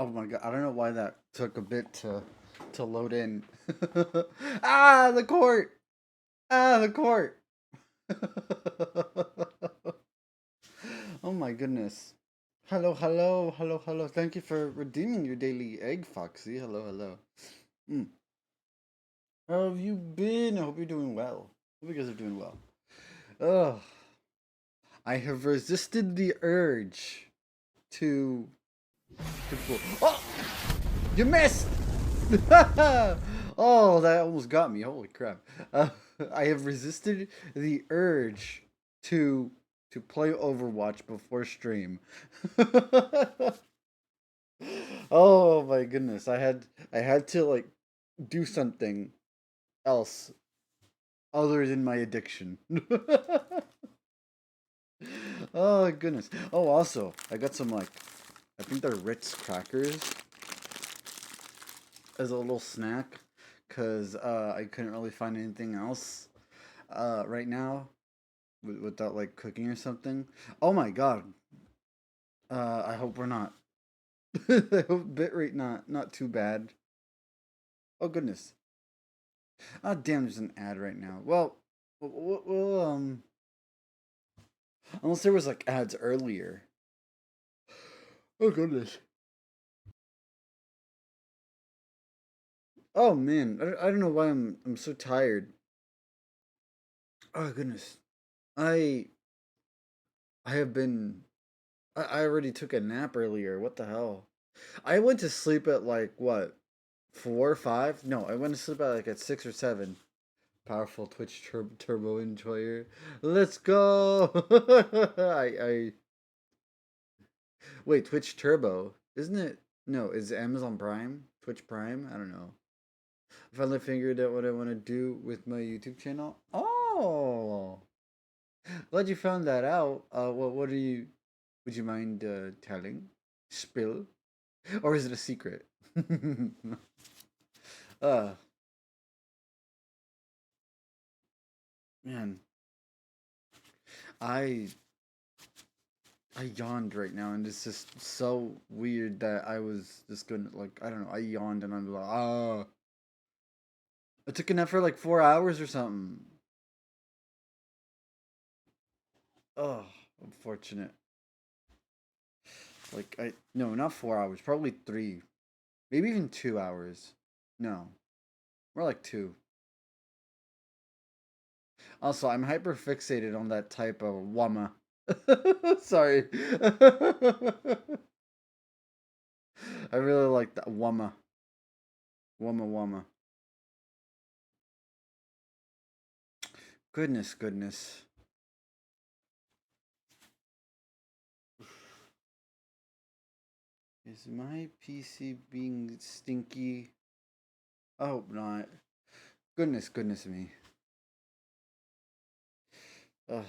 Oh my god, I don't know why that took a bit to load in. Ah, the court. Ah, the court. Oh my goodness. Hello, hello, hello, hello. Thank you for redeeming your daily egg, Foxy. Hello, hello. Mm. How have you been? I hope you're doing well. Hope you guys are doing well. Ugh. I have resisted the urge to pull. Oh, you missed! Oh, that almost got me. Holy crap! I have resisted the urge to play Overwatch before stream. Oh my goodness! I had to like do something else other than my addiction. Oh goodness! Oh, also, I got some like I think they're Ritz crackers as a little snack because I couldn't really find anything else right now without like cooking or something. Oh my god! I hope we're not. I hope bitrate not too bad. Oh goodness! Oh damn! There's an ad right now. Well, unless there was like ads earlier. Oh goodness! Oh man! I don't know why I'm so tired. Oh goodness! I I have been I already took a nap earlier. What the hell? I went to sleep at like what, 4 or 5? No, I went to sleep at like at 6 or 7. Powerful Twitch Turbo enjoyer. Let's go. I wait. Twitch Turbo, isn't it? No, is it Amazon Prime? Twitch Prime? I don't know. I finally figured out what I want to do with my YouTube channel. Oh, glad you found that out. What are you? Would you mind telling? Spill? Or is it a secret? uh, man, I I yawned right now, and it's just so weird that I was just gonna like I don't know. I yawned and I'm like, ah, I took a nap for like 4 hours or something. Oh, unfortunate. Like I no, not 4 hours, probably 3, maybe even 2 hours. No, more like 2. Also, I'm hyper fixated on that type of wama. Sorry. I really like that wama. Wama wama. Goodness, goodness. Is my PC being stinky? I hope not. Goodness, goodness me. Ugh.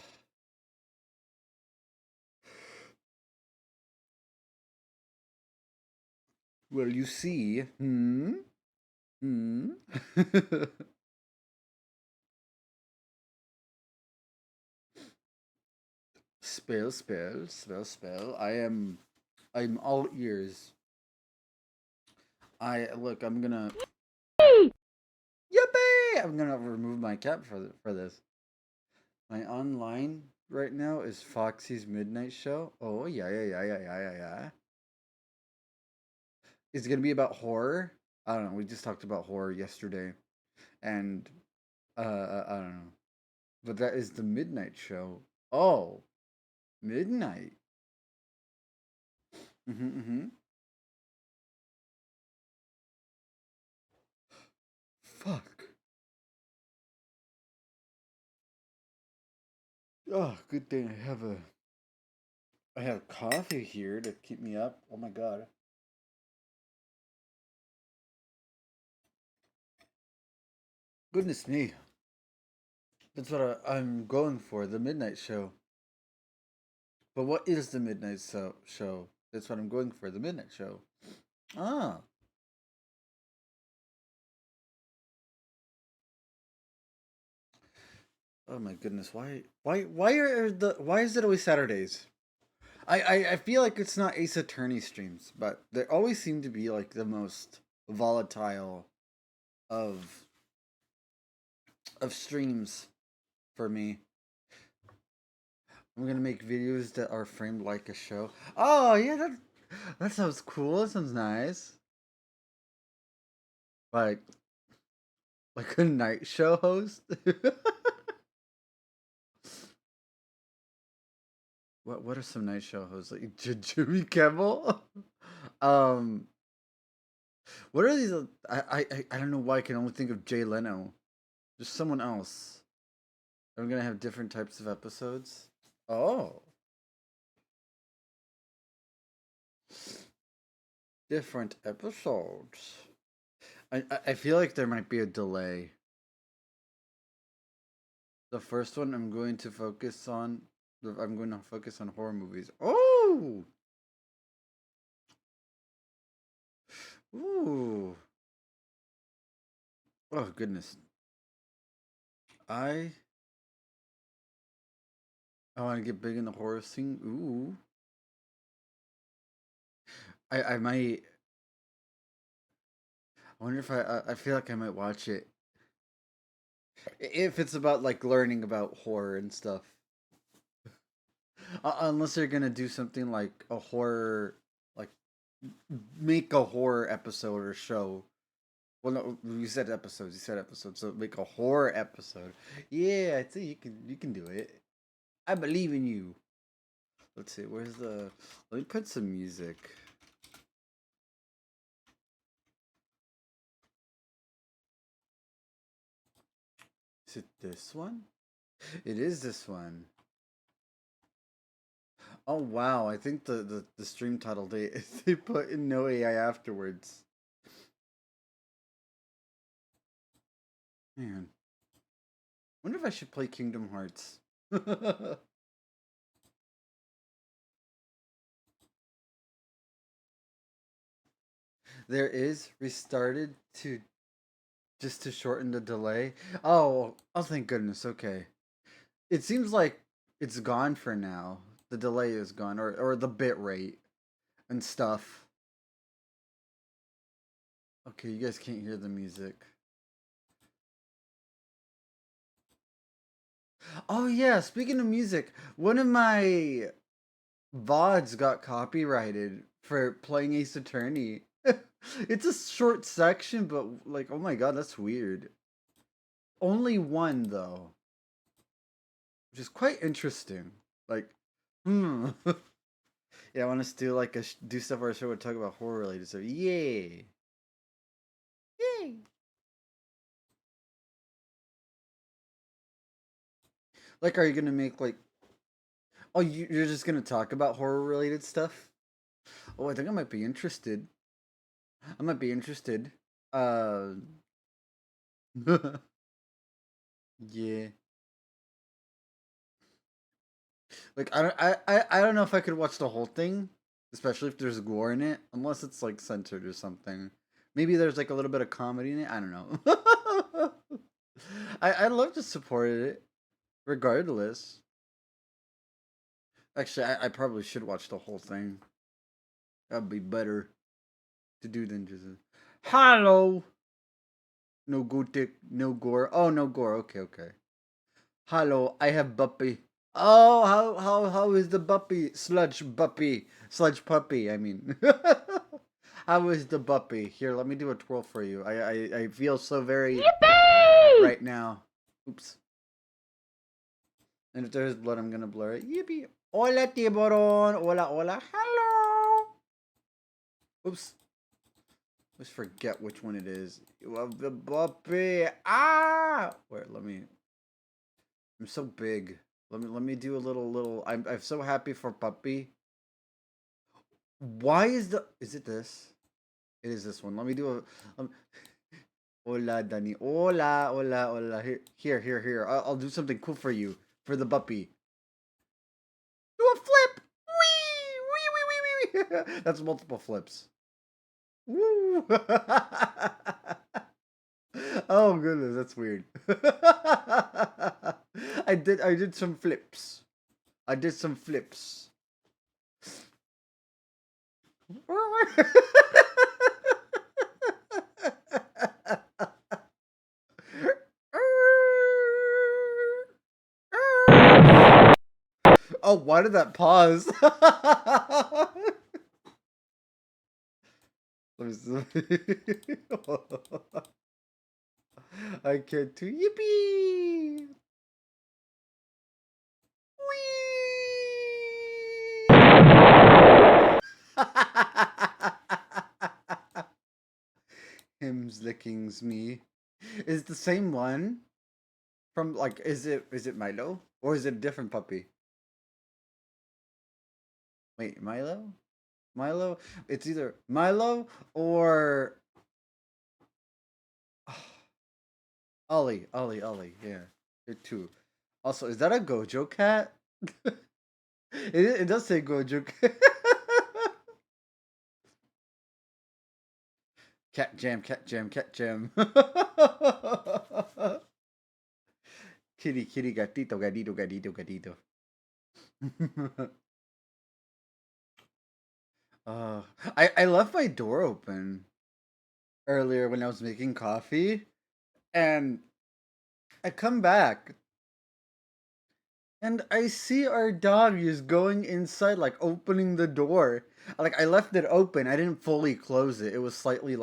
Well, you see. Hmm? Hmm? Spell, spell, spell, spell. I'm all ears. Look, I'm gonna. Yippee! I'm gonna remove my cap for this. My online right now is Foxy's Midnight Show. Oh, yeah, yeah, yeah, yeah, yeah, yeah, yeah. Is it gonna be about horror? I don't know. We just talked about horror yesterday, and I don't know. But that is the Midnight Show. Oh, midnight. Mm-hmm. Fuck. Oh, good thing I have coffee here to keep me up. Oh my god. Goodness me. That's what I'm going for. The Midnight Show. But what is the Midnight Show? That's what I'm going for. The Midnight Show. Ah. Oh my goodness. Why is it always Saturdays? I feel like it's not Ace Attorney streams, but they always seem to be like the most volatile of streams for me. I'm gonna make videos that are framed like a show. Oh yeah, that sounds cool. That sounds nice. Like a night show host. What are some night show hosts like Jimmy Kimmel? um, what are these? I don't know why I can only think of Jay Leno. Just someone else. I'm gonna have different types of episodes. Oh, different episodes. I feel like there might be a delay. The first one I'm going to focus on. I'm going to focus on horror movies. Oh, ooh, oh goodness. I I want to get big in the horror scene. Ooh, I might. I wonder if I feel like I might watch it if it's about like learning about horror and stuff. Unless they're gonna do something like a horror, like make a horror episode or show. Well, no, you said episodes. You said episodes, so make a horror episode. Yeah, I think you can do it. I believe in you. Let's see. Where's the? Let me put some music. Is it this one? It is this one. Oh wow! I think the stream title they put in no AI afterwards. Man, wonder if I should play Kingdom Hearts. There is restarted to just to shorten the delay. Oh, thank goodness. Okay, it seems like it's gone for now. The delay is gone, or the bit rate and stuff. Okay, you guys can't hear the music. Oh yeah, speaking of music, one of my VODs got copyrighted for playing Ace Attorney. It's a short section, but like, oh my god, that's weird. Only one though, which is quite interesting. Like, hmm. Yeah, I want us to do like do stuff where our show would talk about horror related stuff. Yay! Yay! Like, are you gonna make like? Oh, you're just gonna talk about horror related stuff? Oh, I think I might be interested. I might be interested. Uh, yeah. Like I don't know if I could watch the whole thing, especially if there's gore in it, unless it's like censored or something. Maybe there's like a little bit of comedy in it. I don't know. I love to support it, regardless. Actually, I probably should watch the whole thing. That'd be better to do than just. Hello. No gothic, no gore. Oh, no gore. Okay, okay. Hello, I have puppy. Oh, how is the puppy? Sludge puppy. I mean, how is the puppy? Here, let me do a twirl for you. I feel so very Yippee! right now. Oops. And if there's blood, I'm gonna blur it. Yippee! Hola, tiburon. Hola, hola. Hello. Oops. Let's forget which one it is. You have the puppy. Ah! Wait, let me. I'm so big. Let me do a little. I'm so happy for puppy. Why is it this? It is this one. Let me do a hola Dani. Hola, hola, hola. Here. I'll do something cool for you for the puppy. Do a flip. Wee. That's multiple flips. Woo. Oh goodness, that's weird. I did some flips. I did some flips. Oh, why did that pause? Let me see. I can't do yippee. Him's lickings me. Is it the same one from like is it Milo or is it a different puppy? Wait, Milo? Milo? It's either Milo or Ollie. Yeah, they're two. Also, is that a Gojo cat? It does say Gojo cat. Cat jam, cat jam, cat jam. Kitty, gatito, gatito, gatito, gatito. uh, I left my door open earlier when I was making coffee, and I come back and I see our dog is going inside, like opening the door. Like I left it open, I didn't fully close it. It was slightly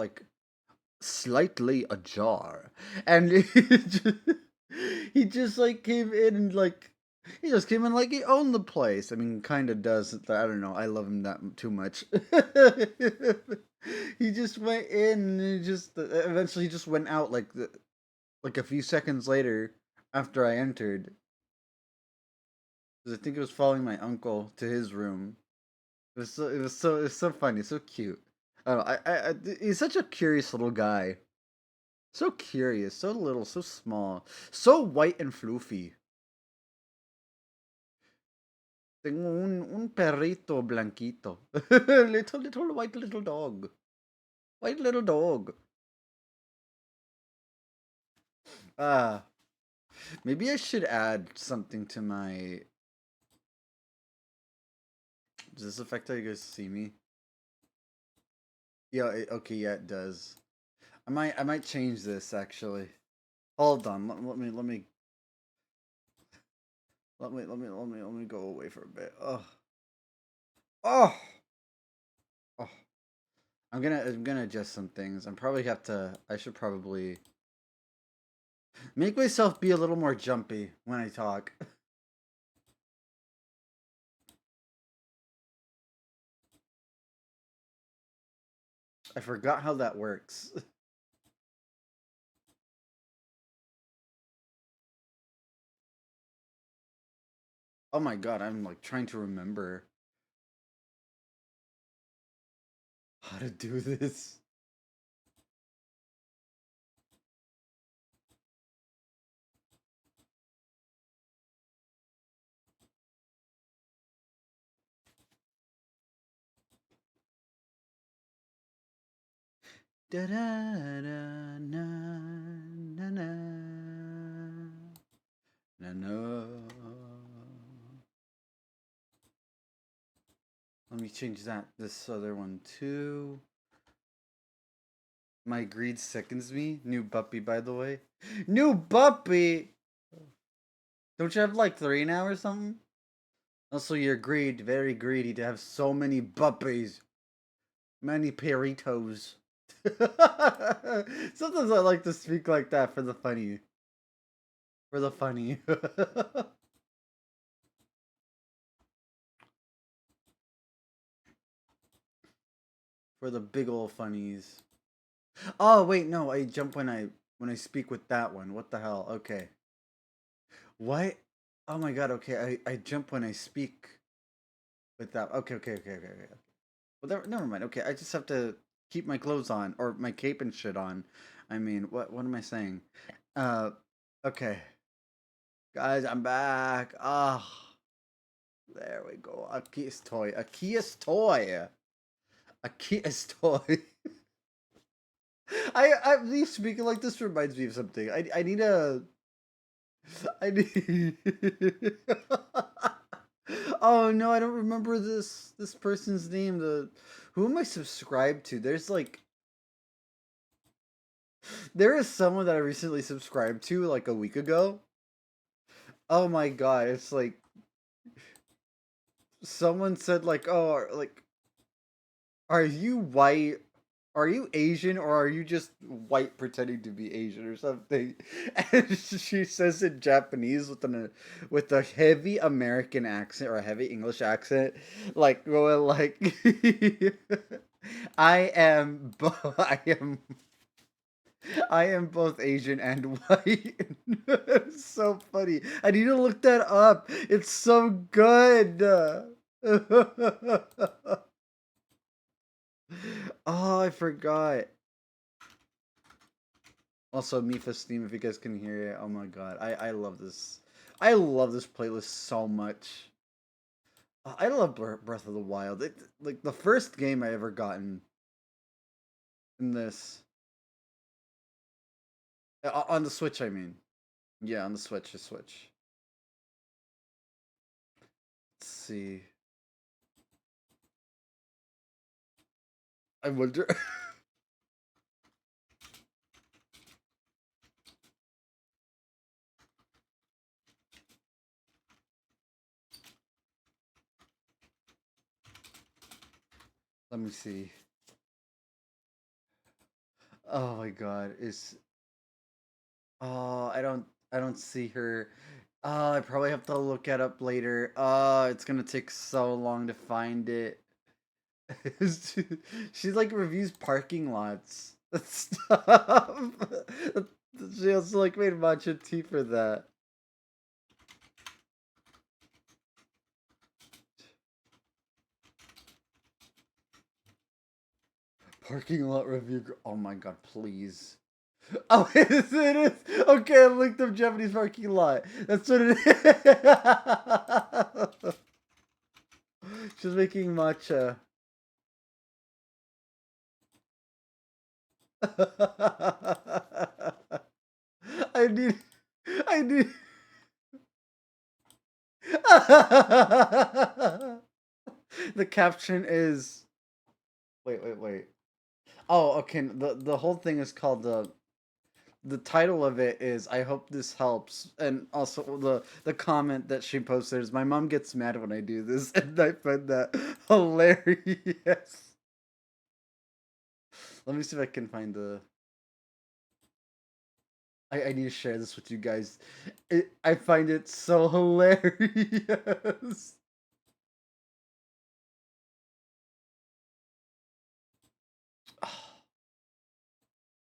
ajar, and he just like came in and like he just came in like he owned the place. I mean, kind of does. I don't know. I love him that too much. He just went in and he just eventually he just went out like a few seconds later after I entered. 'Cause I think it was following my uncle to his room. It was so funny, so cute. I don't know, he's such a curious little guy. So curious, so little, so small, so white and floofy. Tengo un perrito blanquito. Little white little dog. White little dog. Ah, maybe I should add something to my. Does this affect how you guys see me? Yeah. Okay. Yeah, it does. I might change this actually. Hold on. Let me go away for a bit. Oh. Oh. Oh. I'm gonna adjust some things. I should probably make myself be a little more jumpy when I talk. I forgot how that works. Oh my god, I'm like trying to remember how to do this. Da da da na na na na no. Let me change this other one too. My greed sickens me. New puppy, by the way. New puppy! Don't you have like three now or something? Also, you're very greedy to have so many puppies. Many peritos. Sometimes I like to speak like that for the funny. For the funny. For the big ol' funnies. Oh wait, no, I jump when I speak with that one. What the hell? Okay. What? Oh my god, okay, I jump when I speak with that. Okay. Well, never mind. Okay, I just have to keep my clothes on or my cape and shit on. I mean, what am I saying? Uh, okay, guys, I'm back. Ah, there we go. A Kia's toy. A Kia's toy. A Kia's toy. I me speaking like this reminds me of something. I need a. I need. Oh no, I don't remember this person's name. The Who am I subscribed to? There is someone that I recently subscribed to like a week ago. Oh my god, it's like someone said like, "Oh, like are you white? Are you Asian or are you just white pretending to be Asian or something?" And she says in Japanese with a heavy American accent or a heavy English accent, like going like, I am both Asian and white." It's so funny. I need to look that up. It's so good. Oh, I forgot. Also, Mifa Steam, if you guys can hear it. Oh my god, I love this. I love this playlist so much. I love Breath of the Wild. Like the first game I ever gotten in this on the Switch. I mean, yeah, on the Switch. The Switch. Let's see. I wonder. Let me see. Oh my god, is I don't see her. I probably have to look it up later. It's gonna take so long to find it. She like reviews parking lots and stuff. She also like made matcha tea for that. Parking lot review. Oh my god, please. Oh, it is. It is. Okay, I linked up Japanese parking lot. That's what it is. She's making matcha. I need. I need. The caption is. Wait. Oh, okay. The whole thing is called the title of it is "I hope this helps," and also the comment that she posted is, "My mom gets mad when I do this," and I find that hilarious. Let me see if I can find the. I need to share this with you guys. I find it so hilarious.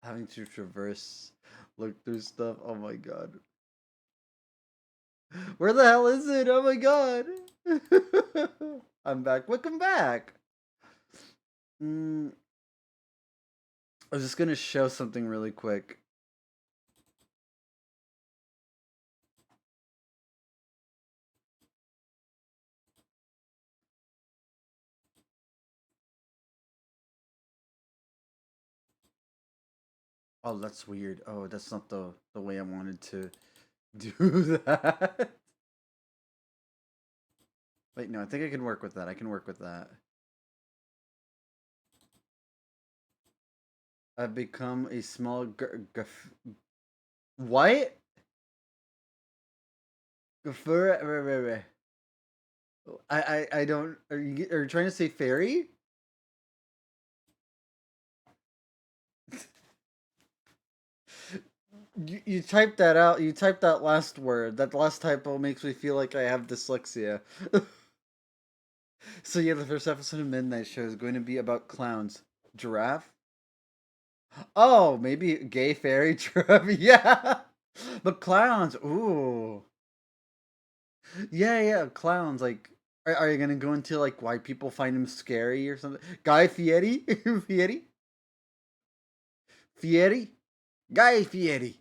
Having to traverse, look through stuff. Oh my god. Where the hell is it? Oh my god. I'm back. Welcome back. Mm, I was just gonna show something really quick. Oh, that's weird. Oh, that's not the way I wanted to do that. Wait, no, I think I can work with that. I can work with that. I've become a small what? Gafur. I don't. Are you trying to say fairy? You typed that out. You typed that last word. That last typo makes me feel like I have dyslexia. So yeah, the first episode of Midnight Show is going to be about clowns. Giraffe? Oh, maybe gay fairy giraffe. Yeah, but clowns. Ooh, yeah, clowns. Like, are you gonna go into like why people find him scary or something? Guy Fieri, Fieri, Fieri, Guy Fieri.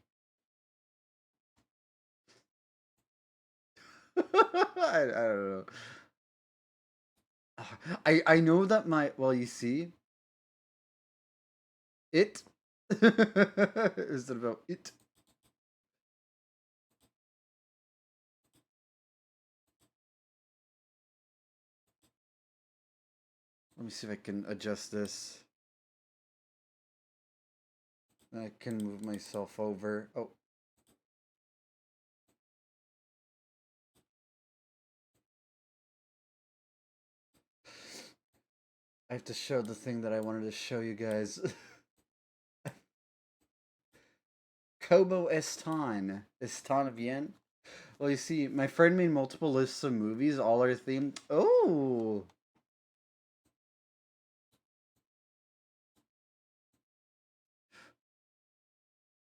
I don't know. I know that my well, you see, it is it about it. Let me see if I can adjust this. I can move myself over. Oh. I have to show the thing that I wanted to show you guys. Como Estan. Estan bien? Well, you see, my friend made multiple lists of movies, all are themed. Oh!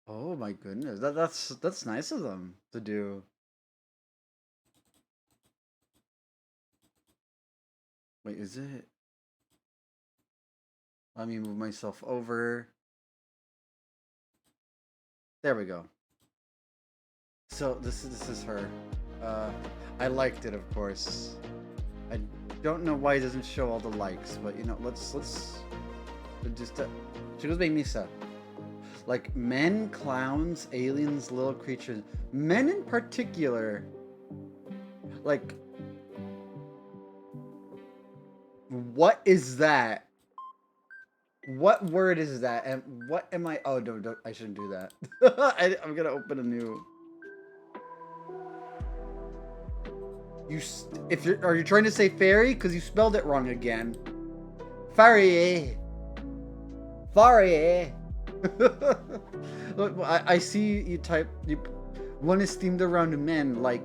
Oh my goodness. That's nice of them to do. Wait, is it? Let me move myself over. There we go. So this is her. Uh, I liked it, of course. I don't know why it doesn't show all the likes, but you know, let's just. She goes by Misa. Like men, clowns, aliens, little creatures. Men in particular. Like, what is that? What word is that? And what am I? Oh, no, I shouldn't do that. I'm gonna open a new. Are you trying to say fairy? Because you spelled it wrong again. Fairy. Fairy. Look, I see you type. One is themed around men, like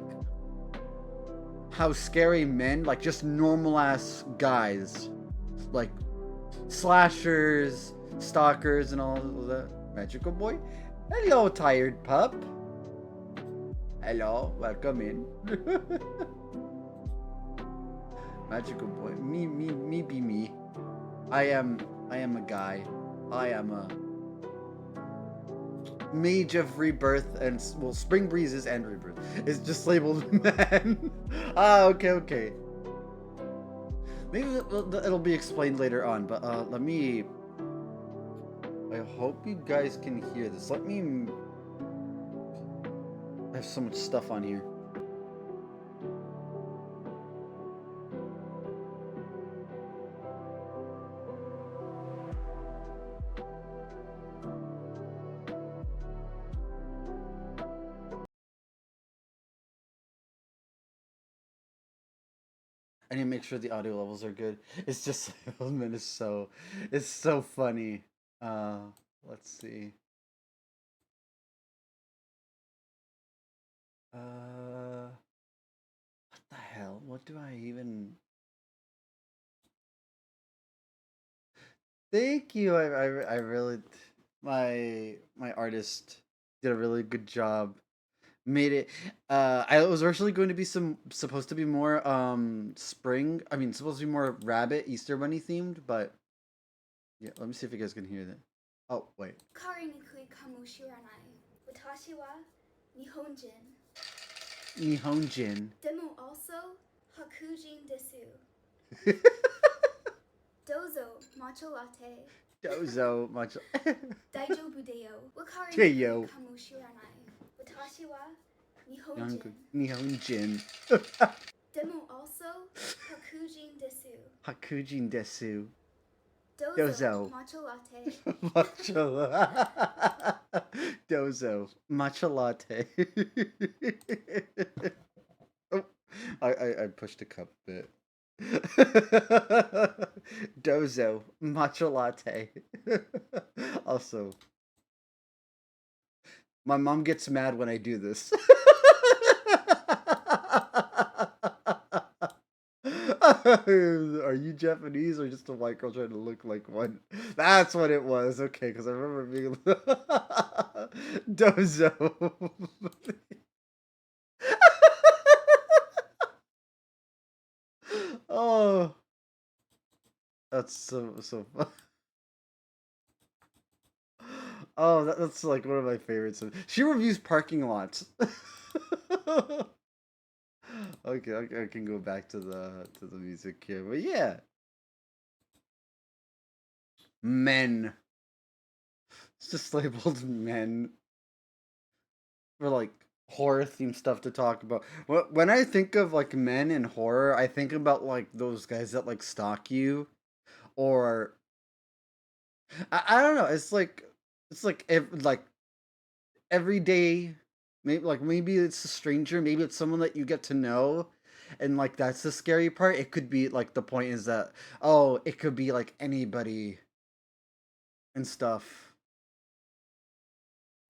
how scary men, like just normal ass guys, like slashers, stalkers, and all of that. Magical boy. Hello, tired pup. Hello, welcome in. Magical boy. Me be me. I am a guy. I am a mage of rebirth and, well, spring breezes and rebirth. It's just labeled man. Okay. Maybe it'll be explained later on, but let me. I hope you guys can hear this. Let me. I have so much stuff on here. I need to make sure the audio levels are good. It's just it's so funny. Uh, let's see. What the hell? What do I even? Thank you. I really, my artist did a really good job. Made it. I was originally going to be supposed to be more spring. I mean, supposed to be more rabbit Easter bunny themed, but yeah. Let me see if you guys can hear that. Oh wait. 彼にくいかもしれない。私は日本人。日本人。でも also 白人です。どうぞマチョラテ。どうぞマチョ。大丈夫だよ。わかりにくいかもしれない。私は日本人。日本人。でも also 白人です。白人です。Dozo. Matcha latte. Matcha latte. Dozo. Matcha latte. Oh, I pushed a cup a bit. Dozo. Matcha latte. Also, my mom gets mad when I do this. Are you Japanese or just a white girl trying to look like one? That's what it was. Okay, because I remember being Dozo. Oh, that's so fun. Oh, that's like one of my favorites. She reviews parking lots. Okay, I can go back to the music here, but yeah, men. It's just labeled men for like horror themed stuff to talk about. When I think of like men in horror, I think about like those guys that like stalk you, or I don't know. It's like like every day, maybe it's a stranger, maybe it's someone that you get to know, and like that's the scary part. It could be like the point is that oh, it could be like anybody and stuff.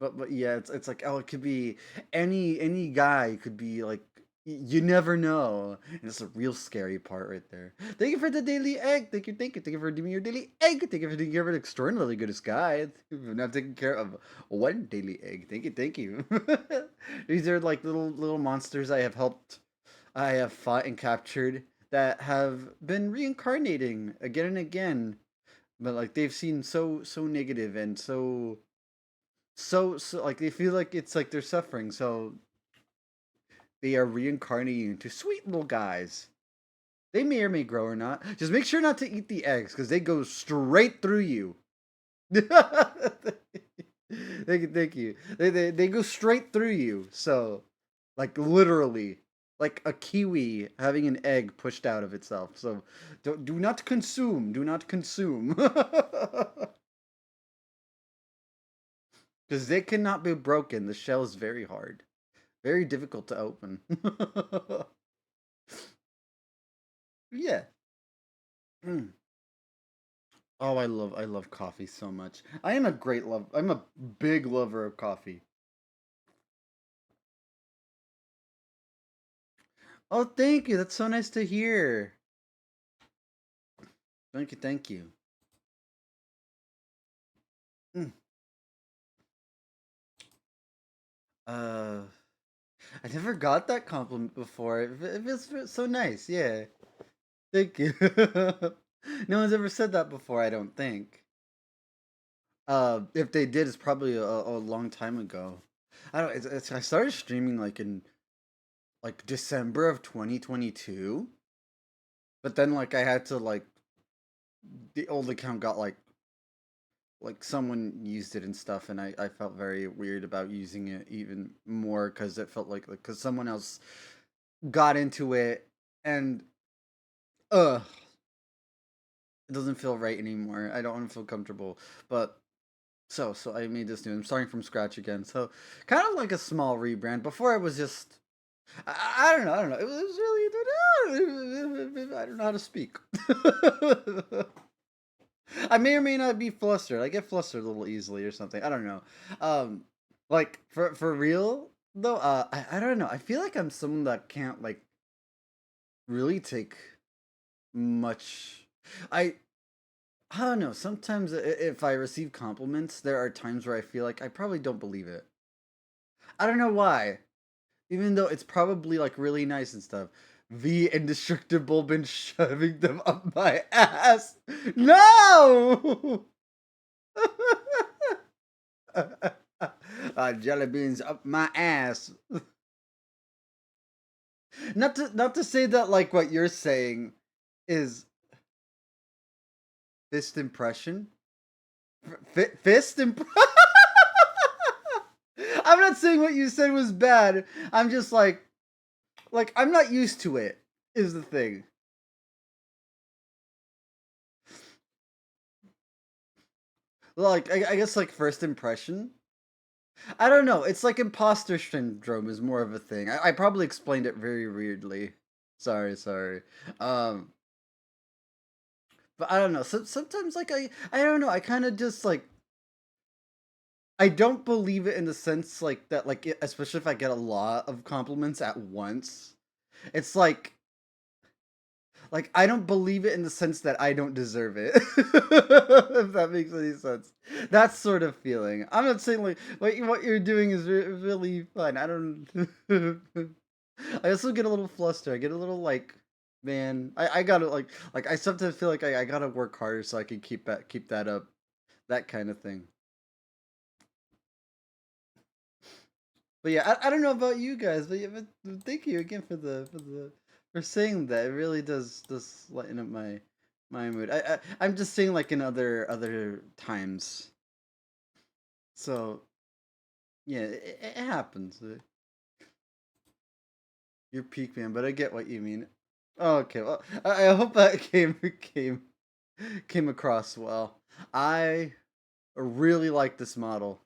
But yeah, it's like oh, it could be any guy. It could be like you never know. And it's a real scary part right there. Thank you for the daily egg. Thank you for giving your daily egg. Thank you for taking care of an extraordinarily good guy. Not taking care of one daily egg. Thank you. These are like little monsters I have fought and captured that have been reincarnating again and again. But like they've seen so negative and so like they feel like it's like they're suffering, so they are reincarnating into sweet little guys. They may or may grow or not. Just make sure not to eat the eggs because they go straight through you. Thank you. They go straight through you. So, like literally, like a kiwi having an egg pushed out of itself. So, do not consume. Do not consume. Because they cannot be broken. The shell is very hard. Very difficult to open. Yeah. Mm. Oh, I love coffee so much. I'm a big lover of coffee. Oh, thank you. That's so nice to hear. Thank you, thank you. Mm. Uh, I never got that compliment before. It feels so nice. Yeah. Thank you. No one's ever said that before, I don't think. If they did, it's probably a long time ago. I don't. I started streaming like in like December of 2022, but then like I had to like the old account got like someone used it and stuff, and I felt very weird about using it even more because it felt like because someone else got into it and ugh, it doesn't feel right anymore. I don't want to feel comfortable, but. So I made this new. I'm starting from scratch again. So kind of like a small rebrand. Before it was just I don't know. I don't know. It was really. I don't know how to speak. I may or may not be flustered. I get flustered a little easily or something. I don't know. Um, like for real though. I don't know. I feel like I'm someone that can't like really take much. I I don't know. Sometimes if I receive compliments, there are times where I feel like I probably don't believe it. I don't know why. Even though it's probably like really nice and stuff. The indestructible been shoving them up my ass. No! Jelly beans up my ass. Not to say that like what you're saying is fist impression. Fist impression. I'm not saying what you said was bad. I'm just like I'm not used to it. Is the thing. Like I guess like first impression. I don't know. It's like imposter syndrome is more of a thing. I probably explained it very weirdly. Sorry. Um, but I don't know. Sometimes like I don't know. I kind of just like I don't believe it in the sense like that especially if I get a lot of compliments at once. It's like I don't believe it in the sense that I don't deserve it. If that makes any sense. That sort of feeling. I'm not saying like what you're doing is really fun. I don't. I also get a little flustered. I get a little like, man, I gotta like I sometimes feel like I gotta work harder so I can keep that up, that kind of thing. But yeah, I don't know about you guys, but, yeah, but thank you again for saying that. It really does lighten up my mood. I'm just saying like in other times. So yeah, it happens. You're peak man, but I get what you mean. Oh, okay, well I hope that came. came across well. I really like this model,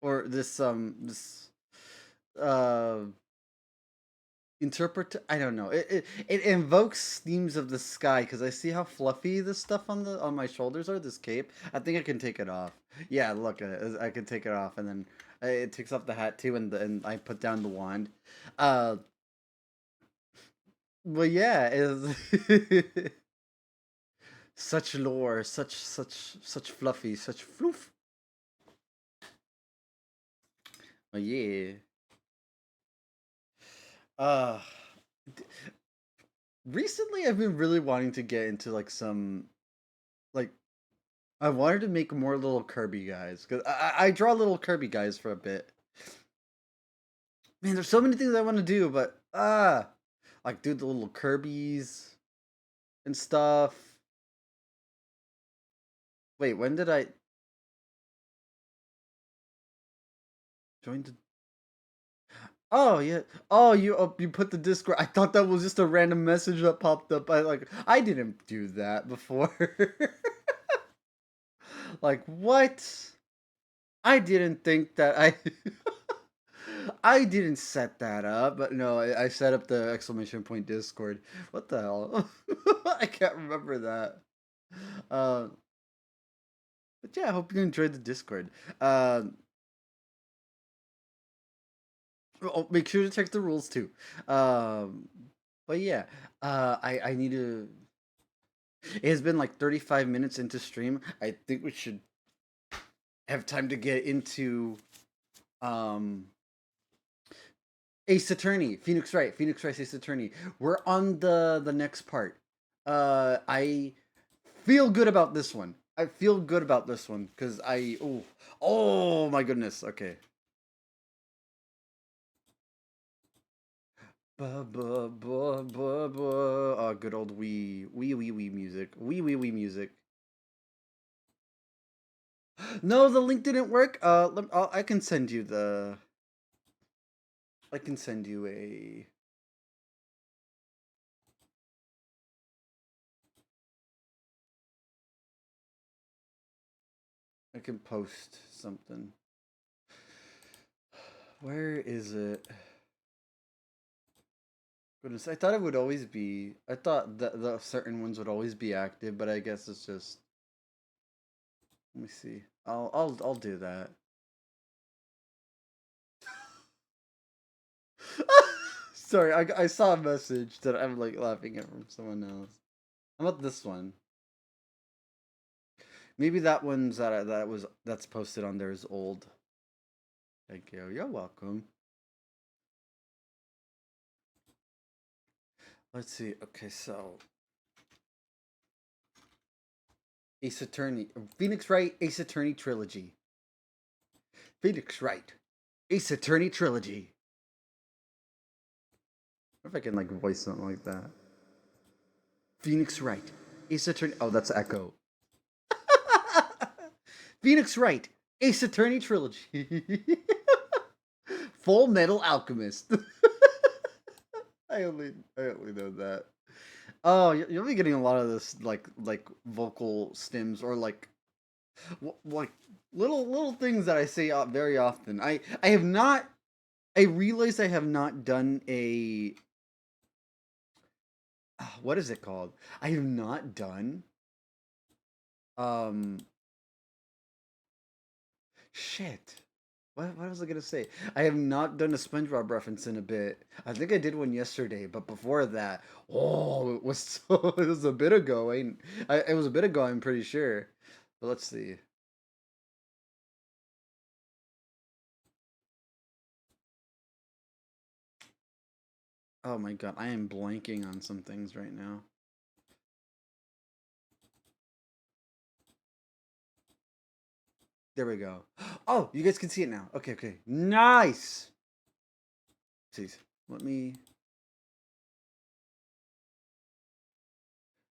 or this uh interpret. I don't know. It invokes themes of the sky because I see how fluffy this stuff on my shoulders are. This cape. I think I can take it off. Yeah, look at it. I can take it off, and then it takes off the hat too, and I put down the wand. Uh, but yeah, is such lore, such fluffy, such floof. But yeah. Uh, d- Recently I've been really wanting to get into like some like I wanted to make more little Kirby guys because I draw little Kirby guys for a bit. Man, there's so many things I want to do, but like do the little Kirby's and stuff. Wait, when did I join the? Oh yeah. You put the Discord. I thought that was just a random message that popped up. I didn't do that before. Like what? I didn't think that I I didn't set that up, but no, I set up the exclamation point Discord. What the hell? I can't remember that. Uh, but yeah, I hope you enjoyed the Discord. Uh, Make sure to check the rules too. Um, but yeah, I need to. It has been like 35 minutes into stream. I think we should have time to get into um Ace Attorney, Phoenix Wright, Ace Attorney. We're on the next part. I feel good about this one. I feel good about this one because oh my goodness. Okay. Good old wee music. Wee music. No, the link didn't work. I can send you the. I can send you a. I can post something. Where is it? Goodness, I thought it would always be. I thought the certain ones would always be active, but I guess it's just. Let me see. I'll do that. Sorry, I saw a message that I'm like laughing at from someone else. How about this one? Maybe that one's that's posted on there is old. Thank you. You're welcome. Let's see. Okay, so Ace Attorney, Phoenix Wright, Ace Attorney trilogy. Phoenix Wright, Ace Attorney trilogy. I wonder if I can like voice something like that. Phoenix Wright, Ace Attorney. Oh, that's Echo. Phoenix Wright, Ace Attorney trilogy. Full Metal Alchemist. I only know that. Oh, you'll be getting a lot of this like vocal stems or like little things that I say very often. I have not. I realize I have not done a. What is it called? I have not done. Um. Shit. What was I gonna say? I have not done a SpongeBob reference in a bit. I think I did one yesterday, but before that, it was it was a bit ago. It was a bit ago. I'm pretty sure. But let's see. Oh my god, I am blanking on some things right now. There we go. Oh, you guys can see it now. Okay. Nice. See, let me.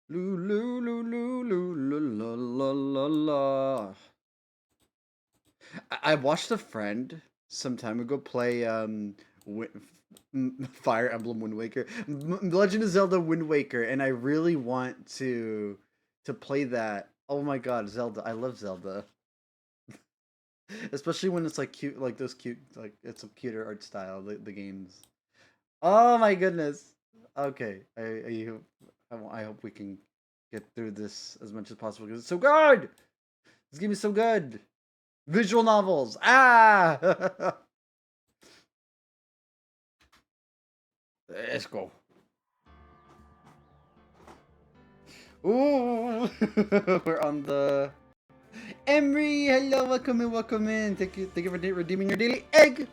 Loo loo loo loo loo loo la la la. I watched a friend some time ago play Fire Emblem Wind Waker, Legend of Zelda Wind Waker, and I really want to to play that. Oh my god, Zelda! I love Zelda, especially when it's like cute, like those cute, like it's a cuter art style. The games. Oh my goodness. Okay, I hope we can get through this as much as possible because it's so good. This game is so good. Visual novels. Ah. Let's go. Ooh, we're on the Emery. Hello, welcome in, welcome in. Thank you for redeeming your daily egg.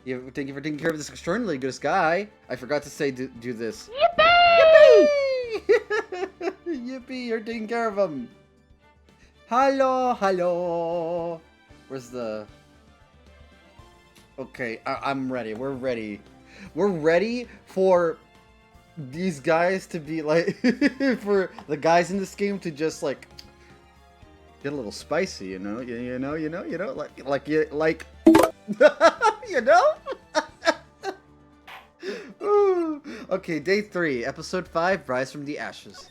Thank you for taking care of this extraordinarily good guy. I forgot to say do this. Yippee! Yippee! Yippee! You're taking care of him. Hello, hello. Where's the? Okay, I'm ready. We're ready. We're ready for these guys to be like, for the guys in this game to just like get a little spicy, you know, you know, like you know. Ooh. Okay, day 3, episode 5, Rise from the Ashes.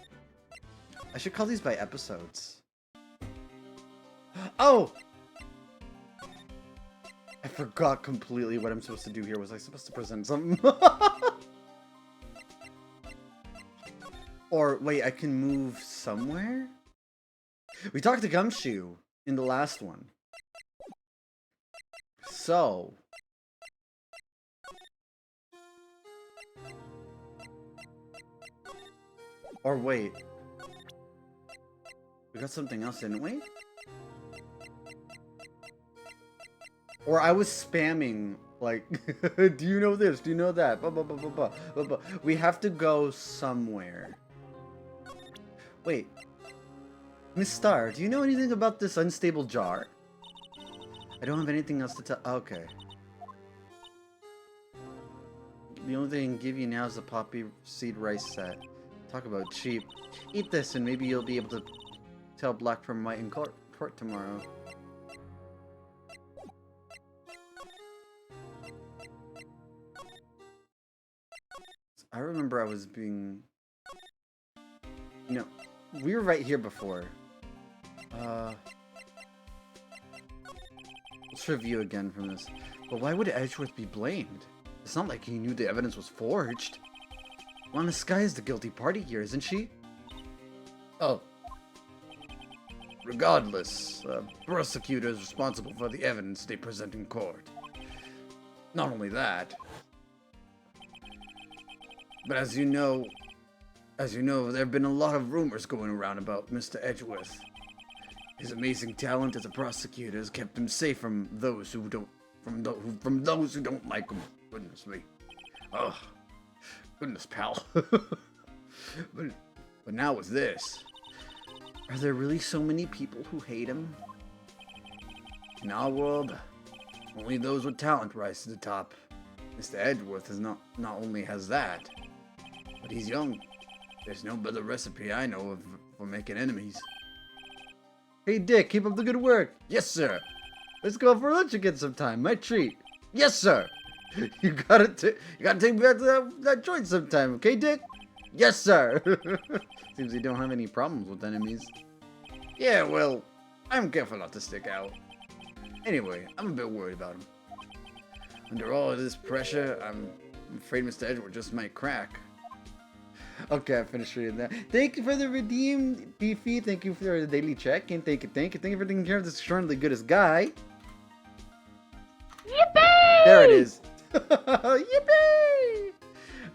I should call these by episodes. Oh! I forgot completely what I'm supposed to do here. Was I supposed to present something? Or, wait, I can move somewhere? We talked to Gumshoe in the last one. So... Or wait. We got something else, didn't we? Or I was spamming, like, do you know this? Do you know that? Blah, blah, blah, blah, blah, blah, blah. We have to go somewhere. Wait. Miss Star, do you know anything about this unstable jar? I don't have anything else to tell. Okay. The only thing I can give you now is the poppy seed rice set. Talk about cheap. Eat this and maybe you'll be able to tell black from white in court tomorrow. I remember I was being... You know, we were right here before. Let's review again from this. But why would Edgeworth be blamed? It's not like he knew the evidence was forged. Wanda Sky is the guilty party here, isn't she? Oh. Regardless, the prosecutor is responsible for the evidence they present in court. Not only that, but as you know, there have been a lot of rumors going around about Mr. Edgeworth. His amazing talent as a prosecutor has kept him safe from those who don't, from those who don't like him. Goodness me. Oh, goodness, pal. but now with this, are there really so many people who hate him? In our world, only those with talent rise to the top. Mr. Edgeworth is not only has that, but he's young. There's no better recipe I know of for making enemies. Hey Dick, keep up the good work. Yes, sir. Let's go for lunch again sometime. My treat. Yes, sir. You gotta take me back to that joint sometime, okay, Dick? Yes, sir. Seems you don't have any problems with enemies. Yeah, well, I'm careful not to stick out. Anyway, I'm a bit worried about him. Under all of this pressure, I'm afraid Mr. Edgeworth just might crack. Okay, I finished reading that. Thank you for the redeemed Beefy. Thank you for the daily check-in. Thank you for taking care of this extraordinarily goodest guy. Yippee! There it is. Yippee!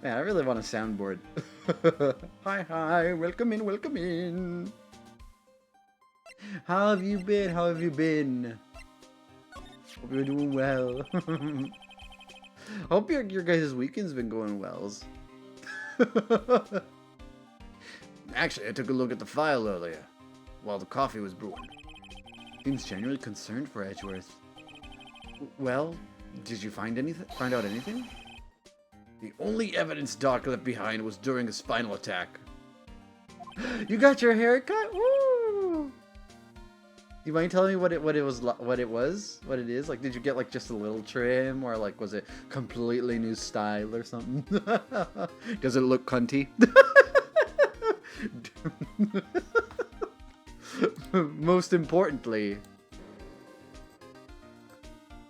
Man, I really want a soundboard. Hi, welcome in. How have you been? Hope you're doing well. Hope your guys' weekend's been going well. Actually, I took a look at the file earlier, while the coffee was brewing. Seems genuinely concerned for Edgeworth. Well, did you find out anything? The only evidence Doc left behind was during his final attack. You got your hair cut? Woo! Do you mind telling me what it is? Like, did you get like just a little trim, or like was it completely new style or something? Does it look cunty? Most importantly,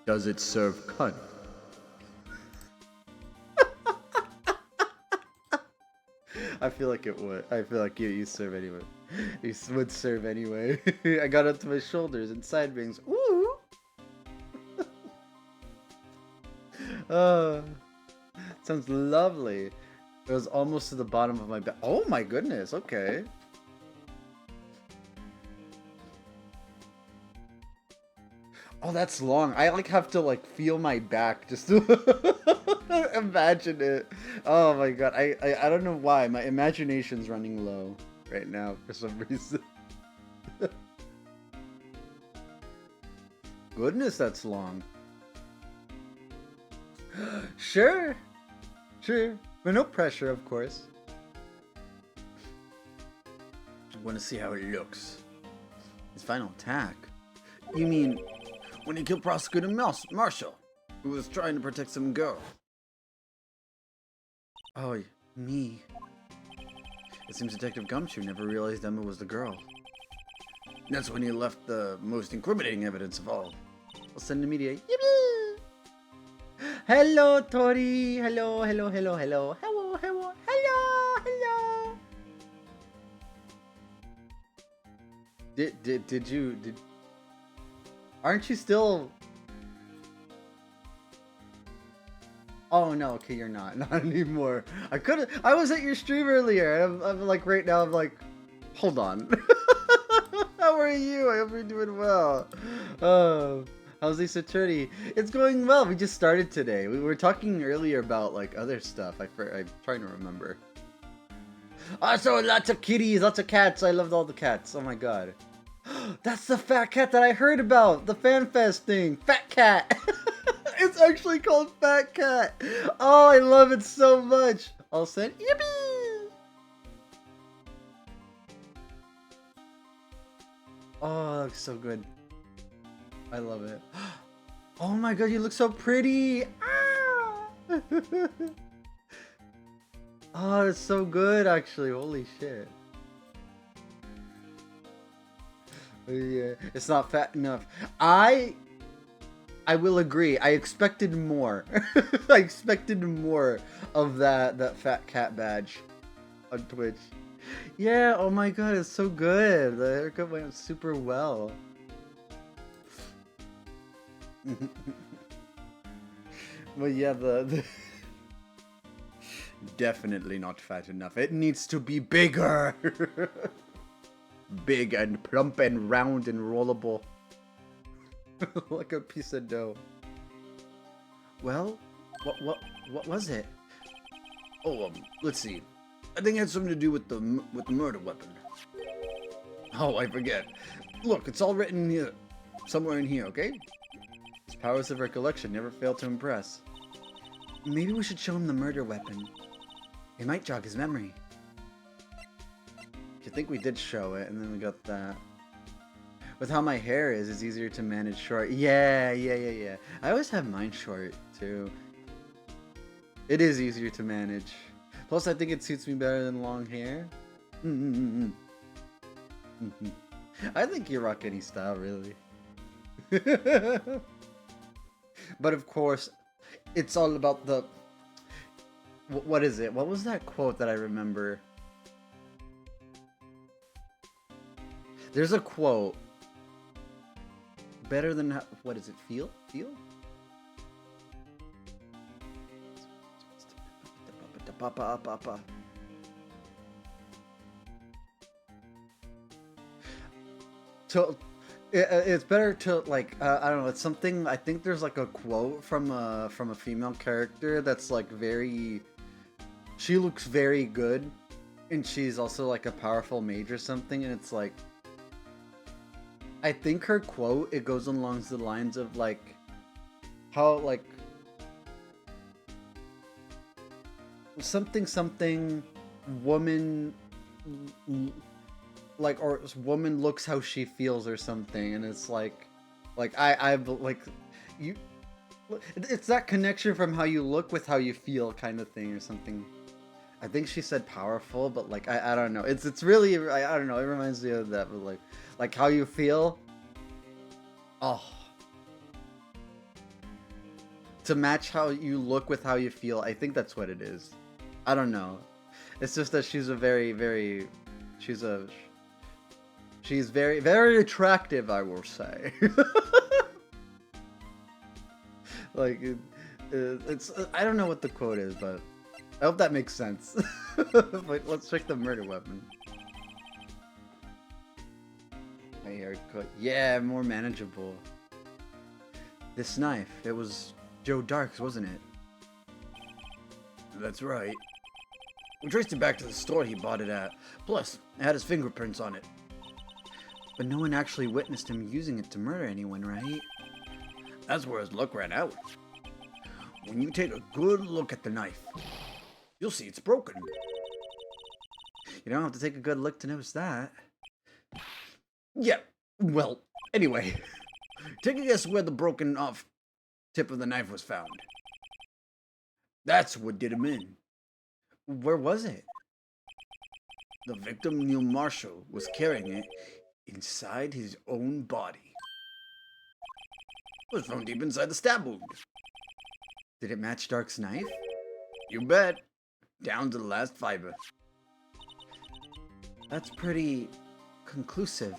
does it serve cunt? I feel like it would. I feel like you serve anyway. You would serve anyway. I got up to my shoulders and side bangs. Ooh! Sounds lovely. It was almost to the bottom of my back. Oh my goodness, okay. Oh, that's long. I like have to like feel my back just to imagine it. Oh my god. I don't know why. My imagination's running low right now for some reason. Goodness, that's long. Sure. Sure. But no pressure, of course. I want to see how it looks. His final attack. You mean when he killed Prosecutor Marshall, who was trying to protect some girl? Oh, me. It seems Detective Gumshoe never realized Emma was the girl. That's when he left the most incriminating evidence of all. I'll send the media. Yippee! Hello, Tori. Hello, hello, hello, hello. Hello, hello, hello, hello. Did you aren't you still? Oh no, okay, you're not anymore. I was at your stream earlier. I'm like right now. I'm like, hold on. How are you? I hope you're doing well. How's Ace Attorney? It's going well. We just started today. We were talking earlier about like other stuff. I'm trying to remember. Also, lots of kitties, lots of cats. I loved all the cats. Oh my god. That's the fat cat that I heard about. The FanFest thing. Fat Cat. It's actually called Fat Cat. Oh, I love it so much. I'll send. Yippee! Oh, that looks so good. I love it. Oh my god, you look so pretty. Ah! Oh, it's so good, actually. Holy shit. Yeah, it's not fat enough. I will agree. I expected more. I expected more of that fat cat badge on Twitch. Yeah, oh my god, it's so good. The haircut went super well. But yeah, the definitely not fat enough. It needs to be bigger. Big and plump and round and rollable. Like a piece of dough. Well, what was it? Oh, let's see. I think it had something to do with the murder weapon. Oh, I forget. Look, it's all written here, somewhere in here, okay? His powers of recollection never fail to impress. Maybe we should show him the murder weapon. It might jog his memory. I think we did show it, and then we got that. With how my hair is, it's easier to manage short. Yeah. I always have mine short, too. It is easier to manage. Plus, I think it suits me better than long hair. I think you rock any style, really. But of course, it's all about the... What is it? What was that quote that I remember? There's a quote. Better than... What is it? Feel? It's better to like I don't know. It's something. I think there's like a quote from a female character that's like very. She looks very good, and she's also like a powerful mage or something. And it's like. I think her quote, it goes along the lines of like how like something woman like, or woman looks how she feels or something, and it's like I like you, it's that connection from how you look with how you feel kind of thing or something. I think she said powerful, but like I don't know. It's really I don't know. It reminds me of that, but like how you feel. Oh, to match how you look with how you feel. I think that's what it is. I don't know. It's just that she's a very she's a she's very attractive, I will say. Like it's I don't know what the quote is, but I hope that makes sense. But let's check the murder weapon. My haircut. Yeah, more manageable. This knife, it was Joe Dark's, wasn't it? That's right. We traced it back to the store he bought it at. Plus, it had his fingerprints on it. But no one actually witnessed him using it to murder anyone, right? That's where his luck ran out. When you take a good look at the knife, you'll see it's broken. You don't have to take a good look to notice that. Yeah, well, anyway. Take a guess where the broken off tip of the knife was found. That's what did him in. Where was it? The victim, Neil Marshall, was carrying it inside his own body. It was found deep inside the stab wound. Did it match Dark's knife? You bet. Down to the last fiber. That's pretty conclusive.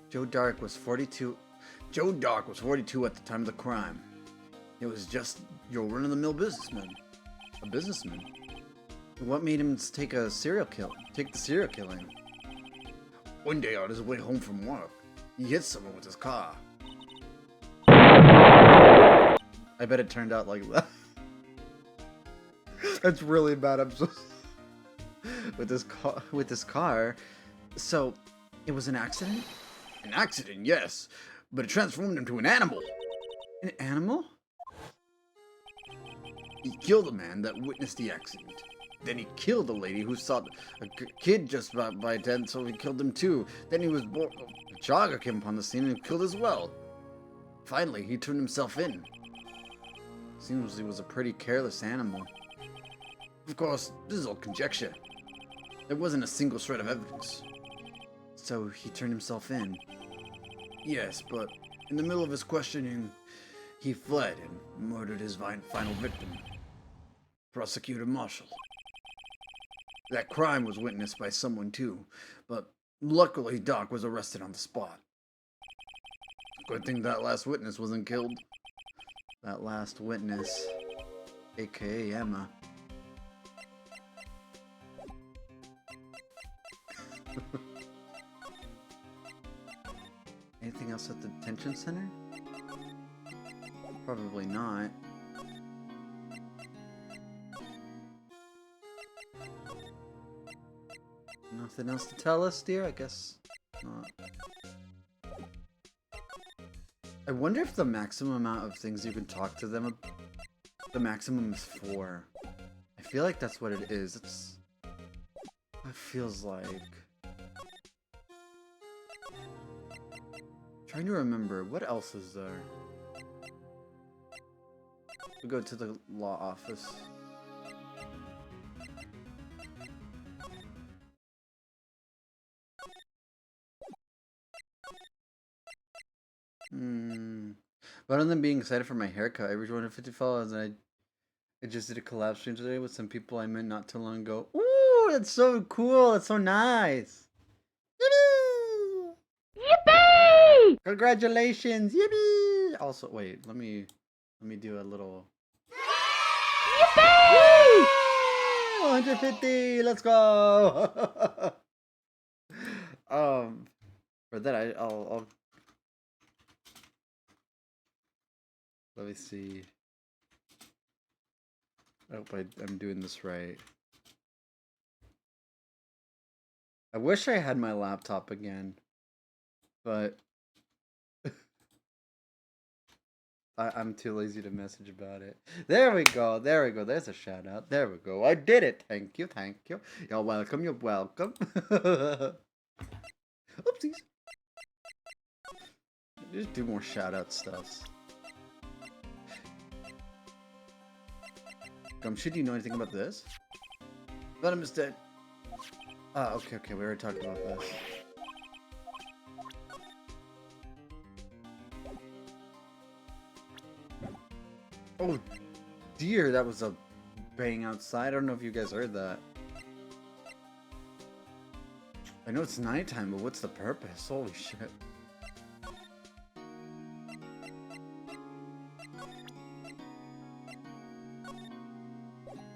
Joe Dark was 42 at the time of the crime. It was just your run-of-the-mill businessman. A businessman? What made him take the serial killing? One day on his way home from work, he hit someone with his car. I bet it turned out like that. That's really bad. I'm so with this car. So, it was an accident? An accident, yes, but it transformed him to an animal. An animal? He killed a man that witnessed the accident. Then he killed a lady who saw a kid just by dead, so he killed him too. Then he was born. A jogger came upon the scene and killed as well. Finally, he turned himself in. Seems he was a pretty careless animal. Of course, this is all conjecture. There wasn't a single shred of evidence. So he turned himself in. Yes, but in the middle of his questioning, he fled and murdered his final victim, Prosecutor Marshall. That crime was witnessed by someone too, but luckily Doc was arrested on the spot. Good thing that last witness wasn't killed. That last witness, aka Emma. Anything else at the detention center? Probably not. Nothing else to tell us, dear? I guess not. I wonder if the maximum amount of things you can talk to them, the maximum is 4. I feel like that's what it is. It feels like. Trying to remember, what else is there? We go to the law office. But other than being excited for my haircut, I reached 150 followers and I just did a collab stream today with some people I met not too long ago. Ooh, that's so cool. That's so nice. Yippee! Congratulations! Yippee! Also, wait, let me do a little. Yippee! 150. Let's go. For that I'll let me see. I hope I'm doing this right. I wish I had my laptop again, but I'm too lazy to message about it. There we go. There we go. There's a shout out. There we go. I did it. Thank you. Thank you. You're welcome. You're welcome. Oopsies. Just do more shout out stuffs. Gumshoe, do you know anything about this? Venom is dead. Okay, we already talked about this. Oh, dear, that was a bang outside. I don't know if you guys heard that. I know it's nighttime, but what's the purpose? Holy shit.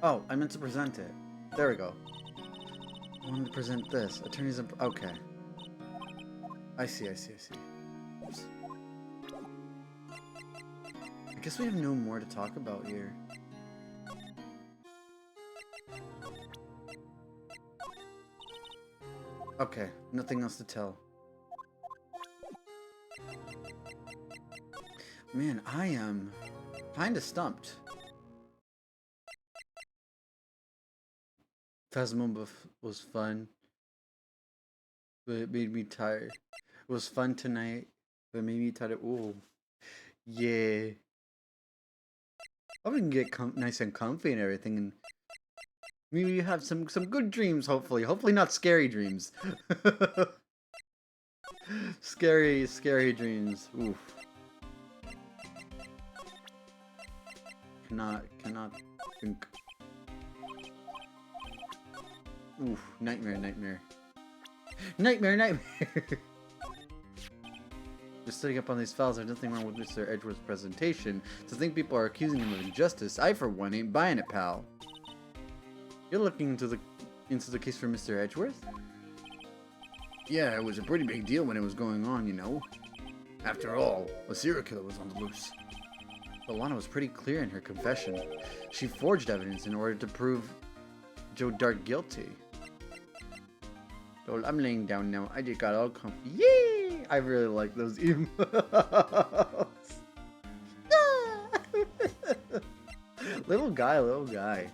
Oh, I meant to present it. There we go. I wanted to present this. Attorneys... Okay. I see. Oops. I guess we have no more to talk about here. Okay, nothing else to tell. Man, I am kinda stumped. Phasma was fun, but it made me tired. It was fun tonight, but it made me tired. Ooh, yeah. Hope we can get nice and comfy and everything, and maybe have some good dreams. Hopefully not scary dreams. scary dreams. Oof. Cannot think. Oof, nightmare. Just sitting up on these files, there's nothing wrong with Mr. Edgeworth's presentation. To think people are accusing him of injustice, I for one ain't buying it, pal. You're looking into the case for Mr. Edgeworth? Yeah, it was a pretty big deal when it was going on, you know. After all, a serial killer was on the loose. But Lana was pretty clear in her confession. She forged evidence in order to prove Joe Dart guilty. So I'm laying down now. I just got all comfy. Yay! I really like those emotes. Little guy.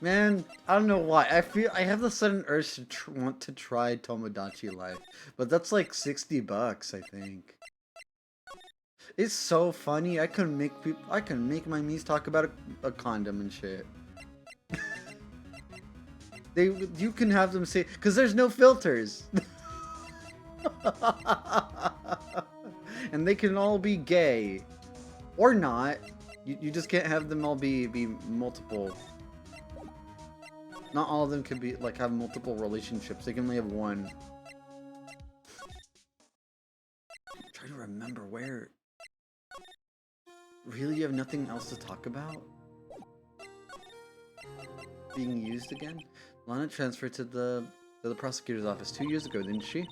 Man, I don't know why. I have the sudden urge to want to try Tomodachi Life, but that's like $60, I think. It's so funny. I can make my niece talk about a condom and shit. You can have them say, because there's no filters. And they can all be gay. Or not. You just can't have them all be multiple. Not all of them could be, like, have multiple relationships. They can only have one. I'm trying to remember where. Really, you have nothing else to talk about? Being used again? Lana transferred to the prosecutor's office 2 years ago, didn't she?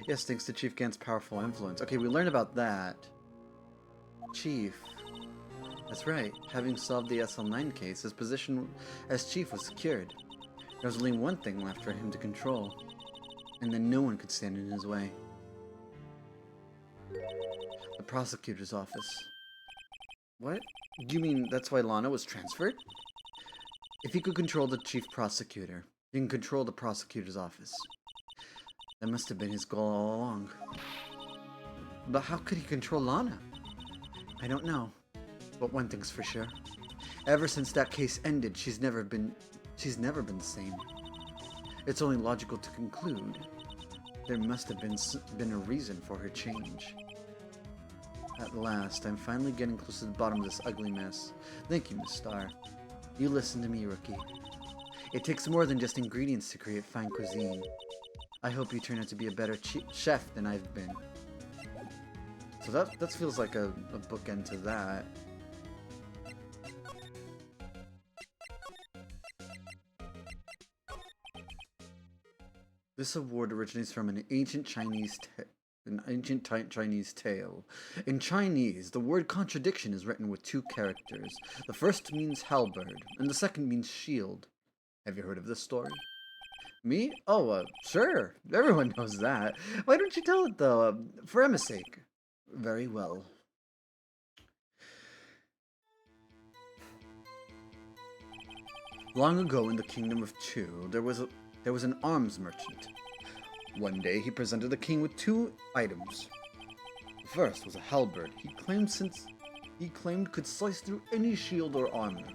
Yes, thanks to Chief Gant's powerful influence. Okay, we learned about that. Chief. That's right. Having solved the SL9 case, his position as chief was secured. There was only one thing left for him to control. And then no one could stand in his way. The prosecutor's office. What? You mean that's why Lana was transferred? If he could control the chief prosecutor, he can control the prosecutor's office. That must have been his goal all along. But how could he control Lana? I don't know. But one thing's for sure. Ever since that case ended, she's never been the same. It's only logical to conclude there must have been a reason for her change. At last, I'm finally getting close to the bottom of this ugly mess. Thank you, Miss Starr. You listen to me, Rookie. It takes more than just ingredients to create fine cuisine. I hope you turn out to be a better chef than I've been. So that feels like a bookend to that. This award originates from an ancient Chinese tale. In Chinese, the word contradiction is written with 2 characters. The first means halberd, and the second means shield. Have you heard of this story? Me? Oh, sure. Everyone knows that. Why don't you tell it, though? For Emma's sake. Very well. Long ago in the Kingdom of Chu, there was an arms merchant. One day, he presented the king with 2 items. The first was a halberd he claimed he claimed could slice through any shield or armor.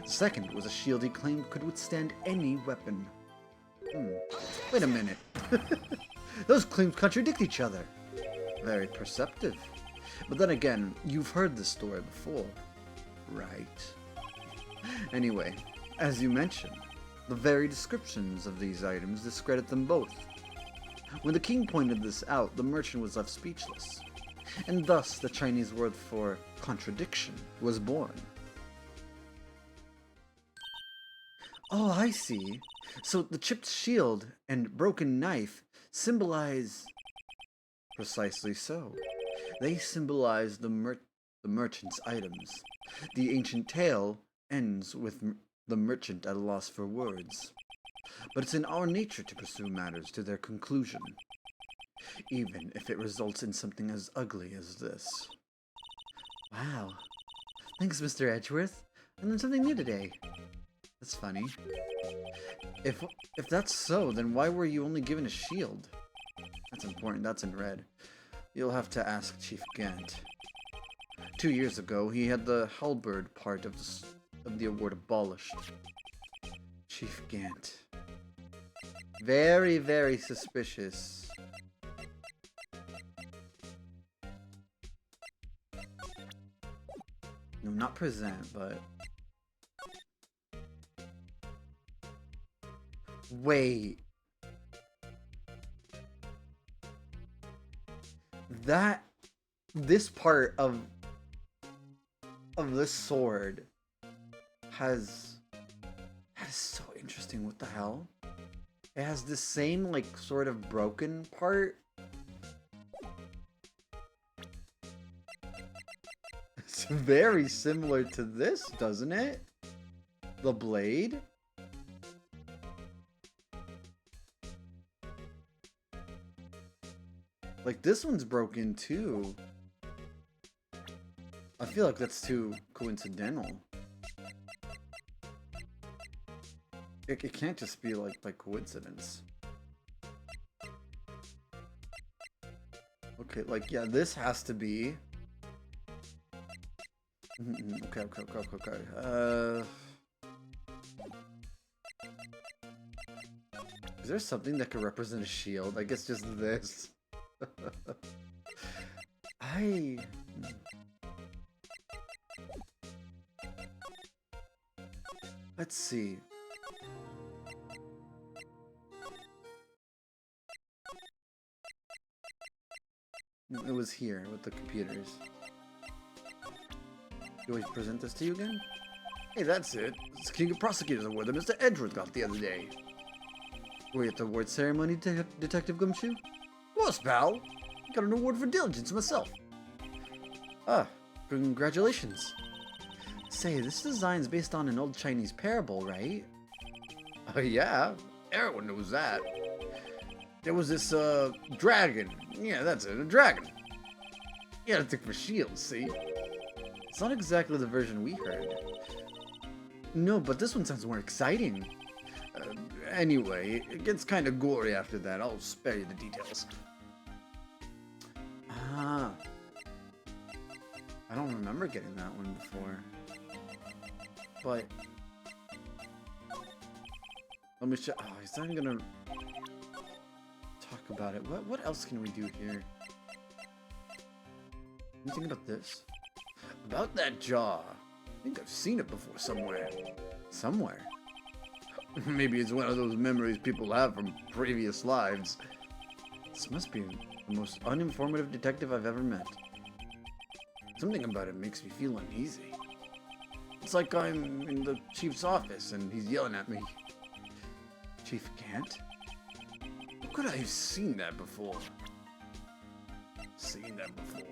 The second was a shield he claimed could withstand any weapon. Wait a minute. Those claims contradict each other. Very perceptive. But then again, you've heard this story before, right? Anyway, as you mentioned, the very descriptions of these items discredit them both. When the king pointed this out, the merchant was left speechless, and thus the Chinese word for contradiction was born. Oh, I see. So the chipped shield and broken knife symbolize... Precisely so. They symbolize the merchant's items. The ancient tale ends with the merchant at a loss for words. But it's in our nature to pursue matters to their conclusion, even if it results in something as ugly as this. Wow. Thanks, Mr. Edgeworth. I learned something new today. That's funny. If that's so, then why were you only given a shield? That's important. That's in red. You'll have to ask Chief Gant. 2 years ago, he had the halberd part of the award abolished. Chief Gant. Very, very suspicious. No, not present, but... Wait. This part of this sword that is so interesting. What the hell? It has the same, like, sort of broken part. It's very similar to this, doesn't it? The blade? Like, this one's broken too. I feel like that's too coincidental. It can't just be like by coincidence. Okay, like, yeah, this has to be. Okay. Is there something that could represent a shield? I guess just this. Let's see. It was here with the computers. Do we present this to you again? Hey, that's it. It's King of Prosecutors Award that Mr. Edgeworth got the other day. Were you at the award ceremony, Detective Gumshoe? Was, pal. Got an award for diligence myself. Ah, congratulations. Say, this design's based on an old Chinese parable, right? Yeah, everyone knows that. There was this, dragon. Yeah, that's it, a dragon. You gotta think for shields, see? It's not exactly the version we heard. No, but this one sounds more exciting. Anyway, it gets kind of gory after that. I'll spare you the details. Ah. I don't remember getting that one before. But... let me show... oh, he's not even gonna... talk about it. What else can we do here? Anything about this? About that jaw. I think I've seen it before somewhere. Somewhere? Maybe it's one of those memories people have from previous lives. This must be the most uninformative detective I've ever met. Something about it makes me feel uneasy. It's like I'm in the chief's office and he's yelling at me. Chief Gant? How could I have seen that before? Seen that before.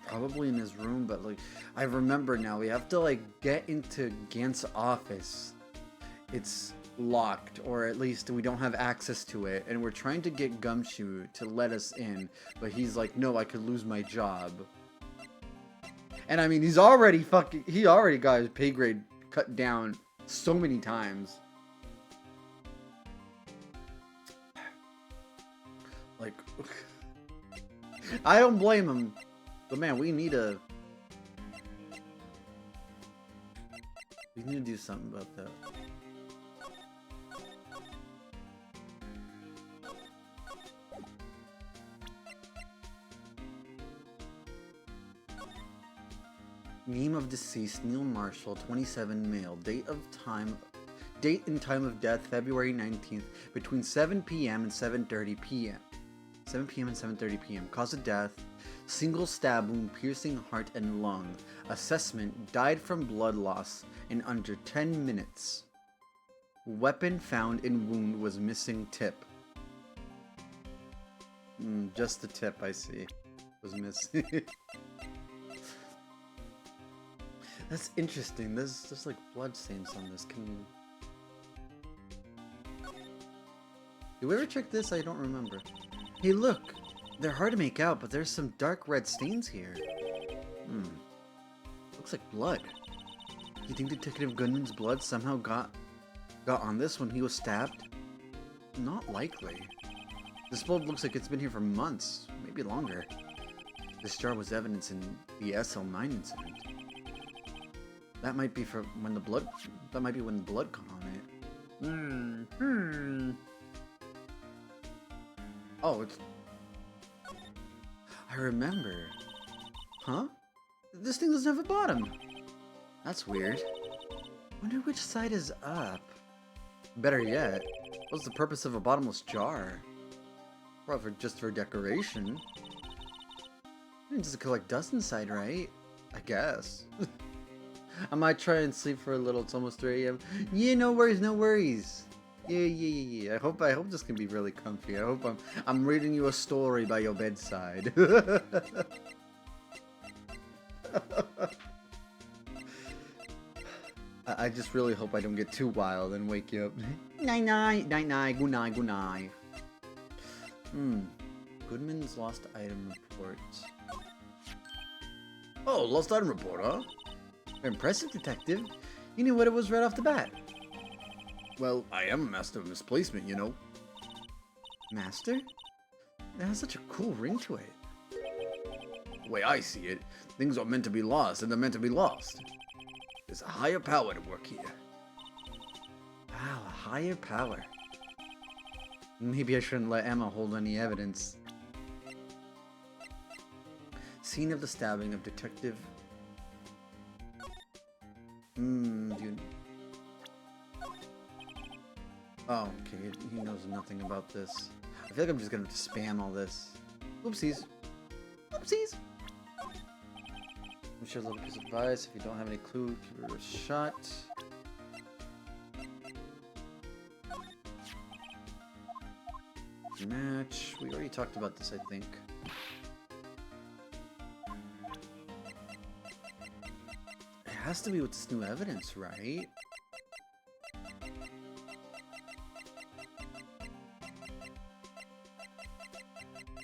Probably in his room, but like, I remember now, we have to like get into Gant's office. It's locked, or at least we don't have access to it, and we're trying to get Gumshoe to let us in, but he's like, no, I could lose my job. And I mean, he already got his pay grade cut down so many times. Like, I don't blame him. But man, we need to do something about that. Name of deceased Neil Marshall, 27, male. Date and time of death February 19th between 7 p.m. and 7:30 p.m. 7 p.m. and 7:30 p.m. Cause of death: single stab wound piercing heart and lung. Assessment: died from blood loss in under 10 minutes. Weapon found in wound was missing tip. Just the tip, I see, was missing. That's interesting. There's like blood stains on this. Did we ever check this? I don't remember. Hey, look! They're hard to make out, but there's some dark red stains here. Looks like blood. You think Detective Goodman's blood somehow got on this when he was stabbed? Not likely. This blood looks like it's been here for months, maybe longer. This jar was evidence in the SL9 incident. That might be when the blood got on it. Oh, it's... I remember. Huh? This thing doesn't have a bottom. That's weird. Wonder which side is up. Better yet, what's the purpose of a bottomless jar? Probably just for decoration. Just collect dust inside, right? I guess. I might try and sleep for a little. It's almost 3 a.m. Yeah, no worries, no worries. Yeah. I hope this can be really comfy. I hope I'm reading you a story by your bedside. I just really hope I don't get too wild and wake you up. Night, good night. Goodman's lost item report. Oh, lost item report, huh? Impressive, detective. You knew what it was right off the bat. Well, I am a master of misplacement, you know. Master? That has such a cool ring to it. The way I see it, things are meant to be lost, and they're meant to be lost. There's a higher power at work here. Wow, a higher power. Maybe I shouldn't let Emma hold any evidence. Scene of the stabbing of Detective... dude. Oh, okay, he knows nothing about this. I feel like I'm just gonna have to spam all this. Oopsies. Oopsies! I'm sure a little piece of advice. If you don't have any clue, give it a shot. Match. We already talked about this, I think. It has to be with this new evidence, right?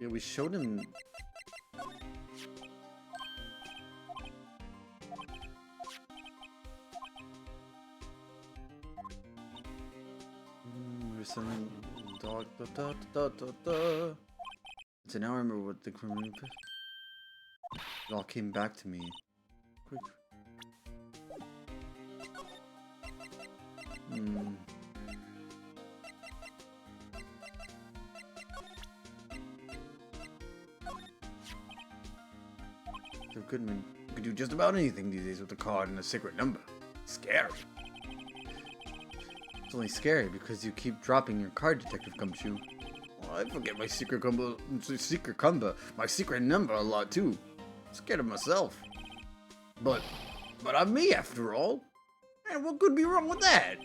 Yeah, we showed him... We're selling dog... So now I remember what the criminal... It all came back to me. Quick. So Goodman, you can do just about anything these days with a card and a secret number. Scary. It's only scary because you keep dropping your card, Detective Gumshoe. Well, I forget my secret number a lot too. I'm scared of myself. But I'm me after all. And what could be wrong with that?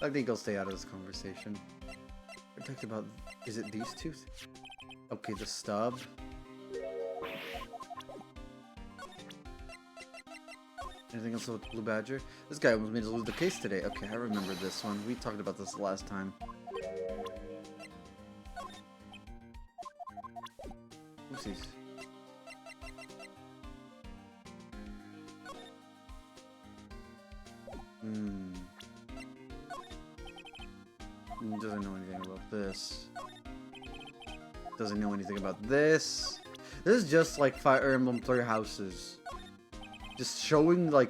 I think I'll stay out of this conversation. We talked about, is it these two? Okay, the stub. Anything else with Blue Badger? This guy almost made us lose the case today. Okay, I remember this one. We talked about this last time. Oopsies. Doesn't know anything about this. doesn't know anything about this. This is just like Fire Emblem Three Houses. Just showing like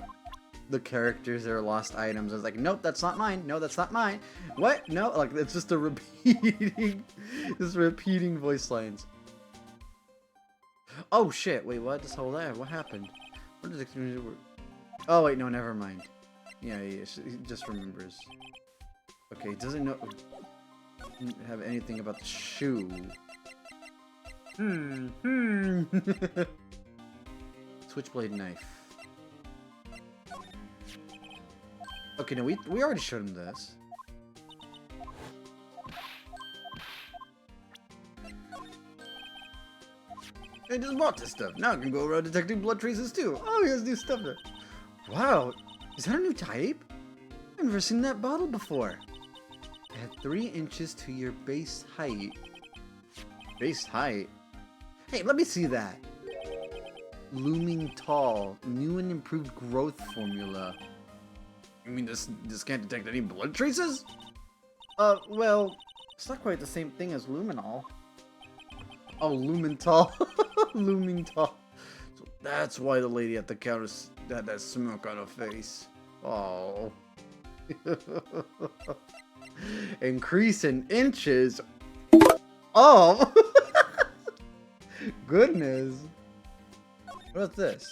the characters their lost items. I was like, nope, that's not mine. No, that's not mine. What? No, like it's just a repeating, just repeating voice lines. Oh shit! Wait, what? This whole there? What happened? What did it? Oh wait, no, never mind. Yeah, he just remembers. Okay, he doesn't know have anything about the shoe. Switchblade knife. Okay, no, we already showed him this. I just bought this stuff. Now I can go around detecting blood traces too. Oh, he has new stuff there. Wow, is that a new type? I've never seen that bottle before. Add 3 inches to your base height. Base height? Hey, let me see that. Looming tall. New and improved growth formula. You mean this can't detect any blood traces? Well, it's not quite the same thing as luminol. Oh, lumental. Looming tall. So that's why the lady at the counter had that smirk on her face. Oh. Increase in inches. Oh. Goodness. What's this?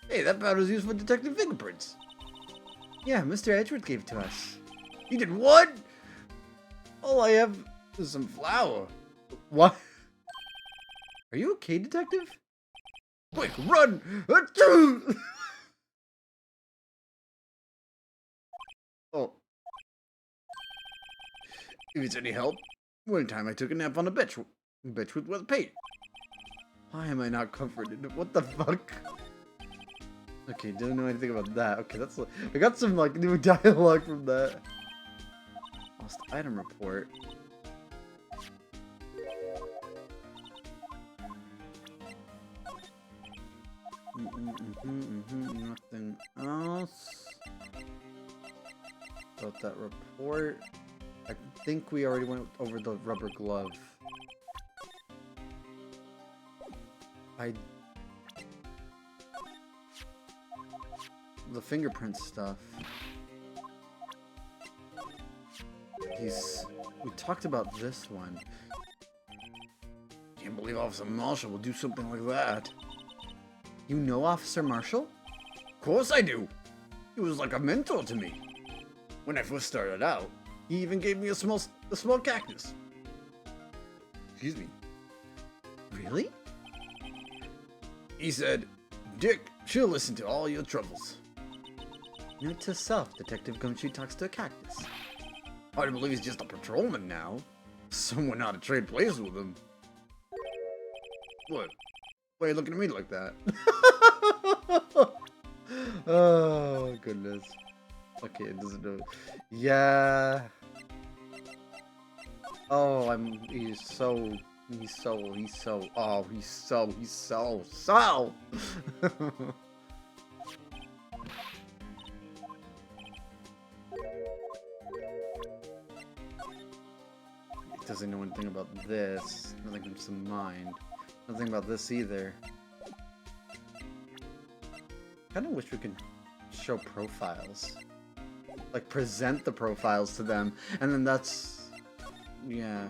Hey, that powder's used for detecting fingerprints. Yeah, Mr. Edgeworth gave it to us. You did what? All I have is some flour. What? Are you okay, detective? Quick, run! Oh. If it's any help, one time I took a nap on a bench with wet paint. Why am I not comforted? What the fuck? Okay, didn't know anything about that. Okay, that's I got some like new dialogue from that. Lost item report. Nothing else about that report. I think we already went over the rubber glove. The fingerprint stuff. We talked about this one. Can't believe Officer Marshall will do something like that. You know Officer Marshall? Of course I do. He was like a mentor to me. When I first started out, he even gave me a small cactus. Excuse me. Really? He said, Dick, she'll listen to all your troubles. Note to self, Detective Gumshoe talks to a cactus. Hard to believe he's just a patrolman now. Someone ought to trade places with him. What? Why are you looking at me like that? Oh, goodness. Okay, it doesn't know. Yeah. Oh, he's so. It doesn't know anything about this. Nothing comes to mind. Nothing about this either. Kind of wish we could show profiles. Like, present the profiles to them. And then that's... yeah.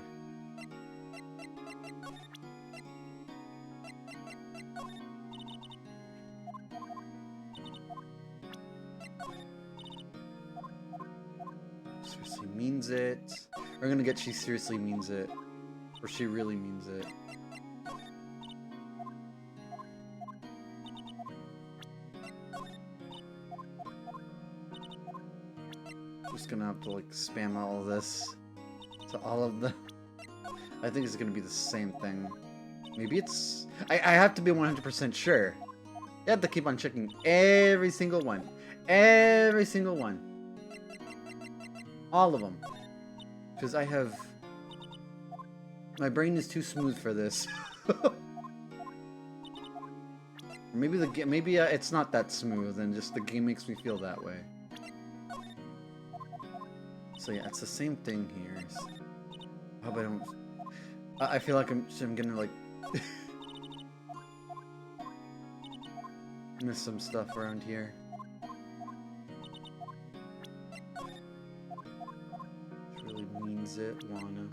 Seriously means it. We're gonna get she seriously means it. Or she really means it. Just gonna have to like spam all of this to all of them. I think it's gonna be the same thing. Maybe it's... I have to be 100% sure. You have to keep on checking every single one. Every single one. All of them. Because I have... my brain is too smooth for this. Maybe it's not that smooth and just the game makes me feel that way. So yeah, it's the same thing here. I hope I don't... I feel like I'm gonna like miss some stuff around here. Which really means it. Wanna.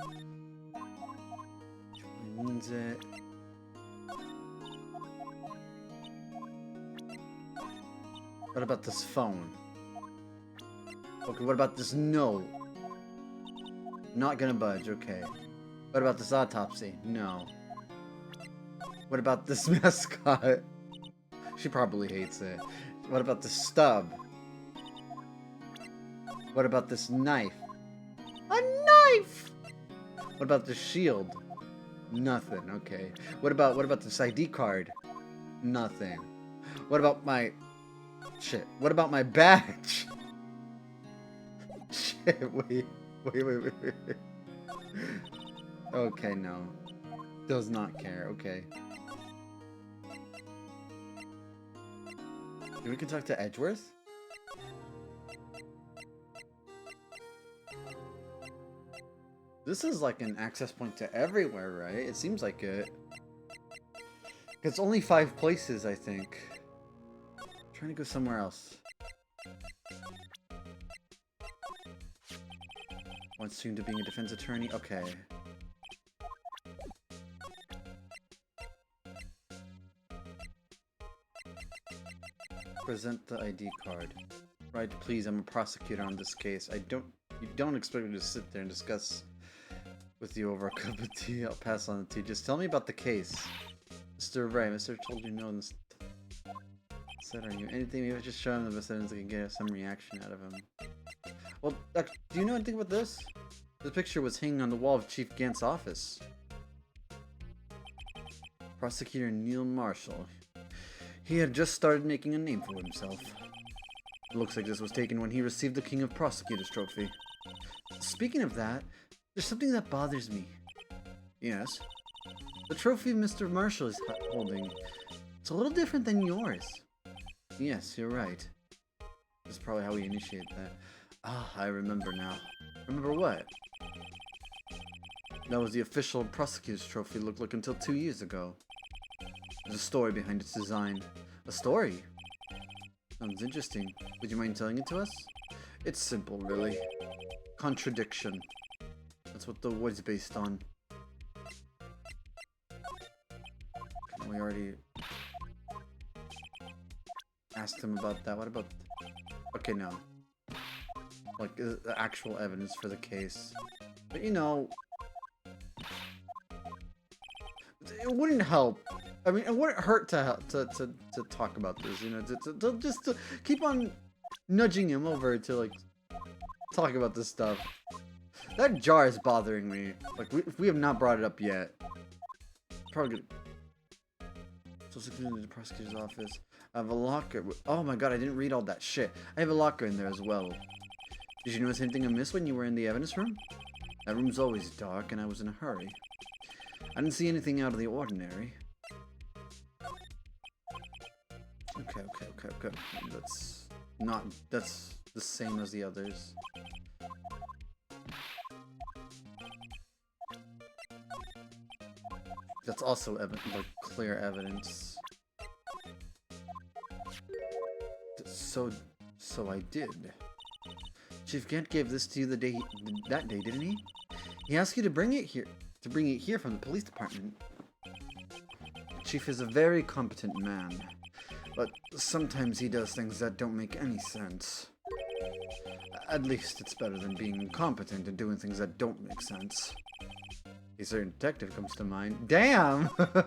Which really means it. What about this phone? Okay, what about this note? Not gonna budge, okay. What about this autopsy? No. What about this mascot? She probably hates it. What about this stub? What about this knife? A knife! What about this shield? Nothing, okay. What about this ID card? Nothing. What about my... Shit. What about my badge? Shit, wait. Okay, no. Does not care, okay. We can talk to Edgeworth? This is like an access point to everywhere, right? It seems like it. It's only 5 places, I think. I'm trying to go somewhere else. Once soon to being a defense attorney? Okay. Present the ID card. Right, please, I'm a prosecutor on this case. You don't expect me to sit there and discuss with you over a cup of tea. I'll pass on the tea. Just tell me about the case. Mr. Wright, Mr. told you no. Said, are you anything? Maybe just show him the best evidence I can get some reaction out of him. Well, do you know anything about this? The picture was hanging on the wall of Chief Gant's office. Prosecutor Neil Marshall. He had just started making a name for himself. It looks like this was taken when he received the King of Prosecutors trophy. Speaking of that, there's something that bothers me. Yes? The trophy Mr. Marshall is holding. It's a little different than yours. Yes, you're right. That's probably how we initiate that. Ah, I remember now. Remember what? That was the official prosecutor's trophy looked like until 2 years ago. There's a story behind its design. A story? Sounds interesting. Would you mind telling it to us? It's simple, really. Contradiction. That's what the award's based on. We already asked him about that. What about... Okay, no. Like, the actual evidence for the case. But, you know... It wouldn't help. I mean, it wouldn't hurt to talk about this, you know, to keep on nudging him over to, like, talk about this stuff. That jar is bothering me. Like, we have not brought it up yet. Probably good. So, secluded in the prosecutor's office. I have a locker. Oh my god, I didn't read all that shit. I have a locker in there as well. Did you notice anything amiss when you were in the evidence room? That room's always dark, and I was in a hurry. I didn't see anything out of the ordinary. Okay. That's the same as the others. That's also like clear evidence. So I did. Chief Gant gave this to you that day, didn't he? He asked you to bring it here from the police department. Chief is a very competent man, but sometimes he does things that don't make any sense. At least it's better than being incompetent and doing things that don't make sense. A certain detective comes to mind. Damn! Okay.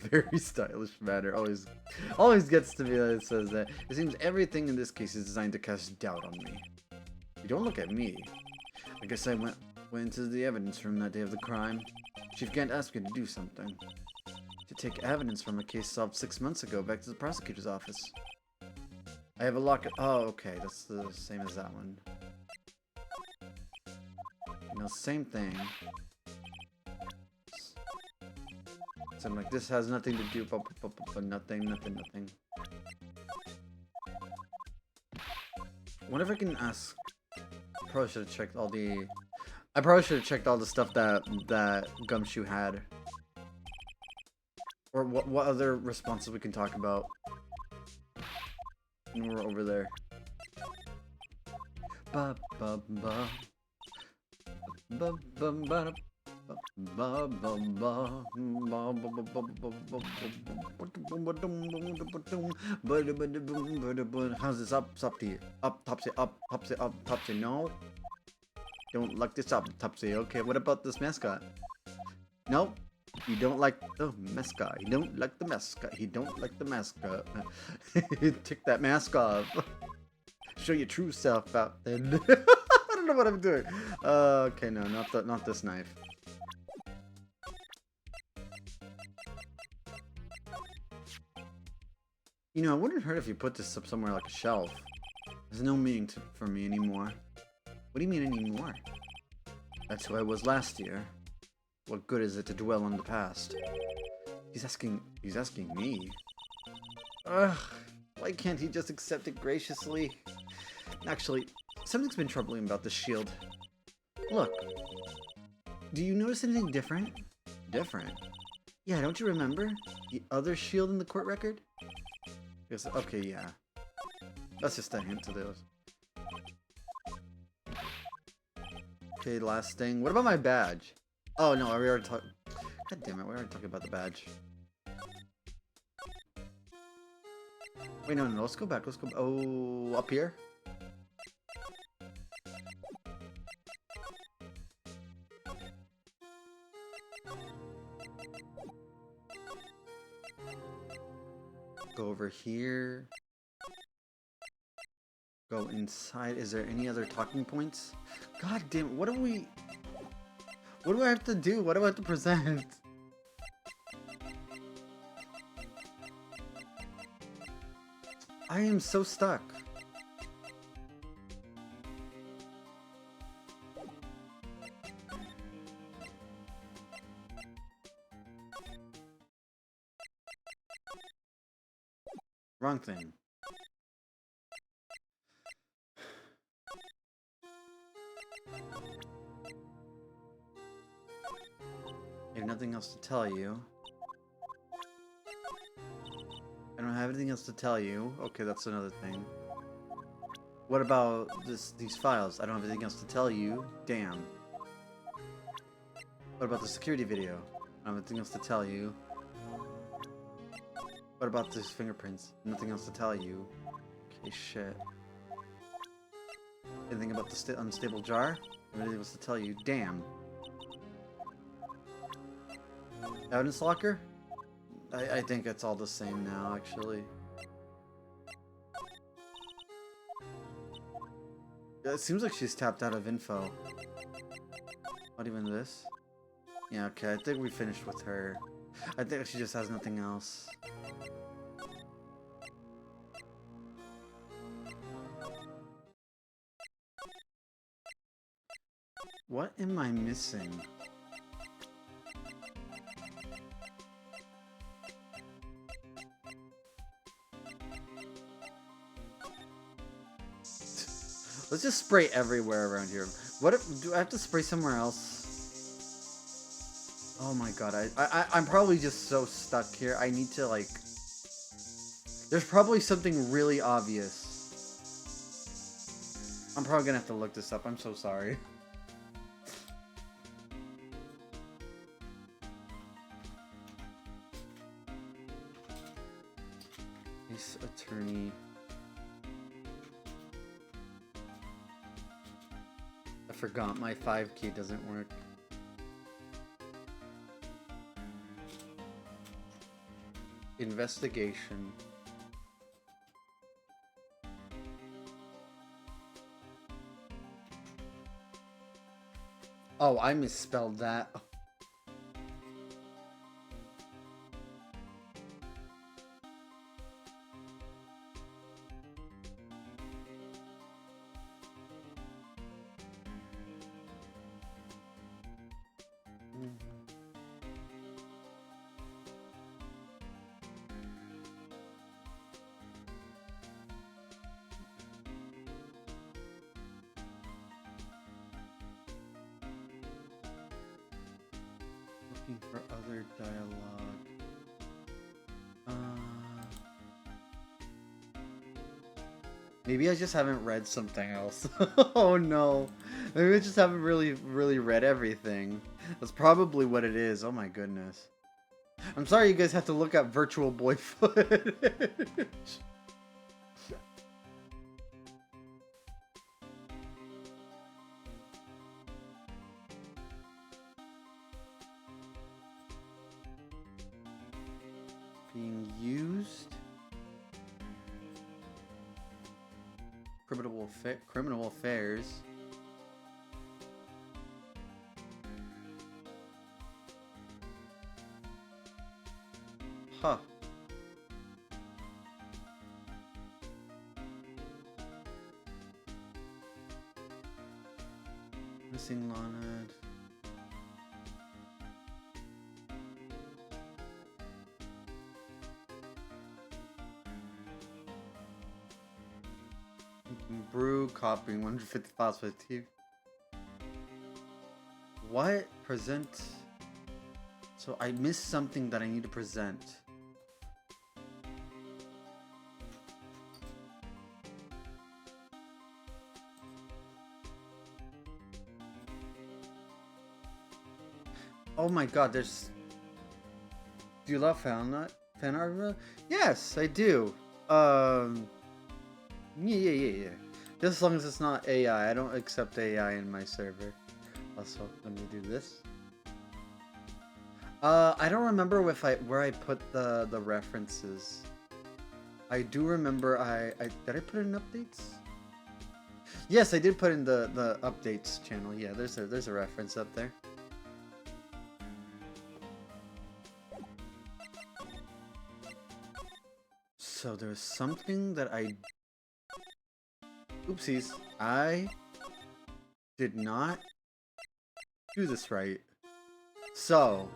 Very stylish manner. Always gets to me that it says that. It seems everything in this case is designed to cast doubt on me. You don't look at me. I guess I went into the evidence room that day of the crime. Chief Gant asked me to do something. To take evidence from a case solved 6 months ago back to the prosecutor's office. I have a locker. Oh, okay. That's the same as that one. You know, same thing. So I'm like, this has nothing to do, but nothing. I wonder if I can ask Probably should have checked all the... I probably should have checked all the stuff that Gumshoe had. Or what other responses we can talk about when we're over there. Ba ba ba. Ba ba ba. How's this up, Topsy? Up, Topsy, up, Topsy, up, Topsy. No, don't like this up, Topsy. Okay, what about this mascot? Nope, you don't like the mascot. You don't like the mascot. He don't like the mascot. Take that mask off. Show your true self out then. I don't know what I'm doing. Okay, no, not this knife. You know, it wouldn't hurt if you put this up somewhere like a shelf. There's no meaning for me anymore. What do you mean anymore? That's who I was last year. What good is it to dwell on the past? He's asking me. Ugh, why can't he just accept it graciously? Actually, something's been troubling about this shield. Look, do you notice anything different? Different? Yeah, don't you remember? The other shield in the court record? Yes, okay, yeah. That's just a hint to those. Okay, last thing. What about my badge? Oh no, we already talked. God damn it, we already talked about the badge. Wait, no, let's go back. Let's go. Oh, up here? Go over here. Go inside. Is there any other talking points? God damn, what do I have to do? What do I have to present? I am so stuck. Wrong thing. I have nothing else to tell you. I don't have anything else to tell you. Okay, that's another thing. What about these files? I don't have anything else to tell you. Damn. What about the security video? I don't have anything else to tell you. What about these fingerprints? Nothing else to tell you. Okay, shit. Anything about the unstable jar? Anything else to tell you? Damn. Evidence locker? I think it's all the same now, actually. It seems like she's tapped out of info. Not even this? Yeah, okay, I think we finished with her. I think she just has nothing else. What am I missing? Let's just spray everywhere around here. What if, do I have to spray somewhere else? Oh my god, I'm probably just so stuck here. I need to, like... There's probably something really obvious. I'm probably gonna have to look this up. I'm so sorry. Case attorney... I forgot my 5 key doesn't work. Investigation. Oh, I misspelled that. Looking for other dialogue. Maybe I just haven't read something else. Oh no. Maybe I just haven't really read everything. That's probably what it is. Oh my goodness. I'm sorry you guys have to look at Virtual Boy footage. Being used. Criminal affairs. Huh. Missing Lana. Brew, copying 150 files for the TV. What? Present. So I missed something that I need to present. Oh my god, there's... Do you love fan art? Yes, I do. Yeah. Just as long as it's not AI. I don't accept AI in my server. Also, let me do this. I don't remember where I put the references. I do remember did I put in updates? Yes, I did put in the updates channel. Yeah, there's a reference up there. So there's something that oopsies, I did not do this right. So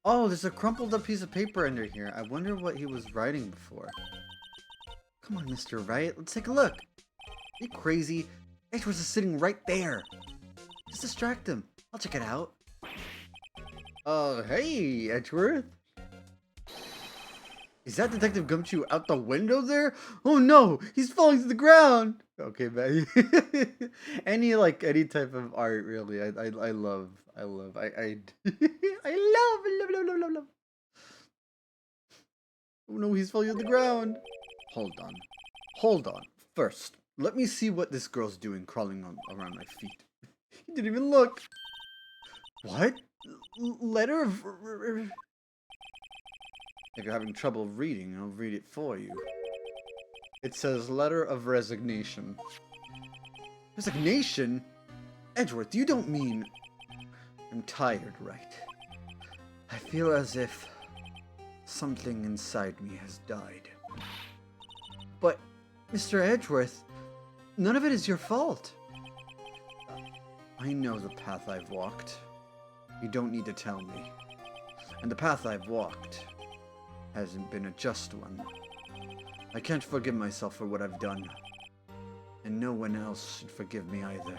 oh, there's a crumpled up piece of paper under here. I wonder what he was writing before. Come on, Mr. Wright, let's take a look. Are you crazy? Edgeworth is sitting right there. Just distract him. I'll check it out. Hey, Edgeworth. Is that Detective Gumshoe out the window there? Oh no, he's falling to the ground. Okay, man. any type of art, really. I love. I love. Oh no, he's falling to the ground. Hold on. First, let me see what this girl's doing crawling around my feet. He didn't even look. What? Letter of... If you're having trouble reading, I'll read it for you. It says letter of resignation. Resignation? Edgeworth, you don't mean... I'm tired, Wright. I feel as if something inside me has died. But, Mr. Edgeworth, none of it is your fault. I know the path I've walked. You don't need to tell me. And the path I've walked hasn't been a just one. I can't forgive myself for what I've done. And no one else should forgive me either.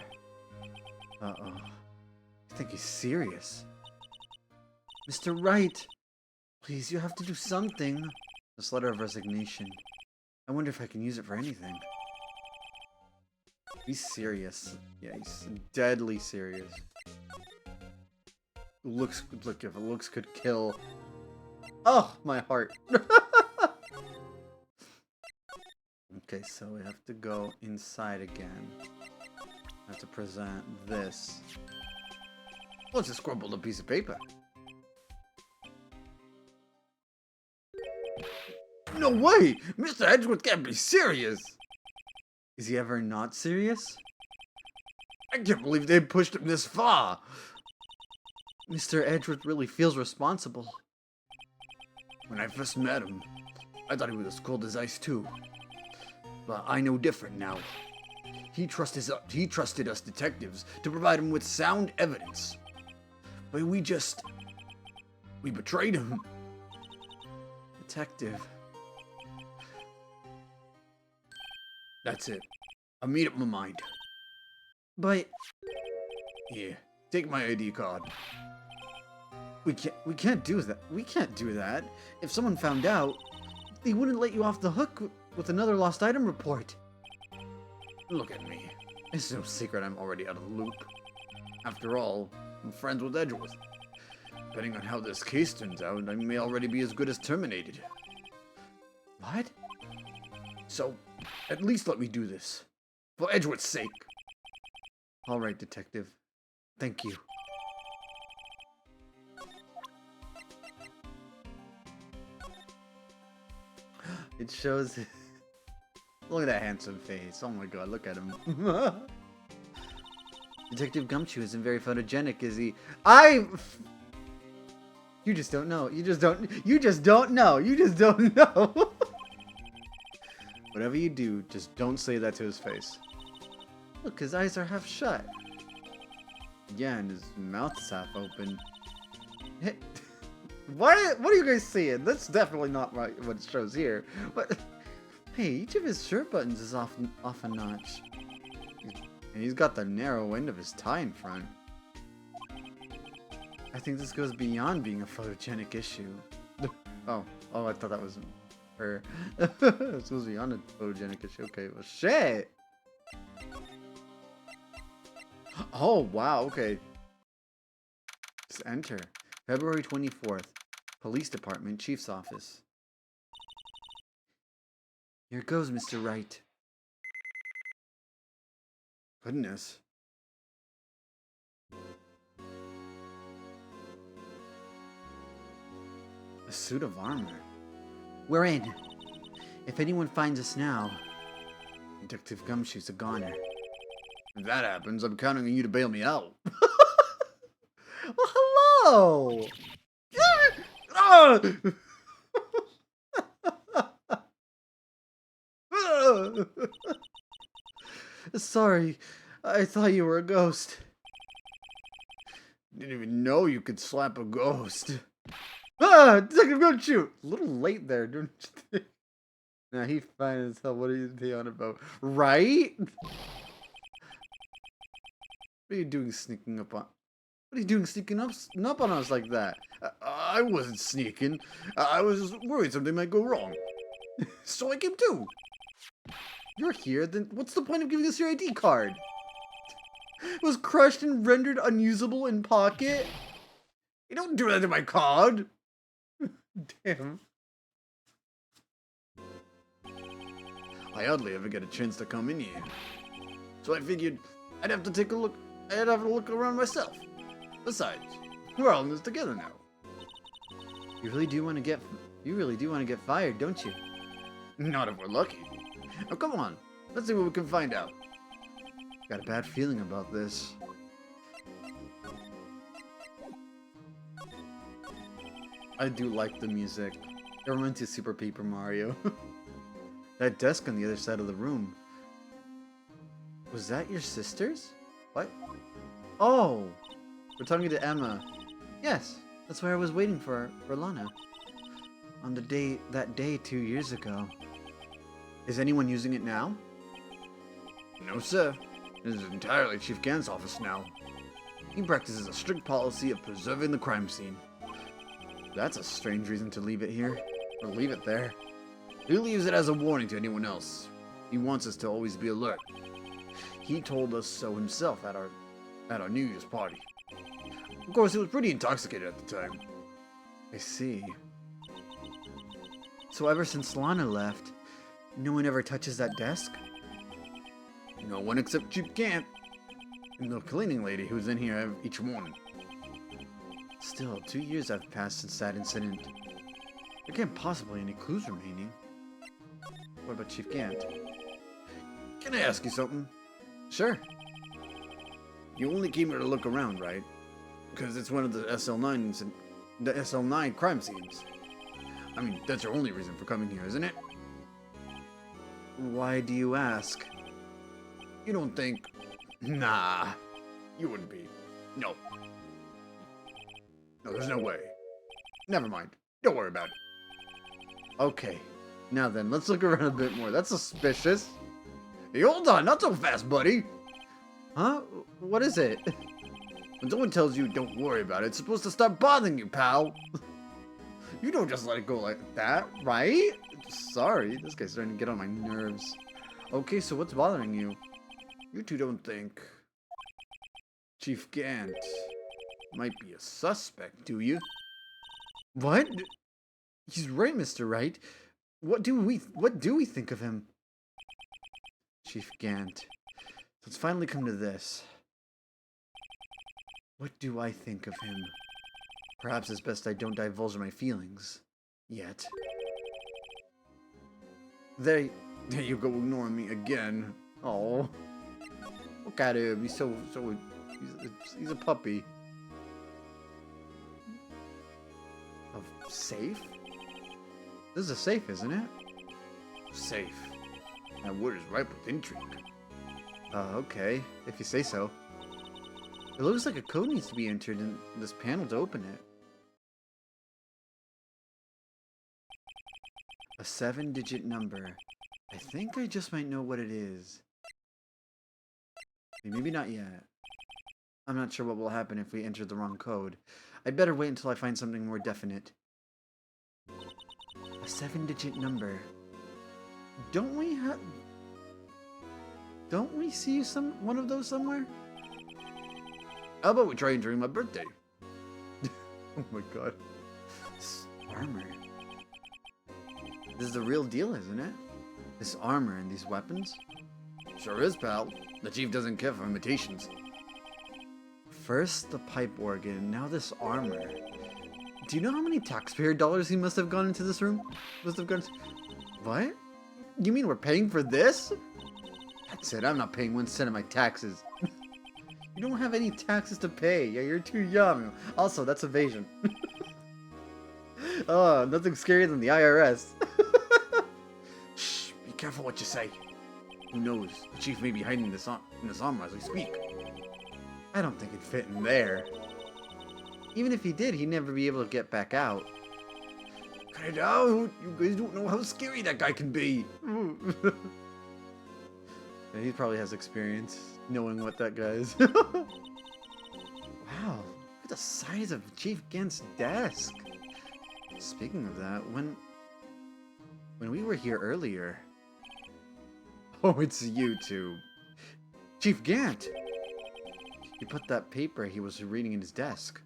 Uh-oh. I think he's serious. Mr. Wright! Please, you have to do something. This letter of resignation. I wonder if I can use it for anything. He's serious. Yeah, he's deadly serious. Look, if looks could kill. Oh, my heart. Okay, so we have to go inside again. I have to present this. Oh, it's a scribbled a piece of paper. No way! Mr. Edgeworth can't be serious! Is he ever not serious? I can't believe they pushed him this far! Mr. Edgeworth really feels responsible. When I first met him, I thought he was as cold as ice too. But I know different now. He trusted us detectives to provide him with sound evidence. But we betrayed him. Detective. That's it. I made up my mind. But... Here, take my ID card. We can't do that. We can't do that. If someone found out, they wouldn't let you off the hook with another lost item report. Look at me. It's no secret I'm already out of the loop. After all, I'm friends with Edgeworth. Depending on how this case turns out, I may already be as good as terminated. What? So, at least let me do this. For Edgeworth's sake. Alright, detective. Thank you. It shows... Look at that handsome face. Oh my god, look at him. Detective Gumshoe isn't very photogenic, is he? You just don't know. You just don't know. You just don't know. Whatever you do, just don't say that to his face. Look, his eyes are half shut. Yeah, and his mouth is half open. What are you guys seeing? That's definitely not right what it shows here. But hey, each of his shirt buttons is off a notch. And he's got the narrow end of his tie in front. I think this goes beyond being a photogenic issue. Oh, I thought that was her. This goes beyond a photogenic issue. Okay, well, shit. Oh, wow, okay. Just enter. February 24th. Police Department, Chief's Office. Here goes, Mr. Wright. Goodness. A suit of armor. We're in. If anyone finds us now, Detective Gumshoe's a goner. If that happens, I'm counting on you to bail me out. Well, hello! Sorry, I thought you were a ghost. Didn't even know you could slap a ghost. Detective Gumshoe! A little late there, don't you think? Nah, he fine as hell. What are you on about? Right? What are you doing sneaking up on... What are you doing sneaking up on us like that? I wasn't sneaking. I was worried something might go wrong. So I came too. You're here, then what's the point of giving us your ID card? It was crushed and rendered unusable in pocket? You don't do that to my card. Damn. I hardly ever get a chance to come in here. So I figured I'd have to take a look. I'd have to look around myself. Besides, we're all in this together now. You really do want to get fired, don't you? Not if we're lucky. Now come on, let's see what we can find out. Got a bad feeling about this. I do like the music. It reminds me of Super Paper Mario. That desk on the other side of the room. Was that your sister's? What? Oh! We're talking to Emma. Yes, that's where I was waiting for Lana. On that day 2 years ago. Is anyone using it now? No, sir. This is entirely Chief Gant's office now. He practices a strict policy of preserving the crime scene. That's a strange reason to leave it here. Or leave it there. He leaves it as a warning to anyone else. He wants us to always be alert. He told us so himself at our New Year's party. Of course, he was pretty intoxicated at the time. I see. So ever since Lana left, no one ever touches that desk? No one except Chief Gant and the cleaning lady who's in here each morning. Still, 2 years have passed since that incident. There can't possibly any clues remaining. What about Chief Gant? Can I ask you something? Sure. You only came here to look around, right? Because it's one of the SL9 crime scenes. I mean, that's your only reason for coming here, isn't it? Why do you ask? You don't think... Nah, you wouldn't be. No. No, there's no way. Never mind. Don't worry about it. Okay. Now then, let's look around a bit more. That's suspicious. Hey, hold on, not so fast, buddy. Huh? What is it? When someone tells you don't worry about it, it's supposed to stop bothering you, pal. You don't just let it go like that, right? Sorry, this guy's starting to get on my nerves. Okay, so what's bothering you? You two don't think Chief Gant might be a suspect, do you? What? He's right, Mr. Wright. What do we think of him? Chief Gant. Let's finally come to this. What do I think of him? Perhaps it's best I don't divulge my feelings. Yet. There you go, ignoring me again. Oh. Look at him. He's he's a puppy. A safe? This is a safe, isn't it? Safe. That word is ripe with intrigue. Okay, if you say so. It looks like a code needs to be entered in this panel to open it. A 7-digit number. I think I just might know what it is. Maybe not yet. I'm not sure what will happen if we enter the wrong code. I'd better wait until I find something more definite. A 7-digit number. Don't we see one of those somewhere? How about we try and during my birthday? Oh my god. This armor. This is the real deal, isn't it? This armor and these weapons? Sure is, pal. The chief doesn't care for imitations. First the pipe organ, now this armor. Do you know how many taxpayer dollars he must have gone into this room? What? You mean we're paying for this? That's it, I'm not paying 1 cent of my taxes. You don't have any taxes to pay. Yeah, you're too young. Also, that's evasion. Oh, nothing scarier than the IRS. Shh, be careful what you say. Who knows? The chief may be hiding in this armor as we speak. I don't think it'd fit in there. Even if he did, he'd never be able to get back out. Cut it out! You guys don't know how scary that guy can be. Yeah, he probably has experience knowing what that guy is. Wow, look at the size of Chief Gant's desk. Speaking of that, when we were here earlier... Oh, it's you two. Chief Gant! He put that paper he was reading in his desk.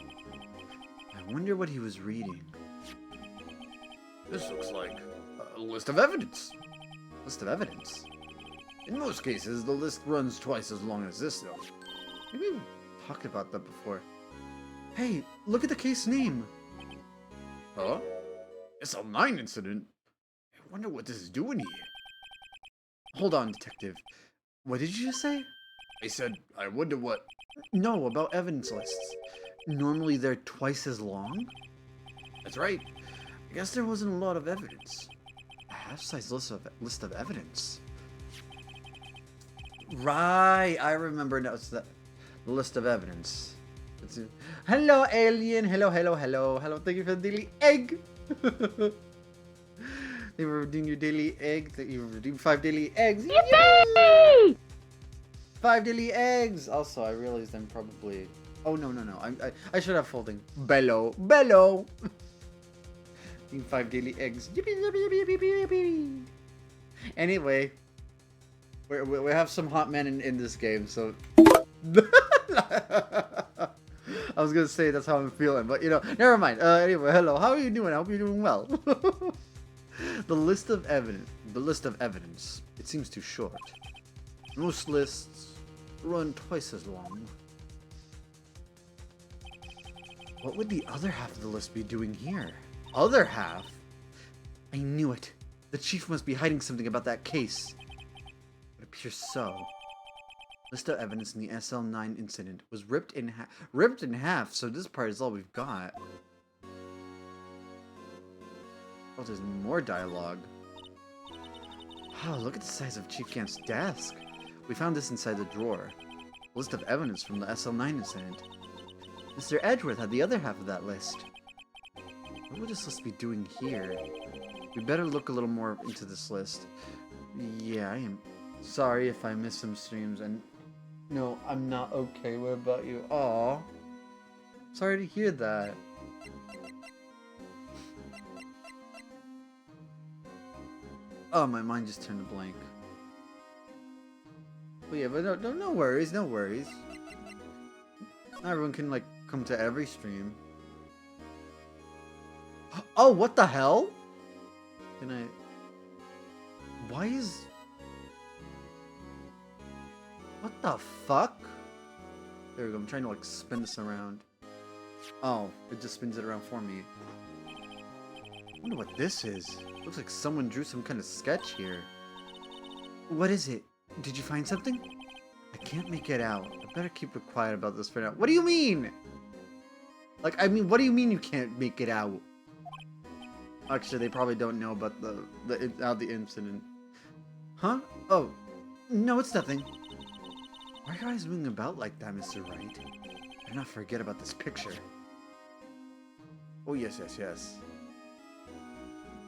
I wonder what he was reading. This looks like a list of evidence. List of evidence? In most cases, the list runs twice as long as this, though. Maybe we've talked about that before. Hey, look at the case name. Huh? SL9 incident? I wonder what this is doing here. Hold on, detective. What did you just say? I said, I wonder what... No, about evidence lists. Normally they're twice as long? That's right. I guess there wasn't a lot of evidence. A half-size list of evidence. Right, I remember now. It's the list of evidence. Hello, alien. Hello. Thank you for the daily egg. They were doing your daily egg. You were doing 5 daily eggs. Yippee! 5 daily eggs. Also, I realized I'm probably. Oh no. I should have folding. Bello. Doing 5 daily eggs. Yippee. Anyway, we have some hot men in this game, so. I was gonna say that's how I'm feeling, but you know, never mind. Anyway, hello. How are you doing? I hope you're doing well. The list of evidence. It seems too short. Most lists run twice as long. What would the other half of the list be doing here? Other half? I knew it. The chief must be hiding something about that case. It appears so. List of evidence in the SL9 incident was ripped in half, so this part is all we've got. Oh, there's more dialogue. Wow, look at the size of Chief Gant's desk. We found this inside the drawer. List of evidence from the SL9 incident. Mr. Edgeworth had the other half of that list. What would this list be doing here? We better look a little more into this list. Yeah, I am sorry if I missed some streams, and no, I'm not okay. What about you? Aw, sorry to hear that. Oh, my mind just turned to blank. But yeah, but no worries, no worries. Not everyone can like come to every stream. Oh, what the hell? Can I? Why is? What the fuck? There we go. I'm trying to like spin this around. Oh, it just spins it around for me. I wonder what this is. Looks like someone drew some kind of sketch here. What is it? Did you find something? I can't make it out. I better keep it quiet about this for now. What do you mean? Like, I mean, what do you mean you can't make it out? Actually, they probably don't know about the incident. Huh? Oh, no, it's nothing. Why are you guys moving about like that, Mr. Wright? Do not forget about this picture. Oh, yes.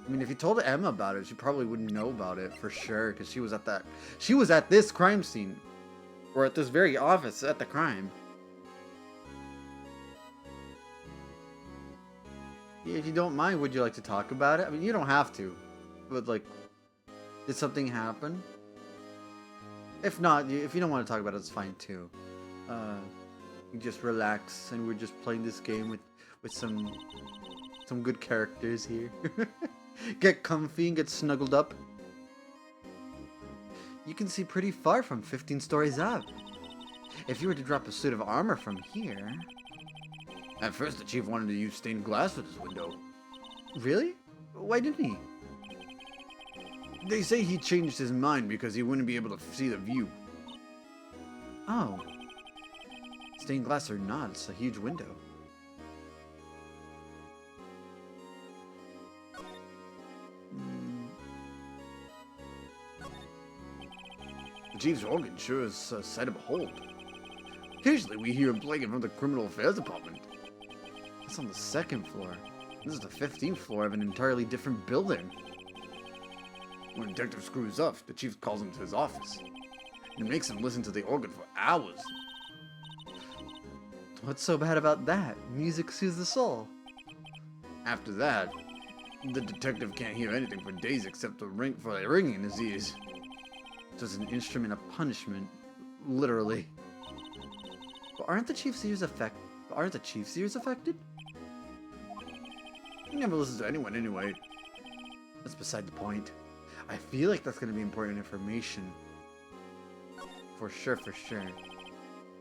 I mean, if you told Emma about it, she probably wouldn't know about it for sure, because she was at this crime scene. Or at this very office at the crime. If you don't mind, would you like to talk about it? I mean, you don't have to. But, like, did something happen? If not, if you don't want to talk about it, it's fine too. You just relax, and we're just playing this game with some good characters here. Get comfy and get snuggled up. You can see pretty far from 15 stories up. If you were to drop a suit of armor from here... At first, the chief wanted to use stained glass with his window. Really? Why didn't he? They say he changed his mind because he wouldn't be able to see the view. Oh. Stained glass or not, it's a huge window. The chief's organ sure is a sight to behold. Occasionally we hear him playing from the criminal affairs department. That's on the 2nd floor. This is the 15th floor of an entirely different building. When a detective screws up, the chief calls him to his office. And makes him listen to the organ for hours. What's so bad about that? Music soothes the soul. After that, the detective can't hear anything for days except the ringing in his ears. So it's an instrument of punishment, literally. But aren't the chief's ears affected? He never listens to anyone anyway. That's beside the point. I feel like that's going to be important information. For sure.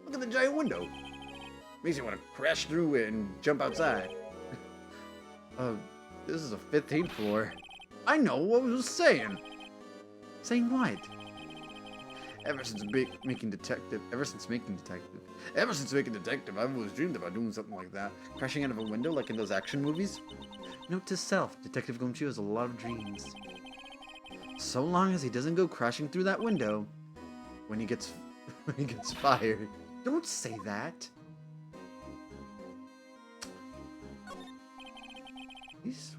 Look at the giant window. Makes you want to crash through it and jump outside. This is the 15th floor. I know what I was saying. Saying what? Ever since making detective, I've always dreamed about doing something like that. Crashing out of a window like in those action movies. Note to self, Detective Gumshoe has a lot of dreams. So long as he doesn't go crashing through that window when he gets fired. Don't say that.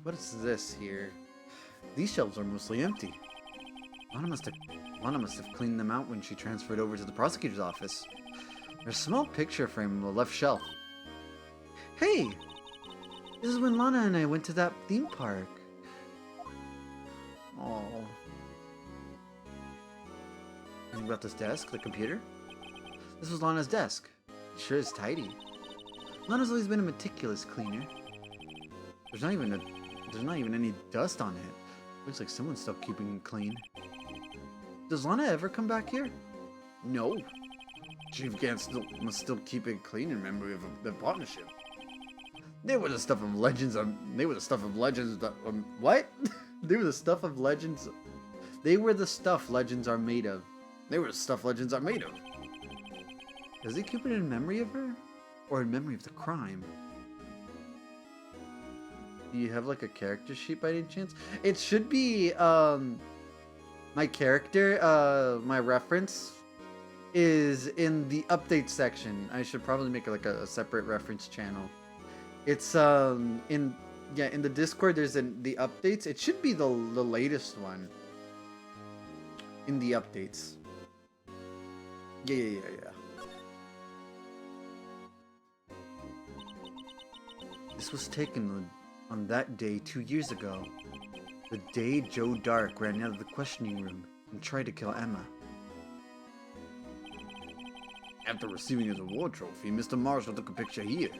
What is this here? These shelves are mostly empty. Lana must have cleaned them out when she transferred over to the prosecutor's office. There's a small picture frame on the left shelf. Hey! This is when Lana and I went to that theme park. Oh. Anything about this desk? The computer? This was Lana's desk. It sure is tidy. Lana's always been a meticulous cleaner. There's not even any dust on it. Looks like someone's still keeping it clean. Does Lana ever come back here? No. Chief Gant must still keep it clean in memory of the partnership. They were the stuff of legends. What? They were the stuff legends are made of. Does he keep it in memory of her? Or in memory of the crime? Do you have like a character sheet by any chance? It should be, my character, my reference is in the update section. I should probably make like a separate reference channel. It's, in the Discord, there's the updates. It should be the latest one. in the updates. Yeah. This was taken on that day 2 years ago. The day Joe Dark ran out of the questioning room and tried to kill Emma. After receiving his award trophy, Mr. Marshall took a picture here.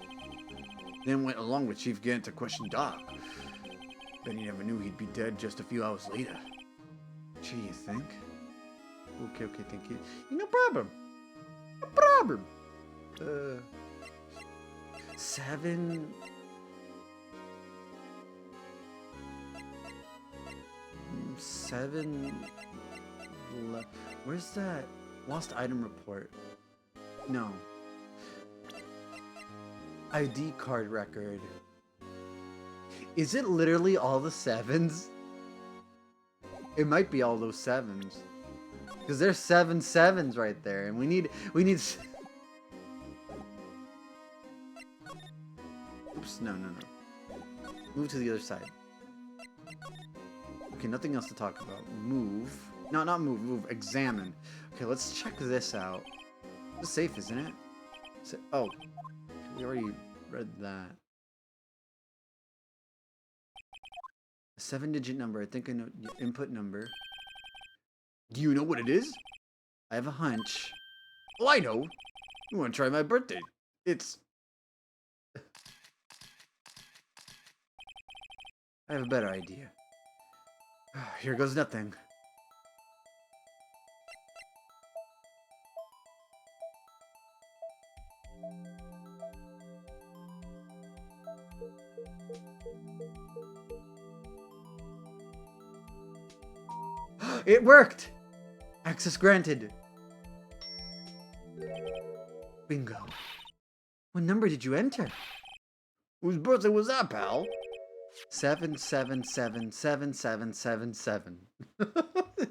Then went along with Chief Gant to question Doc. Then he never knew he'd be dead just a few hours later. Gee, you think? Okay, thank you. No problem. No problem. 7... Where's that lost item report? No. ID card record. Is it literally all the 7s? It might be all those 7s. Because there's 7 7s right there, and we need. Oops, no. Move to the other side. Okay, nothing else to talk about. Move. No, not move. Move. Examine. Okay, let's check this out. It's safe, isn't it? Oh, we already read that. A 7-digit number. I think I know. Input number. Do you know what it is? I have a hunch. Oh, I know. You want to try my birthday? It's... I have a better idea. Here goes nothing. It worked! Access granted. Bingo. What number did you enter? Whose birthday was that, pal? 7777777. I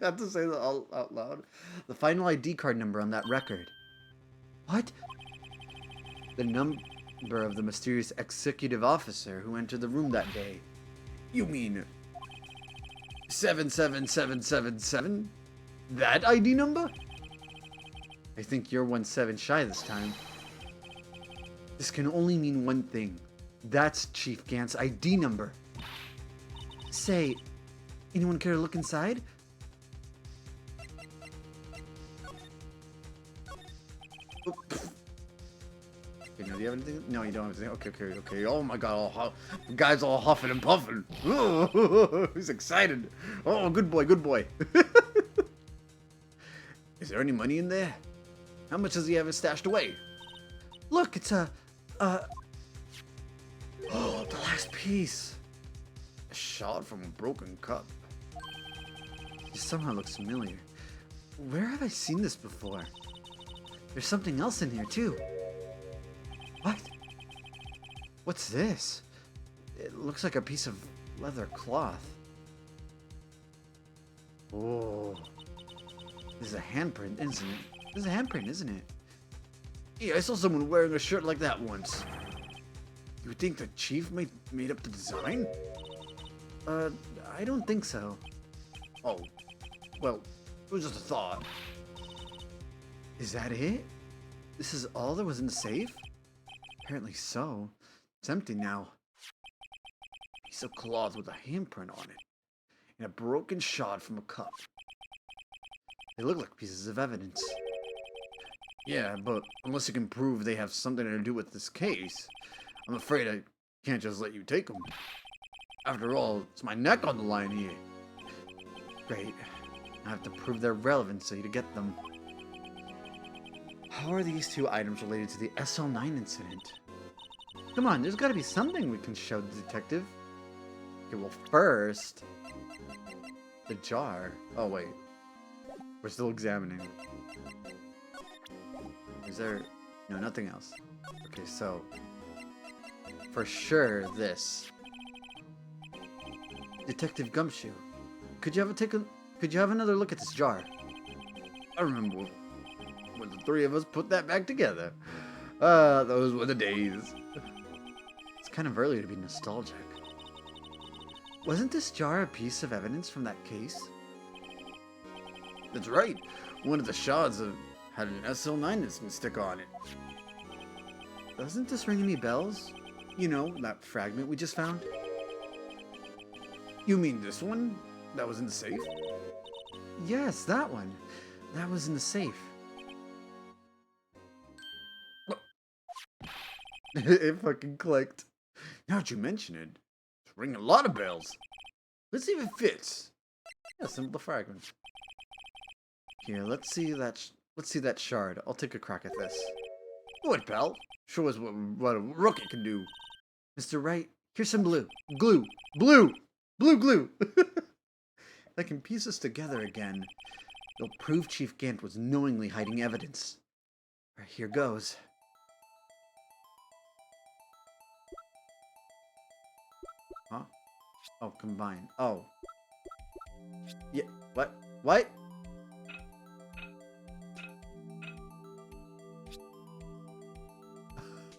have to say that out loud. The final ID card number on that record. What? The number of the mysterious executive officer who entered the room that day. You mean 77777? That ID number? I think you're 1-7 shy this time. This can only mean one thing. That's Chief Gant's ID number. Say, anyone care to look inside? Okay, no, do you have anything? No, you don't have anything. Okay. Oh my god, the guy's all huffing and puffing. He's excited. Oh, good boy. Is there any money in there? How much does he have stashed away? Look, it's oh, the last piece. A shot from a broken cup. This somehow looks familiar. Where have I seen this before? There's something else in here, too. What? What's this? It looks like a piece of leather cloth. Oh. This is a handprint, isn't it? This is a handprint, isn't it? Yeah, I saw someone wearing a shirt like that once. You think the chief made up the design? I don't think so. Oh, well, it was just a thought. Is that it? This is all there was in the safe? Apparently so. It's empty now. A piece of cloth with a handprint on it. And a broken shot from a cup. They look like pieces of evidence. Yeah, but unless you can prove they have something to do with this case, I'm afraid I can't just let you take them. After all, it's my neck on the line here. Great. I have to prove their relevancy to get them. How are these two items related to the SL9 incident? Come on, there's gotta be something we can show the detective. Okay, well first... the jar. Oh wait. We're still examining. Is there... no, nothing else. Okay, so... for sure, this. Detective Gumshoe. Could you have another look at this jar? I remember when the three of us put that back together. Those were the days. It's kind of early to be nostalgic. Wasn't this jar a piece of evidence from that case? That's right. One of the shards had an SL9 stick on it. Doesn't this ring any bells? You know, that fragment we just found? You mean this one? That was in the safe? Yes, that one. That was in the safe. It fucking clicked. Now that you mention it, it's ringing a lot of bells. Let's see if it fits. Yeah, assemble the fragments. Here, let's see that shard. I'll take a crack at this. What, pal? Show us what a rookie can do. Mr. Wright, here's some glue. Glue! Glue! That can piece us together again. It'll prove Chief Gant was knowingly hiding evidence. All right, here goes. Huh? Oh, combine. Oh. Yeah, what? What?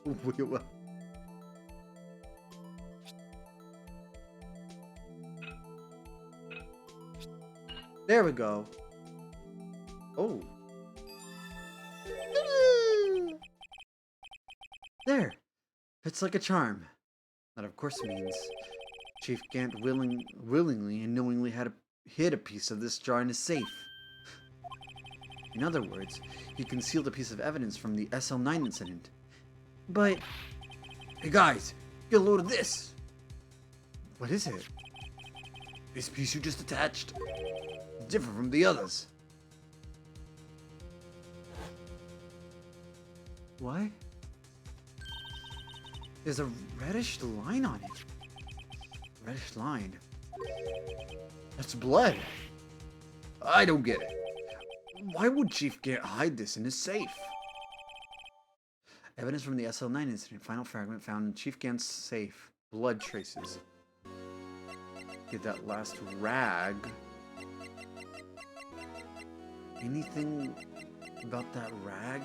Wait, what? There we go. Oh. There. Fits like a charm. That of course means Chief Gant willingly and knowingly hid a piece of this jar in his safe. In other words, he concealed a piece of evidence from the SL9 incident. But, hey guys, get a load of this. What is it? This piece you just attached. Different from the others. What? There's a reddish line on it. Reddish line. That's blood. I don't get it. Why would Chief Gant hide this in his safe? Evidence from the SL9 incident. Final fragment found in Chief Gant's safe. Blood traces. Get that last rag. Anything about that rag?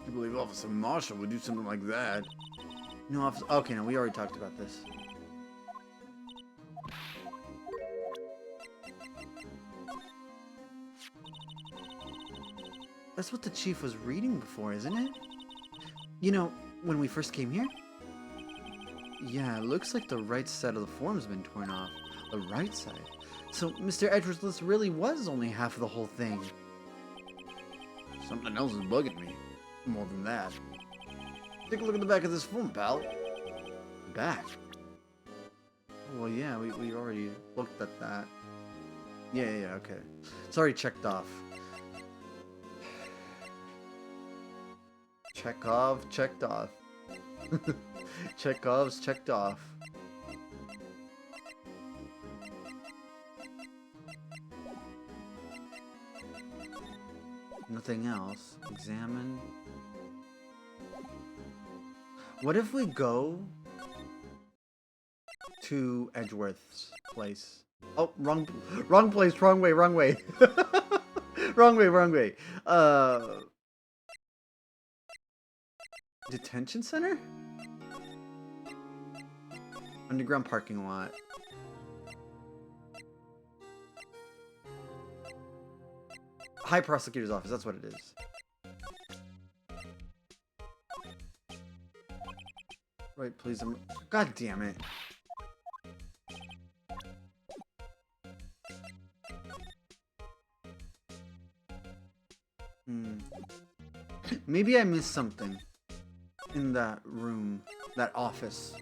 I believe Officer Marshall would do something like that. No, okay, no, we already talked about this. That's what the chief was reading before, isn't it? You know, when we first came here? Yeah, it looks like the right side of the form's been torn off. The right side? So Mr. Edwards' list really was only half of the whole thing. Something else is bugging me. More than that. Take a look at the back of this form, pal. Back? Well, yeah, we already looked at that. Yeah, okay. It's already checked off. Chekhov checked off. Chekhov's checked off. Nothing else. Examine. What if we go to Edgeworth's place? Oh, wrong place, wrong way. wrong way. Detention center? Underground parking lot. High Prosecutor's Office, that's what it is. Right, please. God damn it. Maybe I missed something in that room, that office.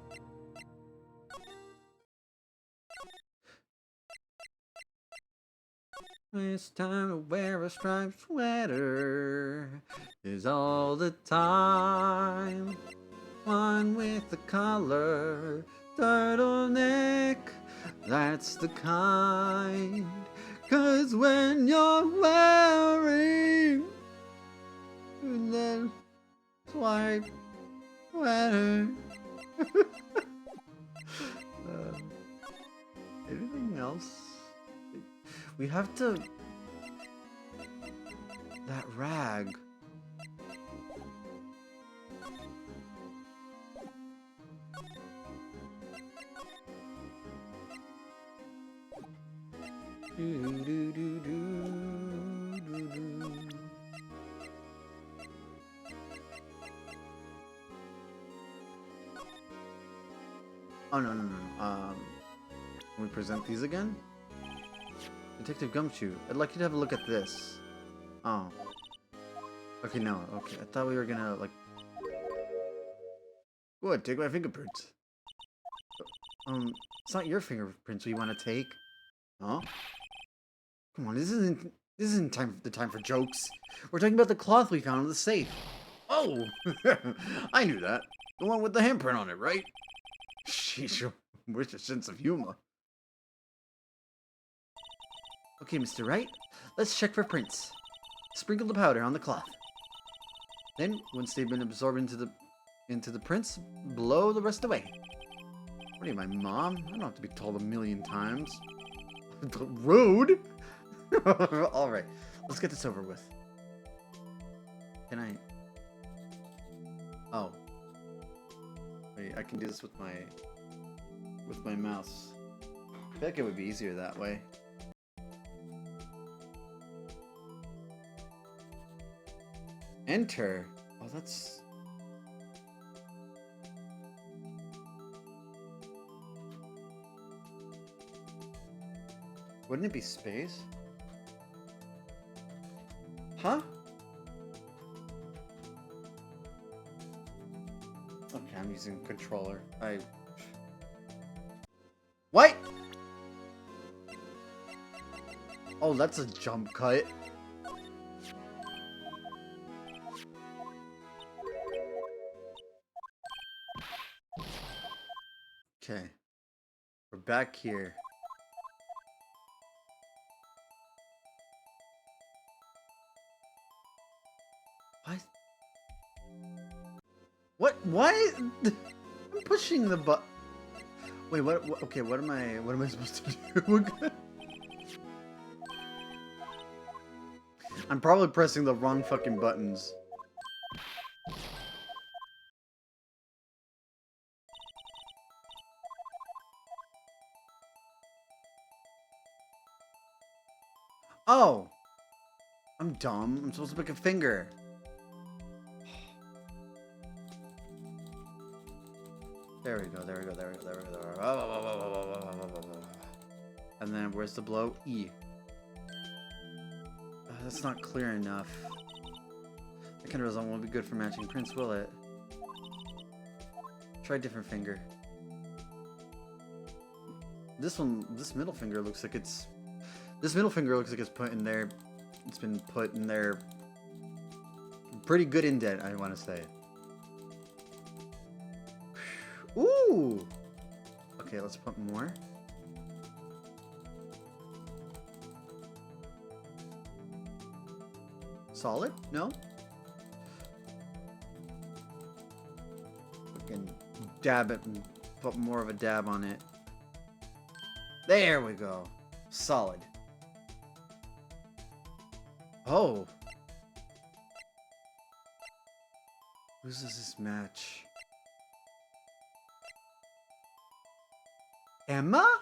It's time to wear a striped sweater is all the time. One with the collar turtleneck, that's the kind. 'Cause when you're wearing that white sweater. Anything else? We have to... That rag. Oh, no. Can we present these again? Detective Gumshoe, I'd like you to have a look at this. Oh. Okay, no. Okay, I thought we were gonna, like... What? Take my fingerprints. It's not your fingerprints we want to take. Huh? Come on, this isn't the time for jokes. We're talking about the cloth we found in the safe. Oh! I knew that. The one with the handprint on it, right? Sheesh, where's your sense of humor? Okay, Mr. Wright, let's check for prints. Sprinkle the powder on the cloth. Then, once they've been absorbed into the prints, blow the rest away. What are you, my mom? I don't have to be told a million times. Rude! Alright, let's get this over with. Can I... Oh. Wait, I can do this with my mouse. I feel like it would be easier that way. Enter. Oh, that's... Wouldn't it be space? Huh? Okay, I'm using controller. What? Oh, that's a jump cut. Okay. We're back here. What? Why? I'm pushing the button. Wait, what? Okay, what am I supposed to do? I'm probably pressing the wrong fucking buttons. Oh! I'm dumb. I'm supposed to pick a finger. There we go. And then where's the blow? E. That's not clear enough. That kind of result won't be good for matching prints, will it? Try a different finger. This middle finger looks like it's... This middle finger looks like it's put in there. It's been put in there. Pretty good indent, I want to say. Ooh! Okay, let's put more. Solid? No? We can dab it and put more of a dab on it. There we go. Solid. Oh. Who does this match? Emma?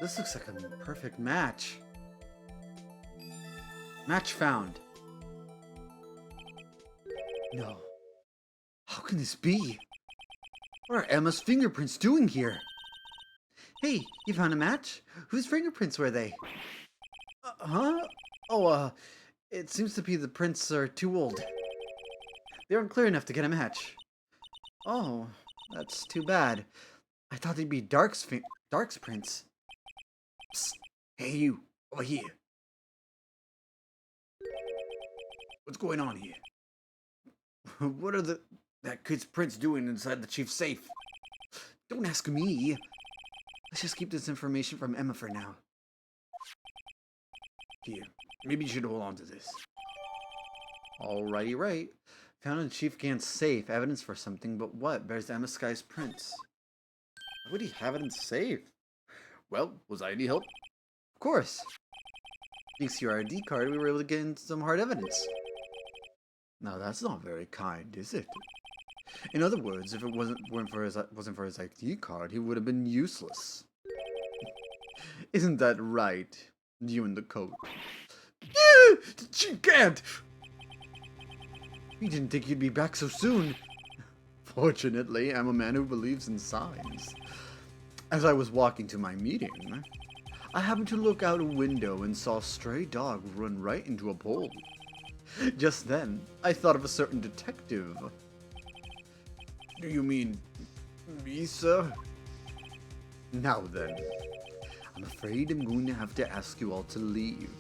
This looks like a perfect match. Match found. No. How can this be? What are Emma's fingerprints doing here? Hey, you found a match? Whose fingerprints were they? Huh? Oh, it seems to be the prints are too old. They aren't clear enough to get a match. Oh, that's too bad. I thought they'd be Dark's prints. Psst. Hey, you. Over here. What's going on here? What are that kid's prints doing inside the chief's safe? Don't ask me. Let's just keep this information from Emma for now. Here, maybe you should hold on to this. Alrighty, right. Found in Chief Gant's safe, evidence for something, but what? Bears Emma Sky's prints. Why would he have it in safe? Well, was I any help? Of course. Thanks to your ID card, we were able to get in some hard evidence. Now that's not very kind, is it? In other words, if it wasn't for his ID card, he would have been useless. Isn't that right? You in the coat. She can't! We didn't think you'd be back so soon. Fortunately, I'm a man who believes in signs. As I was walking to my meeting, I happened to look out a window and saw a stray dog run right into a pole. Just then, I thought of a certain detective. Do you mean me, sir? Now then, I'm afraid I'm going to have to ask you all to leave.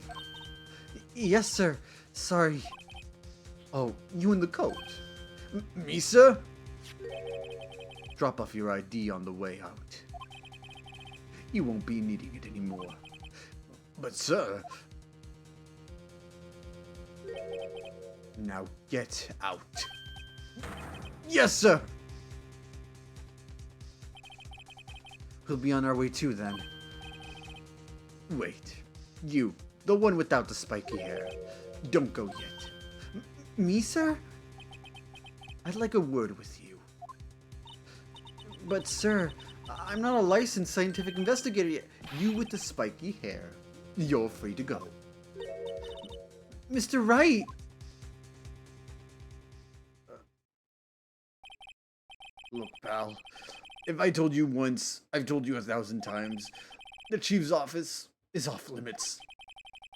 Yes, sir. Sorry. Oh, you in the coat? Me, sir? Drop off your ID on the way out. You won't be needing it anymore. But, sir... Now get out. Yes, sir! We'll be on our way too, then. Wait. You, the one without the spiky hair. Don't go yet. Me, sir? I'd like a word with you. But, sir, I'm not a licensed scientific investigator yet. You with the spiky hair. You're free to go. Mr. Wright! Look, pal. If I told you once, I've told you 1,000 times. The chief's office is off limits.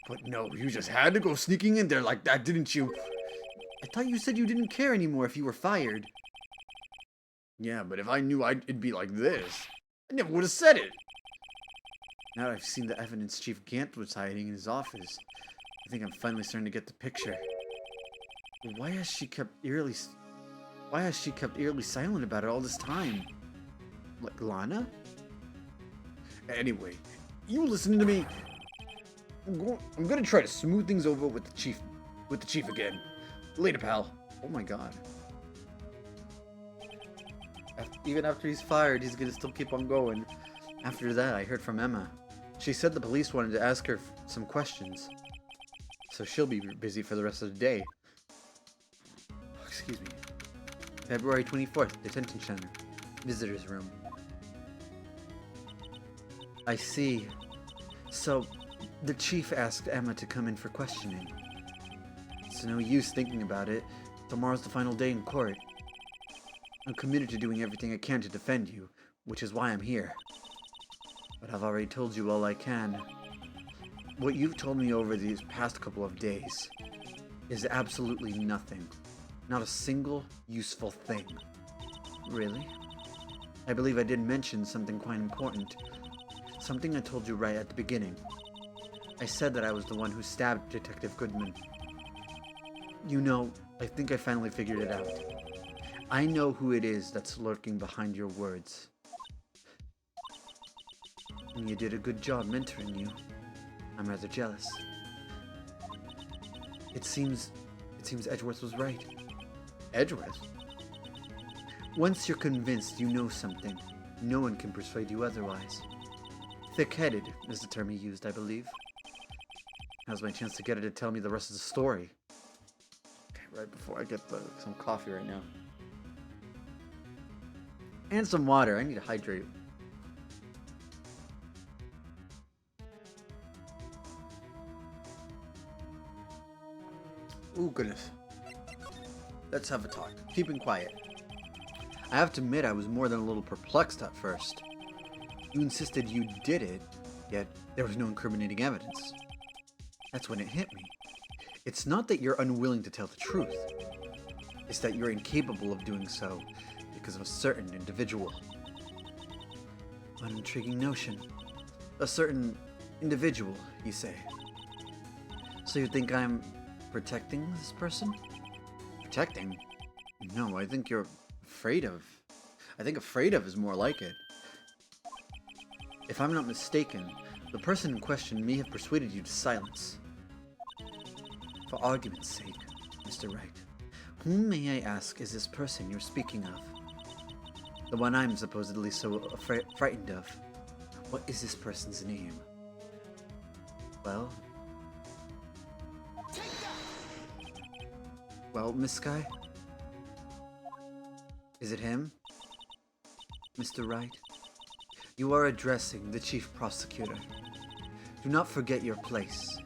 But no, you just had to go sneaking in there like that, didn't you? I thought you said you didn't care anymore if you were fired. Yeah, but if I knew it'd be like this, I never would have said it. Now that I've seen the evidence Chief Gant was hiding in his office, I think I'm finally starting to get the picture. Why has she kept eerily silent about it all this time? Like Lana? Anyway, you listening to me? I'm gonna try to smooth things over with the chief again. Later, pal. Oh my god. Even after he's fired, he's gonna still keep on going. After that, I heard from Emma. She said the police wanted to ask her some questions. So she'll be busy for the rest of the day. Excuse me. February 24th, Detention Center. Visitor's room. I see. So, the chief asked Emma to come in for questioning. It's no use thinking about it. Tomorrow's the final day in court. I'm committed to doing everything I can to defend you, which is why I'm here. But I've already told you all I can. What you've told me over these past couple of days is absolutely nothing. Not a single useful thing. Really? I believe I did mention something quite important. Something I told you right at the beginning. I said that I was the one who stabbed Detective Goodman. You know, I think I finally figured it out. I know who it is that's lurking behind your words. And you did a good job mentoring you. I'm rather jealous. It seems Edgeworth was right. Edgeworth? Once you're convinced you know something, no one can persuade you otherwise. Thick-headed is the term he used, I believe. Now's my chance to get her to tell me the rest of the story. Okay, right before I get some coffee right now. And some water. I need to hydrate. Ooh, goodness. Let's have a talk. Keeping quiet. I have to admit I was more than a little perplexed at first. You insisted you did it, yet there was no incriminating evidence. That's when it hit me. It's not that you're unwilling to tell the truth. It's that you're incapable of doing so because of a certain individual. An intriguing notion. A certain individual, you say. So you think I'm protecting this person? Protecting? No, I think you're afraid of. I think afraid of is more like it. If I'm not mistaken, the person in question may have persuaded you to silence. For argument's sake, Mr. Wright, Whom, may I ask, is this person you're speaking of? The one I'm supposedly so frightened of. What is this person's name? Well... Well, Miss Sky? Is it him? Mr. Wright? You are addressing the Chief Prosecutor. Do not forget your place.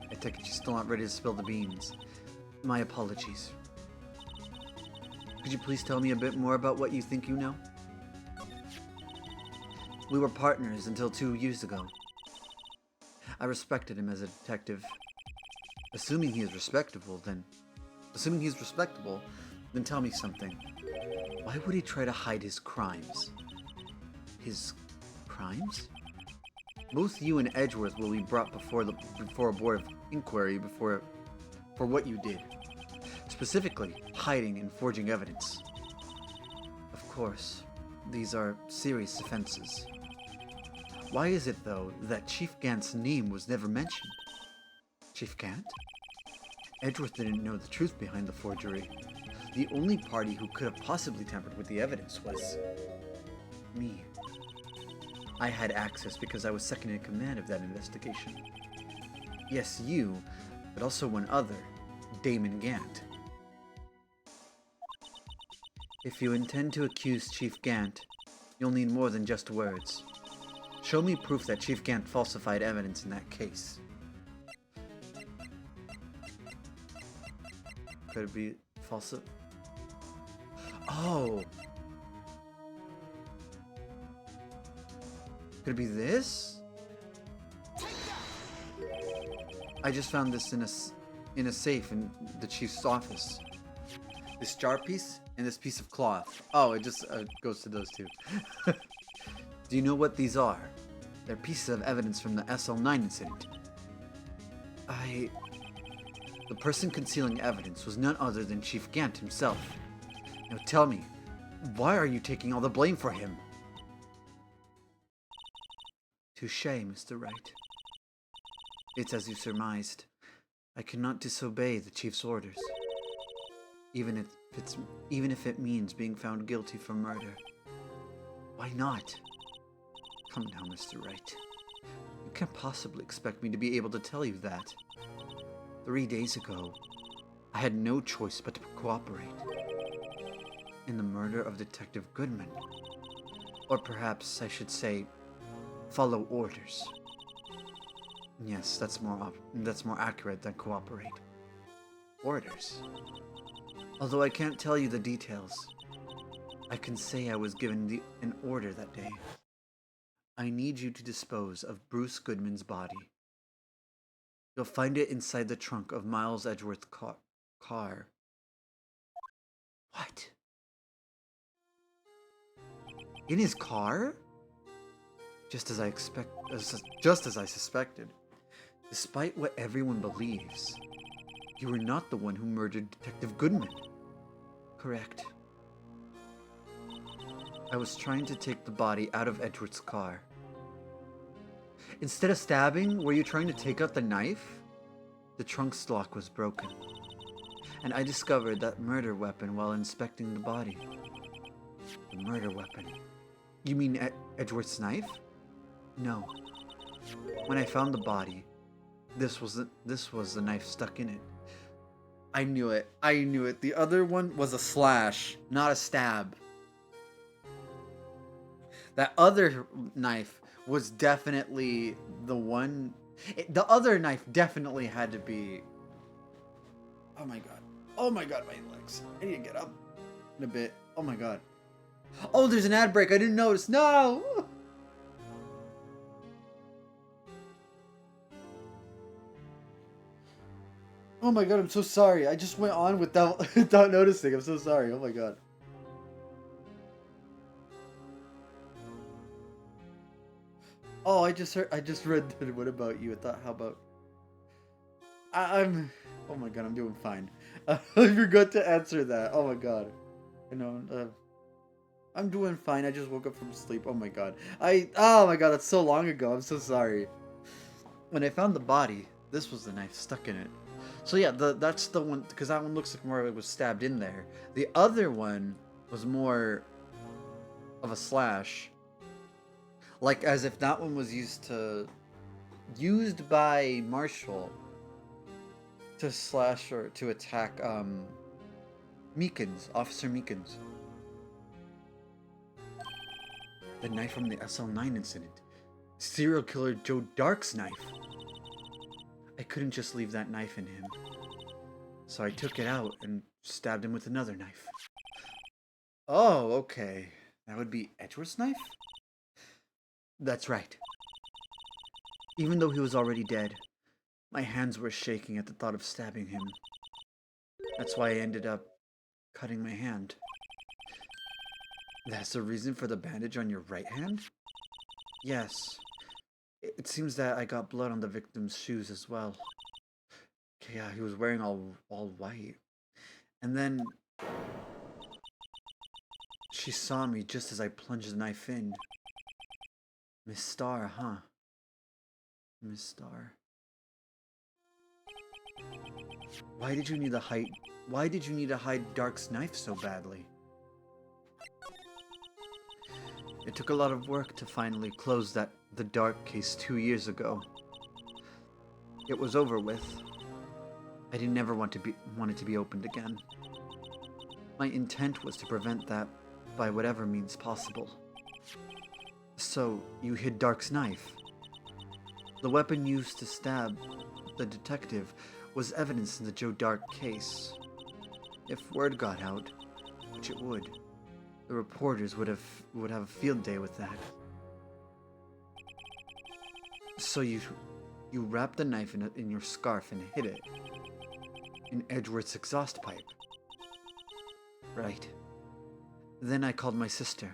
I take it you're still not ready to spill the beans. My apologies. Could you please tell me a bit more about what you think you know? We were partners until 2 years ago. I respected him as a detective. Assuming he's respectable, then tell me something. Why would he try to hide his crimes? His crimes? Both you and Edgeworth will be brought before a board of inquiry for what you did. Specifically, hiding and forging evidence. Of course, these are serious offenses. Why is it, though, that Chief Gant's name was never mentioned? Chief Gant? Edgeworth didn't know the truth behind the forgery. The only party who could have possibly tampered with the evidence was... me. I had access because I was second in command of that investigation. Yes, you, but also one other, Damon Gant. If you intend to accuse Chief Gant, you'll need more than just words. Show me proof that Chief Gant falsified evidence in that case. Could it be false? Oh! Could it be this? I just found this in a safe in the chief's office. This jar piece and this piece of cloth. Oh, it just goes to those two. Do you know what these are? They're pieces of evidence from the SL9 incident. The person concealing evidence was none other than Chief Gant himself. Now tell me, why are you taking all the blame for him? Touché, Mr. Wright. It's as you surmised. I cannot disobey the Chief's orders. Even if it means being found guilty for murder. Why not? Come now, Mr. Wright. You can't possibly expect me to be able to tell you that. 3 days ago, I had no choice but to cooperate. In the murder of Detective Goodman. Or perhaps I should say, follow orders. Yes, that's more accurate than cooperate. Orders. Although I can't tell you the details, I can say I was given an order that day. I need you to dispose of Bruce Goodman's body. You'll find it inside the trunk of Miles Edgeworth's car. What? In his car? Just as I suspected. Despite what everyone believes, you were not the one who murdered Detective Goodman. Correct. I was trying to take the body out of Edgeworth's car. Instead of stabbing, were you trying to take out the knife? The trunk's lock was broken, and I discovered that murder weapon while inspecting the body. The murder weapon? You mean Edgeworth's knife? No. When I found the body, this was the knife stuck in it. I knew it. The other one was a slash, not a stab. That other knife was definitely the one. The other knife definitely had to be. Oh my god. Oh my god, my legs. I need to get up in a bit. Oh my god. Oh, there's an ad break. I didn't notice. No! Oh my god, I'm so sorry. I just went on without noticing. I'm so sorry. Oh my god. Oh, I just read that. What about you? I thought, how about... I'm... Oh my god, I'm doing fine. I forgot to answer that. Oh my god. I know, I'm doing fine. I just woke up from sleep. Oh my god. Oh my god, that's so long ago. I'm so sorry. When I found the body, this was the knife stuck in it. So yeah, that's the one, because that one looks like more it was stabbed in there. The other one was more of a slash, like as if that one was used by Marshall to slash or to attack Meekins, Officer Meekins. The knife from the SL9 incident. Serial killer Joe Dark's knife. I couldn't just leave that knife in him. So I took it out and stabbed him with another knife. Oh, okay. That would be Edgeworth's knife? That's right. Even though he was already dead, my hands were shaking at the thought of stabbing him. That's why I ended up cutting my hand. That's the reason for the bandage on your right hand? Yes. It seems that I got blood on the victim's shoes as well. Yeah, he was wearing all white. And then she saw me just as I plunged the knife in. Miss Starr, huh? Miss Starr. Why did you need to hide Dark's knife so badly? It took a lot of work to finally close the Dark case 2 years ago. It was over with. I didn't ever want it to be opened again. My intent was to prevent that by whatever means possible. So, you hid Dark's knife. The weapon used to stab the detective was evidence in the Joe Dark case. If word got out, which it would, the reporters would have a field day with that. So you wrapped the knife in your scarf and hid it in Edgeworth's exhaust pipe. Right. Then I called my sister.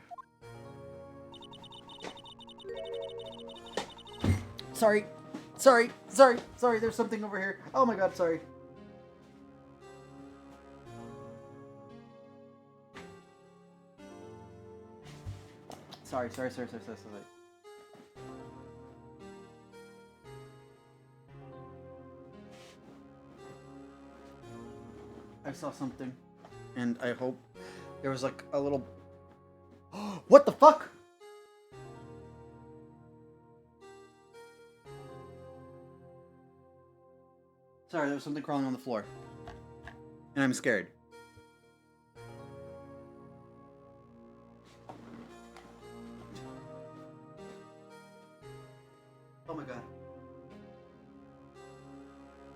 Sorry, there's something over here. Oh my god, sorry. Sorry. I saw something, and I hope there was like a little... What the fuck? Sorry, there was something crawling on the floor. And I'm scared. Oh my god.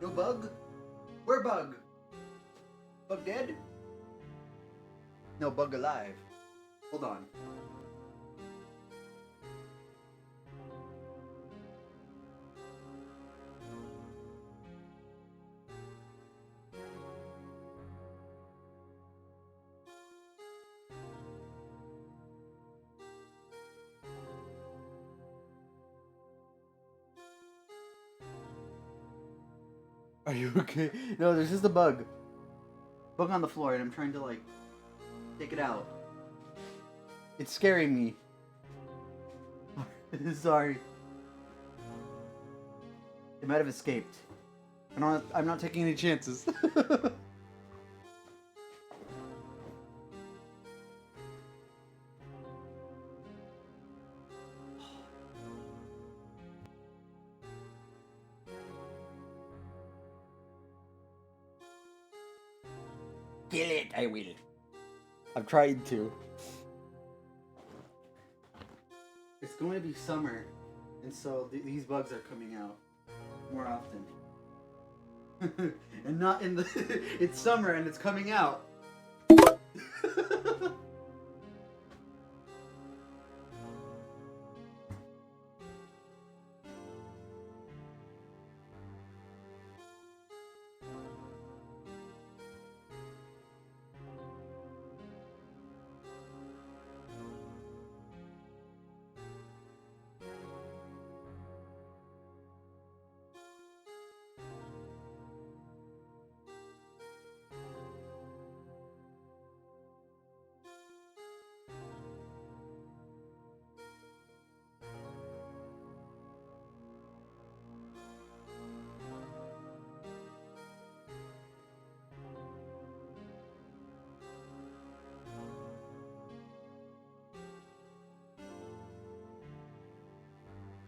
No bug? Where bug? Bug dead? No, bug alive. Hold on. Are you okay? No, there's just a bug. Bug on the floor, and I'm trying to, like, take it out. It's scaring me. Sorry. It might have escaped. I'm not taking any chances. Kill it, I will. I've tried to. It's going to be summer, and so these bugs are coming out more often. And not in the... It's summer and it's coming out.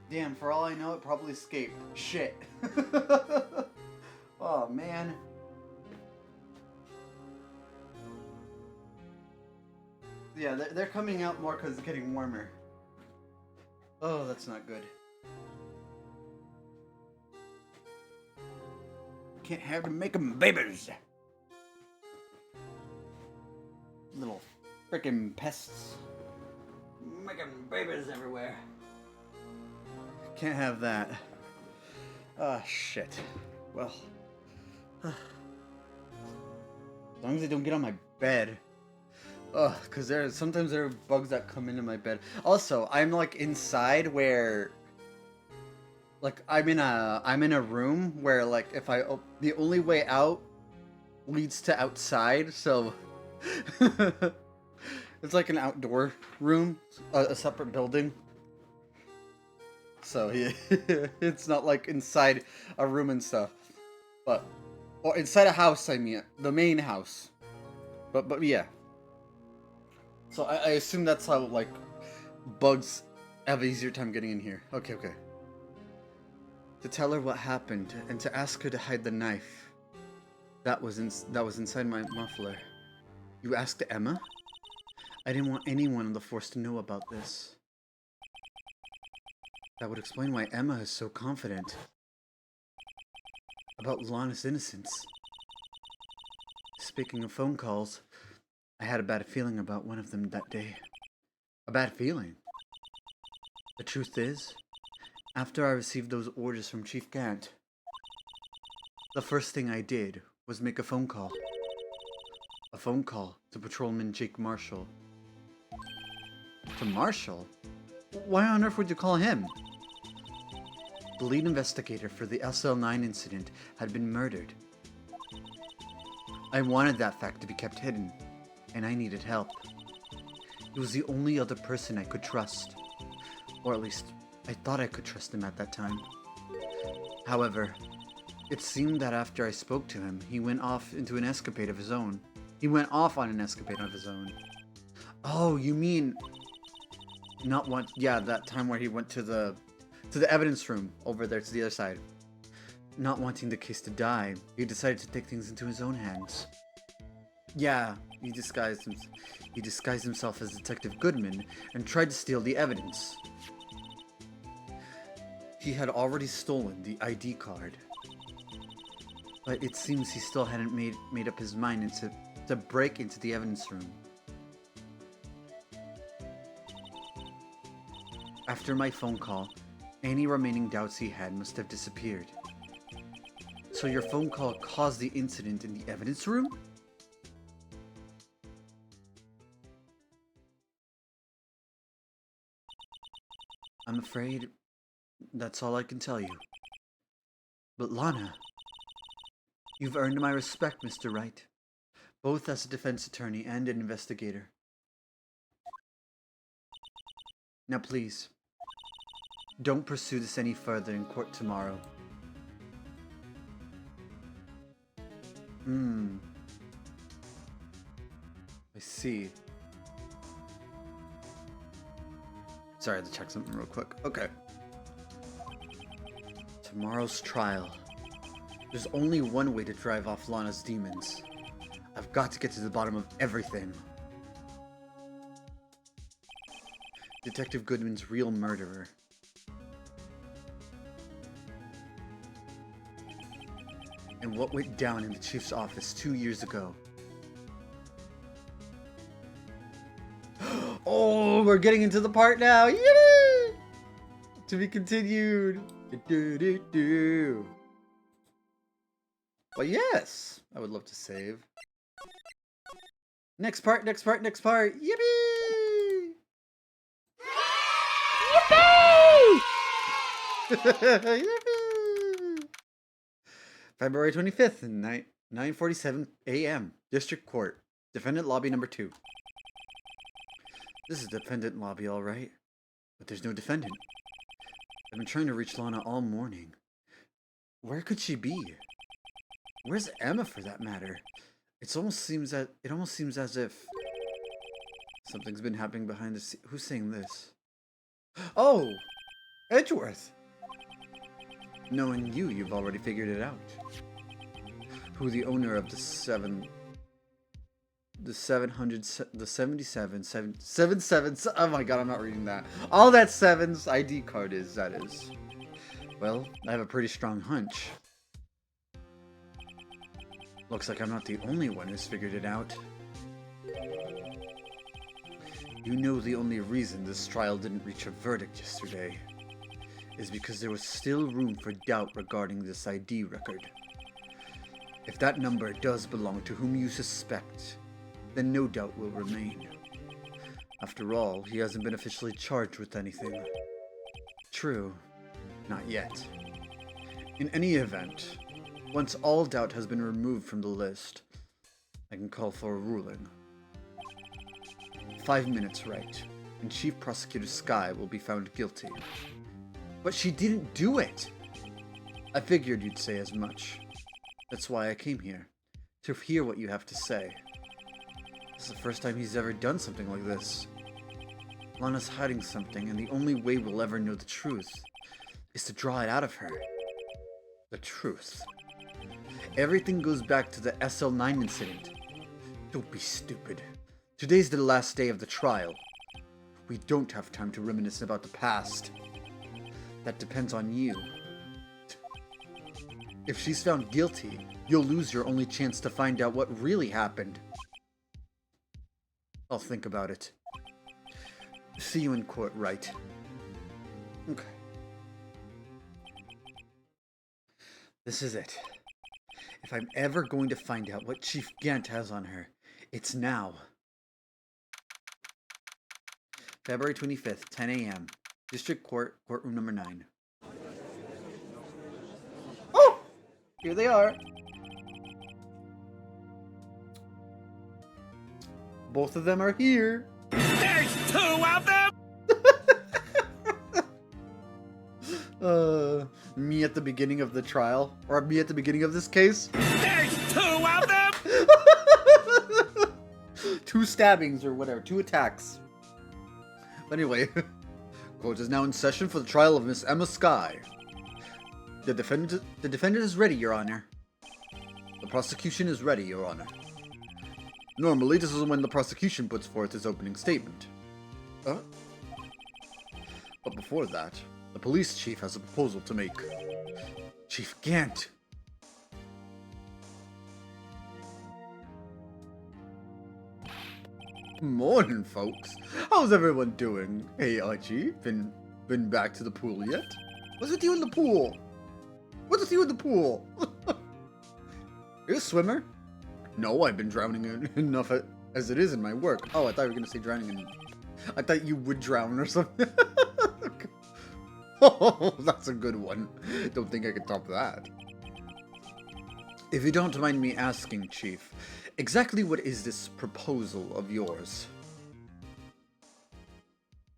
Damn, for all I know, it probably escaped. Shit. Oh, man. Yeah, they're coming out more because it's getting warmer. Oh, that's not good. Can't have to make them babies. Little freaking pests. Making babies everywhere. Can't have that. Ah, shit. Well. As long as they don't get on my bed. Ugh, because sometimes there are bugs that come into my bed. Also, I'm like inside where, like I'm in a room where like if the only way out leads to outside, so it's like an outdoor room, a separate building. So yeah, it's not like inside a room and stuff, or inside a house. I mean, the main house. But yeah. So I assume that's how, like, bugs have an easier time getting in here. Okay. To tell her what happened, and to ask her to hide the knife. That was inside my muffler. You asked Emma? I didn't want anyone on the force to know about this. That would explain why Emma is so confident about Lana's innocence. Speaking of phone calls, I had a bad feeling about one of them that day. A bad feeling? The truth is, after I received those orders from Chief Gant, the first thing I did was make a phone call. A phone call to Patrolman Jake Marshall. To Marshall? Why on earth would you call him? The lead investigator for the SL9 incident had been murdered. I wanted that fact to be kept hidden, and I needed help. He was the only other person I could trust. Or at least, I thought I could trust him at that time. However, it seemed that after I spoke to him, he went off into an escapade of his own. He went off on an escapade of his own. Oh, you mean... Not one... Yeah, that time where he went to the evidence room over there to the other side. Not wanting the case to die, he decided to take things into his own hands. Yeah, he disguised himself as Detective Goodman and tried to steal the evidence. He had already stolen the ID card. But it seems he still hadn't made up his mind to break into the evidence room. After my phone call, any remaining doubts he had must have disappeared. So your phone call caused the incident in the evidence room? I'm afraid that's all I can tell you. But Lana, you've earned my respect, Mr. Wright, both as a defense attorney and an investigator. Now please, don't pursue this any further in court tomorrow. I see. Sorry, I had to check something real quick. Okay. Tomorrow's trial. There's only one way to drive off Lana's demons. I've got to get to the bottom of everything. Detective Goodman's real murderer. And what went down in the chief's office 2 years ago. Oh, we're getting into the part now. Yay! To be continued. Well, yes. I would love to save. Next part. Yippee! Yippee! Yippee! February 25th, 9:47 a.m. District Court. Defendant Lobby number 2. This is defendant lobby, all right. But there's no defendant. I've been trying to reach Lana all morning. Where could she be? Where's Emma, for that matter? It almost seems as if something's been happening behind the scenes. Who's saying this? Oh! Edgeworth! Knowing you, you've already figured it out. Who the owner of the 77, oh my god, I'm not reading that. All that sevens ID card is, that is. Well, I have a pretty strong hunch. Looks like I'm not the only one who's figured it out. You know the only reason this trial didn't reach a verdict yesterday is because there was still room for doubt regarding this ID record. If that number does belong to whom you suspect, then no doubt will remain. After all, he hasn't been officially charged with anything. True, not yet. In any event, once all doubt has been removed from the list, I can call for a ruling. 5 minutes, Wright, and Chief Prosecutor Skye will be found guilty. But she didn't do it! I figured you'd say as much. That's why I came here, to hear what you have to say. This is the first time he's ever done something like this. Lana's hiding something, and the only way we'll ever know the truth is to draw it out of her. The truth. Everything goes back to the SL9 incident. Don't be stupid. Today's the last day of the trial. We don't have time to reminisce about the past. That depends on you. If she's found guilty, you'll lose your only chance to find out what really happened. I'll think about it. See you in court, Wright. Okay. This is it. If I'm ever going to find out what Chief Gant has on her, it's now. February 25th, 10 a.m. District Court, courtroom number 9. Oh! Here they are. Both of them are here. There's 2 of them! Me at the beginning of the trial, or me at the beginning of this case. There's 2 of them! 2 stabbings or whatever, 2 attacks. But anyway, court is now in session for the trial of Miss Emma Skye. The defendant is ready, Your Honor. The prosecution is ready, Your Honor. Normally, this is when the prosecution puts forth its opening statement. But before that, the police chief has a proposal to make. Chief Gant. Morning, folks. How's everyone doing? Hey, Archie, been back to the pool yet? What's with you in the pool? What's with you in the pool? You a swimmer? No, I've been drowning enough as it is in my work. Oh, I thought you were gonna say drowning in... I thought you would drown or something. Oh, that's a good one. Don't think I could top that. If you don't mind me asking, Chief, exactly what is this proposal of yours?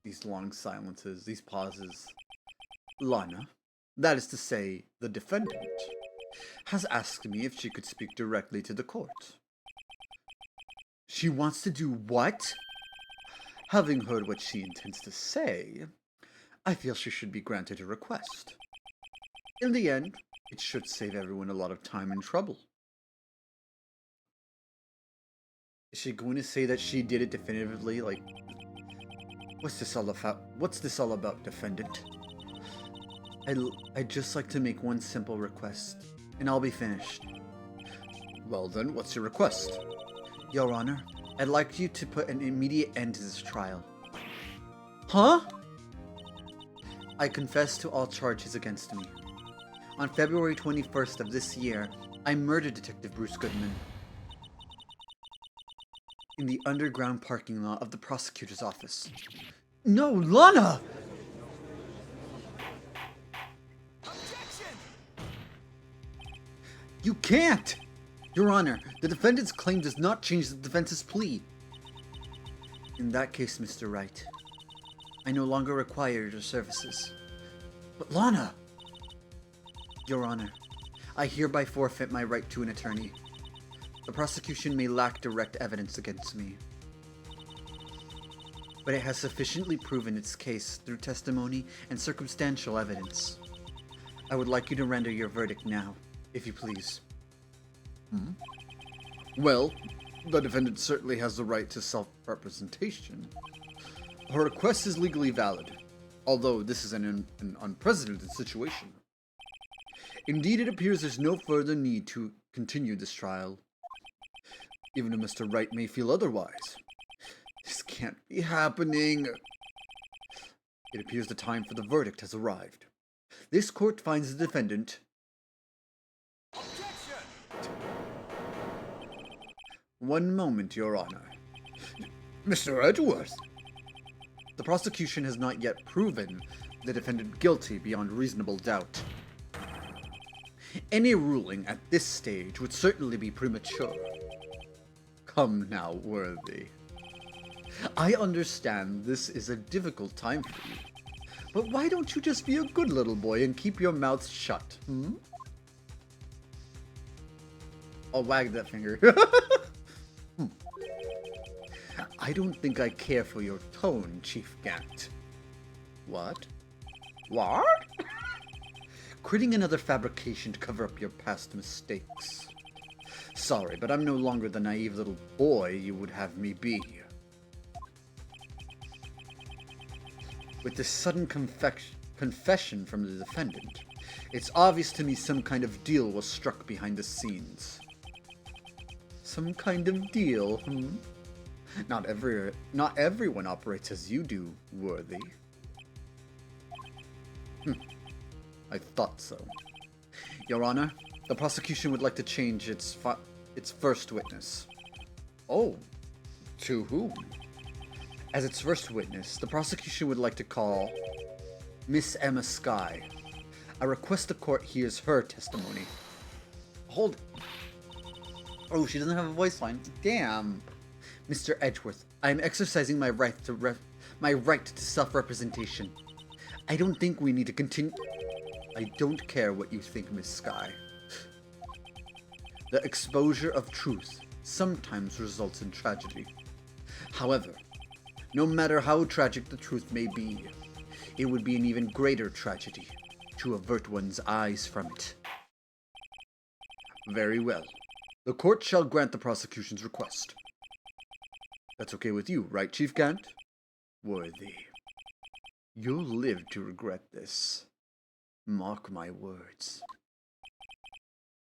These long silences, these pauses. Lana, that is to say, the defendant, has asked me if she could speak directly to the court. She wants to do what? Having heard what she intends to say, I feel she should be granted a request. In the end, it should save everyone a lot of time and trouble. Is she going to say that she did it definitively? Like, what's this all about, defendant? I'd just like to make one simple request, and I'll be finished. Well then, what's your request? Your Honor, I'd like you to put an immediate end to this trial. Huh? I confess to all charges against me. On February 21st of this year, I murdered Detective Bruce Goodman in the underground parking lot of the prosecutor's office. No, Lana! Objection! You can't! Your Honor, the defendant's claim does not change the defense's plea. In that case, Mr. Wright, I no longer require your services. But Lana! Your Honor, I hereby forfeit my right to an attorney. The prosecution may lack direct evidence against me, but it has sufficiently proven its case through testimony and circumstantial evidence. I would like you to render your verdict now, if you please. Well, the defendant certainly has the right to self-representation. Her request is legally valid, although this is an unprecedented situation. Indeed, it appears there's no further need to continue this trial, even if Mr. Wright may feel otherwise. This can't be happening. It appears the time for the verdict has arrived. This court finds the defendant... Objection! One moment, Your Honor. Mr. Edgeworth! The prosecution has not yet proven the defendant guilty beyond reasonable doubt. Any ruling at this stage would certainly be premature. Come now, Worthy. I understand this is a difficult time for you, but why don't you just be a good little boy and keep your mouth shut, I'll wag that finger. I don't think I care for your tone, Chief Gant. What? What? Creating another fabrication to cover up your past mistakes. Sorry, but I'm no longer the naive little boy you would have me be. With this sudden confession from the defendant, it's obvious to me some kind of deal was struck behind the scenes. Some kind of deal, Not everyone operates as you do, Worthy. I thought so. Your Honor, the prosecution would like to change its first witness. Oh, to whom? As its first witness, the prosecution would like to call Miss Emma Skye. I request the court hears her testimony. Hold it. Oh, she doesn't have a voice line. Damn. Mr. Edgeworth, I am exercising my right to self-representation. I don't think we need to continue. I don't care what you think, Miss Skye. The exposure of truth sometimes results in tragedy. However, no matter how tragic the truth may be, it would be an even greater tragedy to avert one's eyes from it. Very well. The court shall grant the prosecution's request. That's okay with you, right, Chief Gant? Worthy. You'll live to regret this. Mark my words.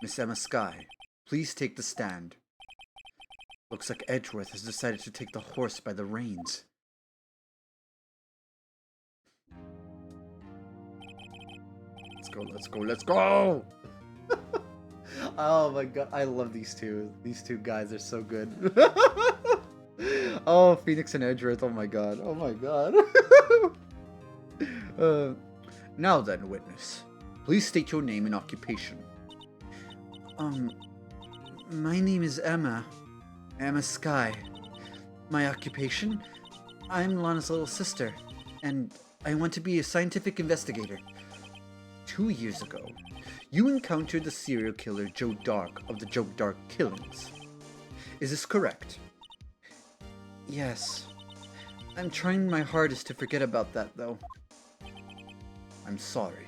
Miss Emma Skye, please take the stand. Looks like Edgeworth has decided to take the horse by the reins. Let's go, let's go, let's go! Oh my god, I love these two. These two guys are so good. Oh, Phoenix and Edgeworth, oh my god, oh my god. Now then, witness, please state your name and occupation. My name is Emma Skye. My occupation? I'm Lana's little sister, and I want to be a scientific investigator. 2 years ago, you encountered the serial killer Joe Dark of the Joe Dark killings. Is this correct? Yes. I'm trying my hardest to forget about that, though. I'm sorry.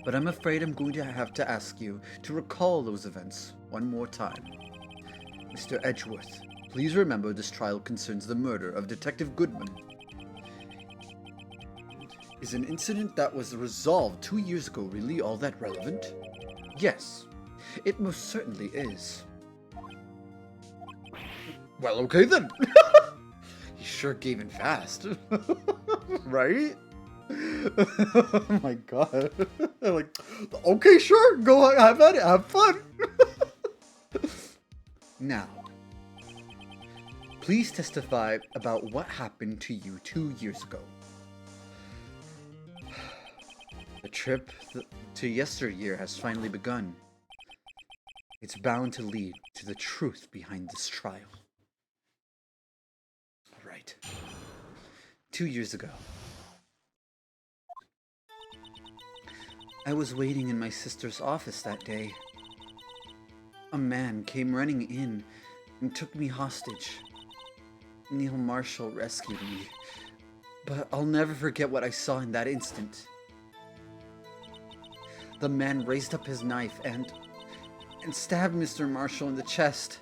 But I'm afraid I'm going to have to ask you to recall those events one more time. Mr. Edgeworth, please remember this trial concerns the murder of Detective Goodman. Is an incident that was resolved 2 years ago really all that relevant? Yes, it most certainly is. Well, okay then. He sure gave in fast. Right? Oh my god. Like, okay, sure, go have at it, have fun. Now, please testify about what happened to you 2 years ago. The trip to yesteryear has finally begun. It's bound to lead to the truth behind this trial. All right. 2 years ago, I was waiting in my sister's office that day. A man came running in and took me hostage. Neil Marshall rescued me, but I'll never forget what I saw in that instant. The man raised up his knife and stabbed Mr. Marshall in the chest.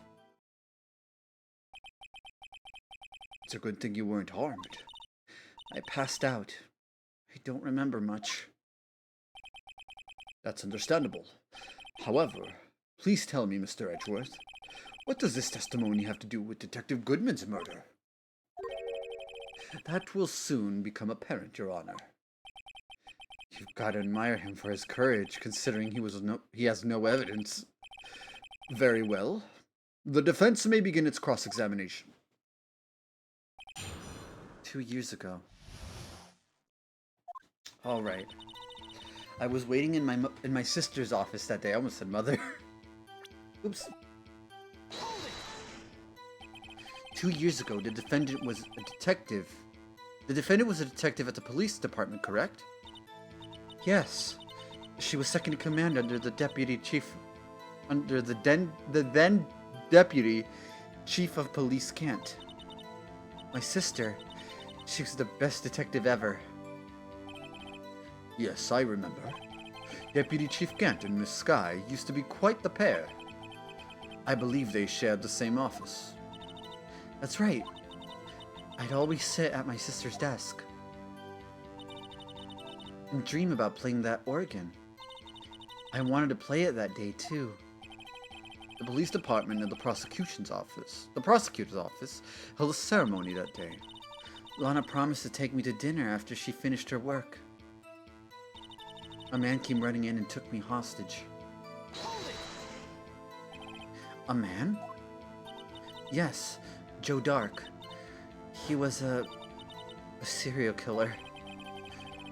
It's a good thing you weren't harmed. I passed out. I don't remember much. That's understandable. However, please tell me, Mr. Edgeworth, what does this testimony have to do with Detective Goodman's murder? That will soon become apparent, Your Honor. You've got to admire him for his courage, considering he has no evidence. Very well. The defense may begin its cross-examination. 2 years ago. All right. I was waiting in my sister's office that day. I almost said mother. Oops. 2 years ago, the defendant was a detective. The defendant was a detective at the police department, correct? Yes. She was second in command under the deputy chief, under the then deputy chief of police Kent. My sister, she was the best detective ever. Yes, I remember. Deputy Chief Kent and Miss Skye used to be quite the pair. I believe they shared the same office. That's right. I'd always sit at my sister's desk and dream about playing that organ. I wanted to play it that day, too. The police department and the prosecutor's office held a ceremony that day. Lana promised to take me to dinner after she finished her work. A man came running in and took me hostage. A man? Yes, Joe Dark. He was a serial killer.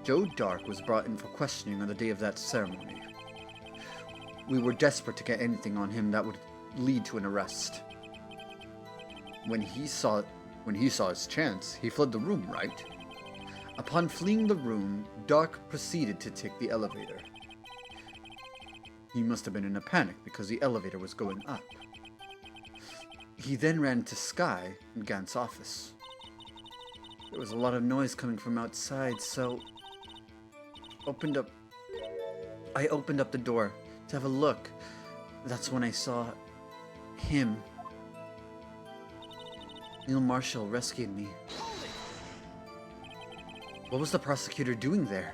Joe Dark was brought in for questioning on the day of that ceremony. We were desperate to get anything on him that would lead to an arrest. When he saw his chance, he fled the room, right? Upon fleeing the room, Dark proceeded to take the elevator. He must have been in a panic because the elevator was going up. He then ran to Skye in Gant's office. There was a lot of noise coming from outside, so I opened up the door to have a look. That's when I saw him. Neil Marshall rescued me. What was the prosecutor doing there?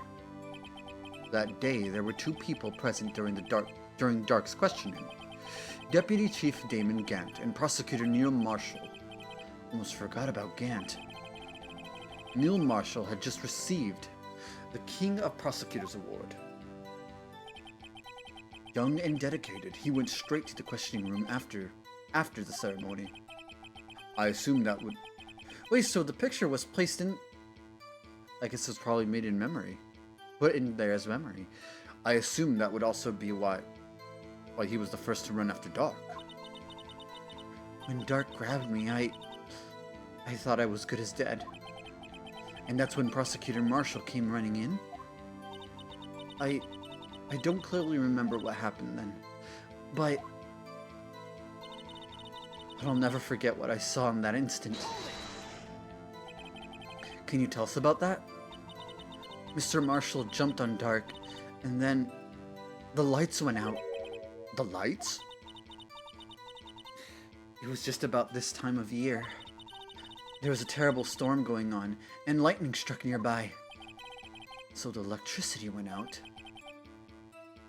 That day, there were 2 people present during Dark's questioning. Deputy Chief Damon Gant and Prosecutor Neil Marshall. Almost forgot about Gant. Neil Marshall had just received the King of Prosecutors Award. Young and dedicated, he went straight to the questioning room after the ceremony. I assumed that would... Wait, so the picture was placed in... I guess it was probably made in memory. Put in there as memory. I assumed that would also be why he was the first to run after Dark. When Dark grabbed me, I thought I was good as dead. And that's when Prosecutor Marshall came running in. I don't clearly remember what happened then, but I'll never forget what I saw in that instant. Can you tell us about that? Mr. Marshall jumped on Dark, and then the lights went out. The lights? It was just about this time of year. There was a terrible storm going on, and lightning struck nearby. So the electricity went out.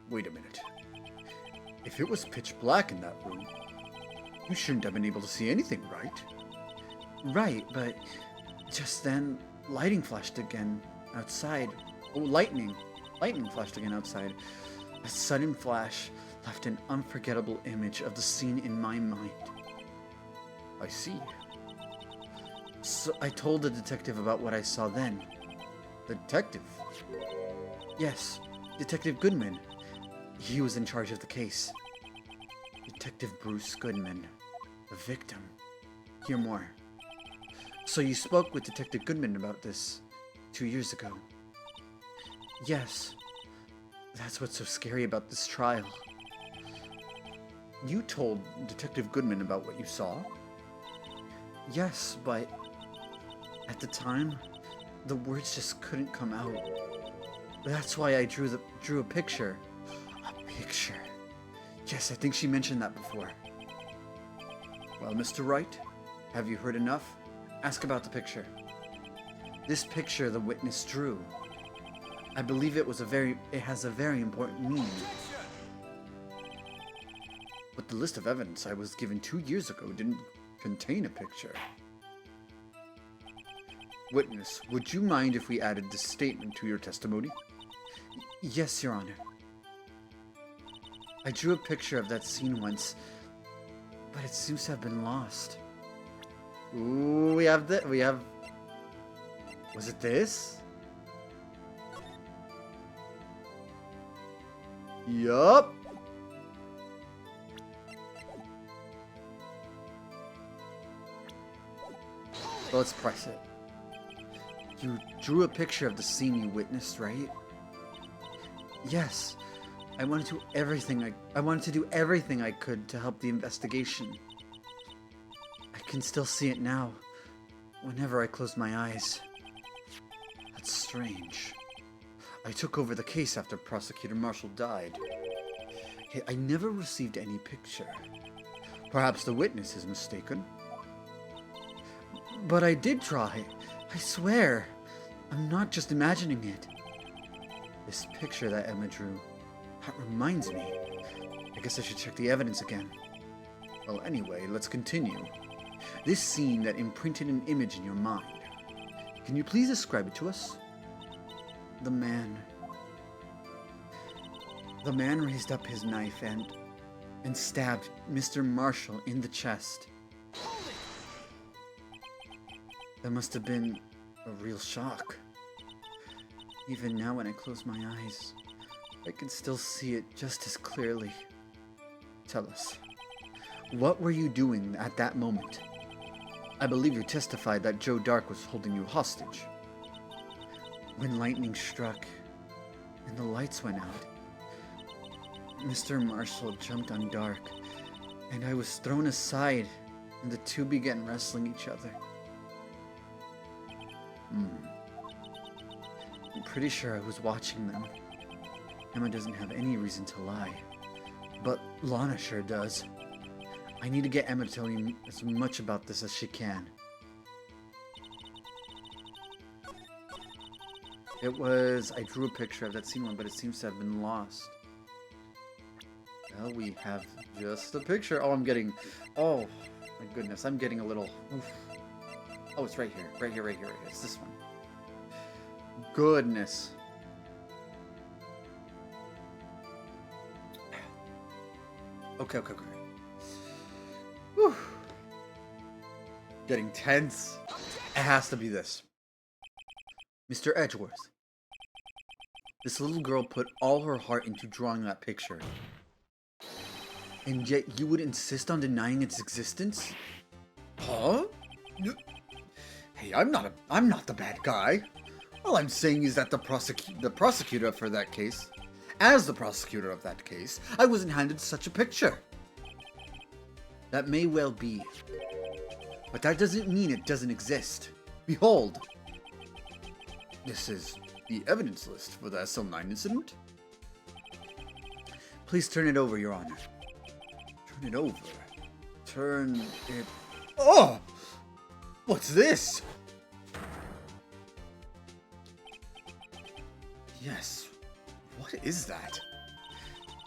Wait a minute. If it was pitch black in that room, you shouldn't have been able to see anything, right? Right, but just then, lightning flashed again outside. Oh, lightning flashed again outside. A sudden flash left an unforgettable image of the scene in my mind. I see. So I told the detective about what I saw then. The detective? Yes, Detective Goodman. He was in charge of the case. Detective Bruce Goodman, the victim. Hear more. So you spoke with Detective Goodman about this 2 years ago? Yes. That's what's so scary about this trial. You told Detective Goodman about what you saw? Yes, but at the time, the words just couldn't come out. That's why I drew a picture. A picture. Yes, I think she mentioned that before. Well, Mr. Wright, have you heard enough? Ask about the picture. This picture the witness drew. I believe it has a very important meaning. But the list of evidence I was given 2 years ago didn't contain a picture. Witness, would you mind if we added this statement to your testimony? Yes, Your Honor. I drew a picture of that scene once, but it seems to have been lost. Ooh, we have... Was it this? Yup. So let's price it. You drew a picture of the scene you witnessed, right? Yes. I wanted to do everything I could to help the investigation. I can still see it now, whenever I close my eyes. That's strange. I took over the case after Prosecutor Marshall died. I never received any picture. Perhaps the witness is mistaken. But I did try. I swear. I'm not just imagining it. This picture that Emma drew, that reminds me. I guess I should check the evidence again. Well, anyway, let's continue. This scene that imprinted an image in your mind. Can you please describe it to us? The man raised up his knife and stabbed Mr. Marshall in the chest. That must have been a real shock. Even now when I close my eyes, I can still see it just as clearly. Tell us, what were you doing at that moment? I believe you testified that Joe Dark was holding you hostage. When lightning struck and the lights went out, Mr. Marshall jumped on Dark, and I was thrown aside, and the two began wrestling each other. I'm pretty sure I was watching them. Emma doesn't have any reason to lie, but Lana sure does. I need to get Emma to tell me as much about this as she can. I drew a picture of that scene one, but it seems to have been lost. Well, we have just a picture. Oh, oh, my goodness, I'm getting a little, oof. Oh, it's right here. Right here. It's this one. Goodness. Okay. Whew. Getting tense. It has to be this. Mr. Edgeworth. This little girl put all her heart into drawing that picture. And yet you would insist on denying its existence? Huh? Hey, I'm not the bad guy. All I'm saying is that the prosecutor for that case, as the prosecutor of that case, I wasn't handed such a picture. That may well be, but that doesn't mean it doesn't exist. Behold, this is the evidence list for the SL9 incident. Please turn it over, Your Honor. Turn it over. Turn it... Oh! What's this? Yes. What is that?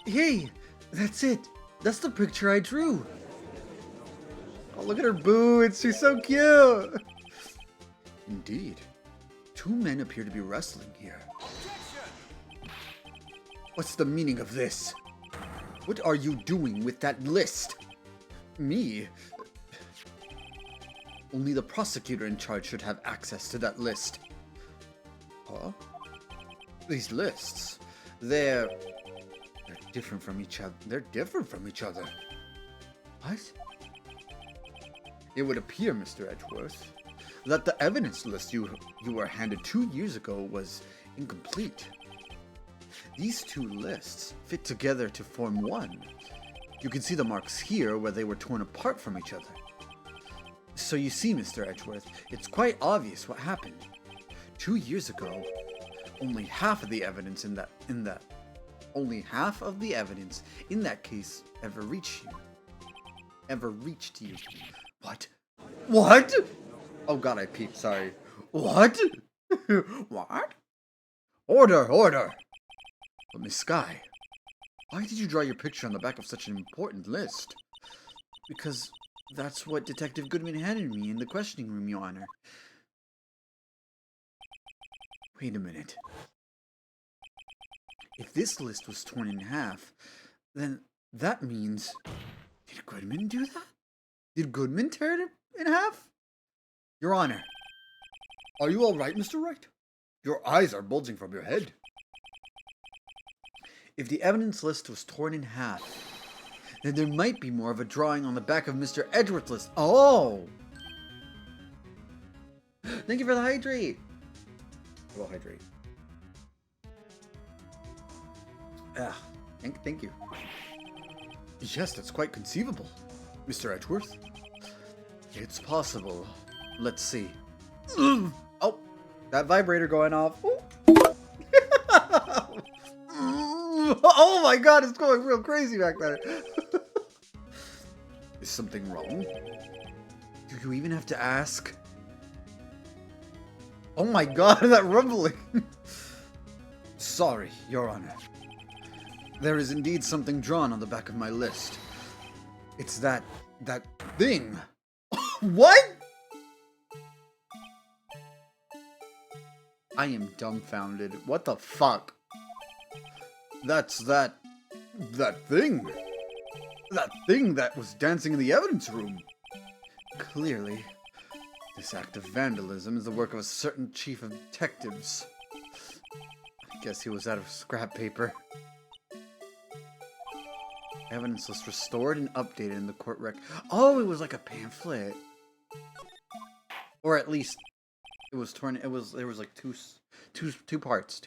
Hey, that's it. That's the picture I drew. Oh, look at her boobs. She's so cute. Indeed. Two men appear to be wrestling here. What's the meaning of this? What are you doing with that list? Me? Only the prosecutor in charge should have access to that list. Huh? These lists, they're different from each other. They're different from each other. What? It would appear, Mr. Edgeworth, that the evidence list you were handed 2 years ago was incomplete. These two lists fit together to form one. You can see the marks here where they were torn apart from each other. So you see, Mr. Edgeworth, it's quite obvious what happened. 2 years ago, only half of the evidence in that case ever reached you. What? What? Oh god, I peeped, sorry. What? What? Order! But Miss Sky, why did you draw your picture on the back of such an important list? Because that's what Detective Goodman handed me in the questioning room, Your Honor. Wait a minute. If this list was torn in half, then that means... Did Goodman do that? Did Goodman tear it in half? Your Honor. Are you alright, Mr. Wright? Your eyes are bulging from your head. If the evidence list was torn in half, then there might be more of a drawing on the back of Mr. Edgeworth's list. Oh! Thank you for the hydrate. I will hydrate. Thank you. Yes, that's quite conceivable, Mr. Edgeworth. It's possible. Let's see. Oh, that vibrator going off. Oh my god, it's going real crazy back there. Is something wrong? Do you even have to ask? Oh my god, that rumbling. Sorry, Your Honor. There is indeed something drawn on the back of my list. It's that thing. What? I am dumbfounded. What the fuck? That's that thing. That thing that was dancing in the evidence room. Clearly, this act of vandalism is the work of a certain chief of detectives. I guess he was out of scrap paper. Evidence list restored and updated in the court rec. Oh, it was like a pamphlet. Or at least it was torn. There was like two parts.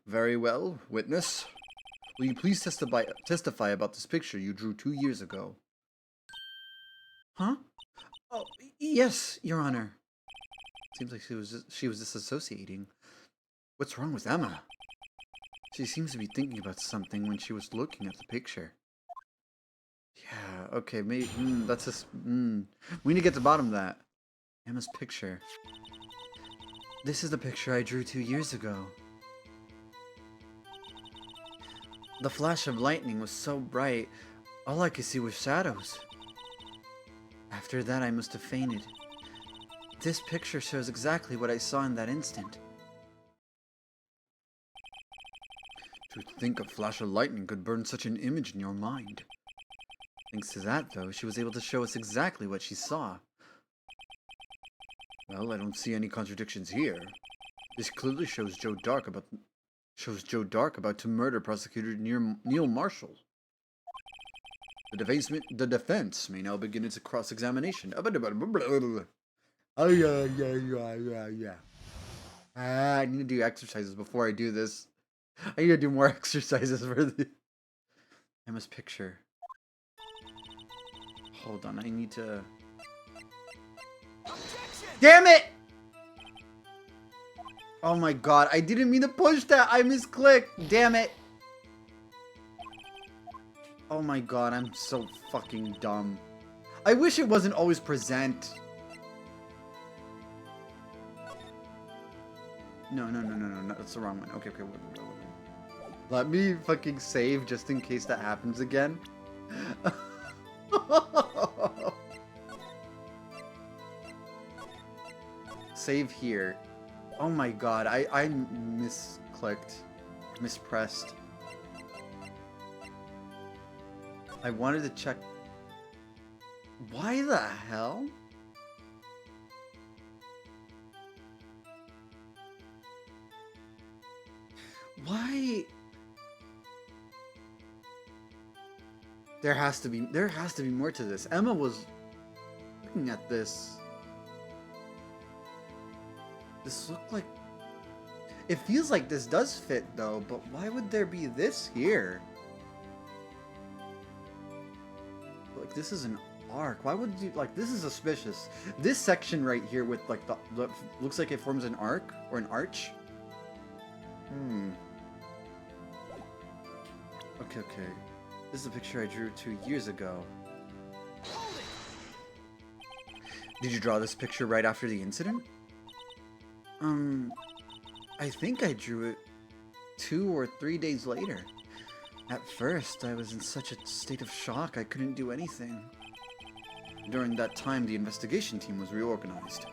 Very well, witness. Will you please testify about this picture you drew 2 years ago? Huh? Oh, yes, Your Honor. Seems like she was disassociating. What's wrong with Emma? She seems to be thinking about something when she was looking at the picture. Yeah, okay, maybe, that's just, we need to get to the bottom of that. Emma's picture. This is the picture I drew 2 years ago. The flash of lightning was so bright, all I could see was shadows. After that, I must have fainted. This picture shows exactly what I saw in that instant. To think a flash of lightning could burn such an image in your mind. Thanks to that, though, she was able to show us exactly what she saw. Well, I don't see any contradictions here. This clearly shows Joe Dark about to murder prosecutor Neil Marshall. The defense may now begin its cross-examination. Oh yeah. I need to do exercises before I do this. I need to do more exercises for the Emma's picture. Hold on, I need to... Objection! Damn it! Oh my god, I didn't mean to push that. I misclicked. Damn it. Oh my god, I'm so fucking dumb. I wish it wasn't always present. No, that's the wrong one. Okay. Let me fucking save just in case that happens again. Save here. Oh my god, I mispressed. I wanted to check. Why the hell? Why? There has to be more to this. Emma was looking at this. This looked like... It feels like this does fit though, but why would there be this here? Like, this is an arc. Why would you, like, this is suspicious. This section right here with, like, the looks like it forms an arc or an arch. Okay. This is a picture I drew 2 years ago. Did you draw this picture right after the incident? I think I drew it 2 or 3 days later. At first, I was in such a state of shock I couldn't do anything. During that time, the investigation team was reorganized.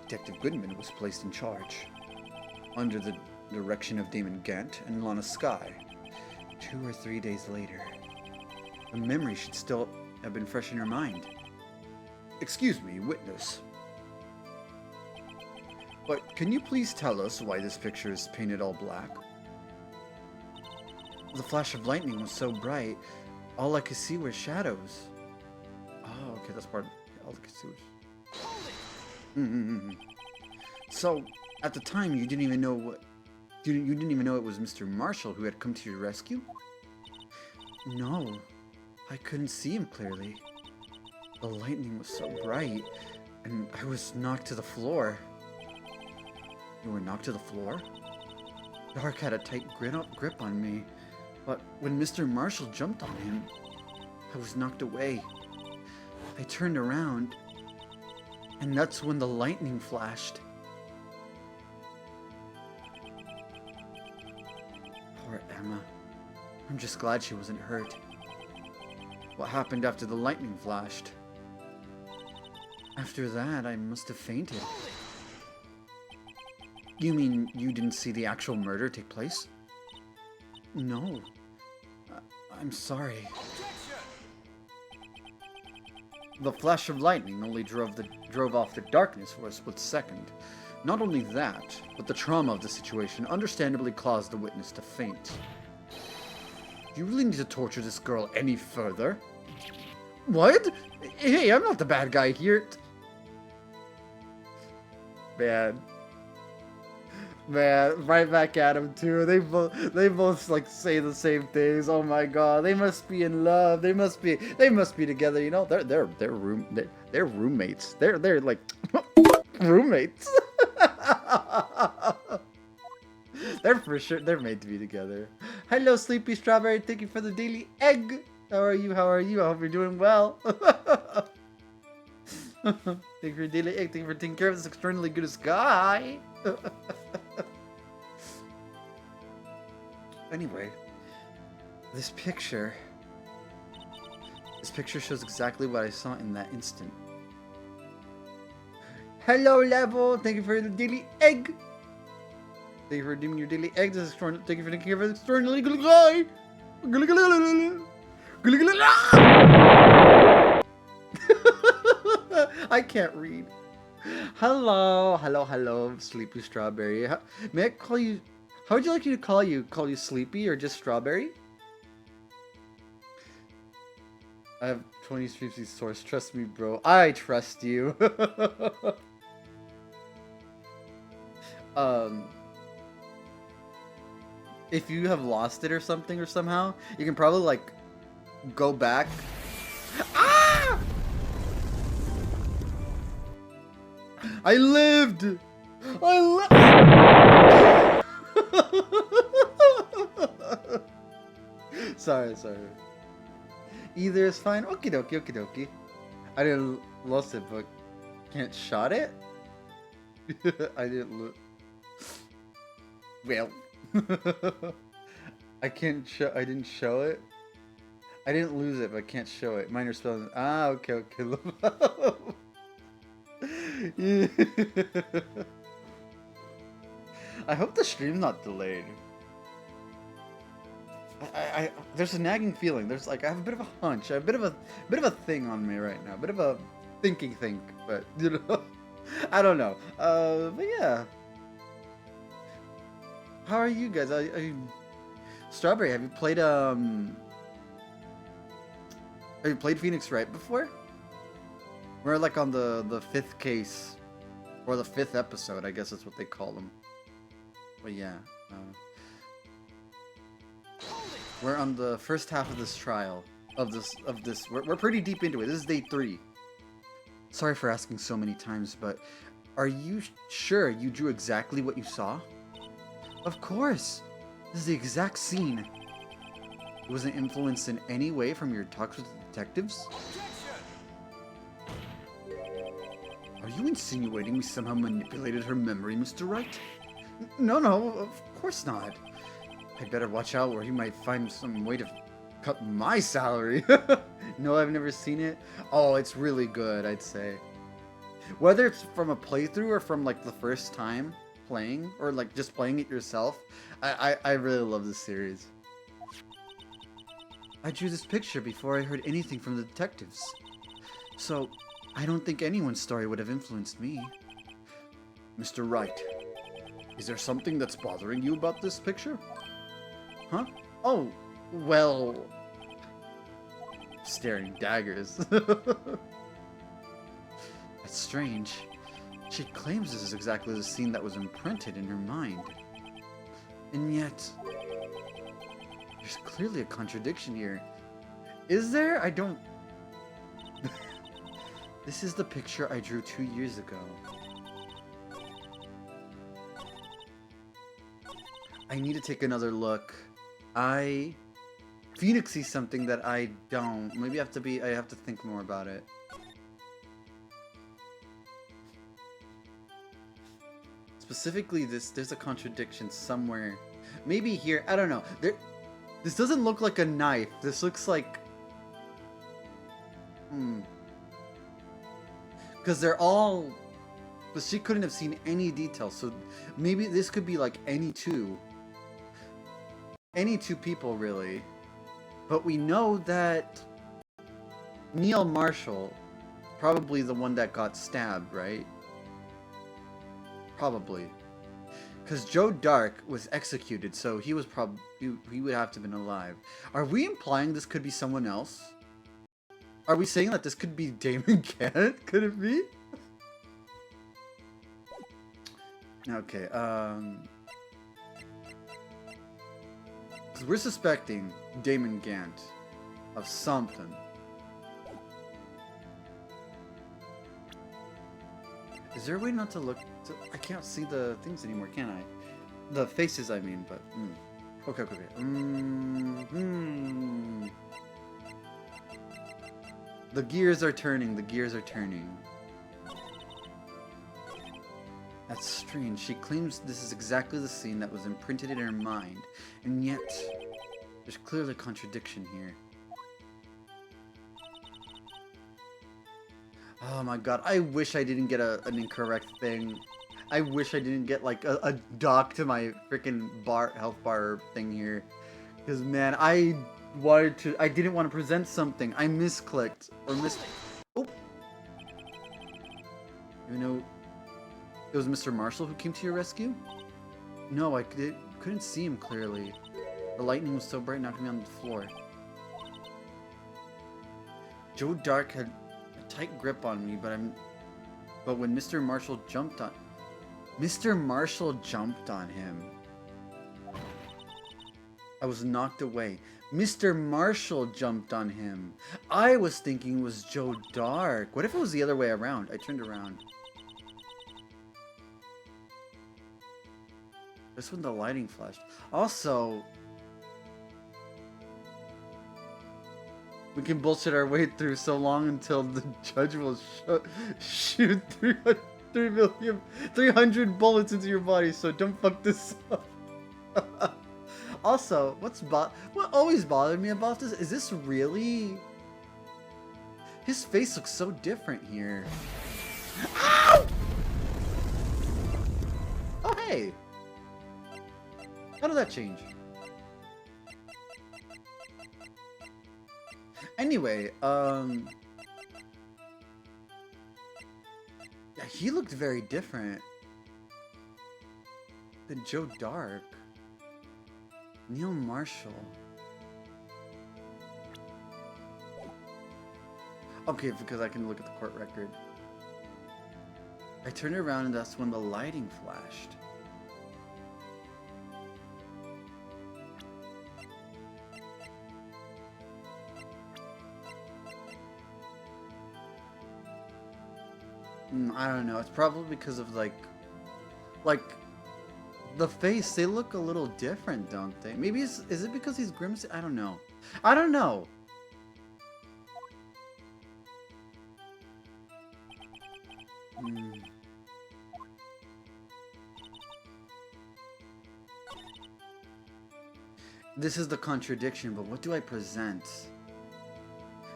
Detective Goodman was placed in charge, under the direction of Damon Gant and Lana Skye. 2 or 3 days later. The memory should still have been fresh in your mind. Excuse me, witness. But can you please tell us why this picture is painted all black? The flash of lightning was so bright, all I could see were shadows. Oh, okay, that's part of all I could see was... So, at the time, you didn't even know what... You didn't even know it was Mr. Marshall who had come to your rescue? No, I couldn't see him clearly. The lightning was so bright, and I was knocked to the floor. You were knocked to the floor? Dark had a tight grip on me, but when Mr. Marshall jumped on him, I was knocked away. I turned around, and that's when the lightning flashed. Poor Emma. I'm just glad she wasn't hurt. What happened after the lightning flashed? After that, I must have fainted. You mean you didn't see the actual murder take place? No. I'm sorry. The flash of lightning only drove off the darkness for a split second. Not only that, but the trauma of the situation understandably caused the witness to faint. Do you really need to torture this girl any further? What? Hey, I'm not the bad guy here. Man, right back at him too. They both like say the same things. Oh my god, they must be in love. They must be together. You know, they're roommates. They're like roommates. They're made to be together. Hello, Sleepy Strawberry. Thank you for the daily egg. How are you? I hope you're doing well. Thank you for your daily egg. Thank you for taking care of this extraordinarily good guy. Anyway, this picture shows exactly what I saw in that instant. Hello, Level. Thank you for the daily egg. Thank you for redeeming your daily egg. This is extraordinary. Thank you for taking care of this extraordinarily good guy. I can't read. Hello, Sleepy Strawberry. May I call you? How would you like me to call you? Call you Sleepy or just Strawberry? I have 20 streams of source. Trust me, bro. I trust you. If you have lost it or something or somehow, you can probably like go back. Ah! I lived! Sorry. Either is fine. Okie dokie. I didn't lose it, but can't shot it? I didn't lose. Well. I didn't show it. I didn't lose it, but can't show it. Minor spelling. Ah, okay. Yeah. I hope the stream's not delayed. There's a nagging feeling. There's like I have a bit of a hunch. I have a bit of a thing on me right now. A bit of a thinking think, but you know, I don't know. But yeah. How are you guys? Strawberry, have you played Phoenix Wright before? We're like on the 5th case, or the 5th episode, I guess that's what they call them. But yeah, we're on the first half of this trial. of this. We're pretty deep into it. This is day 3. Sorry for asking so many times, but are you sure you drew exactly what you saw? Of course. This is the exact scene. It wasn't influenced in any way from your talks with the detectives? Are you insinuating we somehow manipulated her memory, Mr. Wright? No, of course not. I'd better watch out or he might find some way to cut my salary. No, I've never seen it. Oh, it's really good, I'd say. Whether it's from a playthrough or from like the first time playing or like just playing it yourself, I really love this series. I drew this picture before I heard anything from the detectives. So, I don't think anyone's story would have influenced me. Mr. Wright, is there something that's bothering you about this picture? Huh? Oh, well... Staring daggers. That's strange. She claims this is exactly the scene that was imprinted in her mind. And yet... there's clearly a contradiction here. Is there? I don't... This is the picture I drew 2 years ago. I need to take another look. Phoenix sees something that I don't. Maybe I have to think more about it. Specifically, there's a contradiction somewhere. Maybe here, I don't know. This doesn't look like a knife. This looks like... Because they're all... But she couldn't have seen any details, so maybe this could be like any two. Any two people, really. But we know that Neil Marshall, probably the one that got stabbed, right? Probably. Because Joe Dark was executed, so he was he would have to have been alive. Are we implying this could be someone else? Are we saying that this could be Damon Gant? Could it be? Okay, we're suspecting Damon Gant of something. Is there a way not to look? I can't see the things anymore, can I? The faces, I mean, but... Okay. The gears are turning, That's strange. She claims this is exactly the scene that was imprinted in her mind, and yet there's clearly a contradiction here. Oh my god, I wish I didn't get an incorrect thing. I wish I didn't get like a dock to my freaking health bar thing here. Because man, I didn't want to present something. I misclicked or Oh! You know, it was Mr. Marshall who came to your rescue? No, I couldn't see him clearly. The lightning was so bright, knocking me on the floor. Joe Dark had a tight grip on me, but when Mr. Marshall jumped on him, I was knocked away. Mr. Marshall jumped on him. I was thinking it was Joe Dark. What if it was the other way around? I turned around. This when the lighting flashed. Also, we can bullshit our way through so long until the judge will shoot 300 bullets into your body, so don't fuck this up. Also, what always bothered me about this is this really... His face looks so different here. Ow! Oh, hey! How did that change? Anyway, yeah, he looked very different than Joe Dark. Neil Marshall. Okay, because I can look at the court record. I turned around and that's when the lighting flashed. I don't know. It's probably because of like the face. They look a little different, don't they? Maybe is it because he's grimacing? I don't know. I don't know. This is the contradiction, but what do I present?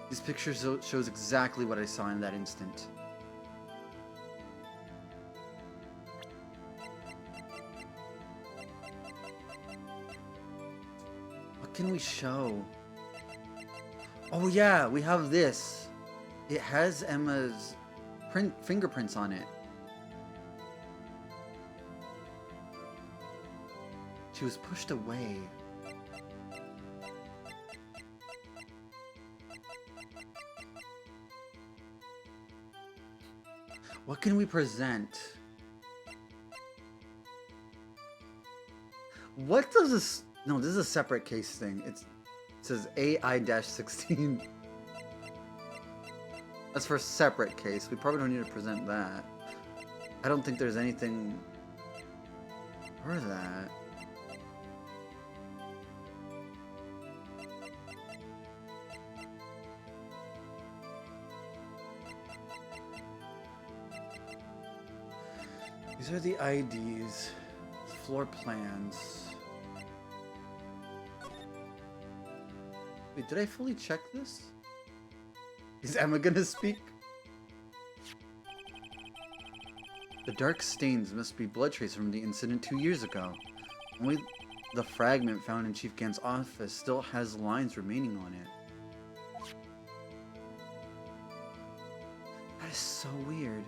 This picture shows exactly what I saw in that instant. What can we show? Oh yeah, we have this. It has Emma's fingerprints on it. She was pushed away. What can we present? What does this... No, this is a separate case thing. It says AI-16. That's for a separate case. We probably don't need to present that. I don't think there's anything for that. These are the IDs, floor plans. Wait, did I fully check this? Is Emma gonna speak? The dark stains must be blood traces from the incident 2 years ago. Only the fragment found in Chief Gant's office still has lines remaining on it. That is so weird.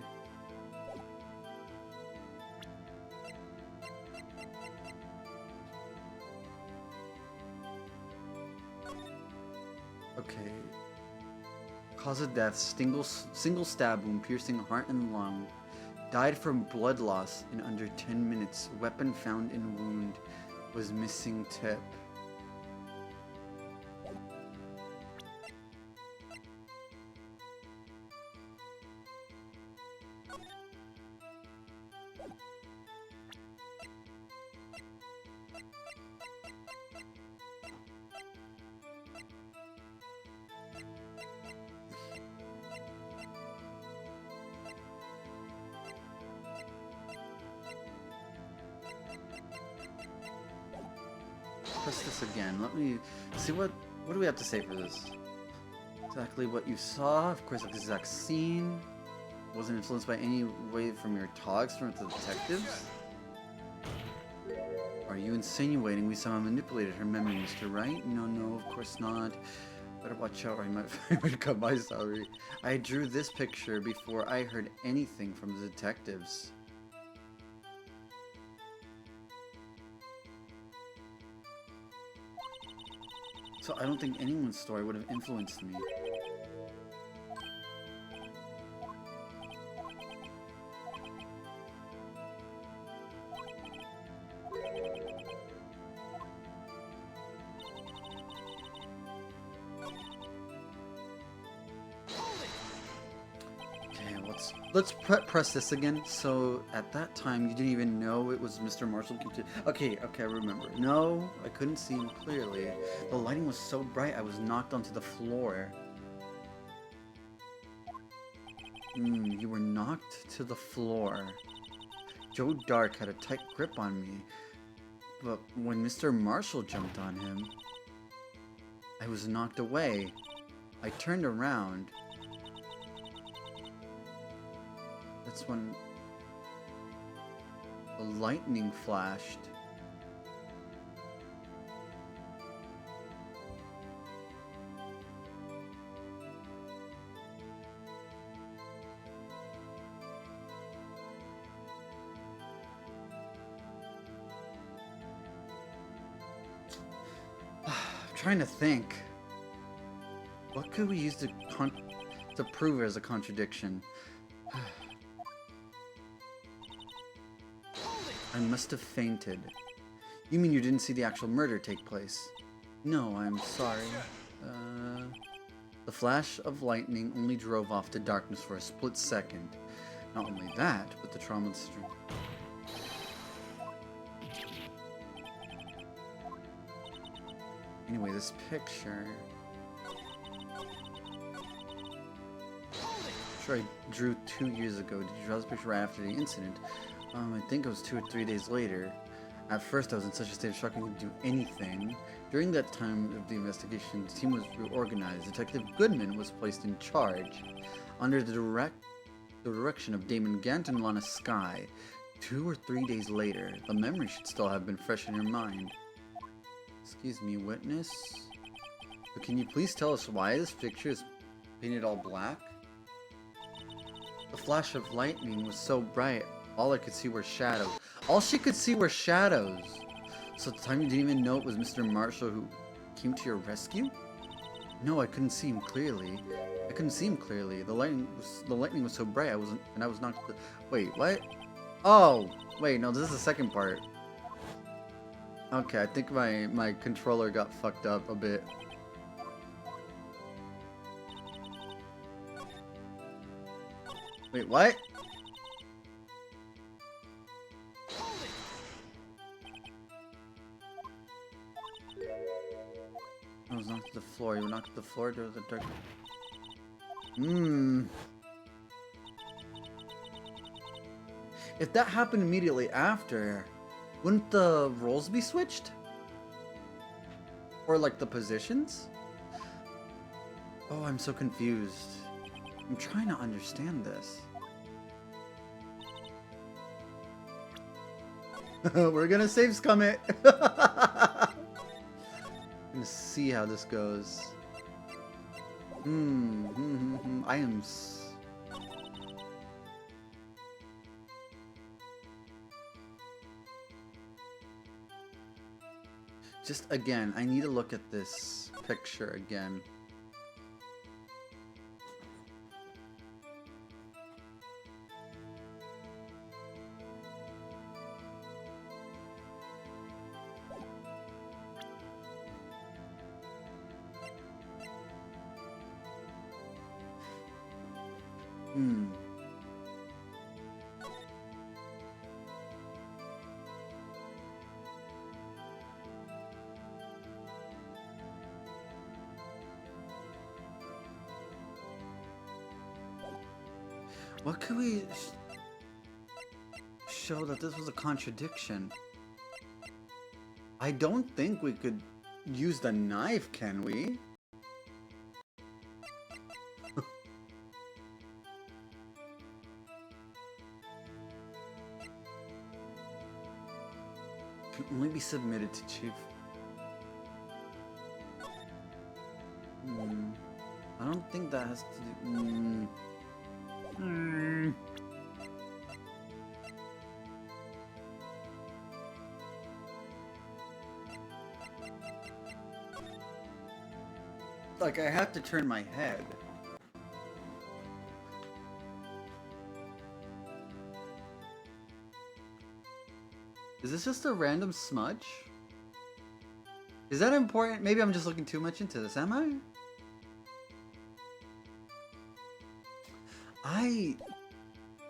Okay. Cause of death, single stab wound piercing heart and lung. Died from blood loss in under 10 minutes. Weapon found in wound was missing tip. Press this again. Let me see what do we have to say for this? Exactly what you saw. Of course, the exact scene. Wasn't influenced by any way from your talks from the detectives. Are you insinuating we somehow manipulated her memory, Mr. Wright? No, of course not. Better watch out or I might cut my salary. I drew this picture before I heard anything from the detectives. So I don't think anyone's story would have influenced me. Let's press this again. So at that time, you didn't even know it was Mr. Marshall. Okay, I remember. No, I couldn't see him clearly. The lighting was so bright, I was knocked onto the floor. You were knocked to the floor. Joe Dark had a tight grip on me, but when Mr. Marshall jumped on him, I was knocked away. I turned around. That's when the lightning flashed. I'm trying to think. What could we use to prove it as a contradiction? I must have fainted. You mean you didn't see the actual murder take place? No, I'm sorry. The flash of lightning only drove off to darkness for a split second. Not only that, but the trauma... Anyway, this picture... Sure, I drew 2 years ago. Did you draw this picture right after the incident? I think it was 2 or 3 days later. At first, I was in such a state of shock I couldn't do anything. During that time of the investigation, the team was reorganized. Detective Goodman was placed in charge. Under the direction of Damon Gant and Lana Skye. 2 or 3 days later, the memory should still have been fresh in your mind. Excuse me, witness? But can you please tell us why this picture is painted all black? The flash of lightning was so bright, all I could see were shadows. All she could see were shadows! So at the time you didn't even know it was Mr. Marshall who came to your rescue? No, I couldn't see him clearly. The lightning was so bright, I was knocked... Wait, what? Oh! Wait, no, this is the second part. Okay, I think my controller got fucked up a bit. Wait, what? I was knocked to the floor. You were knocked to the floor to the dark. If that happened immediately after, wouldn't the roles be switched? Or like the positions? Oh, I'm so confused. I'm trying to understand this. We're gonna save scum it. I'm gonna see how this goes. I am. Just again, I need to look at this picture again. What could we show that this was a contradiction? I don't think we could use the knife, can we? Can only be submitted to Chief. I don't think that has to do... Like, I have to turn my head. Is this just a random smudge? Is that important? Maybe I'm just looking too much into this, am I?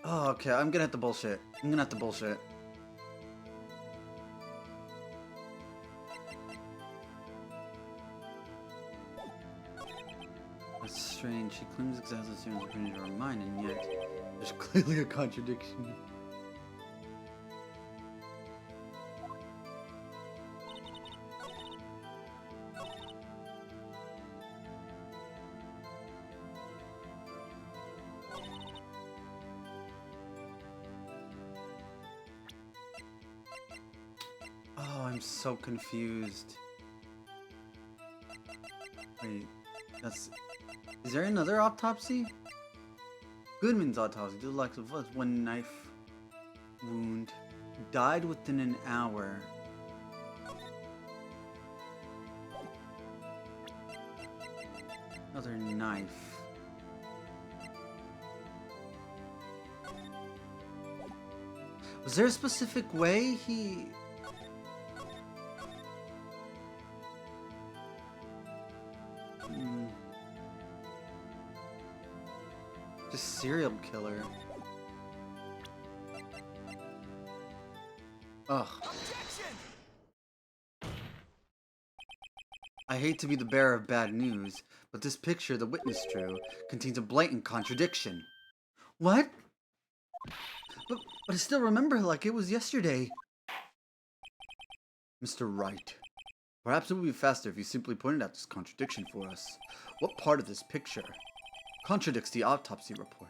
Oh, okay, I'm gonna have to bullshit. That's strange. She claims exactly the same as in her mind, and yet there's clearly a contradiction. Oh, I'm so confused. Wait, that's... Is there another autopsy? Goodman's autopsy. Due to lack of blood, one knife wound. Died within an hour. Another knife. Was there a specific way he... Just serial killer. Ugh. Objection! I hate to be the bearer of bad news, but this picture the witness drew contains a blatant contradiction. What? But I still remember it like it was yesterday. Mr. Wright, perhaps it would be faster if you simply pointed out this contradiction for us. What part of this picture contradicts the autopsy report?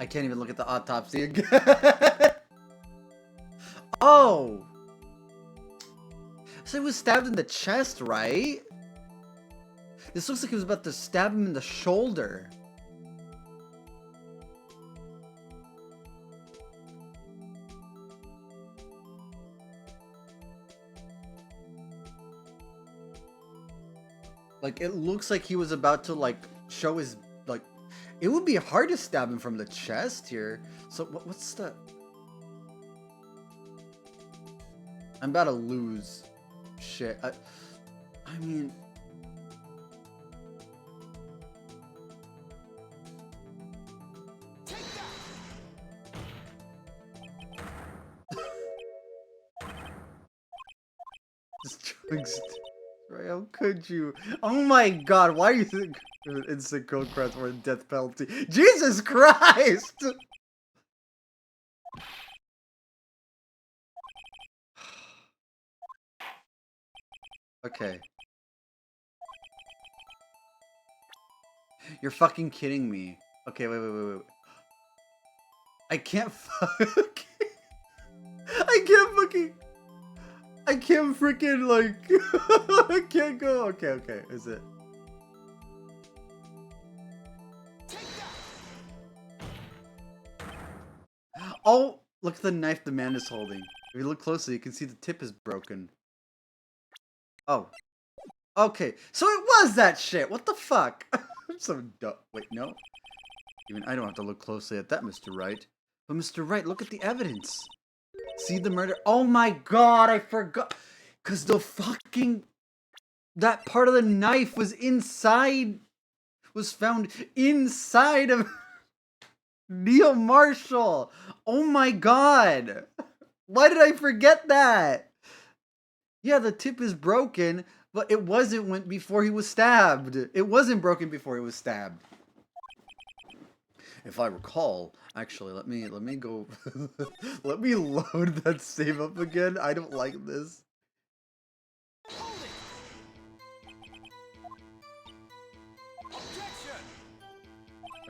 I can't even look at the autopsy again. Oh! So he was stabbed in the chest, right? This looks like he was about to stab him in the shoulder. Like, it looks like he was about to, like, show his, like... It would be hard to stab him from the chest here. So, what's the... I'm about to lose shit. I mean... Take that! This drugs... Right, how could you? Oh my god, why do you think instant code creds or death penalty? Jesus Christ! Okay. You're fucking kidding me. Okay, wait. I can't I can't freaking, like... I can't go. Okay. Is it? Oh! Look at the knife the man is holding. If you look closely, you can see the tip is broken. Oh. Okay, so it was that shit! What the fuck? I'm so dumb. Wait, no? Even I don't have to look closely at that, Mr. Wright. But Mr. Wright, look at the evidence. See the murder? Oh my god, I forgot. Because the fucking... That part of the knife was inside... Was found inside of... Neil Marshall. Oh my god. Why did I forget that? Yeah, the tip is broken, but it wasn't before he was stabbed. It wasn't broken before he was stabbed. If I recall, actually, let me go. Let me load that save up again. I don't like this. Hold it! Objection!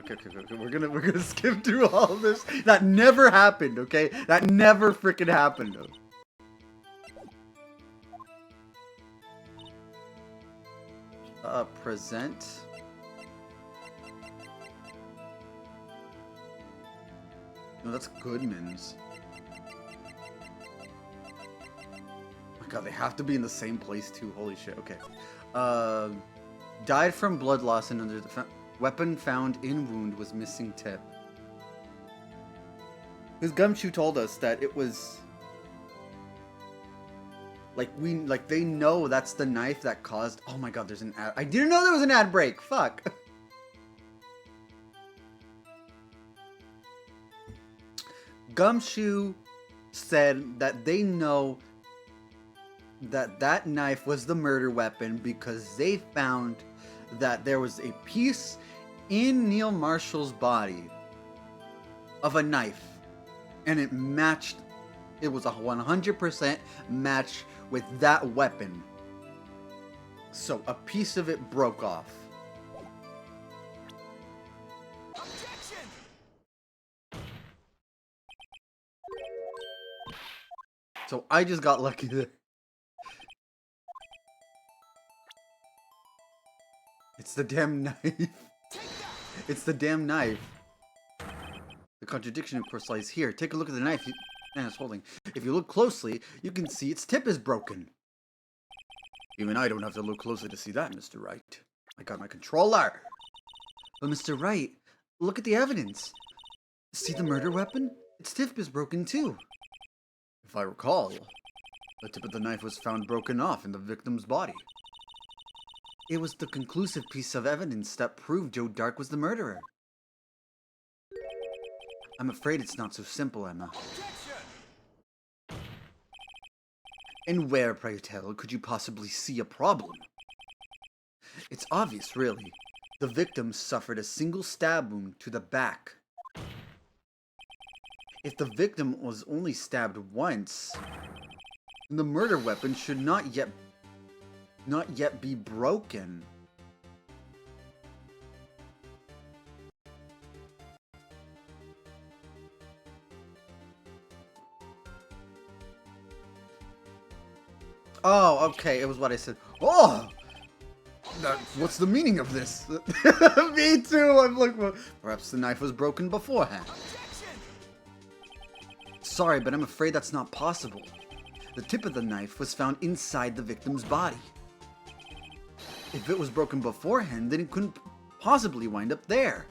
Okay. We're gonna skip through all of this. That never happened. Okay, that never freaking happened. Present. No, that's Goodman's. Oh my god, they have to be in the same place too. Holy shit. Okay. Died from blood loss and under the weapon found in wound was missing tip. His gumshoe told us that it was like they know that's the knife that caused. Oh my god, there's an ad. I didn't know there was an ad break. Fuck. Gumshoe said that they know that that knife was the murder weapon because they found that there was a piece in Neil Marshall's body of a knife, and it matched. It was a 100% match with that weapon. So a piece of it broke off. Objection! So I just got lucky there. It's the damn knife. Take that! It's the damn knife. The contradiction, of course, lies here. Take a look at the knife man is holding. If you look closely, you can see its tip is broken. Even I don't have to look closely to see that, Mr. Wright. I got my controller. But Mr. Wright, look at the evidence. See the murder weapon? Its tip is broken too. If I recall, the tip of the knife was found broken off in the victim's body. It was the conclusive piece of evidence that proved Joe Dark was the murderer. I'm afraid it's not so simple, Emma. Objection! And where, pray tell, could you possibly see a problem? It's obvious, really. The victim suffered a single stab wound to the back. If the victim was only stabbed once, the murder weapon should not yet be broken. Oh, okay, it was what I said. Oh! What's the meaning of this? Me too, I'm like, well, perhaps the knife was broken beforehand. Objection! Sorry, but I'm afraid that's not possible. The tip of the knife was found inside the victim's body. If it was broken beforehand, then it couldn't possibly wind up there.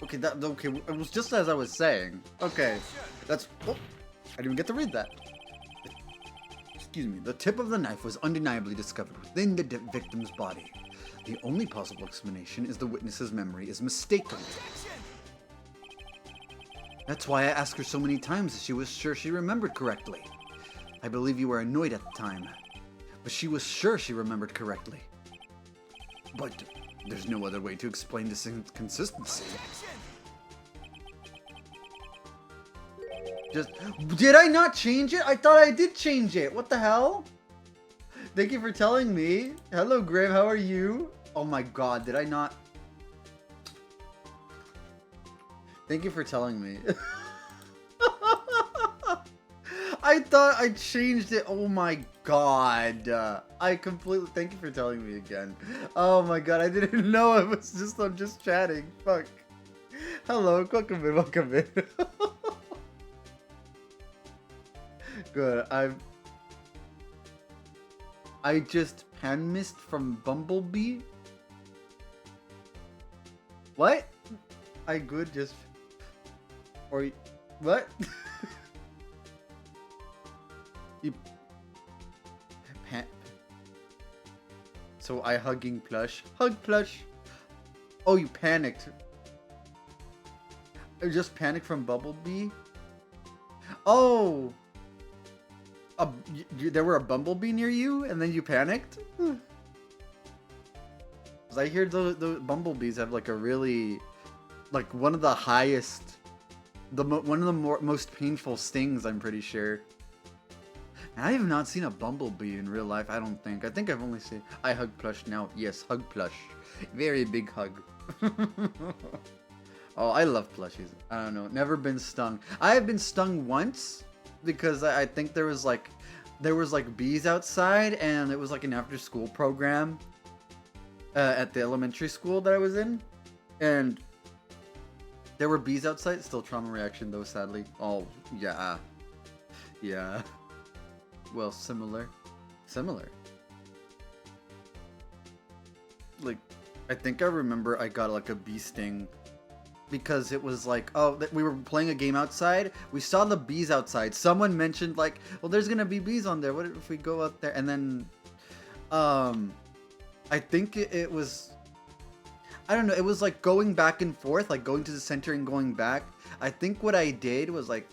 Okay, okay, it was just as I was saying. Okay, that's... Oh, I didn't even get to read that. Excuse me. The tip of the knife was undeniably discovered within the victim's body. The only possible explanation is the witness's memory is mistaken. Objection! That's why I asked her so many times if she was sure she remembered correctly. I believe you were annoyed at the time, but she was sure she remembered correctly. But there's no other way to explain this inconsistency. Just, did I not change it? I thought I did change it. What the hell? Thank you for telling me. Hello, Grave. How are you? Oh my god, did I not? Thank you for telling me. I thought I changed it. Oh my god. I completely... Thank you for telling me again. Oh my god, I didn't know it was just... I'm just chatting. Fuck. Hello, welcome in, welcome in. Good, I just pan missed from Bumblebee? What? I good just... Or... What? You... Pan... So I hugging plush. Hug plush! Oh, you panicked. I just panicked from Bumblebee? Oh! There were a bumblebee near you, and then you panicked? Because I hear the bumblebees have like a really, like one of the highest, one of the most painful stings, I'm pretty sure. And I have not seen a bumblebee in real life, I don't think. I think I've only seen, I hug plush now. Yes, hug plush. Very big hug. Oh, I love plushies. I don't know, never been stung. I have been stung once. Because I think there was like bees outside, and it was like an after school program at the elementary school that I was in, and there were bees outside. Still trauma reaction though, sadly. Oh yeah, yeah. Well, similar. Like, I think I remember I got like a bee sting. Because it was like, oh, we were playing a game outside. We saw the bees outside. Someone mentioned like, well, there's gonna be bees on there. What if we go out there? And then, I think it was, I don't know. It was like going back and forth, like going to the center and going back. I think what I did was like,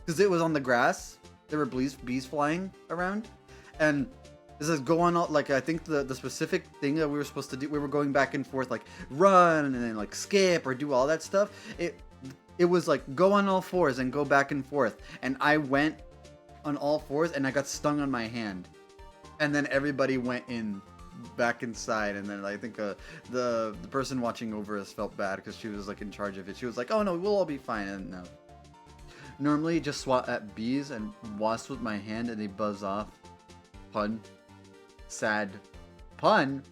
because it was on the grass, there were bees flying around, and this is go on, like, I think the specific thing that we were supposed to do, we were going back and forth, like, run, and then, like, skip, or do all that stuff. It was, like, go on all fours and go back and forth. And I went on all fours, and I got stung on my hand. And then everybody went back inside, and then I think the person watching over us felt bad, because she was, like, in charge of it. She was like, oh, no, we'll all be fine, and no. Normally, just swat at bees and wasps with my hand, and they buzz off. Pun. Sad pun.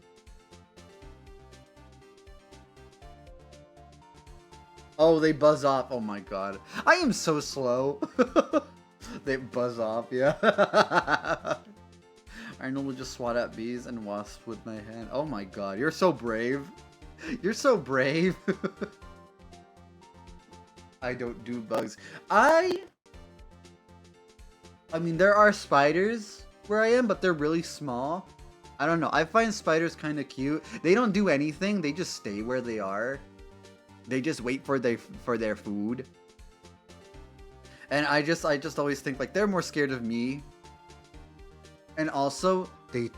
Oh, they buzz off. Oh my god. I am so slow. They buzz off, yeah. I normally just swat at bees and wasps with my hand. Oh my god, you're so brave. You're so brave. I don't do bugs. I mean, there are spiders where I am, but they're really small. I don't know. I find spiders kind of cute. They don't do anything. They just stay where they are. They just wait for their food. And I just always think like they're more scared of me. And also they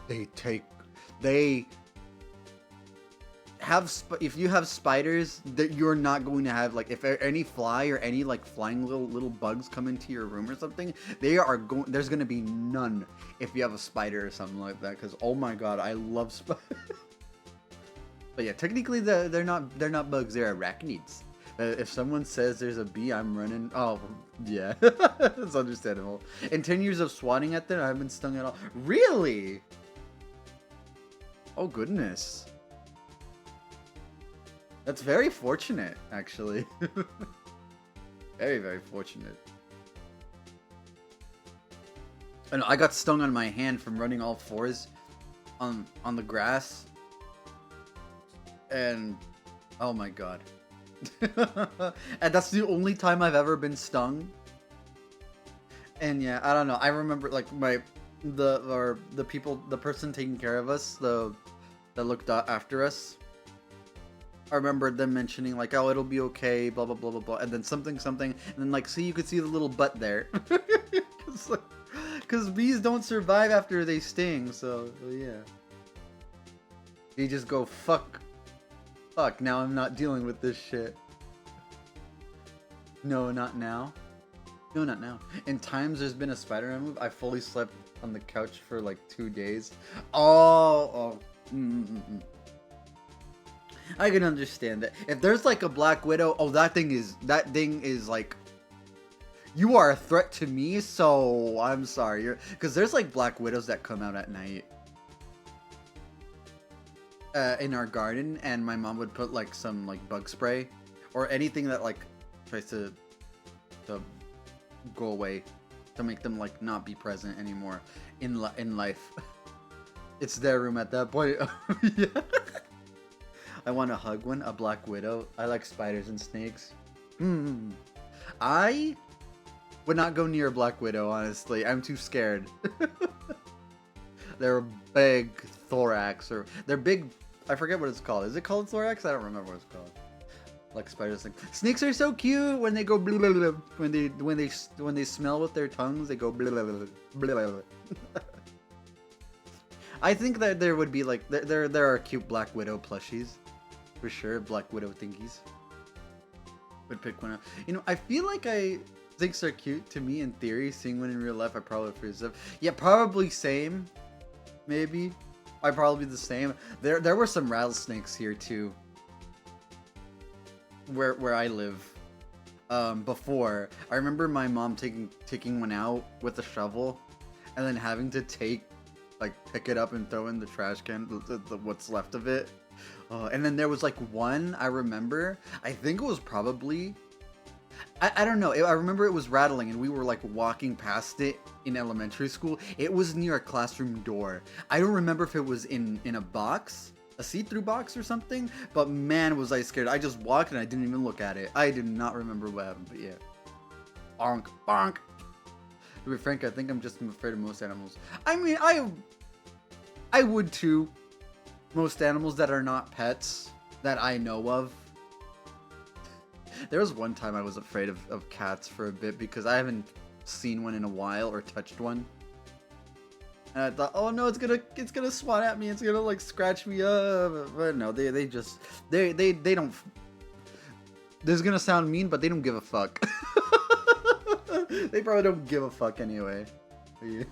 have if you have spiders, that you're not going to have like if any fly or any like flying little bugs come into your room or something, there's going to be none if you have a spider or something like that, cuz oh my god, I love spiders. But yeah, technically they're not bugs, they're arachnids. If someone says there's a bee, I'm running. Oh, yeah. It's understandable. In 10 years of swatting at them, I haven't been stung at all. Really? Oh, goodness. That's very fortunate, actually. Very, very fortunate. And I got stung on my hand from running all fours on the grass. And oh my god. And that's the only time I've ever been stung. And yeah, I don't know. I remember like the person taking care of us, that looked after us. I remember them mentioning like, oh, it'll be okay, blah blah blah blah blah, and then something, and then like, see, you could see the little butt there. Because bees don't survive after they sting, so yeah. You just go, fuck, now I'm not dealing with this shit. No, not now. No, not now. In times there's been a Spider-Man move, I fully slept on the couch for like 2 days. Oh. I can understand that. If there's like a Black Widow, oh, that thing is like, you are a threat to me, so I'm sorry. Because there's like Black Widows that come out at night. In our garden, and my mom would put like some like bug spray or anything that like tries to go away, to make them like not be present anymore in life. It's their room at that point. Yeah. I want to hug one, a Black Widow. I like spiders and snakes. I would not go near a Black Widow, honestly. I'm too scared. They're big thorax, or they're big. I forget what it's called. Is it called thorax? I don't remember what it's called. Like spiders. Like snakes are so cute when they go blah, blah, blah. When they smell with their tongues, they go blah, blah, blah, blah, blah. I think that there would be like there are cute Black Widow plushies, for sure. Black Widow thingies. Would pick one up. You know, I feel like things are cute to me in theory. Seeing one in real life, I probably freeze up. Yeah, probably same. Maybe. I'd probably be the same. There were some rattlesnakes here too. Where I live. Before. I remember my mom taking one out with a shovel, and then having to pick it up and throw in the trash can, what's left of it. And then there was like one, I remember, I think it was probably, I don't know, I remember it was rattling and we were like walking past it in elementary school. It was near a classroom door. I don't remember if it was in a box, a see-through box or something, but man was I scared. I just walked and I didn't even look at it. I did not remember what happened, but yeah. Bonk, bonk. To be frank, I think I'm just afraid of most animals. I mean, I would too. Most animals that are not pets that I know of. There was one time I was afraid of cats for a bit because I haven't seen one in a while or touched one. And I thought, oh no, it's gonna swat at me. It's gonna like scratch me up. But no, they don't. This is gonna sound mean, but they don't give a fuck. They probably don't give a fuck anyway. Yeah.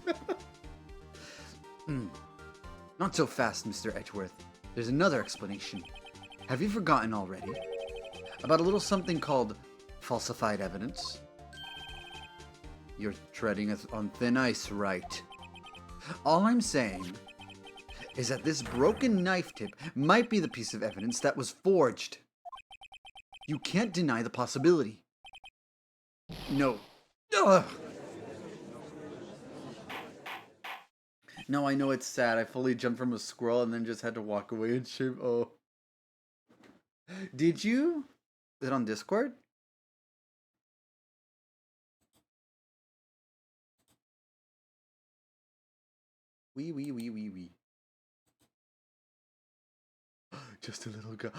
Not so fast, Mr. Edgeworth. There's another explanation. Have you forgotten already? About a little something called falsified evidence? You're treading on thin ice, Wright. All I'm saying is that this broken knife tip might be the piece of evidence that was forged. You can't deny the possibility. No. Ugh. No, I know it's sad. I fully jumped from a squirrel and then just had to walk away and shame. Oh. Did you? Is it on Discord? Wee. Just a little girl.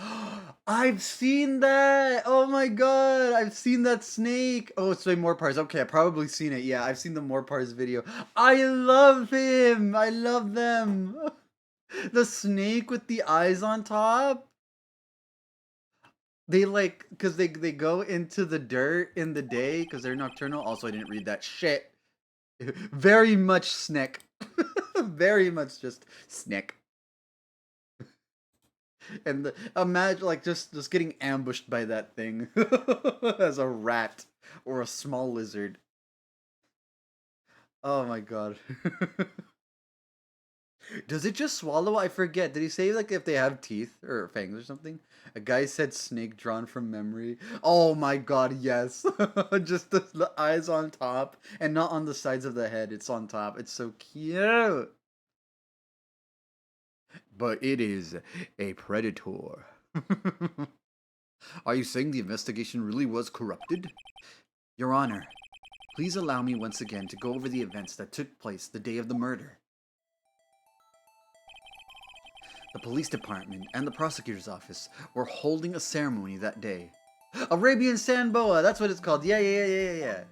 I've seen that. Oh my god, I've seen that snake. Oh, it's way more parts. Okay, I've probably seen it. Yeah, I've seen the more parts video. I love him. I love them. The snake with the eyes on top. They like, because they go into the dirt in the day because they're nocturnal. Also, I didn't read that shit. Very much snick. Very much just snick. And imagine like just getting ambushed by that thing as a rat or a small lizard. Oh my god. Does it just swallow? I forget. Did he say like if they have teeth or fangs or something? A guy said snake drawn from memory. Oh my god, yes. Just the eyes on top and not on the sides of the head. It's on top. It's so cute. But it is a predator. Are you saying the investigation really was corrupted? Your Honor, please allow me once again to go over the events that took place the day of the murder. The police department and the prosecutor's office were holding a ceremony that day. Arabian Sand Boa, that's what it's called. Yeah.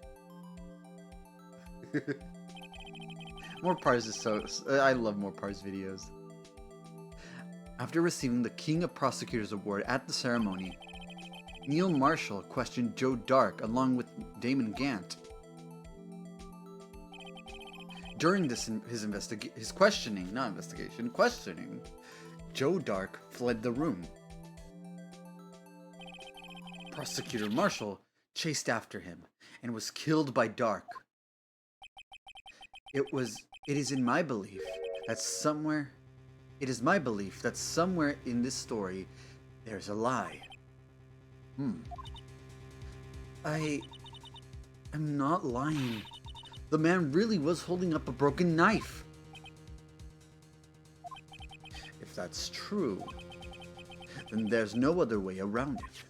More Pars is so... I love More Pars videos. After receiving the King of Prosecutors Award at the ceremony, Neil Marshall questioned Joe Dark along with Damon Gant. During his questioning, Joe Dark fled the room. Prosecutor Marshall chased after him and was killed by Dark. It is my belief that somewhere in this story there's a lie. I am not lying. The man really was holding up a broken knife. If that's true, then there's no other way around it.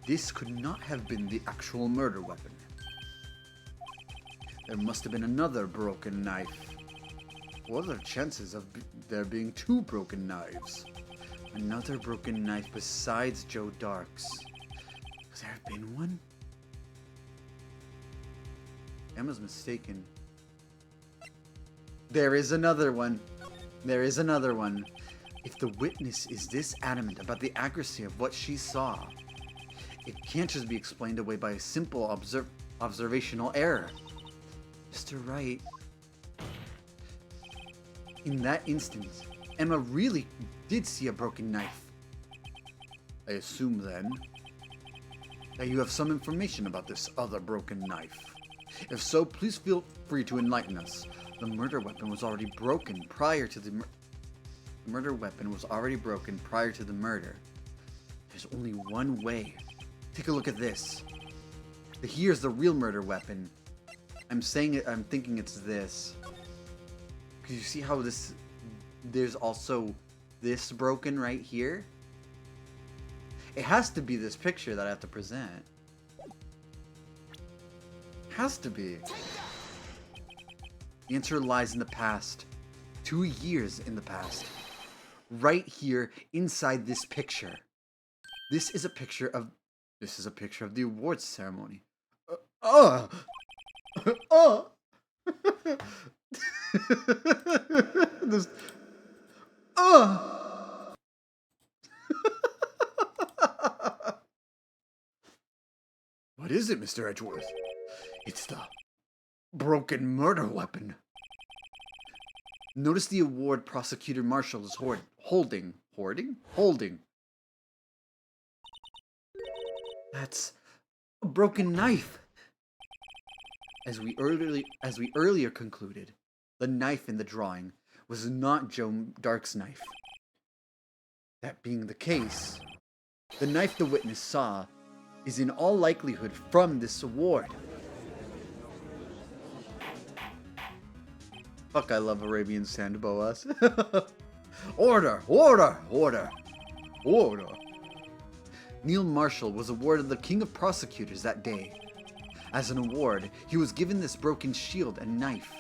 This could not have been the actual murder weapon. There must have been another broken knife. What are the chances of there being two broken knives? Another broken knife besides Joe Dark's. Has there been one? Emma's mistaken. There is another one. If the witness is this adamant about the accuracy of what she saw, it can't just be explained away by a simple observational error. Mr. Wright, in that instance, Emma really did see a broken knife. I assume, then, that you have some information about this other broken knife. If so, please feel free to enlighten us. The murder weapon was already broken prior to the murder. There's only one way. Take a look at this. Here's the real murder weapon. I'm thinking it's this. Because you see how there's also this broken right here? It has to be this picture that I have to present. Has to be. The answer lies in the past. 2 years in the past. Right here inside this picture. This is a picture of the awards ceremony. This, What is it, Mr. Edgeworth? It's the broken murder weapon. Notice the award Prosecutor Marshall is holding. That's a broken knife. As we earlier concluded, the knife in the drawing was not Joe Dark's knife. That being the case, the knife the witness saw is in all likelihood from this award. Fuck, I love Arabian Sand Boas. Order! Neil Marshall was awarded the King of Prosecutors that day. As an award, he was given this broken shield and knife.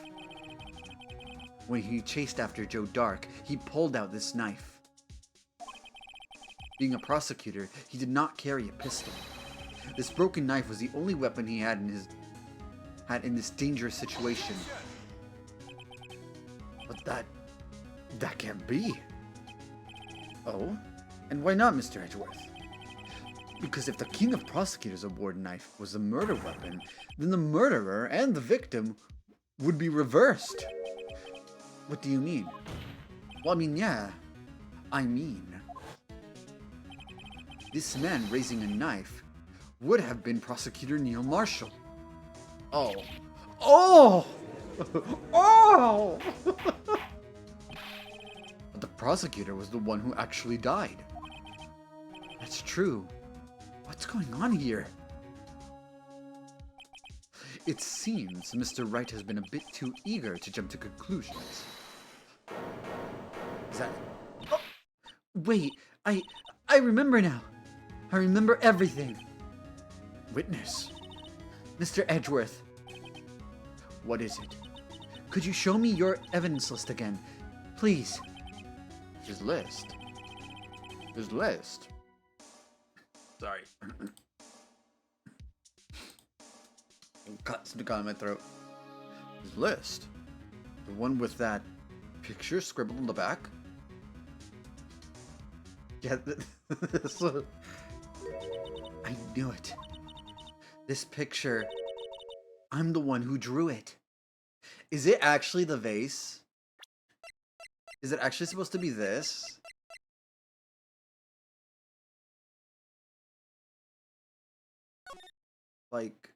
When he chased after Joe Dark, he pulled out this knife. Being a prosecutor, he did not carry a pistol. This broken knife was the only weapon he had in this dangerous situation. But that can't be. Oh? And why not, Mr. Edgeworth? Because if the king of prosecutors' award knife was the murder weapon, then the murderer and the victim would be reversed. What do you mean? Well, I mean, this man raising a knife would have been Prosecutor Neil Marshall. Oh. Oh! Oh! But the prosecutor was the one who actually died. That's true. What's going on here? It seems Mr. Wright has been a bit too eager to jump to conclusions. Is that... Oh, wait, I remember now. I remember everything. Witness. Mr. Edgeworth. What is it? Could you show me your evidence list again? Please. His list? His list? Sorry. Got stuck on my throat. His list? The one with that picture scribbled on the back? Yeah, I knew it. This picture, I'm the one who drew it. Is it actually the vase? Is it actually supposed to be this? Like,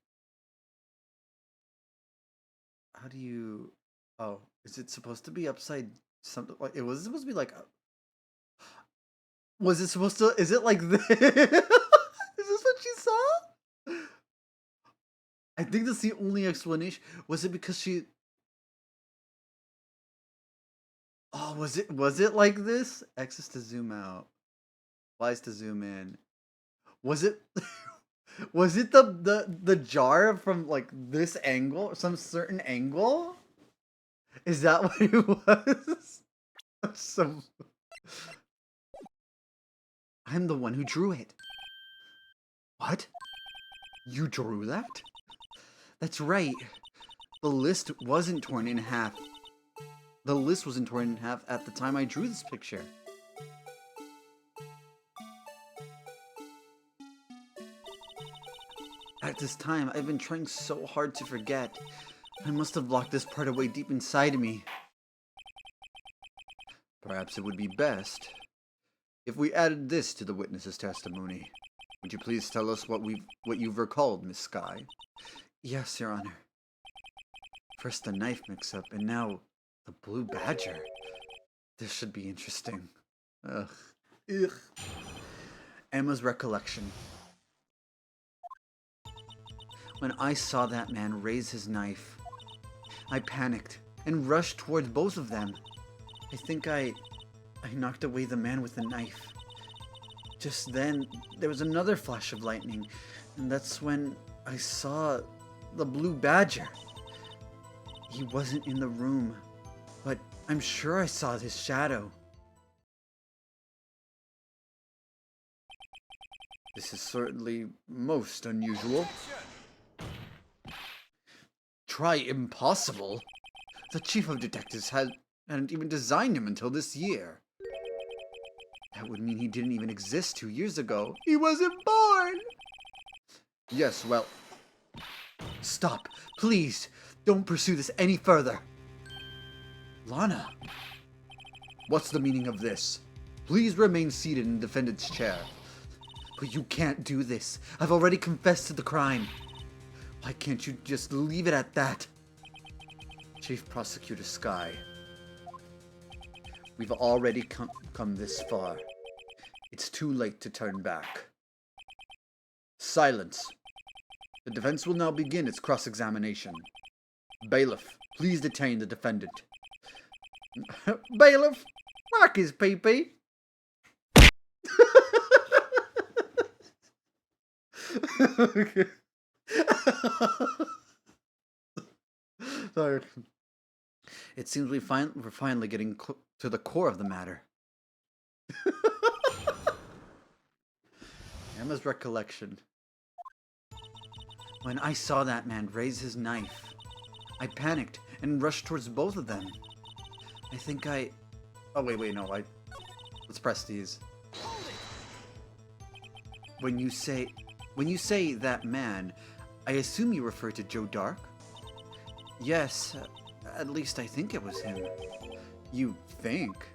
how do you... Oh, is it supposed to be upside something? Like, it was supposed to be like... Was it supposed to... Is it like this? Is this what you saw? I think that's the only explanation. Was it because she... Oh, was it like this? X is to zoom out. Y is to zoom in. Was it... Was it the jar from like this angle? Some certain angle? Is that what it was? Some... I'm the one who drew it. What? You drew that? That's right. The list wasn't torn in half. The list wasn't torn in half at the time I drew this picture. At this time, I've been trying so hard to forget. I must have locked this part away deep inside me. Perhaps it would be best if we added this to the witness's testimony. Would you please tell us what you've recalled, Miss Skye? Yes, Your Honor. First the knife mix-up, and now the blue badger. This should be interesting. Ugh. Ugh. Emma's recollection. When I saw that man raise his knife, I panicked and rushed towards both of them. I think I knocked away the man with the knife. Just then, there was another flash of lightning, and that's when I saw the blue badger. He wasn't in the room, but I'm sure I saw his shadow. This is certainly most unusual. Try impossible? The chief of detectives hadn't even designed him until this year. That would mean he didn't even exist 2 years ago. He wasn't born! Yes, well... Stop. Please, don't pursue this any further. Lana. What's the meaning of this? Please remain seated in the defendant's chair. But you can't do this. I've already confessed to the crime. Why can't you just leave it at that? Chief Prosecutor Skye. We've already come this far. It's too late to turn back. Silence. The defense will now begin its cross-examination. Bailiff, please detain the defendant. Bailiff, whack his pee-pee. Okay. Sorry. It seems we're finally getting to the core of the matter. Emma's recollection. When I saw that man raise his knife, I panicked and rushed towards both of them. I think I... Oh, wait, no, let's press these. When you say that man, I assume you refer to Joe Dark? Yes, at least I think it was him. You think?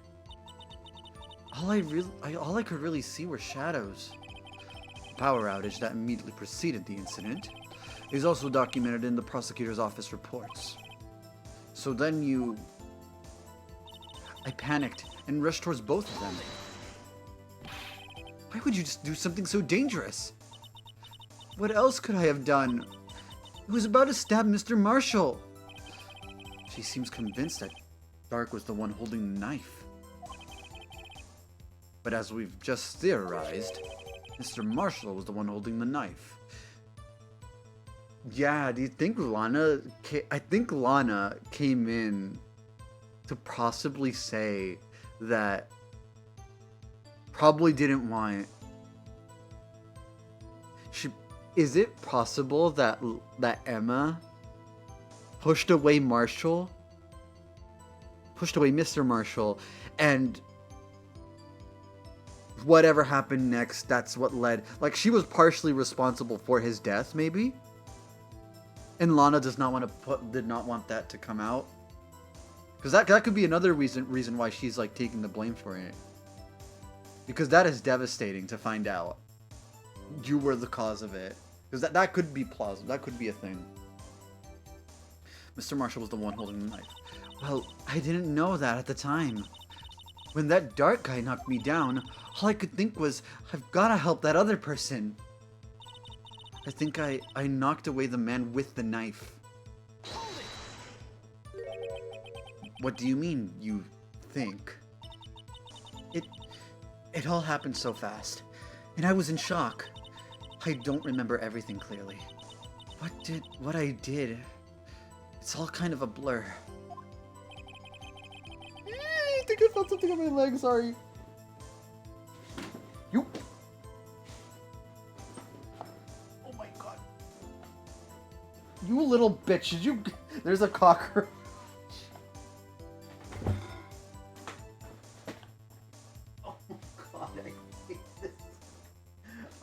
All I could really see were shadows. The power outage that immediately preceded the incident is also documented in the prosecutor's office reports. So then I panicked and rushed towards both of them. Why would you just do something so dangerous? What else could I have done? He was about to stab Mr. Marshall. She seems convinced that Dark was the one holding the knife. But as we've just theorized, Mr. Marshall was the one holding the knife. Yeah, do you think Lana... I think Lana came in to possibly say that probably didn't want... Is it possible that Emma pushed away Mr. Marshall, and whatever happened next, that's what led... Like, she was partially responsible for his death, maybe? And Lana did not want that to come out? Because that could be another reason why she's, like, taking the blame for it. Because that is devastating to find out. You were the cause of it. Because that could be plausible. That could be a thing. Mr. Marshall was the one holding the knife. Well, I didn't know that at the time. When that Dark guy knocked me down, all I could think was, I've gotta help that other person. I think I knocked away the man with the knife. What do you mean, you think? It all happened so fast, and I was in shock. I don't remember everything clearly. What I did, it's all kind of a blur. I think I felt something on my leg, sorry. You. Oh my god. You little bitch, did you... There's a cockroach. Oh god, I hate this.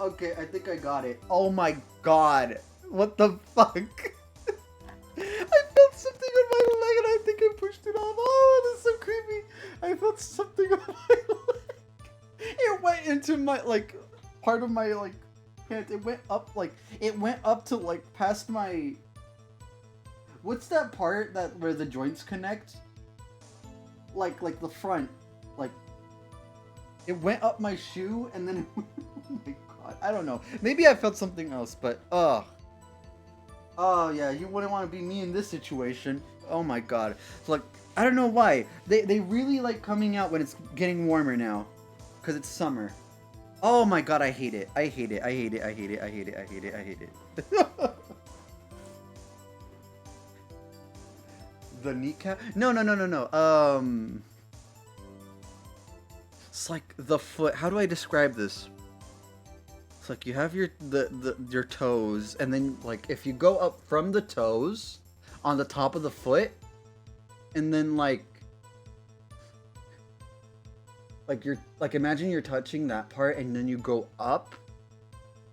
Okay, I think I got it. Oh my god. What the fuck? I felt something on my leg and I think I pushed it off. Oh, that's so creepy. I felt something on my leg. It went into my, like, part of my, like, pants. It went up, like, to, like, past my... What's that part where the joints connect? Like the front. Like, it went up my shoe and then it went... Oh my god. I don't know. Maybe I felt something else, but, ugh. Oh, yeah, you wouldn't want to be me in this situation. Oh my god. So, like, I don't know why. They really like coming out when it's getting warmer now. Because it's summer. Oh my god, I hate it. I hate it. I hate it. I hate it. I hate it. I hate it. I hate it. The kneecap? No. It's like the foot. How do I describe this? It's like you have your toes, and then like if you go up from the toes on the top of the foot, and then like you're like, imagine you're touching that part, and then you go up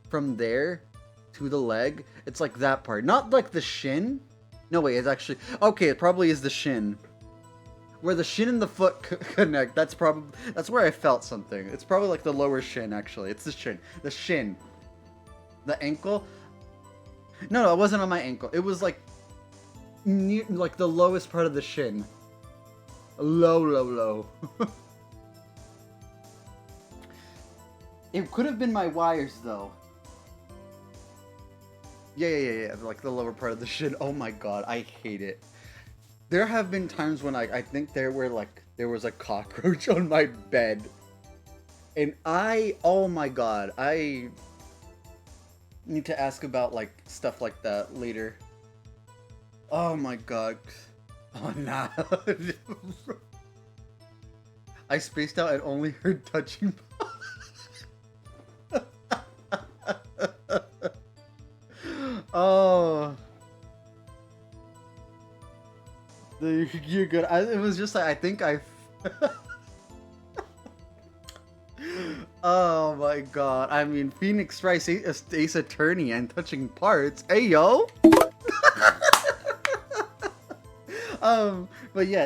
from there to the leg. It's like that part, not like the shin. No, wait, it's actually okay. It probably is the shin. Where the shin and the foot connect, that's where I felt something. It's probably like the lower shin, actually. It's the shin. The shin. The ankle? No, it wasn't on my ankle. It was like near, like the lowest part of the shin. Low. It could have been my wires, though. Yeah. Like the lower part of the shin. Oh my god, I hate it. There have been times when I think there was a cockroach on my bed. And oh my god, I need to ask about like stuff like that later. Oh my god. Oh nah. I spaced out and only heard touching. You're good. It was just like, I think I... Oh my god. I mean, Phoenix Wright, Ace Attorney, and touching parts. Hey, yo! But yeah,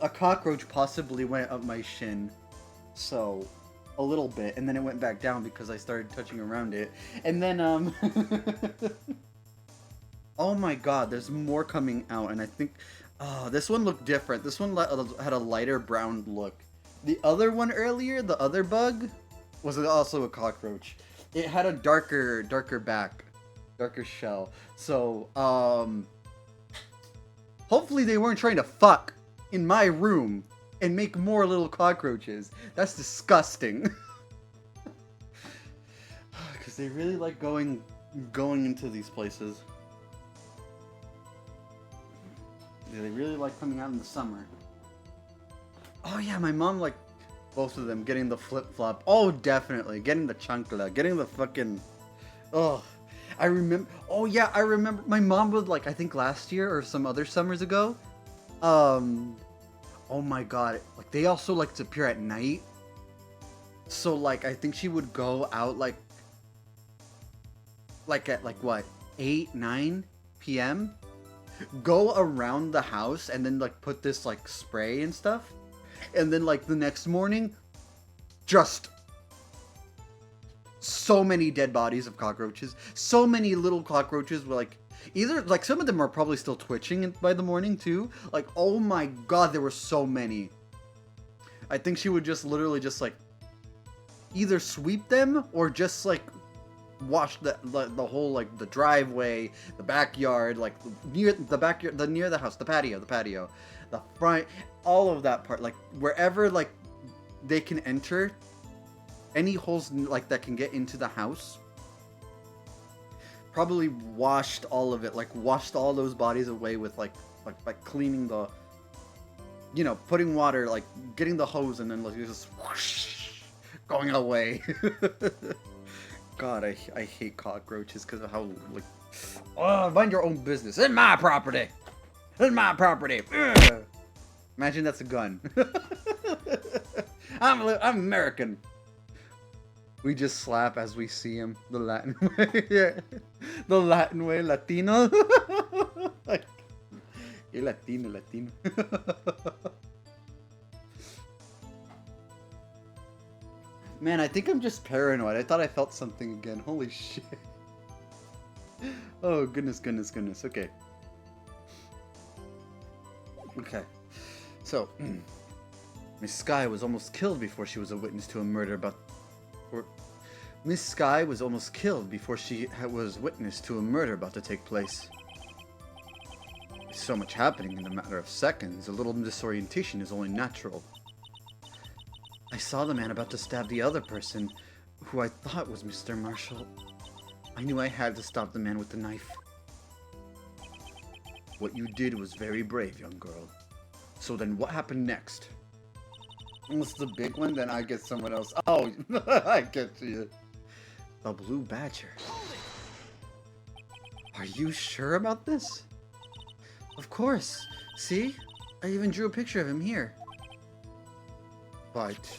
a cockroach possibly went up my shin. So, a little bit. And then it went back down because I started touching around it. And then, oh my god, there's more coming out. And I think, oh, this one looked different. This one had a lighter brown look. The other one earlier, the other bug, was also a cockroach. It had a darker back, darker shell. So, hopefully they weren't trying to fuck in my room and make more little cockroaches. That's disgusting. Because they really like going into these places. Yeah, they really like coming out in the summer. Oh yeah, my mom like both of them getting the flip-flop. Oh, definitely. Getting the chancla. Getting the fucking... Oh, I remember... Oh yeah, I remember my mom would like, I think last year or some other summers ago. Oh my god. Like they also like to appear at night. So like I think she would go out like at like what? 8, 9 p.m. Go around the house and then like put this like spray and stuff. And then like the next morning, just so many dead bodies of cockroaches. So many little cockroaches were like, either like some of them are probably still twitching by the morning too. Like, oh my god, there were so many. I think she would just literally just like either sweep them or just like wash the whole like the driveway, the backyard, like near the backyard, near the house, the patio, the front, all of that part, like wherever like they can enter, any holes like that can get into the house. Probably washed all of it, like washed all those bodies away with like cleaning the, you know, putting water, like getting the hose and then like just whoosh, going away. God, I hate cockroaches because of how like, oh, mind your own business. In my property. In my property. Ugh. Imagine that's a gun. I'm American. We just slap as we see him the Latin way. Yeah. The Latin way, Latino. Like, hey, Latino. Man, I think I'm just paranoid. I thought I felt something again. Holy shit. Oh, goodness. Okay. Okay. So, Miss Skye was almost killed before she was a witness to a murder Miss Skye was almost killed before she was witness to a murder about to take place. With so much happening in a matter of seconds, a little disorientation is only natural. I saw the man about to stab the other person, who I thought was Mr. Marshall. I knew I had to stop the man with the knife. What you did was very brave, young girl. So then what happened next? What's the big one? Then I get someone else. Oh, I get you. The Blue Badger. Are you sure about this? Of course. See? I even drew a picture of him here. But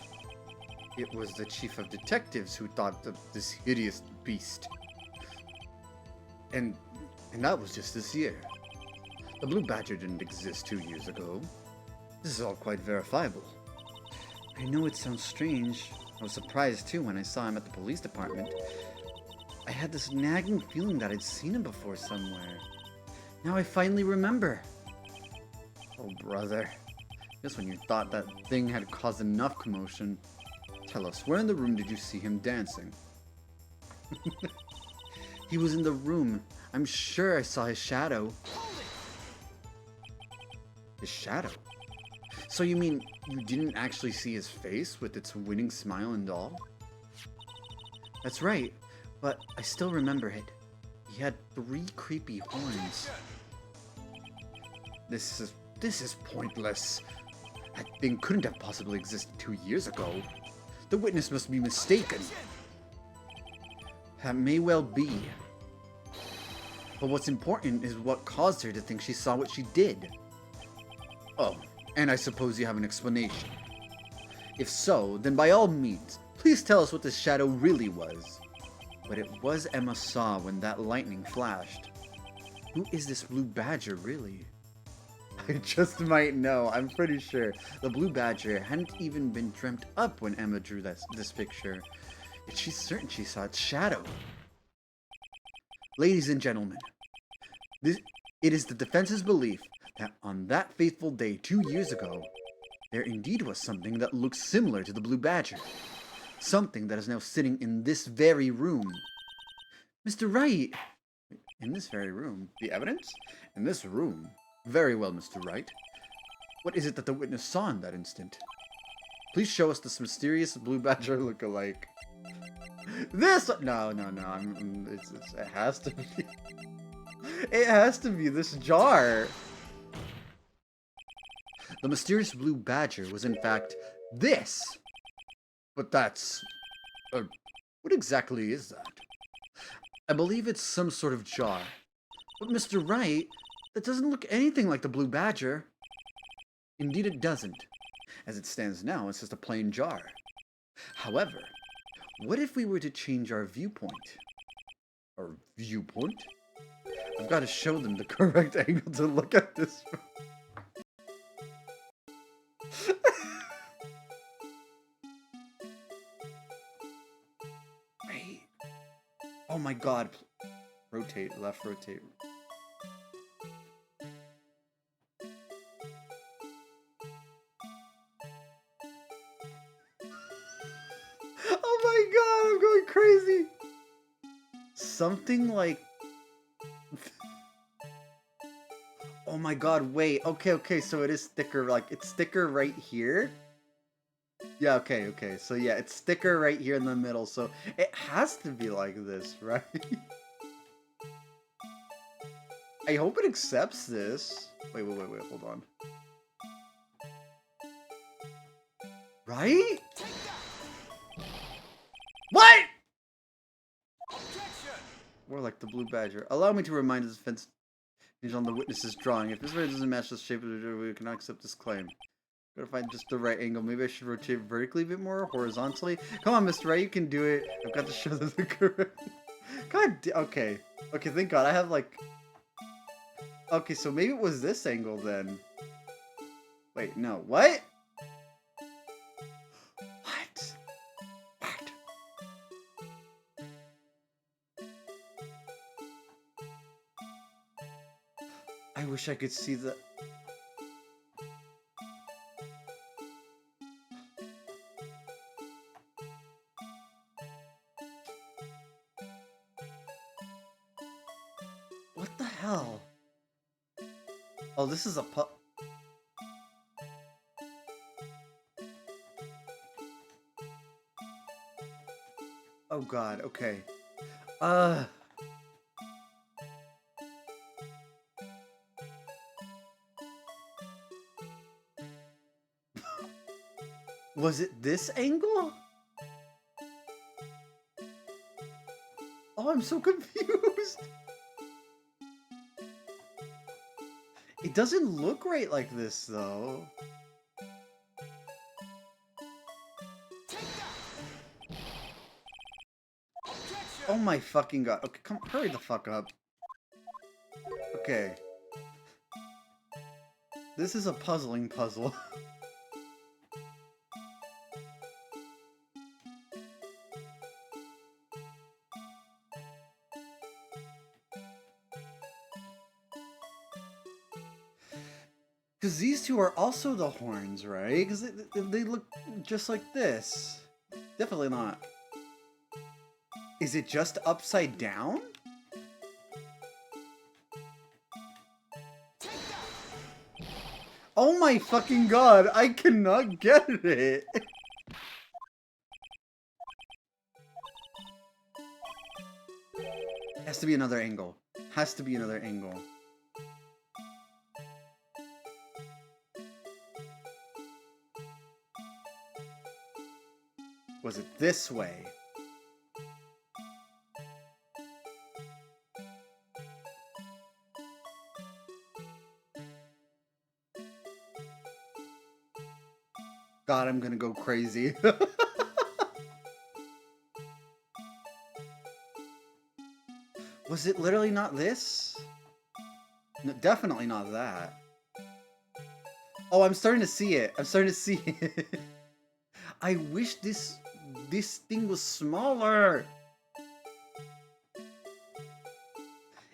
it was the chief of detectives who thought of this hideous beast. And that was just this year. The Blue Badger didn't exist 2 years ago. This is all quite verifiable. I know it sounds strange. I was surprised too when I saw him at the police department. I had this nagging feeling that I'd seen him before somewhere. Now I finally remember. Oh, brother. Just when you thought that thing had caused enough commotion. Tell us, where in the room did you see him dancing? He was in the room. I'm sure I saw his shadow. His shadow? So you mean you didn't actually see his face with its winning smile and all? That's right, but I still remember it. He had 3 creepy horns. This is pointless. That thing couldn't have possibly existed 2 years ago. The witness must be mistaken. That may well be. But what's important is what caused her to think she saw what she did. Oh, and I suppose you have an explanation. If so, then by all means, please tell us what this shadow really was. What it was Emma saw when that lightning flashed. Who is this blue badger, really? I just might know, I'm pretty sure. The blue badger hadn't even been dreamt up when Emma drew this picture. Yet she's certain she saw its shadow. Ladies and gentlemen, it is the defense's belief that on that fateful day 2 years ago, there indeed was something that looked similar to the blue badger. Something that is now sitting in this very room. Mr. Wright! In this very room? The evidence? In this room? Very well, Mr. Wright. What is it that the witness saw in that instant? Please show us this mysterious blue badger look-alike. This! No. It has to be. It has to be this jar. The mysterious blue badger was in fact this. But that's... what exactly is that? I believe it's some sort of jar. But Mr. Wright, that doesn't look anything like the blue badger. Indeed it doesn't. As it stands now, it's just a plain jar. However, what if we were to change our viewpoint? Our viewpoint? I've got to show them the correct angle to look at this from. Wait. Oh my god. Rotate, left, rotate. Oh my god, I'm going crazy. Something like... Oh my god, wait. Okay, so it is thicker, like, it's thicker right here? Yeah, okay. So yeah, it's thicker right here in the middle, so it has to be like this, right? I hope it accepts this. Wait, hold on. Right? What? Objection! More like the blue badger. Allow me to remind the defense on the witness's drawing. If this really doesn't match the shape of the we cannot accept this claim. Gotta find just the right angle. Maybe I should rotate vertically a bit more, horizontally. Come on, Mr. Wright, you can do it. I've got to show them the correct. Okay, thank God. I have like. Okay, so maybe it was this angle then. Wait, no. What? What? I wish I could see the... What the hell? Oh, this is a Oh god, okay. Was it this angle? Oh, I'm so confused. It doesn't look right like this, though. Oh my fucking god. Okay, come, hurry the fuck up. Okay. This is a puzzling puzzle. Because these two are also the horns, right? Because they look just like this. Definitely not. Is it just upside down? Oh my fucking god, I cannot get it! Has to be another angle. Has to be another angle. Was it this way? God, I'm gonna go crazy. Was it literally not this? No, definitely not that. Oh, I'm starting to see it. I'm starting to see it. I wish this thing was smaller.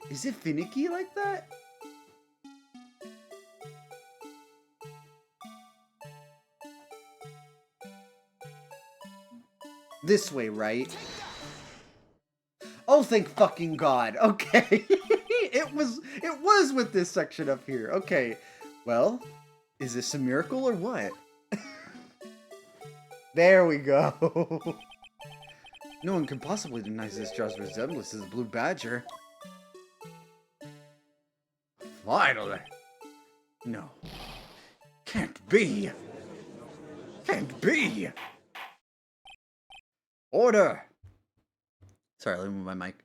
Is it finicky like that? This way, right? Oh, thank fucking God. Okay. it was with this section up here. Okay. Well, is this a miracle or what? There we go. No one can possibly deny this jar's resemblance to the blue badger. Finally. No. Can't be. Can't be. Order. Sorry, let me move my mic.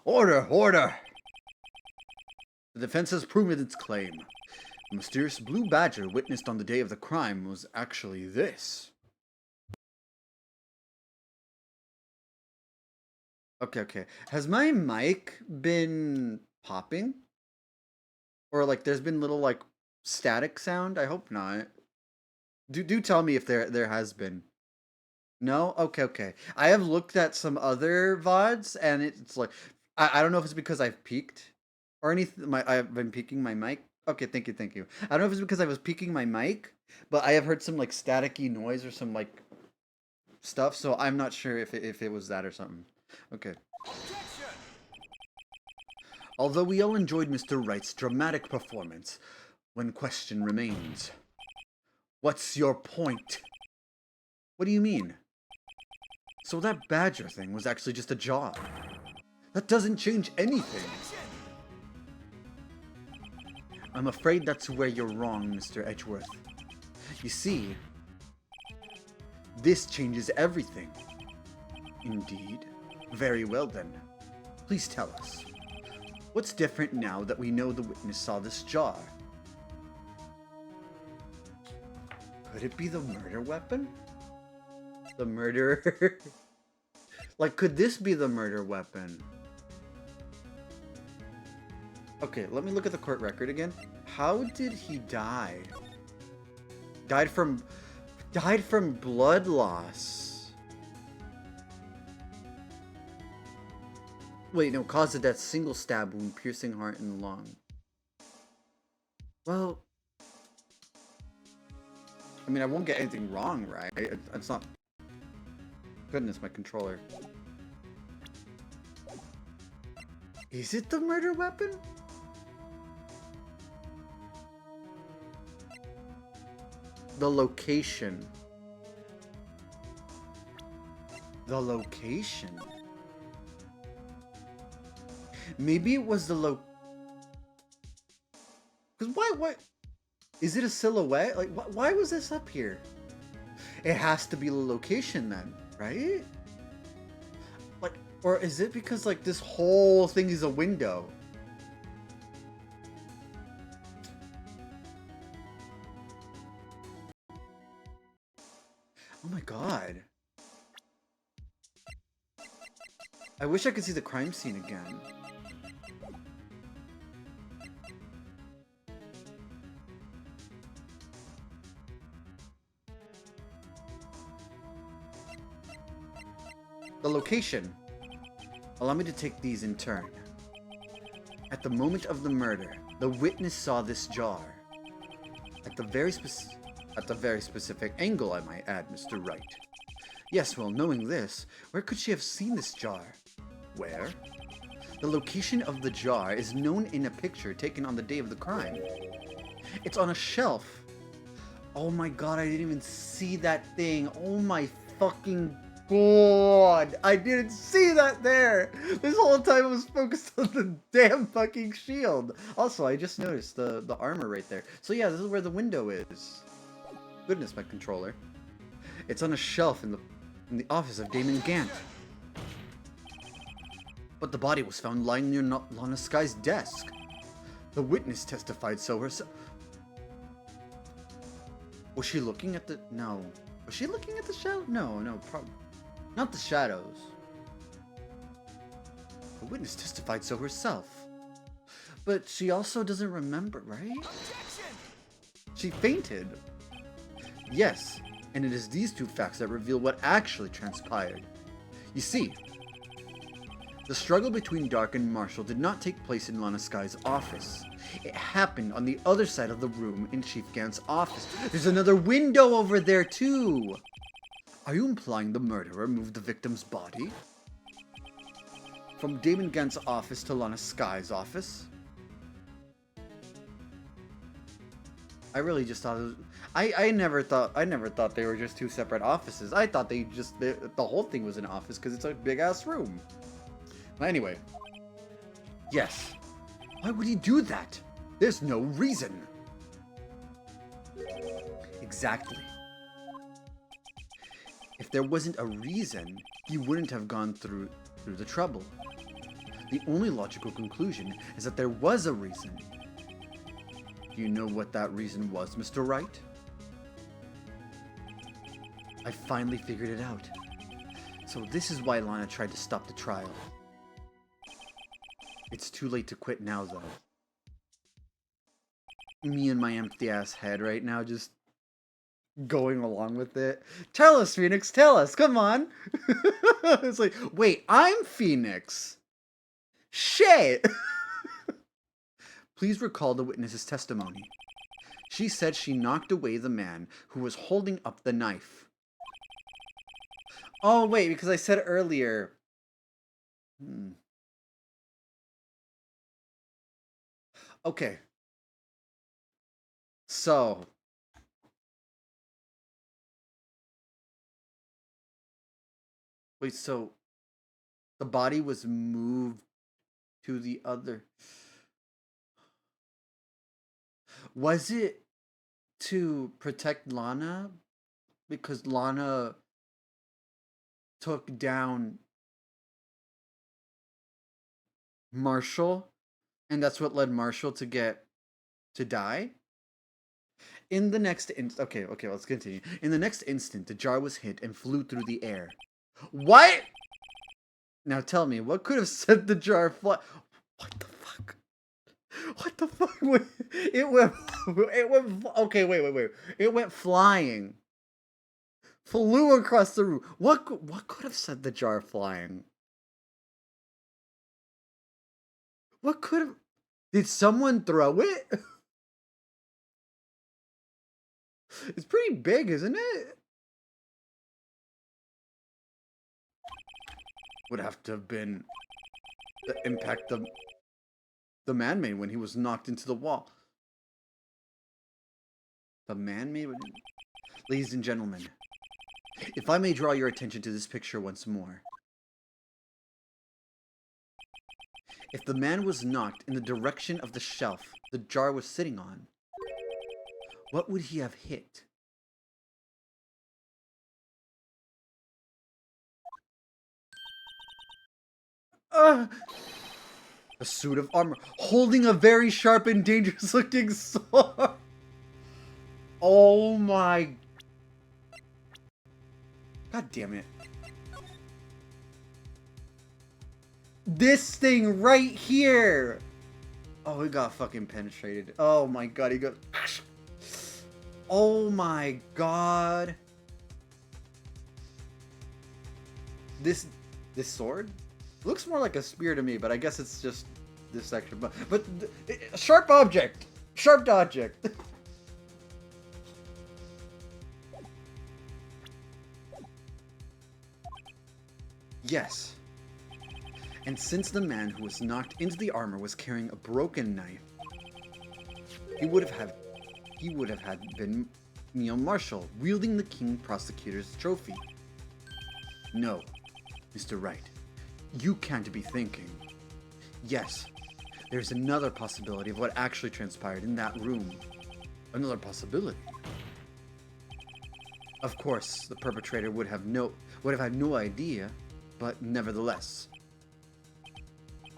Order, order. The defense has proven its claim. The mysterious blue badger witnessed on the day of the crime was actually this. Okay. Has my mic been popping? Or like there's been little like static sound? I hope not. Do tell me if there has been. No? Okay. I have looked at some other VODs and it's like I don't know if it's because I've peaked or anything. I've been peaking my mic. Okay, thank you. I don't know if it's because I was peaking my mic, but I have heard some like staticky noise or some like stuff, so I'm not sure if it was that or something. Okay. Although we all enjoyed Mr. Wright's dramatic performance, one question remains. What's your point? What do you mean? So that badger thing was actually just a job. That doesn't change anything. I'm afraid that's where you're wrong, Mr. Edgeworth. You see, this changes everything. Indeed. Very well then. Please tell us. What's different now that we know the witness saw this jar? Could it be the murder weapon? The murderer? Like, could this be the murder weapon? Okay, let me look at the court record again. How did he die? Died from blood loss. Wait, no, caused of death, single stab wound, piercing heart and lung. Well, I mean, I won't get anything wrong, right? It's not... Goodness, my controller. Is it the murder weapon? The location. The location. Maybe it was the Because why? Is it a silhouette? Like, why was this up here? It has to be the location then, right? Like, or is it because, like, this whole thing is a window? Oh my god. I wish I could see the crime scene again. The location. Allow me to take these in turn. At the moment of the murder, the witness saw this jar. At the very specific angle, I might add, Mr. Wright. Yes, well, knowing this, where could she have seen this jar? Where? The location of the jar is known in a picture taken on the day of the crime. It's on a shelf. Oh my god, I didn't even see that thing. Oh my fucking god. I didn't see that there. This whole time I was focused on the damn fucking shield. Also, I just noticed the armor right there. So yeah, this is where the window is. Goodness, my controller. It's on a shelf in the office of Damon Gant. But the body was found lying near Lana Sky's desk. The witness testified so herself. Was she looking at the... No. Was she looking at the shadow? No, probably not the shadows. The witness testified so herself. But she also doesn't remember, right? Objection! She fainted. Yes, and it is these two facts that reveal what actually transpired. You see, the struggle between Dark and Marshall did not take place in Lana Sky's office. It happened on the other side of the room in Chief Gant's office. There's another window over there too! Are you implying the murderer moved the victim's body from Damon Gant's office to Lana Sky's office? I really just thought it was, I never thought they were just two separate offices. I thought the whole thing was an office because it's a big ass room. But anyway, yes. Why would he do that? There's no reason. Exactly. If there wasn't a reason, he wouldn't have gone through the trouble. The only logical conclusion is that there was a reason. Do you know what that reason was, Mr. Wright? I finally figured it out. So this is why Lana tried to stop the trial. It's too late to quit now, though. Me and my empty-ass head right now just going along with it. Tell us, Phoenix, tell us, come on! It's like, wait, I'm Phoenix! Shit! Please recall the witness's testimony. She said she knocked away the man who was holding up the knife. Oh, wait, because I said earlier... Okay. So... Wait, so... The body was moved to the other... Was it to protect Lana? Because Lana took down Marshall, and that's what led Marshall to die? In the next okay, let's continue. In the next instant, the jar was hit and flew through the air. What? Now tell me, what could have sent the jar fly? What the fuck? What the fuck? It went, okay, wait. It went flying. Flew across the room. What could have sent the jar flying? What could have... Did someone throw it? It's pretty big, isn't it? Would have to have been the impact of the man made when he was knocked into the wall. The man made... Ladies and gentlemen, if I may draw your attention to this picture once more. If the man was knocked in the direction of the shelf the jar was sitting on, what would he have hit? A suit of armor, holding a very sharp and dangerous looking sword. Oh my... God damn it. This thing right here. Oh, he got fucking penetrated. Oh my god, he got... Oh my god. This sword looks more like a spear to me, but I guess it's just this section. But sharp object. Sharp object. Yes. And since the man who was knocked into the armor was carrying a broken knife, he would have had been Neil Marshall, wielding the King Prosecutor's trophy. No, Mr. Wright, you can't be thinking. Yes, there's another possibility of what actually transpired in that room. Another possibility. Of course, the perpetrator would have had no idea, but nevertheless.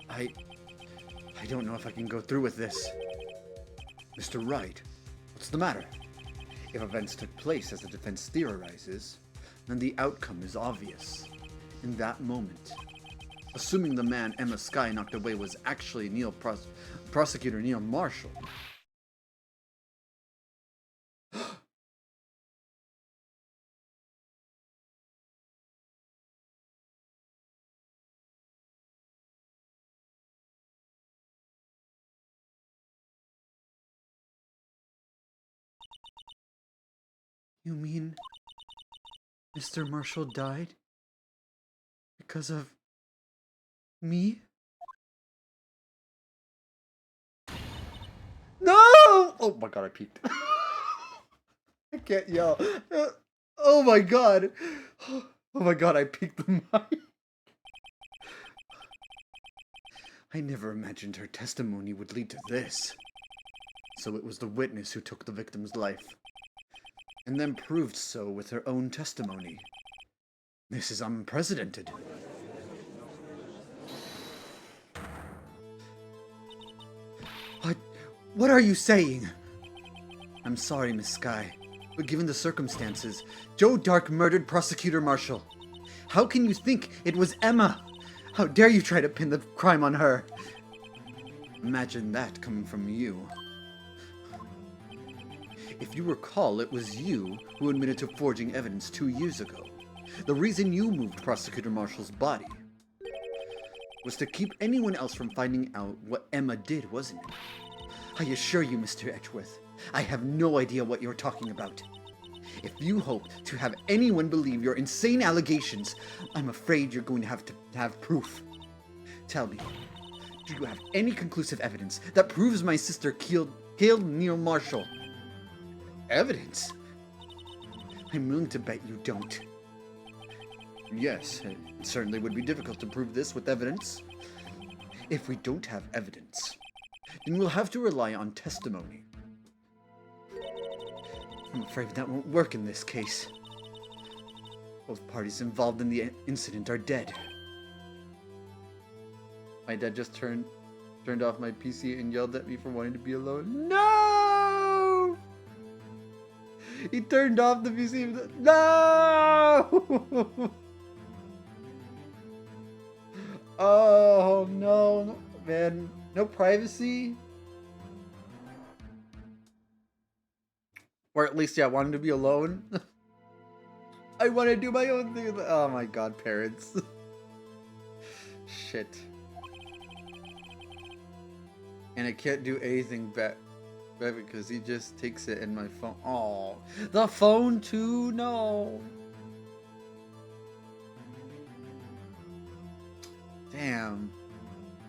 I don't know if I can go through with this. Mr. Wright, what's the matter? If events took place as the defense theorizes, then the outcome is obvious. In that moment, assuming the man Emma Skye knocked away was actually Prosecutor Neil Marshall. You mean Mr. Marshall died because of me? No! Oh my god, I peeked. I can't yell. Oh my god. Oh my god, I peeked the mic. I never imagined her testimony would lead to this. So it was the witness who took the victim's life, and then proved so with her own testimony. This is unprecedented. What are you saying? I'm sorry, Miss Skye, but given the circumstances, Joe Dark murdered Prosecutor Marshall. How can you think it was Emma? How dare you try to pin the crime on her? Imagine that coming from you. If you recall, it was you who admitted to forging evidence 2 years ago. The reason you moved Prosecutor Marshall's body was to keep anyone else from finding out what Emma did, wasn't it? I assure you, Mr. Edgeworth, I have no idea what you're talking about. If you hope to have anyone believe your insane allegations, I'm afraid you're going to have proof. Tell me, do you have any conclusive evidence that proves my sister killed Neil Marshall? Evidence? I'm willing to bet you don't. Yes, it certainly would be difficult to prove this with evidence. If we don't have evidence, then we'll have to rely on testimony. I'm afraid that won't work in this case. Both parties involved in the incident are dead. My dad just turned off my PC and yelled at me for wanting to be alone. No! He turned off the PC. No! Oh no, man. No privacy? Or at least, yeah, I wanted to be alone. I want to do my own thing. Oh my god, parents. Shit. And I can't do anything back because he just takes it in my phone. Oh, the phone too? No. Damn.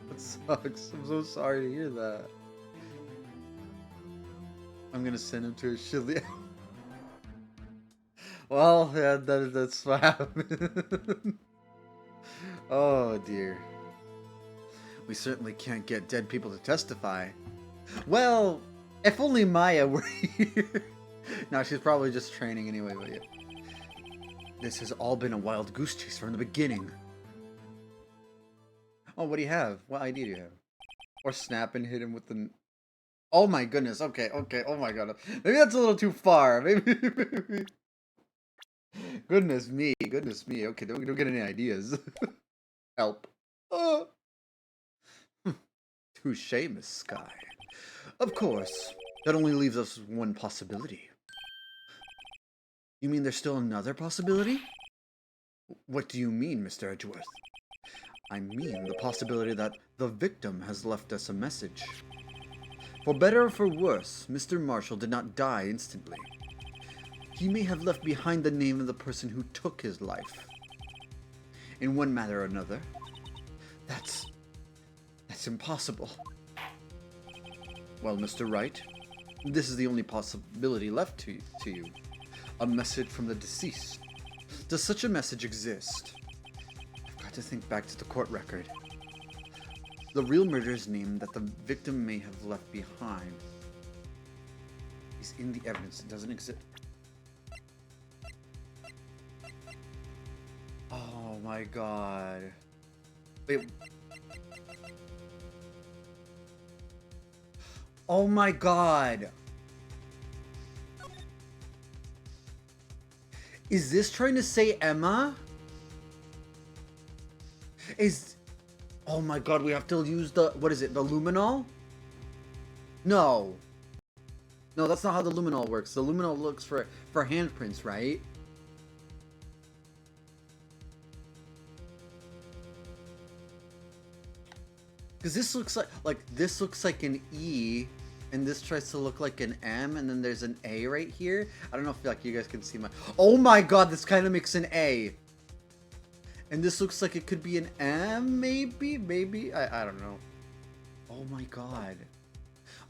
That sucks. I'm so sorry to hear that. I'm gonna send him to a shilly. Well, yeah, that's what happened. Oh dear. We certainly can't get dead people to testify. Well, if only Maya were here. No, she's probably just training anyway, but yeah. This has all been a wild goose chase from the beginning. Oh, what do you have? What ID do you have? Or snap and hit him with the... Oh my goodness, okay, oh my god. Maybe that's a little too far. Maybe. Goodness me. Okay, don't get any ideas. Help. Touche, Miss Skye. Of course, that only leaves us with one possibility. You mean there's still another possibility? What do you mean, Mr. Edgeworth? I mean the possibility that the victim has left us a message. For better or for worse, Mr. Marshall did not die instantly. He may have left behind the name of the person who took his life. In one manner or another. That's impossible. Well, Mr. Wright, this is the only possibility left to you. A message from the deceased. Does such a message exist? I've got to think back to the court record. The real murderer's name that the victim may have left behind is in the evidence. It doesn't exist. Oh my god. Wait. Oh my god. Is this trying to say Emma? Oh my god, we have to use the, what is it, the luminol? No. No, that's not how the luminol works. The luminol looks for handprints, right? Because this looks this looks like an E, and this tries to look like an M, and then there's an A right here. I don't know if like you guys can see my. Oh my god, this kind of makes an A. And this looks like it could be an M, maybe. I don't know. Oh my god.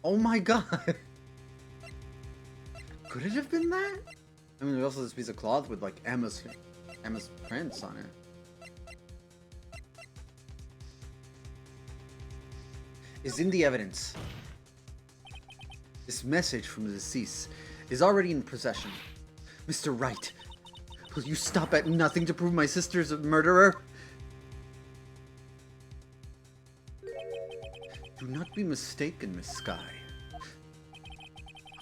Oh my god. Could it have been that? I mean, there's also this piece of cloth with like Emma's prints on it. Is in the evidence. This message from the deceased is already in possession. Mr. Wright, will you stop at nothing to prove my sister's a murderer? Do not be mistaken, Miss Skye.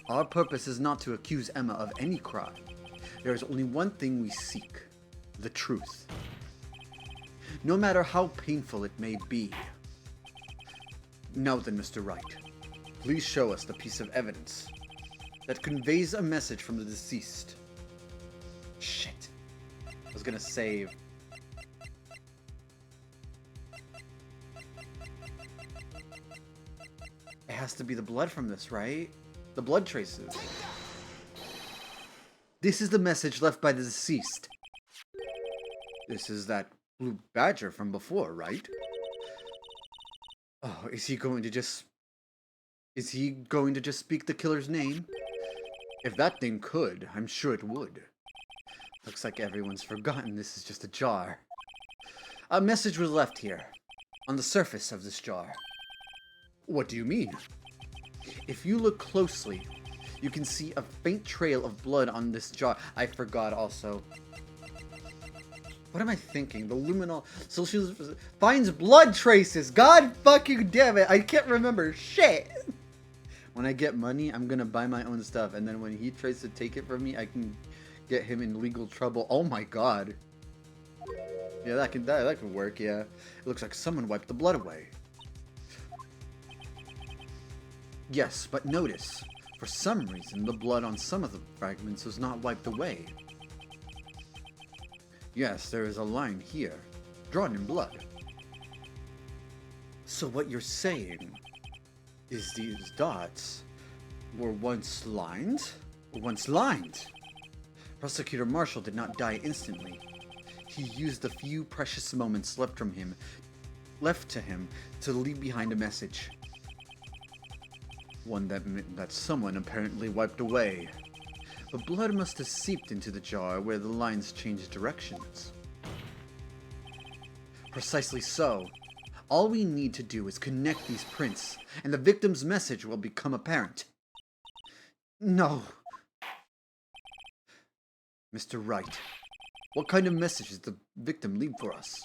Our purpose is not to accuse Emma of any crime. There is only one thing we seek: the truth. No matter how painful it may be. Now then, Mr. Wright, please show us the piece of evidence that conveys a message from the deceased. Shit. I was gonna save. It has to be the blood from this, right? The blood traces. This is the message left by the deceased. This is that blue badger from before, right? Oh, is he going to just speak the killer's name? If that thing could, I'm sure it would. Looks like everyone's forgotten this is just a jar. A message was left here, on the surface of this jar. What do you mean? If you look closely, you can see a faint trail of blood on this jar. I forgot also. What am I thinking? The luminol... So she finds blood traces! God fucking damn it! I can't remember shit! When I get money, I'm gonna buy my own stuff. And then when he tries to take it from me, I can get him in legal trouble. Oh my god. Yeah, that could work, yeah. It looks like someone wiped the blood away. Yes, but notice, for some reason, the blood on some of the fragments was not wiped away. Yes, there is a line here, drawn in blood. So what you're saying is these dots were once lines? Prosecutor Marshall did not die instantly. He used the few precious moments left to him to leave behind a message. One that someone apparently wiped away. The blood must have seeped into the jar where the lines changed directions. Precisely so. All we need to do is connect these prints, and the victim's message will become apparent. No. Mr. Wright, what kind of message does the victim leave for us?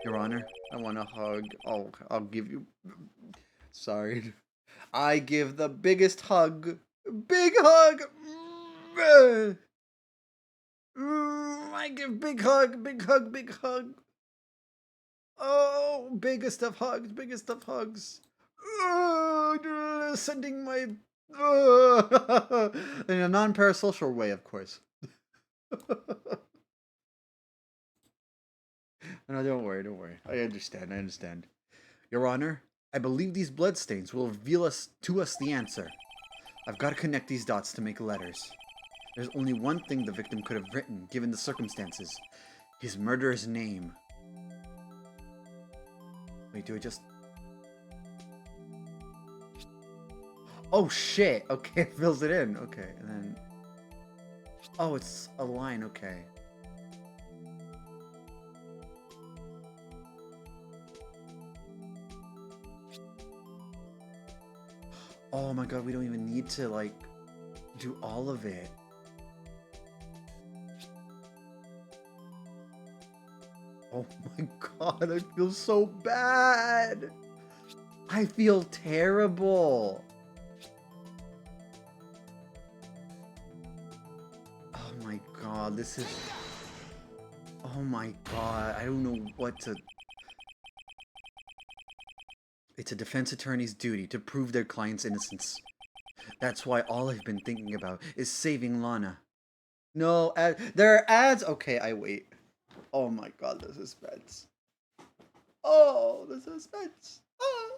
Your Honor, I want a hug. I'll give you... Sorry. I give the biggest hug. Big hug! I give big hug, big hug, big hug. Oh, biggest of hugs. Sending my... in a non-parasocial way, of course. No, don't worry. I understand. Your Honor, I believe these bloodstains will reveal to us the answer. I've got to connect these dots to make letters. There's only one thing the victim could have written, given the circumstances. His murderer's name. Wait, do I just... Oh shit! Okay, it fills it in. Okay, and then... Oh, it's a line, okay. Oh my god, we don't even need to, like, do all of it. Oh my god, I feel so bad! I feel terrible! Oh my god. god, this is... Oh my god, I don't know what to... It's a defense attorney's duty to prove their client's innocence. That's why all I've been thinking about is saving Lana. No, there are ads? Okay, I wait. Oh my god, the suspense. Oh, the suspense. Oh,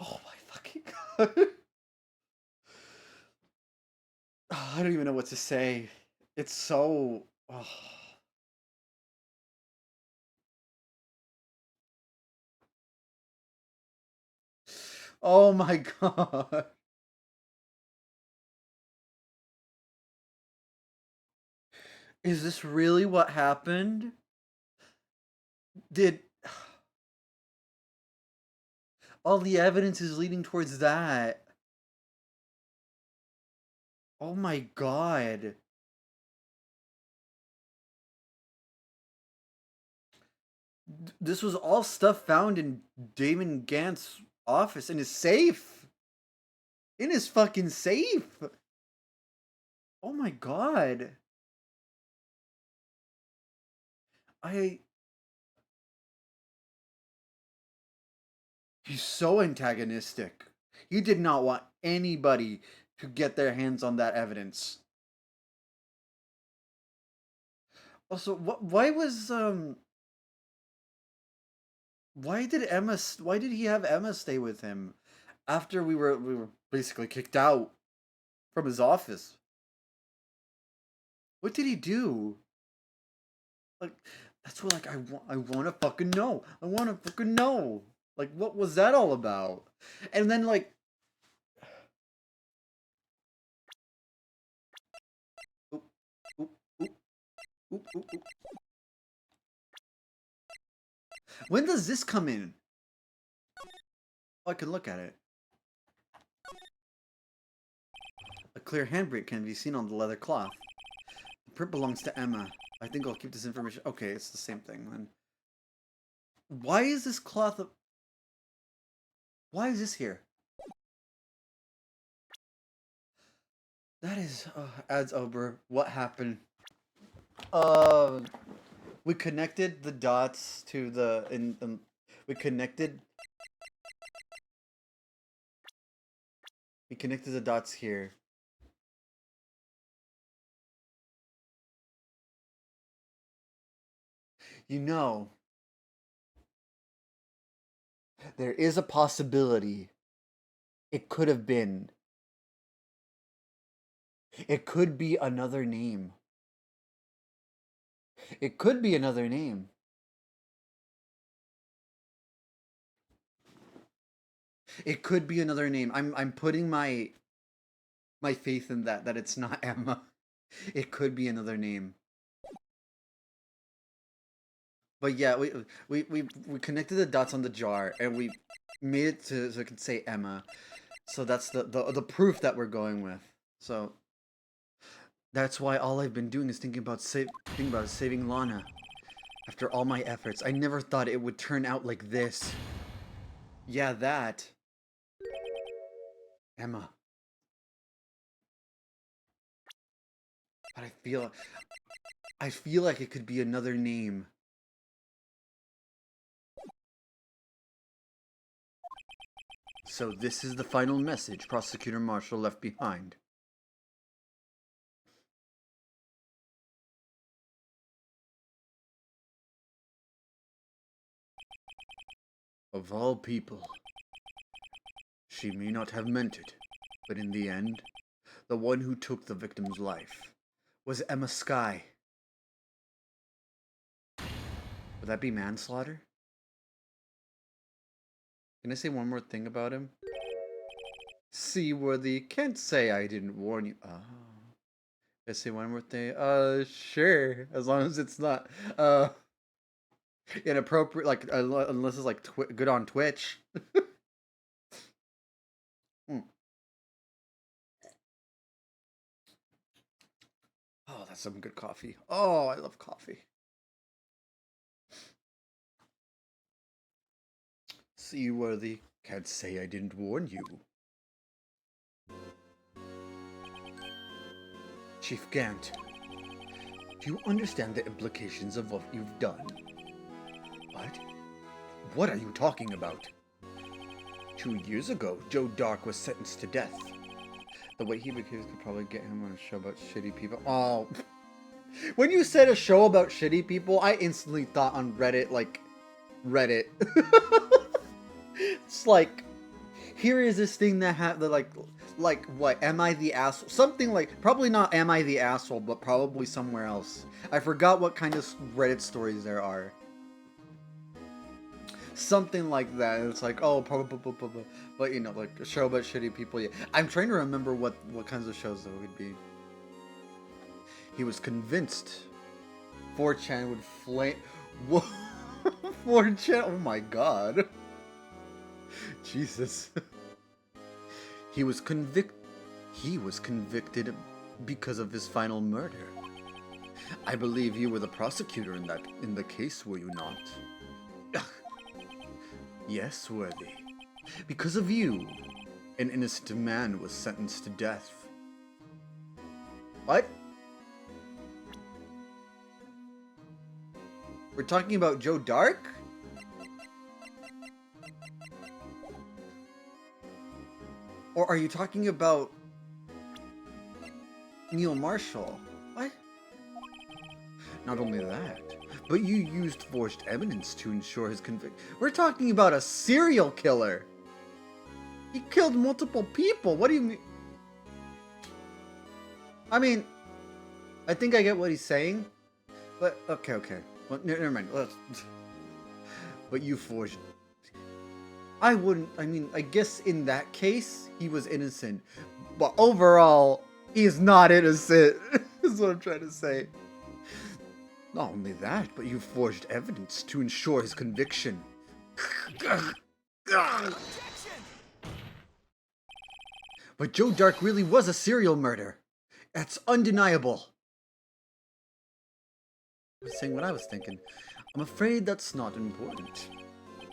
oh my fucking god. Oh, I don't even know what to say. It's so... Oh. Oh my god. Is this really what happened? Did... All the evidence is leading towards that. Oh my god. This was all stuff found in Damon Gantz's office, in his safe. In his fucking safe. Oh my god. He's so antagonistic. He did not want anybody to get their hands on that evidence. Also, why was why did he have Emma stay with him after we were basically kicked out from his office? What did he do? Like, that's what, like, I want to fucking know. I want to fucking know. Like, what was that all about? And then, like, oop, oop, oop, oop, oop, oop. When does this come in? Oh, I can look at it. A clear handprint can be seen on the leather cloth. The print belongs to Emma. I think I'll keep this information. Okay, it's the same thing then. Why is this cloth... Why is this here? That is... ads over. What happened? We connected the dots to the... we connected... We connected the dots here. You know, there is a possibility it could have been. It could be another name. It could be another name. It could be another name. I'm putting my faith in that it's not Emma. It could be another name. But yeah, we connected the dots on the jar and we made it so it could say Emma. So that's the proof that we're going with. So that's why all I've been doing is thinking about saving Lana. After all my efforts, I never thought it would turn out like this. Yeah, that. Emma. But I feel like it could be another name. So this is the final message Prosecutor Marshall left behind. Of all people, she may not have meant it, but in the end, the one who took the victim's life was Emma Skye. Would that be manslaughter? Can I say one more thing about him? Seaworthy, can't say I didn't warn you. Oh. Can I say one more thing? Sure. As long as it's not, inappropriate, like, unless it's, like, good on Twitch. Hmm. Oh, that's some good coffee. Oh, I love coffee. Seaworthy, can't say I didn't warn you. Chief Gant, do you understand the implications of what you've done? What? What are you talking about? 2 years ago, Joe Dark was sentenced to death. The way he behaves could probably get him on a show about shitty people. Oh. When you said a show about shitty people, I instantly thought on Reddit, like, Reddit. It's like, here is this thing that like what, am I the asshole? Something like, probably not am I the asshole, but probably somewhere else. I forgot what kind of Reddit stories there are. Something like that. It's like, oh, but you know, like a show about shitty people. Yeah, I'm trying to remember what kinds of shows there would be. He was convinced 4chan would flame. 4chan. Oh my god. Jesus. He was convicted because of his final murder. I believe you were the prosecutor in the case, were you not? Yes, Worthy. Because of you, an innocent man was sentenced to death. What? We're talking about Joe Dark? Or are you talking about Neil Marshall? What? Not only that, but you used forged evidence to ensure his conviction. We're talking about a serial killer. He killed multiple people. What do you mean? I mean, I think I get what he's saying. But, okay. Well, never mind. But you forged... I mean, I guess in that case, he was innocent. But overall, he is not innocent. Is what I'm trying to say. Not only that, but you forged evidence to ensure his conviction. But Joe Dark really was a serial murderer. That's undeniable. I was saying what I was thinking. I'm afraid that's not important.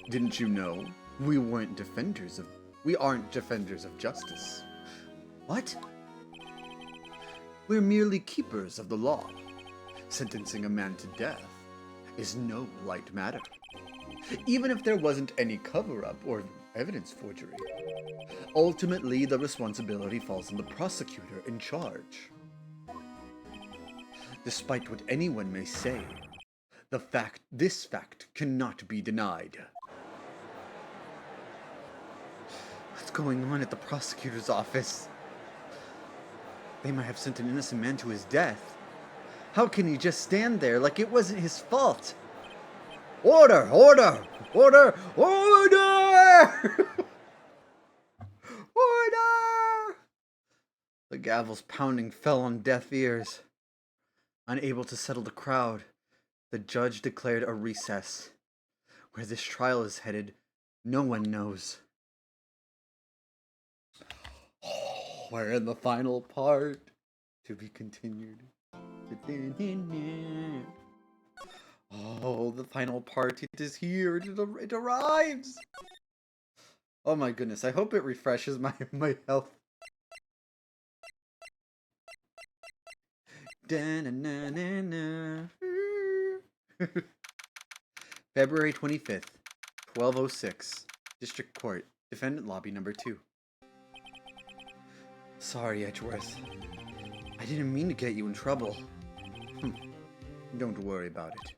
Didn't you know? We aren't defenders of justice. What? We're merely keepers of the law. Sentencing a man to death is no light matter. Even if there wasn't any cover-up or evidence forgery. Ultimately, the responsibility falls on the prosecutor in charge. Despite what anyone may say, this fact cannot be denied. What's going on at the prosecutor's office? They might have sent an innocent man to his death. How can he just stand there like it wasn't his fault? Order! Order! Order! Order! Order! The gavel's pounding fell on deaf ears. Unable to settle the crowd, the judge declared a recess. Where this trial is headed, no one knows. We're in the final part. To be continued. Oh, the final part. It is here. It arrives. Oh my goodness. I hope it refreshes my health. February 25th, 12:06. District Court. Defendant Lobby number 2. Sorry, Edgeworth. I didn't mean to get you in trouble. Don't worry about it.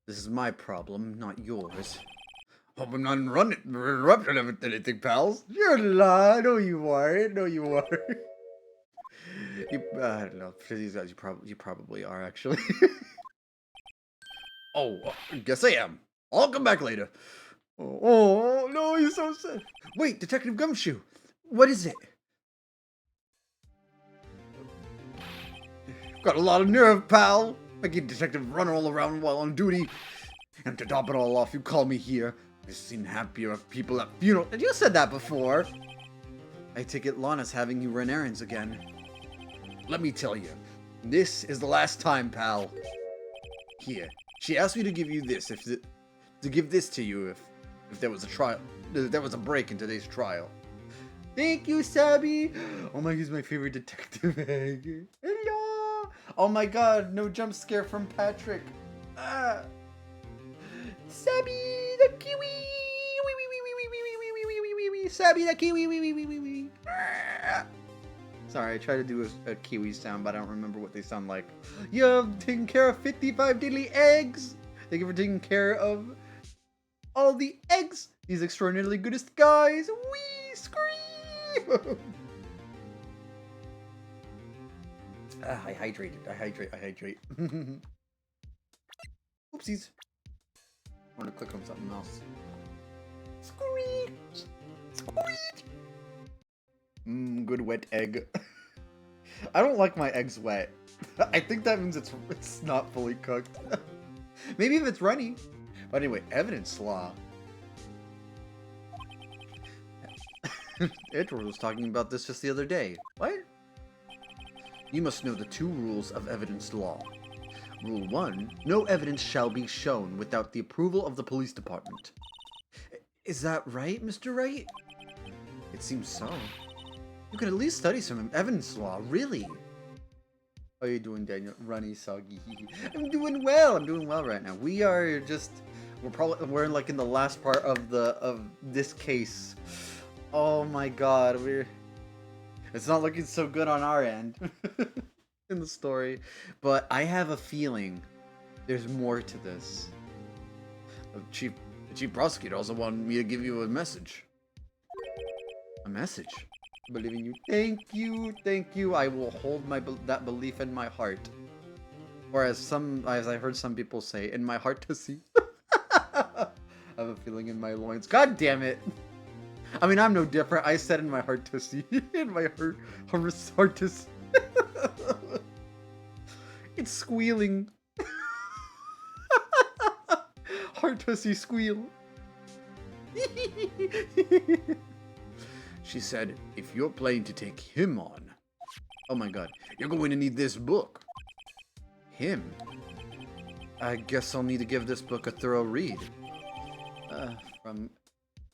This is my problem, not yours. Hope I'm not interrupting anything, pals. You're lying. No, you aren't. No, you aren't. I don't know. For these guys, you probably are, actually. Oh, guess I am. I'll come back later. Oh, no, you're so sad. Wait, Detective Gumshoe. What is it? Got a lot of nerve, pal. Making detective run all around while on duty. And to top it all off, you call me here. I've seen happier people at funerals. You said that before. I take it Lana's having you run errands again. Let me tell you, this is the last time, pal. Here, she asked me to give you this, to give this to you if there was a trial, if there was a break in today's trial. Thank you, Sabby. Oh my, he's my favorite detective. Hello. Oh my god, no jump scare from Patrick. Ah. Sabby the kiwi. Wee, wee, wee, wee, wee, wee, wee, wee, wee, wee, wee, wee. Sabby the kiwi. Wee, wee, wee, wee, wee. Ah. Sorry, I tried to do a kiwi sound, but I don't remember what they sound like. You have taken care of 55 daily eggs. Thank you for taking care of all the eggs. These extraordinarily goodest guys. Wee scream. I hydrated. I hydrate. Oopsies. I want to click on something else. Squeak! Squeak! Good wet egg. I don't like my eggs wet. I think that means it's not fully cooked. Maybe if it's runny. But anyway, evidence law. Edward was talking about this just the other day. What? You must know the 2 rules of evidence law. Rule 1, no evidence shall be shown without the approval of the police department. Is that right, Mr. Wright? It seems so. You could at least study some evidence law, really. How are you doing, Daniel? Runny, soggy. I'm doing well right now. We're in like in the last part of this case. Oh my god, it's not looking so good on our end in the story, but I have a feeling there's more to this. The chief prosecutor also wanted me to give you a message. A message? I believe in you. Thank you. I will hold that belief in my heart. Or as I heard some people say, in my heart to see. I have a feeling in my loins. God damn it! I mean, I'm no different. I said in my heart to see. In my heart to see. It's squealing. Heart to see squeal. She said, if you're planning to take him on, oh my god, you're going to need this book. Him? I guess I'll need to give this book a thorough read.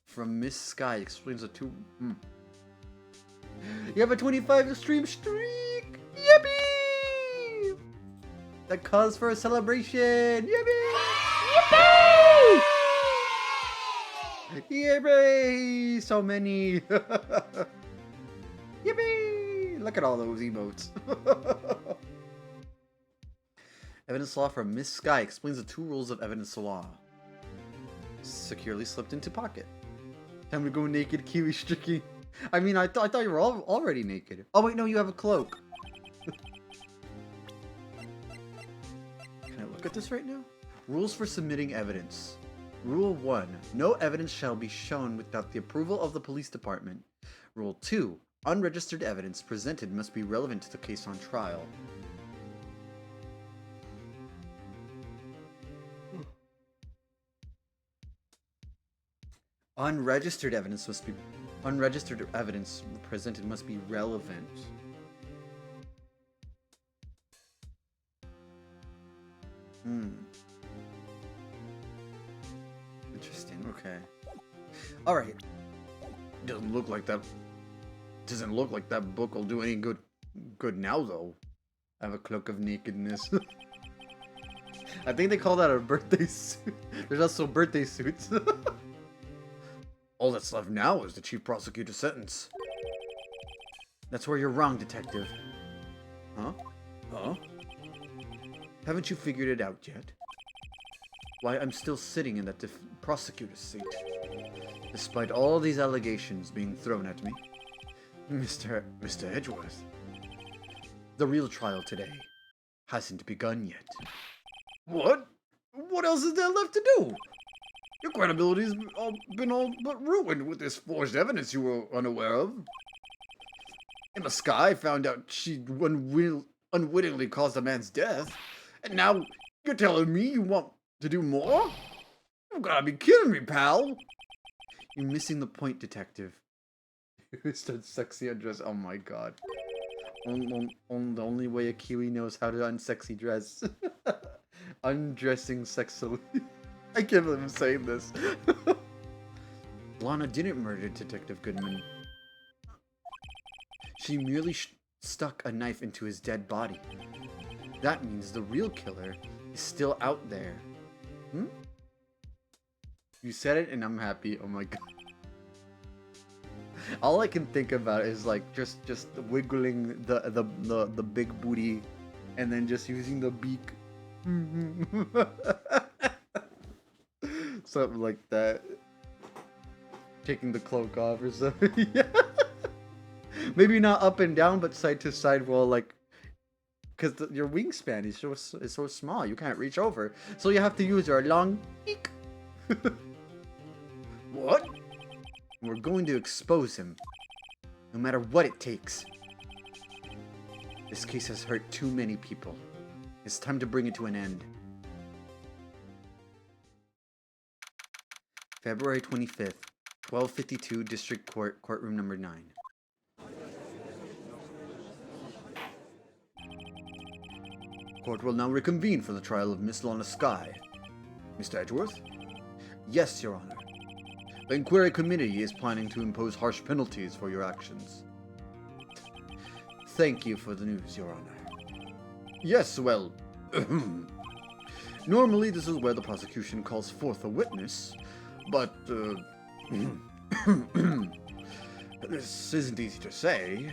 From Miss Sky explains the 2. You have a 25 stream streak! Yippee! That calls for a celebration! Yippee! Yippee! Yippee! So many! Yippee! Look at all those emotes. Evidence law from Miss Sky explains the 2 rules of evidence law. Securely slipped into pocket. Time to go naked, kiwi streaking. I mean, I thought you were already naked. Oh wait, no, you have a cloak. Can I look at this right now? Rules for submitting evidence. Rule 1. No evidence shall be shown without the approval of the police department. Rule 2. Unregistered evidence presented must be relevant to the case on trial. Unregistered evidence presented must be relevant. Interesting. Okay. All right. Doesn't look like that book will do any good now though. I have a cloak of nakedness. I think they call that a birthday suit. There's also birthday suits. All that's left now is the chief prosecutor's sentence. That's where you're wrong, detective. Huh? Haven't you figured it out yet? Why, I'm still sitting in that prosecutor's seat. Despite all these allegations being thrown at me. Mr. Edgeworth. The real trial today hasn't begun yet. What? What else is there left to do? Your credibility's been all but ruined with this forged evidence you were unaware of. Emma Sky found out she unwittingly caused a man's death, and now you're telling me you want to do more? You've gotta be kidding me, pal! You're missing the point, detective. Mr. Sexy Undress. Oh my god. The only way a Kiwi knows how to unsexy dress. Undressing sexily. I can't believe I'm saying this. Lana didn't murder Detective Goodman. She merely stuck a knife into his dead body. That means the real killer is still out there. Hmm? You said it and I'm happy. Oh my god. All I can think about is like just wiggling the big booty and then just using the beak. Something like that. Taking the cloak off or something. Yeah. Maybe not up and down, but side to side while like, because your wingspan is so small, you can't reach over. So you have to use your long beak. What? We're going to expose him, no matter what it takes. This case has hurt too many people. It's time to bring it to an end. February 25th, 1252 District Court, Courtroom Number 9. Court will now reconvene for the trial of Miss Lana Skye. Mr. Edgeworth? Yes, Your Honor. The Inquiry Committee is planning to impose harsh penalties for your actions. Thank you for the news, Your Honor. Yes, well... Normally this is where the prosecution calls forth a witness, but, this isn't easy to say.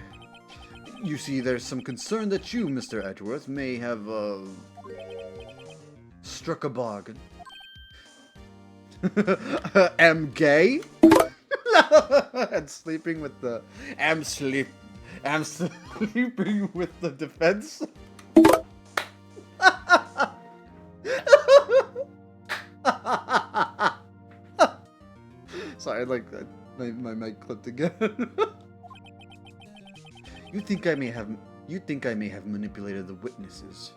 You see, there's some concern that you, Mr. Edgeworth, may have, struck a bargain. Am gay? And sleeping with the... Am sleeping with the defense? Sorry, like my mic clipped again. You think I may have manipulated the witnesses?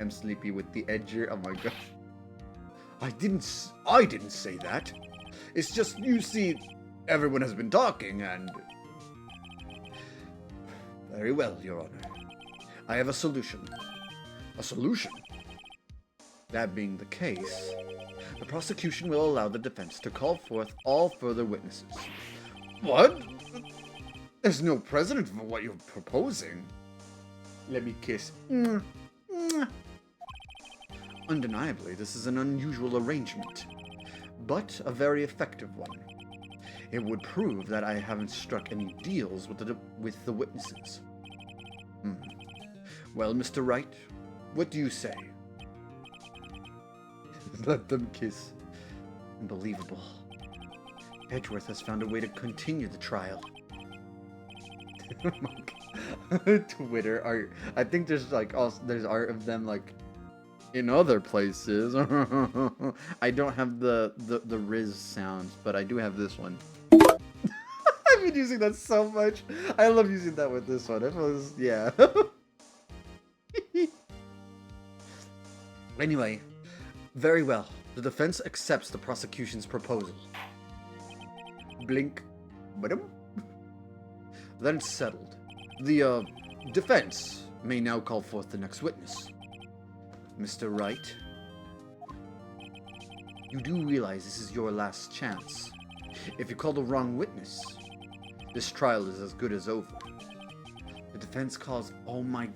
I'm sleepy with the edger. Oh my gosh. I didn't say that. It's just, you see, everyone has been talking and... Very well, Your Honor. I have a solution. A solution? That being the case, the prosecution will allow the defense to call forth all further witnesses. What? There's no precedent for what you're proposing. Let me kiss. Undeniably, this is an unusual arrangement, but a very effective one. It would prove that I haven't struck any deals with the witnesses. Well, Mr. Wright, what do you say? Let them kiss. Unbelievable. Edgeworth has found a way to continue the trial. Twitter art. I think there's like also there's art of them like in other places. I don't have the Riz sounds, but I do have this one. I've been using that so much. I love using that with this one. It was, yeah. Anyway, very well. The defense accepts the prosecution's proposal. Blink. Ba-dum. Then settled. The defense may now call forth the next witness. Mr. Wright, you do realize this is your last chance. If you call the wrong witness, this trial is as good as over. The defense calls... Oh my...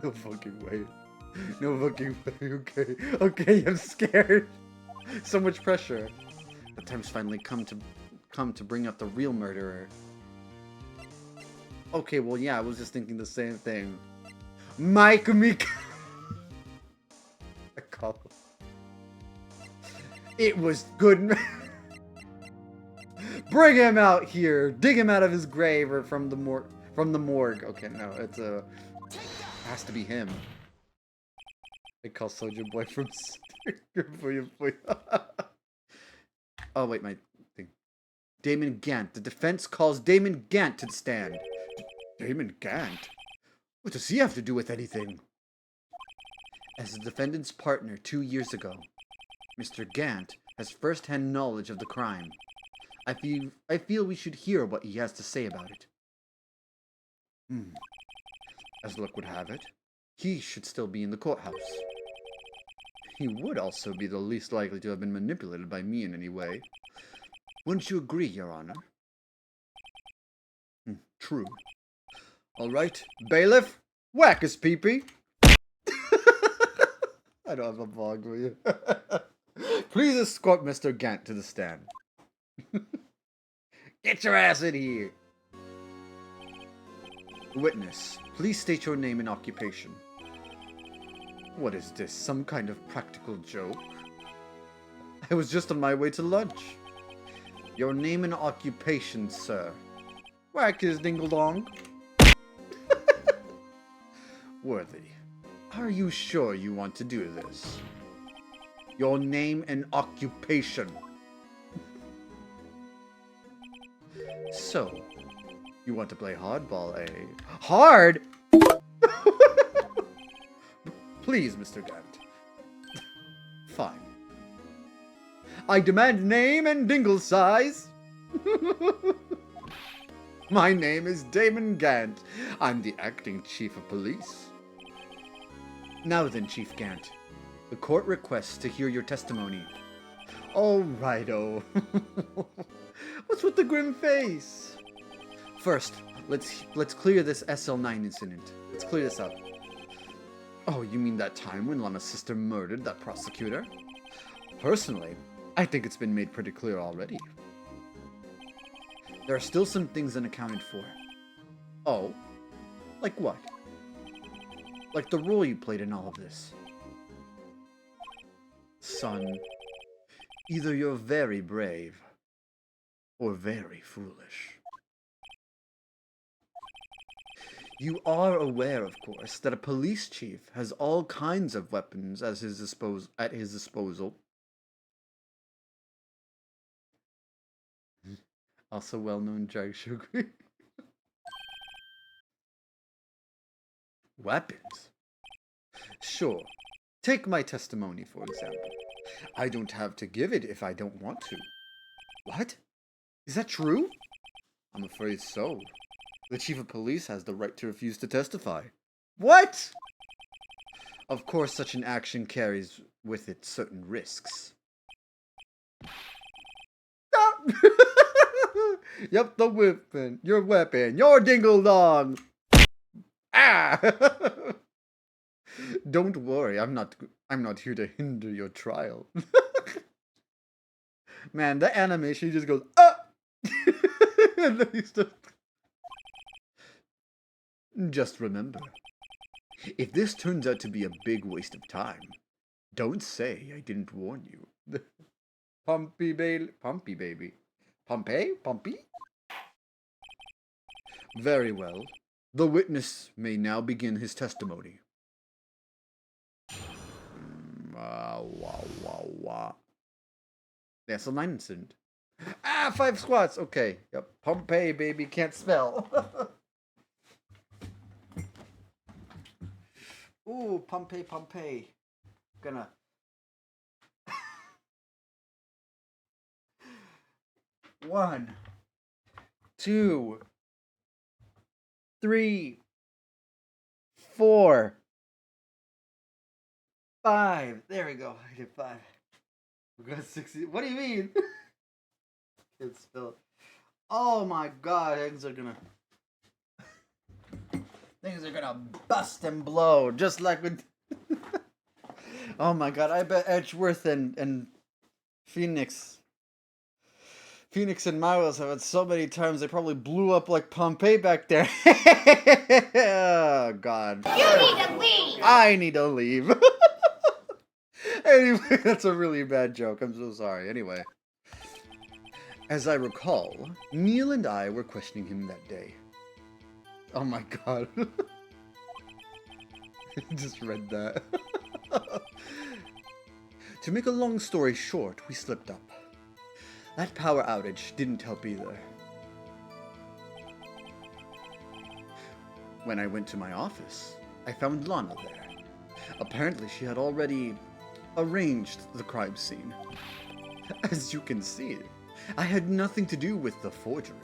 No fucking way. No fucking way. Okay. Okay, I'm scared. So much pressure. The time's finally come to bring out the real murderer. Okay, well, yeah, I was just thinking the same thing. Mike Mik. I call him. It was good. Bring him out here. Dig him out of his grave or from the morgue. Okay, no, it's has to be him. I call Soldier Boy from Boy. Oh wait, my thing. Damon Gant. The defense calls Damon Gant to the stand. Damon Gant? What does he have to do with anything? As the defendant's partner 2 years ago, Mr. Gant has first-hand knowledge of the crime. I feel we should hear what he has to say about it. As luck would have it, he should still be in the courthouse. He would also be the least likely to have been manipulated by me in any way. Wouldn't you agree, Your Honor? True. All right, bailiff, whack his pee-pee. I don't have a vlog for you. Please escort Mr. Gant to the stand. Get your ass in here. Witness, please state your name and occupation. What is this, some kind of practical joke? I was just on my way to lunch. Your name and occupation, sir. Whack his dingle-dong. Worthy, are you sure you want to do this? Your name and occupation. So, you want to play hardball, eh? Hard? Please, Mr. Gant. Fine. I demand name and dingle size. My name is Damon Gant. I'm the acting chief of police. Now then, Chief Gant, the court requests to hear your testimony. Oh, righto. What's with the grim face? First, let's clear this SL9 incident. Let's clear this up. Oh, you mean that time when Lana's sister murdered that prosecutor? Personally, I think it's been made pretty clear already. There are still some things unaccounted for. Oh? Like what? Like the role you played in all of this. Son, either you're very brave, or very foolish. You are aware, of course, that a police chief has all kinds of weapons at his disposal. Also well-known drag sugar. Weapons? Sure. Take my testimony, for example. I don't have to give it if I don't want to. What? Is that true? I'm afraid so. The chief of police has the right to refuse to testify. What? Of course, such an action carries with it certain risks. Yep, the weapon. Your weapon. Your dingle-dong. Ah! Don't worry, I'm not here to hinder your trial. Man, the animation just goes, ah! And then he's just remember, if this turns out to be a big waste of time, don't say I didn't warn you. Pumpy baby. Pumpy? Very well. The witness may now begin his testimony. That's a 9 incident. 5 squats. Okay. Yep. Pompeii, baby. Can't spell. Ooh, Pompeii. Gonna. One, 2, 3, 4, 5. There we go. I did 5. We got 60. What do you mean? Can't spell. Oh my god, things are gonna bust and blow just like with. Oh my god, I bet Edgeworth and Phoenix and Miles have had so many times they probably blew up like Pompeii back there. Oh god. You need to leave! I need to leave. Anyway, that's a really bad joke. I'm so sorry. Anyway. As I recall, Neil and I were questioning him that day. Oh my god. Just read that. To make a long story short, we slipped up. That power outage didn't help either. When I went to my office, I found Lana there. Apparently she had already arranged the crime scene. As you can see, I had nothing to do with the forgery.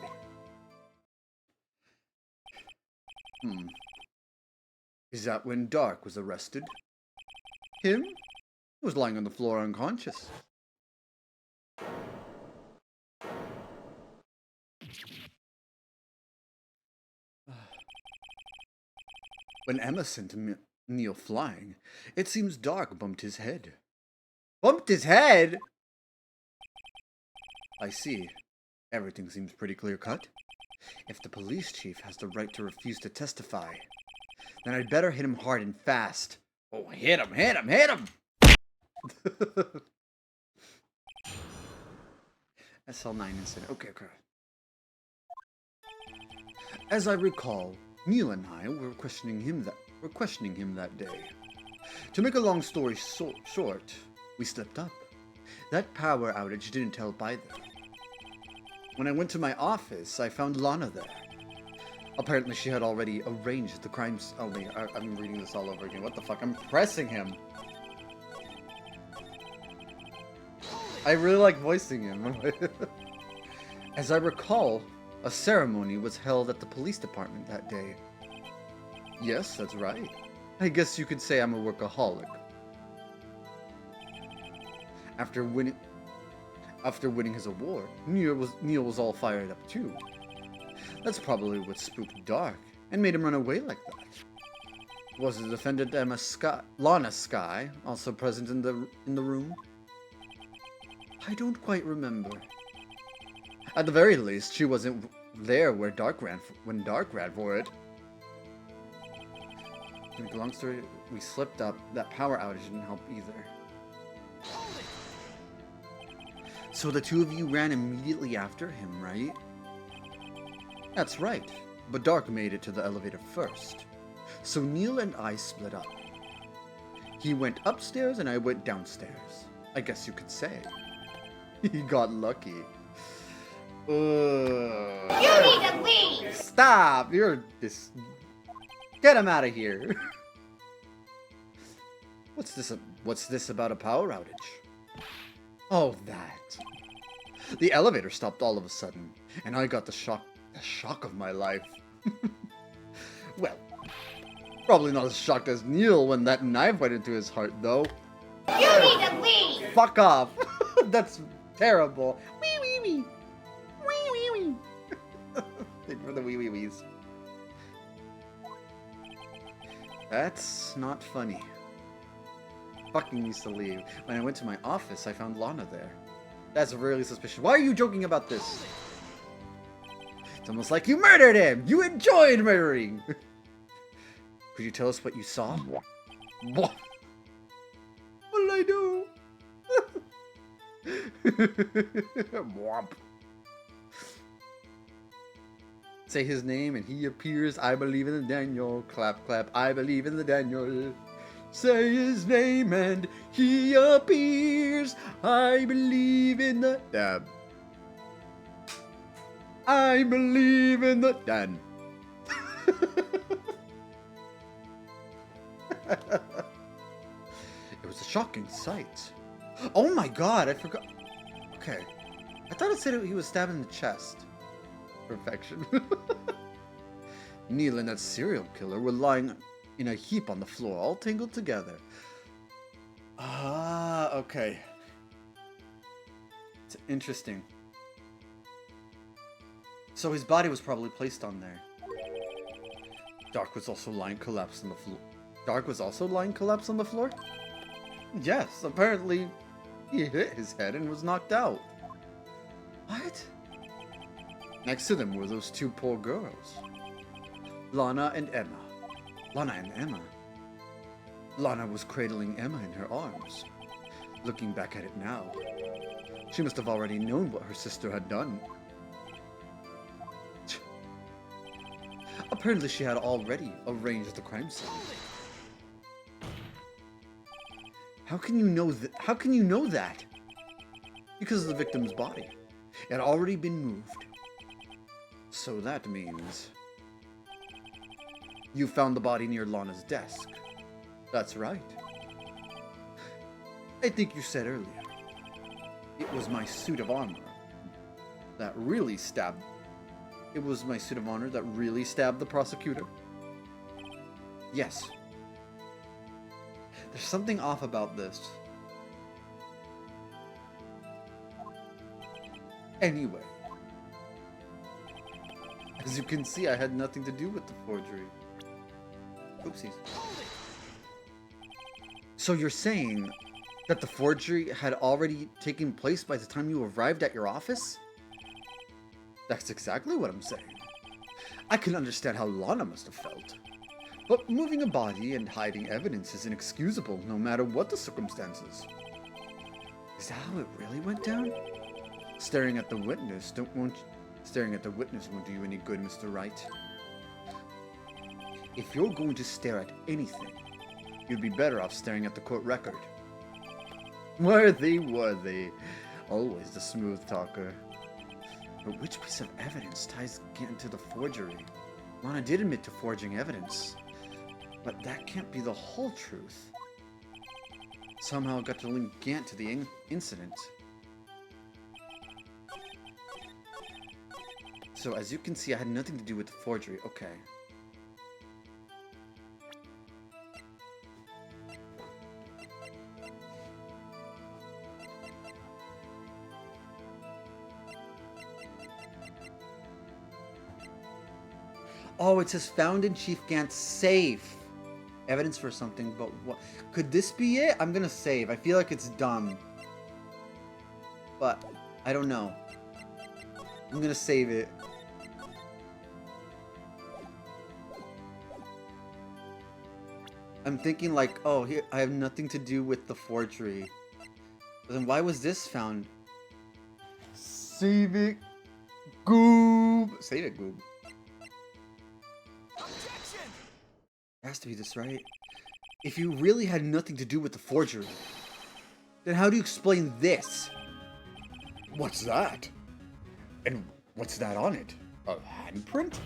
Is that when Dark was arrested? Him? He was lying on the floor unconscious. When Emma sent Neil flying, it seems Dark bumped his head. Bumped his head? I see. Everything seems pretty clear-cut. If the police chief has the right to refuse to testify, then I'd better hit him hard and fast. Oh, hit him, hit him, hit him! SL9 incident. Okay. As I recall, Neil and I were questioning him that day. To make a long story short, we slipped up. That power outage didn't help either. When I went to my office, I found Lana there. Apparently she had already arranged the crimes. Oh wait, I'm reading this all over again. What the fuck? I'm pressing him. I really like voicing him. As I recall, a ceremony was held at the police department that day. Yes, that's right. I guess you could say I'm a workaholic. After winning his award, Neil was all fired up too. That's probably what spooked Dark and made him run away like that. Was the defendant Lana Skye also present in the room? I don't quite remember. At the very least, she wasn't there when Dark ran for it. To make a long story, we slipped up. That power outage didn't help either. So the two of you ran immediately after him, right? That's right, but Dark made it to the elevator first. So Neil and I split up. He went upstairs and I went downstairs. I guess you could say. He got lucky. You need to leave! Stop! You're this. Get him out of here. What's this about a power outage? Oh, that. The elevator stopped all of a sudden, and I got the shock of my life. Well, probably not as shocked as Neil when that knife went into his heart, though. You need to leave! Fuck off! That's terrible. Wee wee wee. Wee wee wee. Thank you for the wee wee wees. That's not funny. Fucking used to leave. When I went to my office, I found Lana there. That's really suspicious. Why are you joking about this? It's almost like you murdered him! You enjoyed murdering! Could you tell us what you saw? What? What did I do? Womp. Say his name and he appears. I believe in the Daniel. Clap, clap. I believe in the Daniel. Say his name and he appears. I believe in the Dan. I believe in the Dan. It was a shocking sight. Oh my god, I forgot. Okay. I thought it said he was stabbed in the chest. Perfection. Neil and that serial killer were lying in a heap on the floor, all tangled together. Ah, okay. It's interesting. So his body was probably placed on there. Dark was also lying collapsed on the floor. Dark was also lying collapsed on the floor? Yes, apparently he hit his head and was knocked out. What? Next to them were those two poor girls. Lana and Emma. Lana and Emma. Lana was cradling Emma in her arms. Looking back at it now, she must have already known what her sister had done. Apparently she had already arranged the crime scene. How can you know that? How can you know that? Because of the victim's body. It had already been moved. So that means you found the body near Lana's desk. That's right. I think you said earlier it was my suit of armor that really stabbed. It was my suit of honor that really stabbed the prosecutor. Yes. There's something off about this. Anyway. As you can see, I had nothing to do with the forgery. Oopsies. So you're saying that the forgery had already taken place by the time you arrived at your office? That's exactly what I'm saying. I can understand how Lana must have felt. But moving a body and hiding evidence is inexcusable no matter what the circumstances. Is that how it really went down? Staring at the witness won't do you any good, Mr. Wright. If you're going to stare at anything, you'd be better off staring at the court record. Worthy. Always the smooth talker. But which piece of evidence ties Gant to the forgery? Lana did admit to forging evidence, but that can't be the whole truth. Somehow I got to link Gant to the incident. So as you can see, I had nothing to do with the forgery. Okay. Oh, it says found in Chief Gant's safe. Evidence for something, but what? Could this be it? I'm gonna save. I feel like it's dumb. But, I don't know. I'm gonna save it. I'm thinking like, oh, here, I have nothing to do with the forgery. But then why was this found? Save it, Goob. Save it, Goob. It has to be this, right? If you really had nothing to do with the forgery, then how do you explain this? What's that? And what's that on it? A handprint?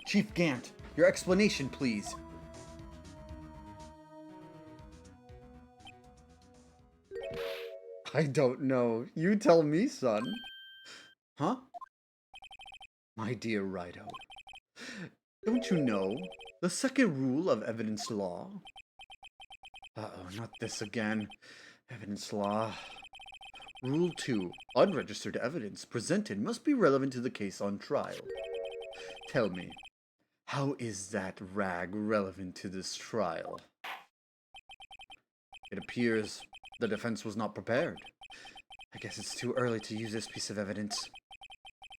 Chief Gant, your explanation, please. I don't know. You tell me, son. Huh? My dear Righto. Don't you know the second rule of evidence law? Uh-oh, not this again. Evidence law. Rule 2. Unregistered evidence presented must be relevant to the case on trial. Tell me, how is that rag relevant to this trial? It appears the defense was not prepared. I guess it's too early to use this piece of evidence.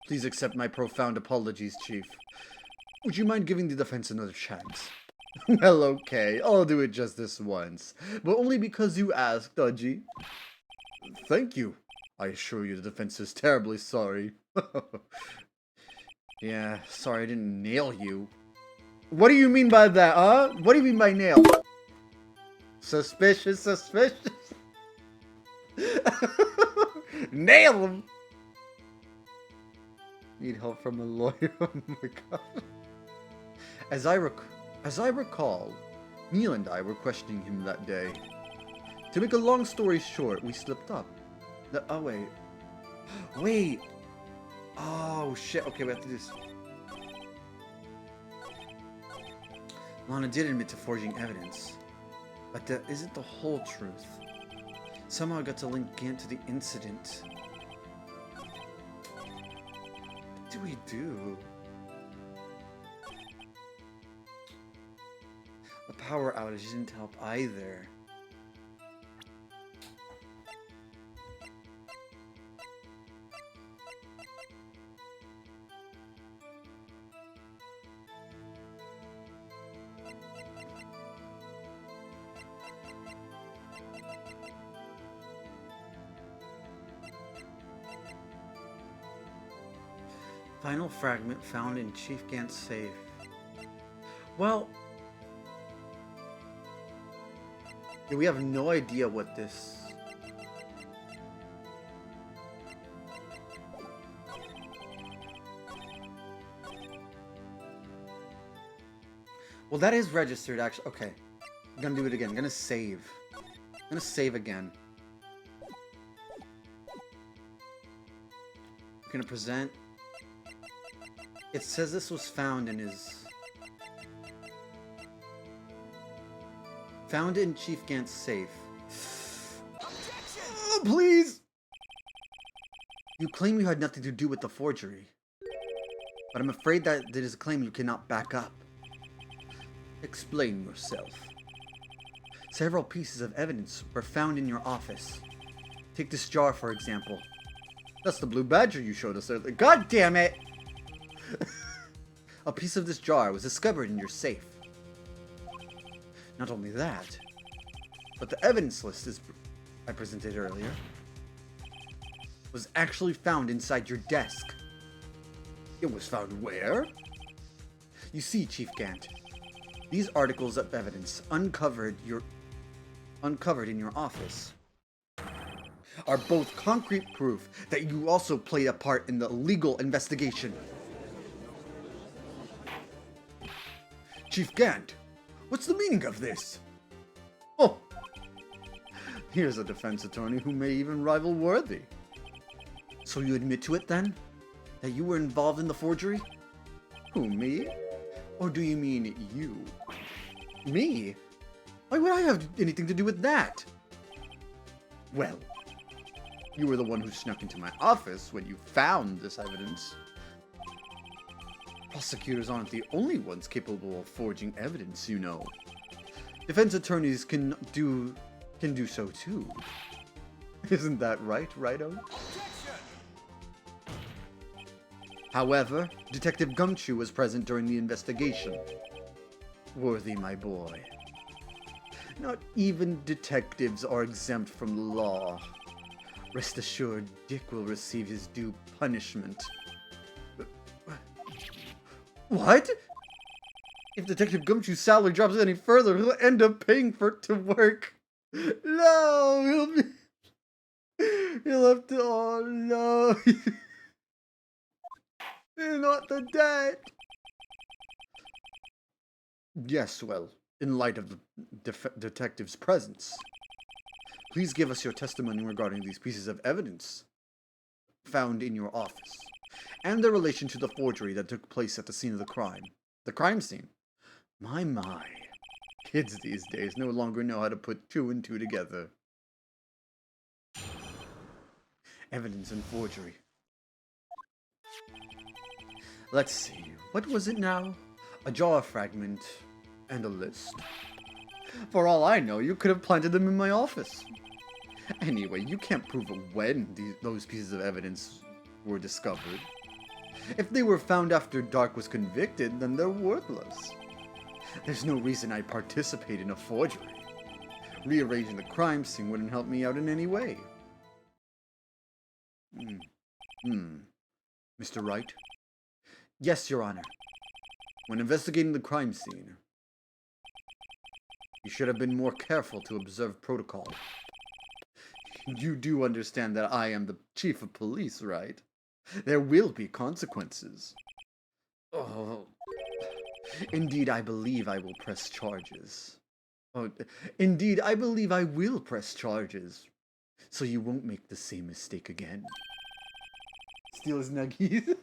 Please accept my profound apologies, Chief. Would you mind giving the defense another chance? Well, okay, I'll do it just this once. But only because you asked, Dodgy. Thank you. I assure you the defense is terribly sorry. Yeah, sorry I didn't nail you. What do you mean by that, huh? What do you mean by nail? Suspicious. Nail him! Need help from a lawyer? Oh my god. As I recall, Neil and I were questioning him that day. To make a long story short, we slipped up. Oh, wait. Wait! Oh, shit. Okay, we have to do this. Lana did admit to forging evidence. But that isn't the whole truth. Somehow I got to link Gant to the incident. What do we do? The power outage didn't help either. Final fragment found in Chief Gant's safe. Well, yeah, we have no idea what this... Well, that is registered, actually. Okay. I'm gonna do it again. I'm gonna save. I'm gonna save again. I'm gonna present. It says this was found in his... Found in Chief Gant's safe. Oh, please! You claim you had nothing to do with the forgery. But I'm afraid that is a claim you cannot back up. Explain yourself. Several pieces of evidence were found in your office. Take this jar, for example. That's the blue badger you showed us earlier. God damn it! A piece of this jar was discovered in your safe. Not only that, but the evidence list I presented earlier was actually found inside your desk. It was found where? You see, Chief Gant, these articles of evidence uncovered in your office are both concrete proof that you also played a part in the legal investigation. Chief Gant, what's the meaning of this? Oh, here's a defense attorney who may even rival Worthy. So you admit to it then? That you were involved in the forgery? Who, me? Or do you mean you? Me? Why would I have anything to do with that? Well, you were the one who snuck into my office when you found this evidence. Prosecutors aren't the only ones capable of forging evidence, you know. Defense attorneys can do so too. Isn't that right, Righto? However, Detective Gumshoe was present during the investigation. Worthy, my boy. Not even detectives are exempt from the law. Rest assured, Dick will receive his due punishment. What? If Detective Gumshoe's salary drops any further, he'll end up paying for it to work. No, he'll have to, oh no. Not the debt. Yes, well, in light of the detective's presence, please give us your testimony regarding these pieces of evidence found in your office, and their relation to the forgery that took place at the scene of the crime. The crime scene. My. Kids these days no longer know how to put two and two together. Evidence and forgery. Let's see, what was it now? A jar fragment and a list. For all I know, you could have planted them in my office. Anyway, you can't prove when those pieces of evidence were discovered. If they were found after Dark was convicted, then they're worthless. There's no reason I'd participate in a forgery. Rearranging the crime scene wouldn't help me out in any way. Mr. Wright? Yes, Your Honor. When investigating the crime scene, you should have been more careful to observe protocol. You do understand that I am the chief of police, right? There will be consequences. Oh, indeed, I believe I will press charges. Oh, indeed, I believe I will press charges, so you won't make the same mistake again. Steal his nuggies.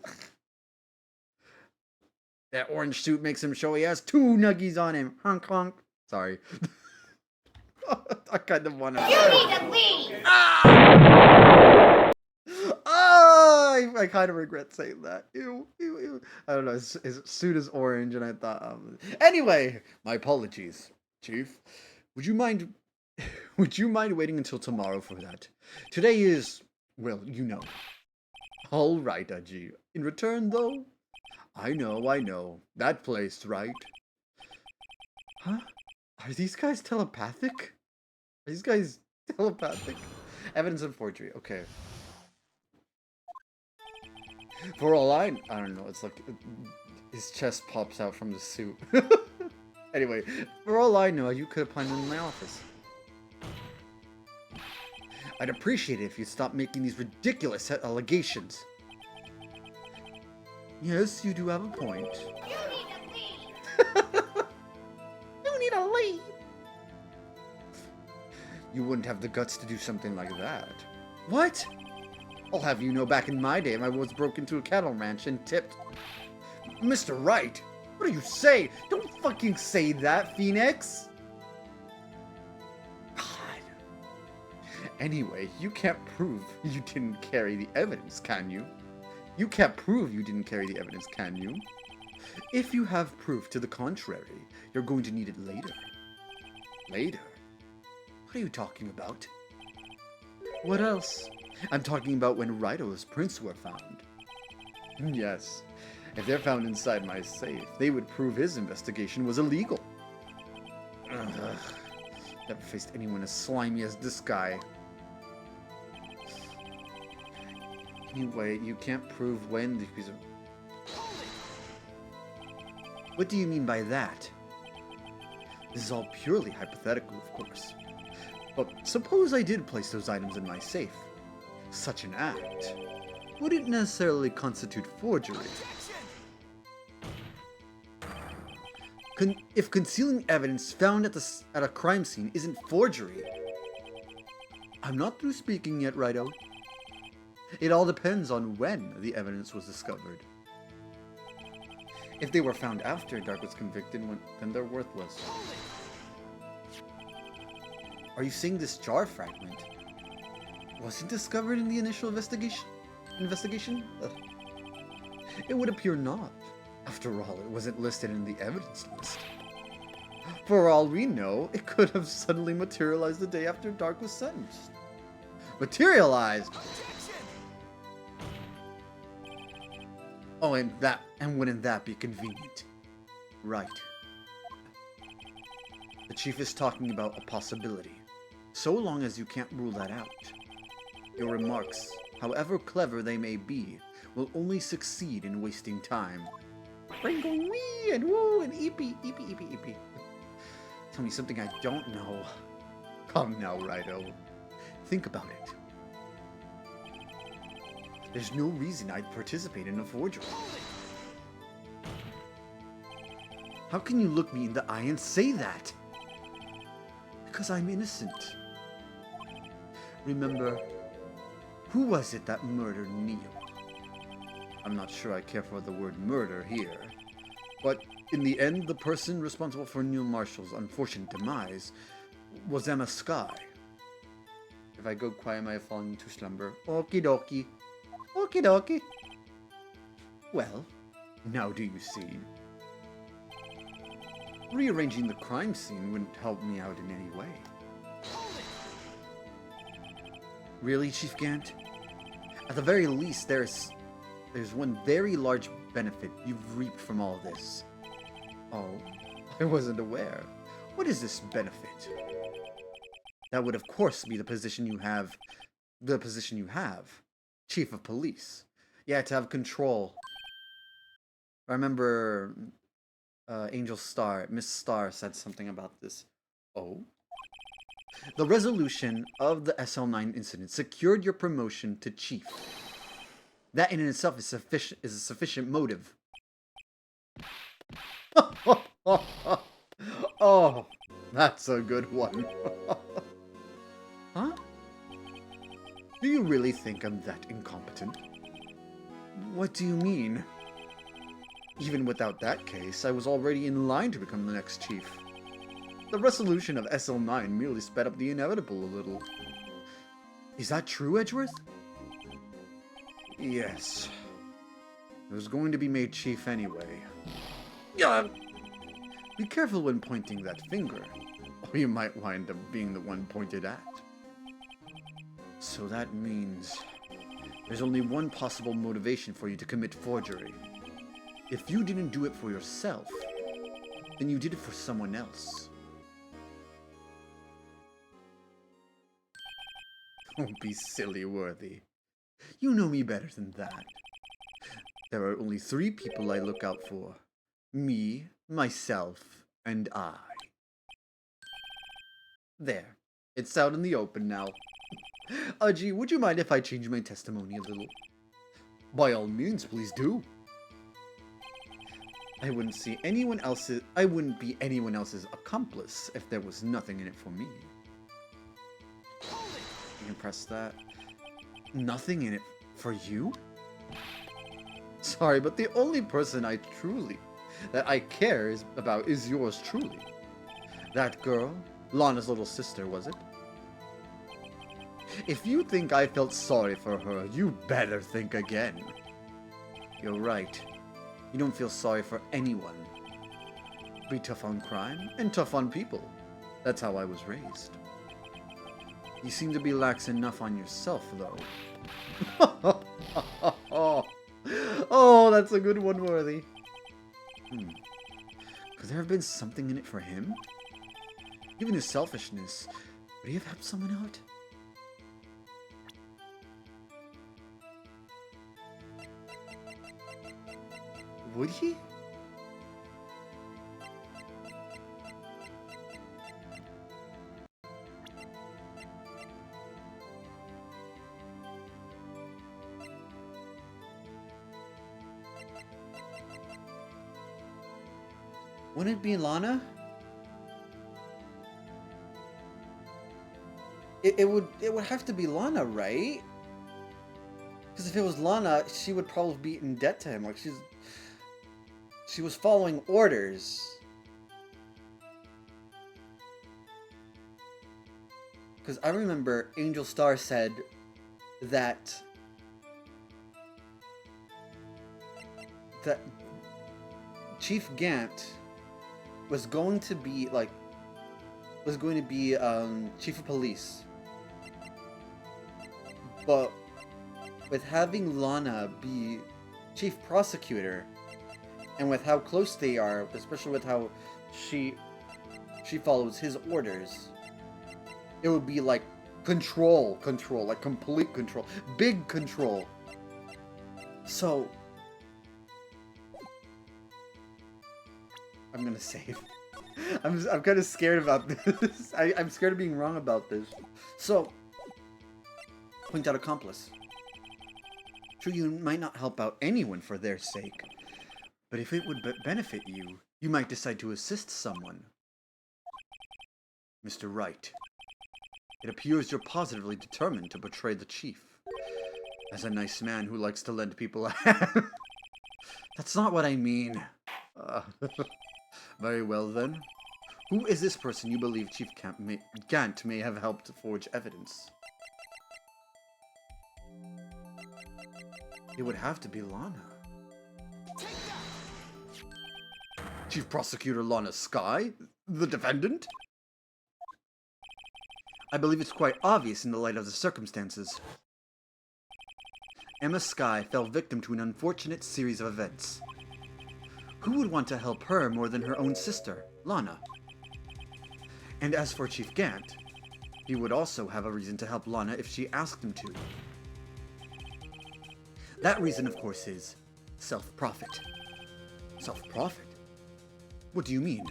That orange suit makes him show he has 2 nuggies on him. Honk honk. Sorry. I kind of want to. You need to leave! I kind of regret saying that. Ew. I don't know. His suit is orange, and I thought. Anyway, my apologies, Chief. Would you mind waiting until tomorrow for that? Today is, well, you know. All right, Aji. In return, though, I know. That place, right? Huh? Are these guys telepathic? Evidence of forgery. Okay. For all I don't know. It's like his chest pops out from the suit. Anyway, for all I know, you could have planted them in my office. I'd appreciate it if you'd stop making these ridiculous allegations. Yes, you do have a point. You need to leave! You wouldn't have the guts to do something like that. What? I'll have you know, back in my day, I was broke into a cattle ranch and tipped. Mr. Wright, what do you say? Don't fucking say that, Phoenix! God. Anyway, you can't prove you didn't carry the evidence, can you? You can't prove you didn't carry the evidence, can you? If you have proof to the contrary, you're going to need it later. Later? What are you talking about? What else? I'm talking about when Wright's prints were found. Yes, if they're found inside my safe, they would prove his investigation was illegal. Ugh. Never faced anyone as slimy as this guy. Anyway, you can't prove when the piece of... What do you mean by that? This is all purely hypothetical, of course. But suppose I did place those items in my safe. Such an act wouldn't necessarily constitute forgery. If concealing evidence found at a crime scene isn't forgery... I'm not through speaking yet, Righto. It all depends on when the evidence was discovered. If they were found after Dark was convicted, then they're worthless. Are you saying this jar fragment wasn't discovered in the initial investigation? It would appear not. After all, it wasn't listed in the evidence list. For all we know, it could have suddenly materialized the day after Dark was sentenced. Materialized? Oh, and wouldn't that be convenient? Right. The chief is talking about a possibility, so long as you can't rule that out. Your remarks, however clever they may be, will only succeed in wasting time. Ringo wee and woo and eepy, eepy, eepy, eepy. Tell me something I don't know. Come now, Righto. Think about it. There's no reason I'd participate in a forgery. How can you look me in the eye and say that? Because I'm innocent. Remember, who was it that murdered Neil? I'm not sure I care for the word murder here, but in the end, the person responsible for Neil Marshall's unfortunate demise was Emma Skye. If I go quiet, am I falling into slumber? Okie dokie. Okie dokie. Well, now do you see? Rearranging the crime scene wouldn't help me out in any way. Really, Chief Gant? At the very least, there's one very large benefit you've reaped from all this. Oh, I wasn't aware. What is this benefit? That would, of course, be the position you have. Chief of Police. Yeah, to have control. I remember Angel Star, Miss Star said something about this. Oh? The resolution of the SL9 incident secured your promotion to Chief. That in itself is a sufficient motive. Oh, that's a good one. Huh? Do you really think I'm that incompetent? What do you mean? Even without that case, I was already in line to become the next chief. The resolution of SL9 merely sped up the inevitable a little. Is that true, Edgeworth? Yes. I was going to be made chief anyway. Be careful when pointing that finger, or you might wind up being the one pointed at. So that means there's only one possible motivation for you to commit forgery. If you didn't do it for yourself, then you did it for someone else. Don't be silly, Worthy. You know me better than that. There are only 3 people I look out for. Me, myself, and I. There. It's out in the open now. Gee, would you mind if I change my testimony a little? By all means, please do. I wouldn't be anyone else's accomplice if there was nothing in it for me. You can press that. Nothing in it for you? Sorry, but the only person that I care about is yours truly. That girl, Lana's little sister, was it? If you think I felt sorry for her, you better think again. You're right. You don't feel sorry for anyone. Be tough on crime and tough on people. That's how I was raised. You seem to be lax enough on yourself, though. Oh, that's a good one, Worthy. Could there have been something in it for him? Given his selfishness, would he have helped someone out? Would he? Wouldn't it be Lana? It would have to be Lana, right? Because if it was Lana, she would probably be in debt to him. Like she was following orders. Because I remember Angel Star said that Chief Gant was going to be chief of police, but with having Lana be chief prosecutor, and with how close they are, especially with how she follows his orders, it would be like control, like complete control, big control. So I'm gonna save. I'm kind of scared about this. I'm scared of being wrong about this. So, point out accomplice. True, you might not help out anyone for their sake, but if it would benefit you, you might decide to assist someone. Mr. Wright, it appears you're positively determined to betray the chief. As a nice man who likes to lend people a hand. That's not what I mean. Very well then. Who is this person you believe Chief Gant may have helped forge evidence? It would have to be Lana. Chief Prosecutor Lana Skye? The defendant? I believe it's quite obvious in the light of the circumstances. Emma Skye fell victim to an unfortunate series of events. Who would want to help her more than her own sister, Lana? And as for Chief Gant, he would also have a reason to help Lana if she asked him to. That reason, of course, is self-profit. Self-profit? What do you mean?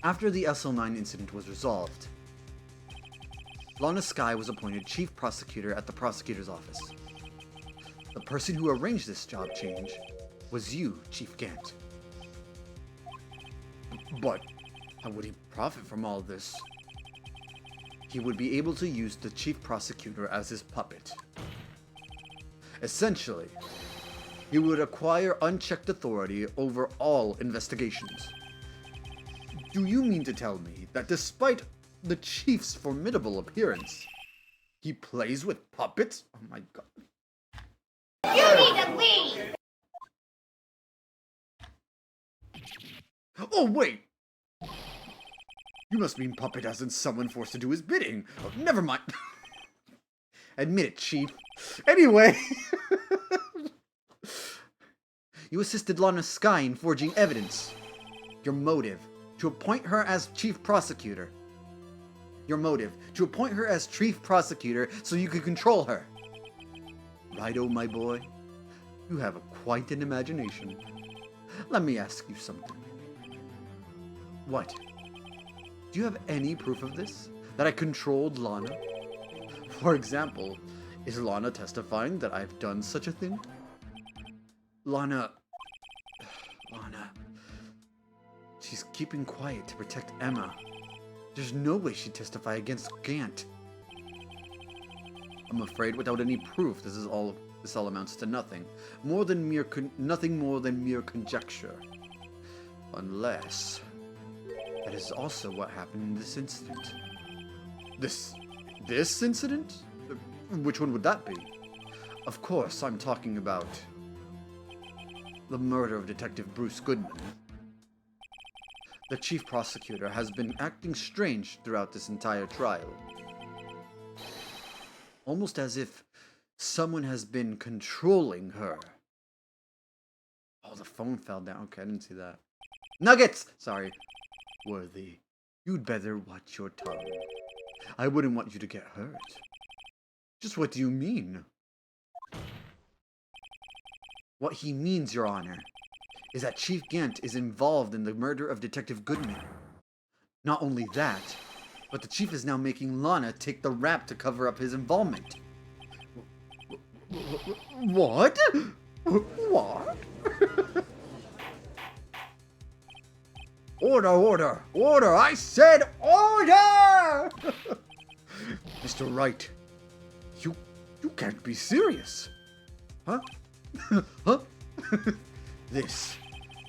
After the SL9 incident was resolved, Lana Skye was appointed Chief Prosecutor at the Prosecutor's Office. The person who arranged this job change was you, Chief Gant. But how would he profit from all this? He would be able to use the Chief Prosecutor as his puppet. Essentially, he would acquire unchecked authority over all investigations. Do you mean to tell me that despite the Chief's formidable appearance, he plays with puppets? Oh my god. You need to leave! Oh, wait! You must mean puppet as in someone forced to do his bidding. Oh, never mind. Admit it, Chief. Anyway. You assisted Lana Skye in forging evidence. Your motive, to appoint her as Chief Prosecutor. Your motive, to appoint her as Chief Prosecutor so you could control her. Righto, my boy. You have quite an imagination. Let me ask you something. What? Do you have any proof of this? That I controlled Lana? For example, is Lana testifying that I've done such a thing? Lana... She's keeping quiet to protect Emma. There's no way she'd testify against Gant. I'm afraid without any proof, this all amounts to nothing. Nothing more than mere conjecture. Unless... that is also what happened in this incident. This incident? Which one would that be? Of course, I'm talking about... the murder of Detective Bruce Goodman. The chief prosecutor has been acting strange throughout this entire trial. Almost as if someone has been controlling her. Oh, the phone fell down. Okay, I didn't see that. Nuggets! Sorry. Worthy, you'd better watch your tongue. I wouldn't want you to get hurt. Just what do you mean? What he means, Your Honor, is that Chief Gant is involved in the murder of Detective Goodman. Not only that, but the Chief is now making Lana take the rap to cover up his involvement. What? What? Order, order, order! I said order! Mr. Wright, you can't be serious. Huh? Huh? This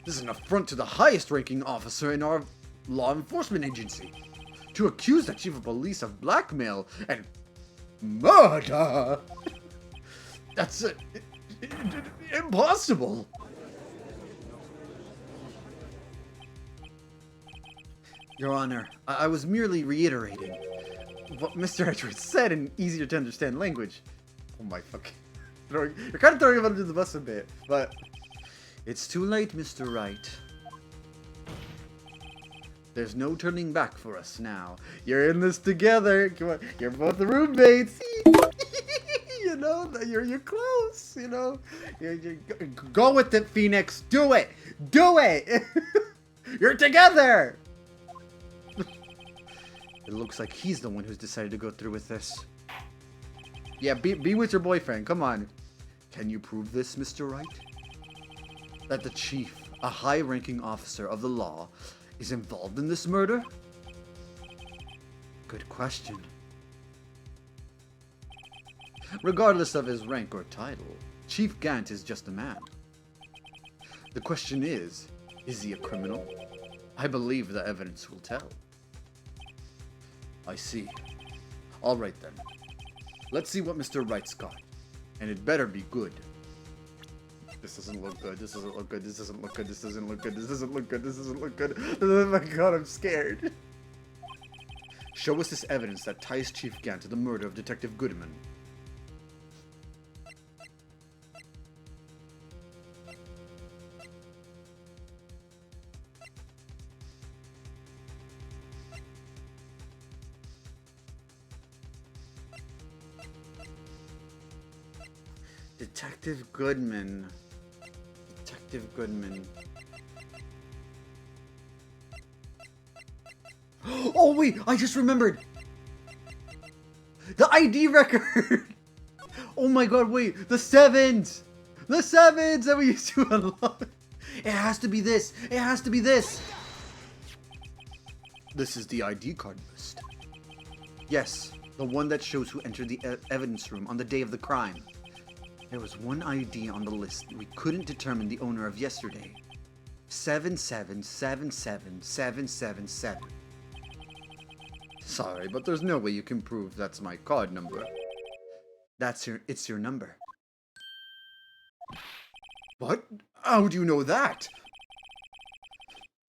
is an affront to the highest ranking officer in our law enforcement agency. To accuse the chief of police of blackmail and murder! That's impossible! Your Honor, I was merely reiterating what Mr. Edwards said in easier to understand language. Oh my fucking... You're kind of throwing him under the bus a bit, but... It's too late, Mr. Wright. There's no turning back for us now. You're in this together. Come on, you're both the roommates. You know, you're close. You know, go with it, Phoenix. Do it. Do it. You're together. It looks like he's the one who's decided to go through with this. Yeah, be with your boyfriend. Come on. Can you prove this, Mr. Wright? That the chief, a high-ranking officer of the law, is involved in this murder? Good question. Regardless of his rank or title, Chief Gant is just a man. The question is he a criminal? I believe the evidence will tell. I see. All right then. Let's see what Mr. Wright's got. And it better be good. This doesn't look good. This doesn't look good. This doesn't look good. This doesn't look good. This doesn't look good. This doesn't look good. Oh my god, I'm scared. Show us this evidence that ties Chief Gant to the murder of Detective Goodman. Detective Goodman. Detective Goodman. Oh wait, I just remembered! The ID record! Oh my god, wait, the sevens! The sevens that we used to unlock! It has to be this! It has to be this! This is the ID card list. Yes, the one that shows who entered the evidence room on the day of the crime. There was one ID on the list we couldn't determine the owner of yesterday. 7777777. Sorry, but there's no way you can prove that's my card number. It's your number. What? How do you know that?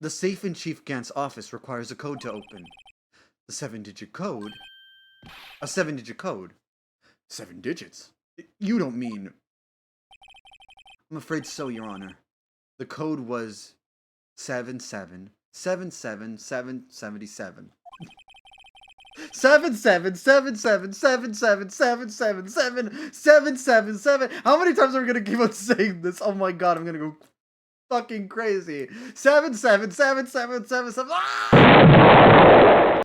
The safe in Chief Gant's office requires a code to open. The 7-digit code? A 7-digit code? 7 digits? You don't mean... I'm afraid so, Your Honor. The code was 7777777. 77777777777. How many times are we gonna keep on saying this? Oh my god, I'm gonna go fucking crazy. 7777777.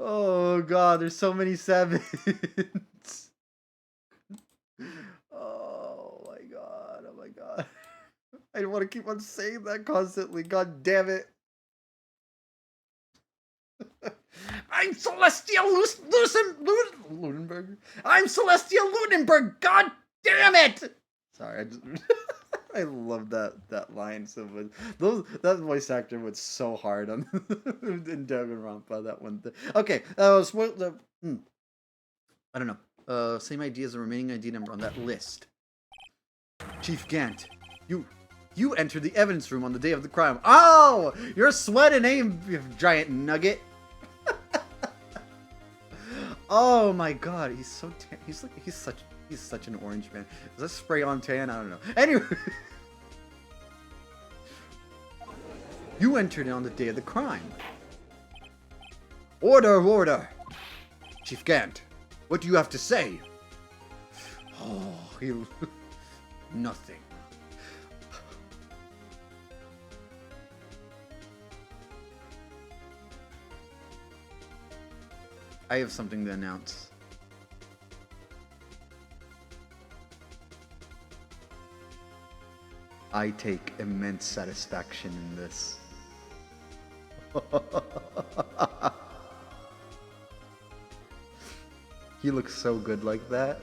Oh god, there's so many sevens. Oh my god, oh my god. I don't want to keep on saying that constantly, god damn it. I'm Celestia Ludenberg. I'm Celestia Ludenberg, god damn it! Sorry, I just... I love that line so much. That voice actor was so hard on in Danganronpa, that one thing. Okay, spoil the... I don't know. Same ID as the remaining ID number on that list. Chief Gant, you entered the evidence room on the day of the crime. Oh, you're sweating, you giant nugget. Oh my god, he's so tan. He's such an orange man. Is that spray on tan? I don't know. Anyway, you entered on the day of the crime. Order, order. Chief Gant, what do you have to say? Oh, nothing. I have something to announce. I take immense satisfaction in this. He looks so good like that.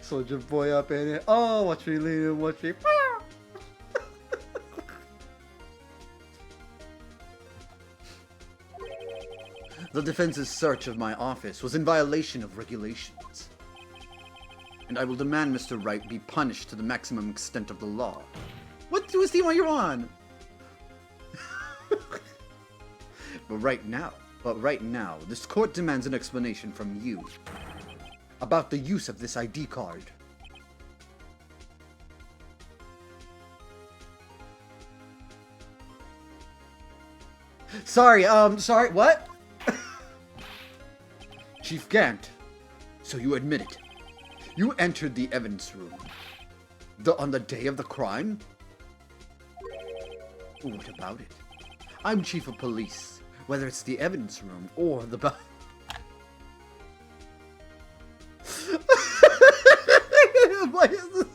Soldier boy up in it. Oh, watch me lean, watch me. The defense's search of my office was in violation of regulations, and I will demand Mr. Wright be punished to the maximum extent of the law. What was the one you're on? But right now, this court demands an explanation from you about the use of this ID card. Sorry, what? Chief Gant, so you admit it. You entered the evidence room on the day of the crime? What about it? I'm chief of police, whether it's the evidence room or the What is this?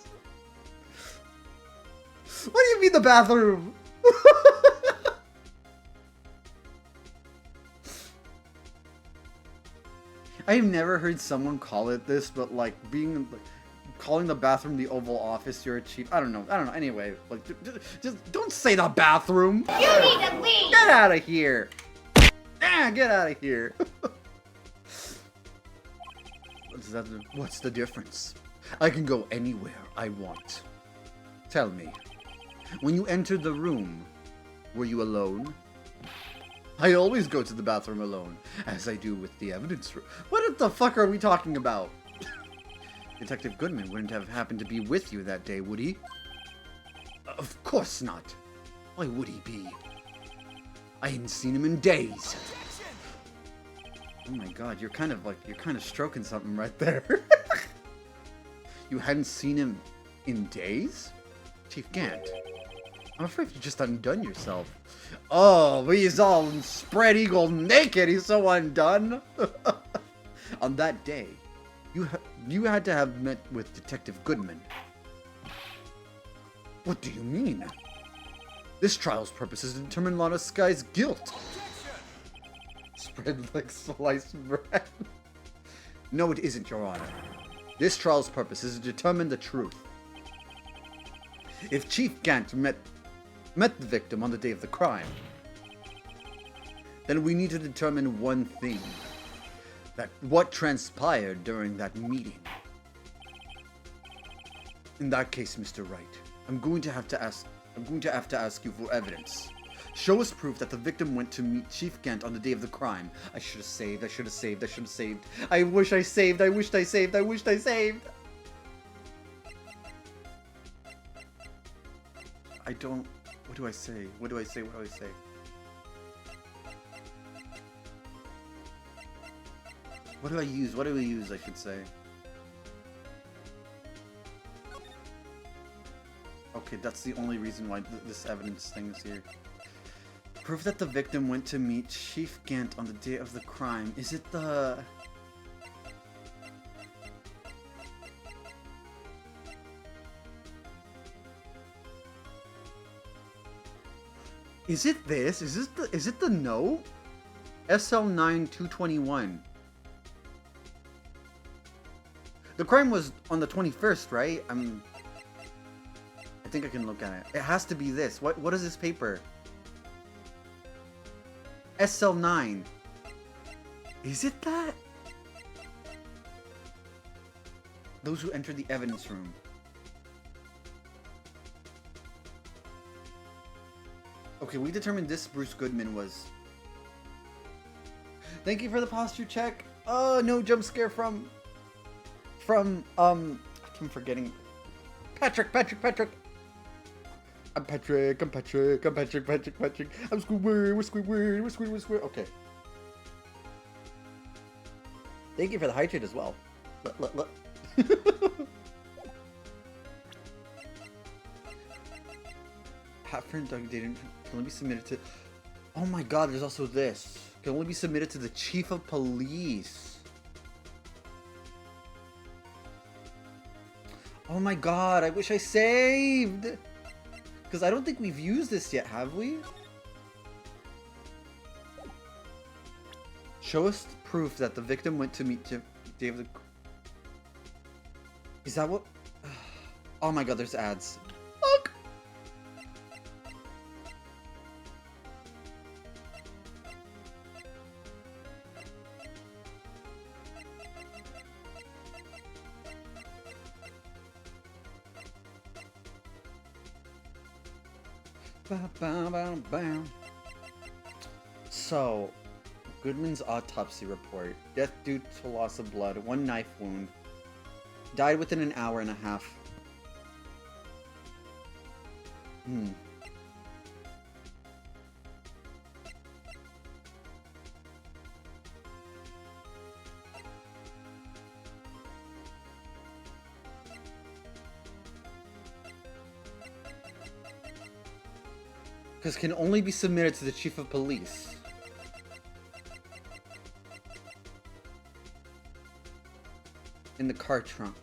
What do you mean the bathroom? I've never heard someone call it this, but like calling the bathroom the Oval Office, you're a chief. I don't know. Anyway, like just don't say the bathroom. You need to leave. Get out of here. Get out of here. What's the difference? I can go anywhere I want. Tell me, when you entered the room, were you alone? I always go to the bathroom alone, as I do with the evidence room. What the fuck are we talking about? Detective Goodman wouldn't have happened to be with you that day, would he? Of course not. Why would he be? I hadn't seen him in days. Oh my god, you're kind of stroking something right there. You hadn't seen him in days? Chief Gant, I'm afraid you just undone yourself. Oh, he's all spread eagle naked. He's so undone. On that day, you had to have met with Detective Goodman. What do you mean? This trial's purpose is to determine Lana Sky's guilt. Spread like sliced bread. No, it isn't, Your Honor. This trial's purpose is to determine the truth. If Chief Gant met the victim on the day of the crime, then we need to determine one thing. What transpired during that meeting. In that case, Mr. Wright, I'm going to have to ask you for evidence. Show us proof that the victim went to meet Chief Gant on the day of the crime. I should have saved. I wish I saved. I don't... What do I say? What do I say? What do I use, I should say? Okay, that's the only reason why this evidence thing is here. Proof that the victim went to meet Chief Gant on the day of the crime. Is it the... Is it this? Is it the note? SL9221. The crime was on the 21st, right? think I can look at it. It has to be this. What is this paper? SL9. Is it that? Those who entered the evidence room. Okay, we determined this Bruce Goodman was. Thank you for the posture check. Oh, no jump scare from I'm forgetting. Patrick. I'm Patrick. I'm Patrick. I'm Squidward. Okay. Thank you for the hydrate as well. Look. Hatford and Doug didn't can only be submitted to. Oh my God! There's also this. Can only be submitted to the chief of police. Oh my God! I wish I saved. Because I don't think we've used this yet, have we? Show us proof that the victim went to meet David. Is that what? Oh my God! There's ads. Look. So, Goodman's autopsy report. Death due to loss of blood, 1 knife wound. Died within an hour and a half. Because can only be submitted to the chief of police. In the car trunk.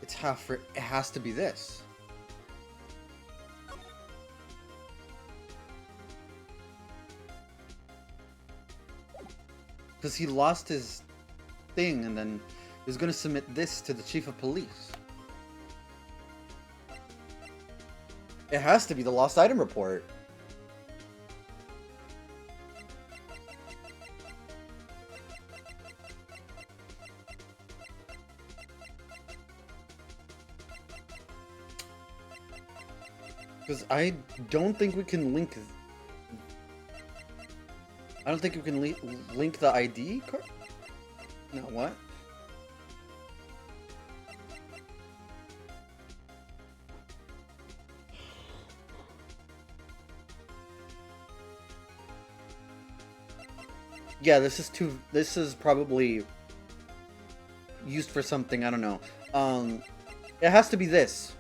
It's half for. It has to be this. Because he lost his thing and then is going to submit this to the chief of police. It has to be the lost item report. Because I don't think we can link. I don't think we can link the ID card. No, what? Yeah, this is probably used for something, I don't know. It has to be this.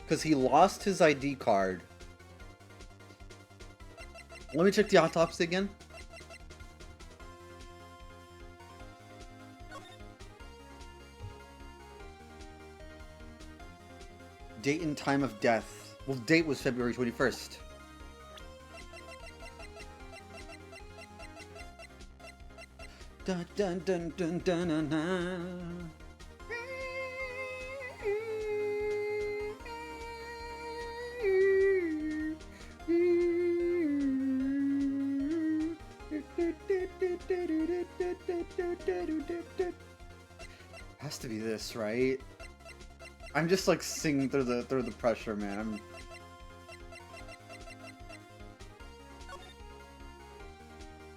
Because he lost his ID card. Let me check the autopsy again. Date and time of death. Well, date was February 21st. Dun dun dun dun dun dun dun. Has to be this, right? I'm just like singing through the pressure, man.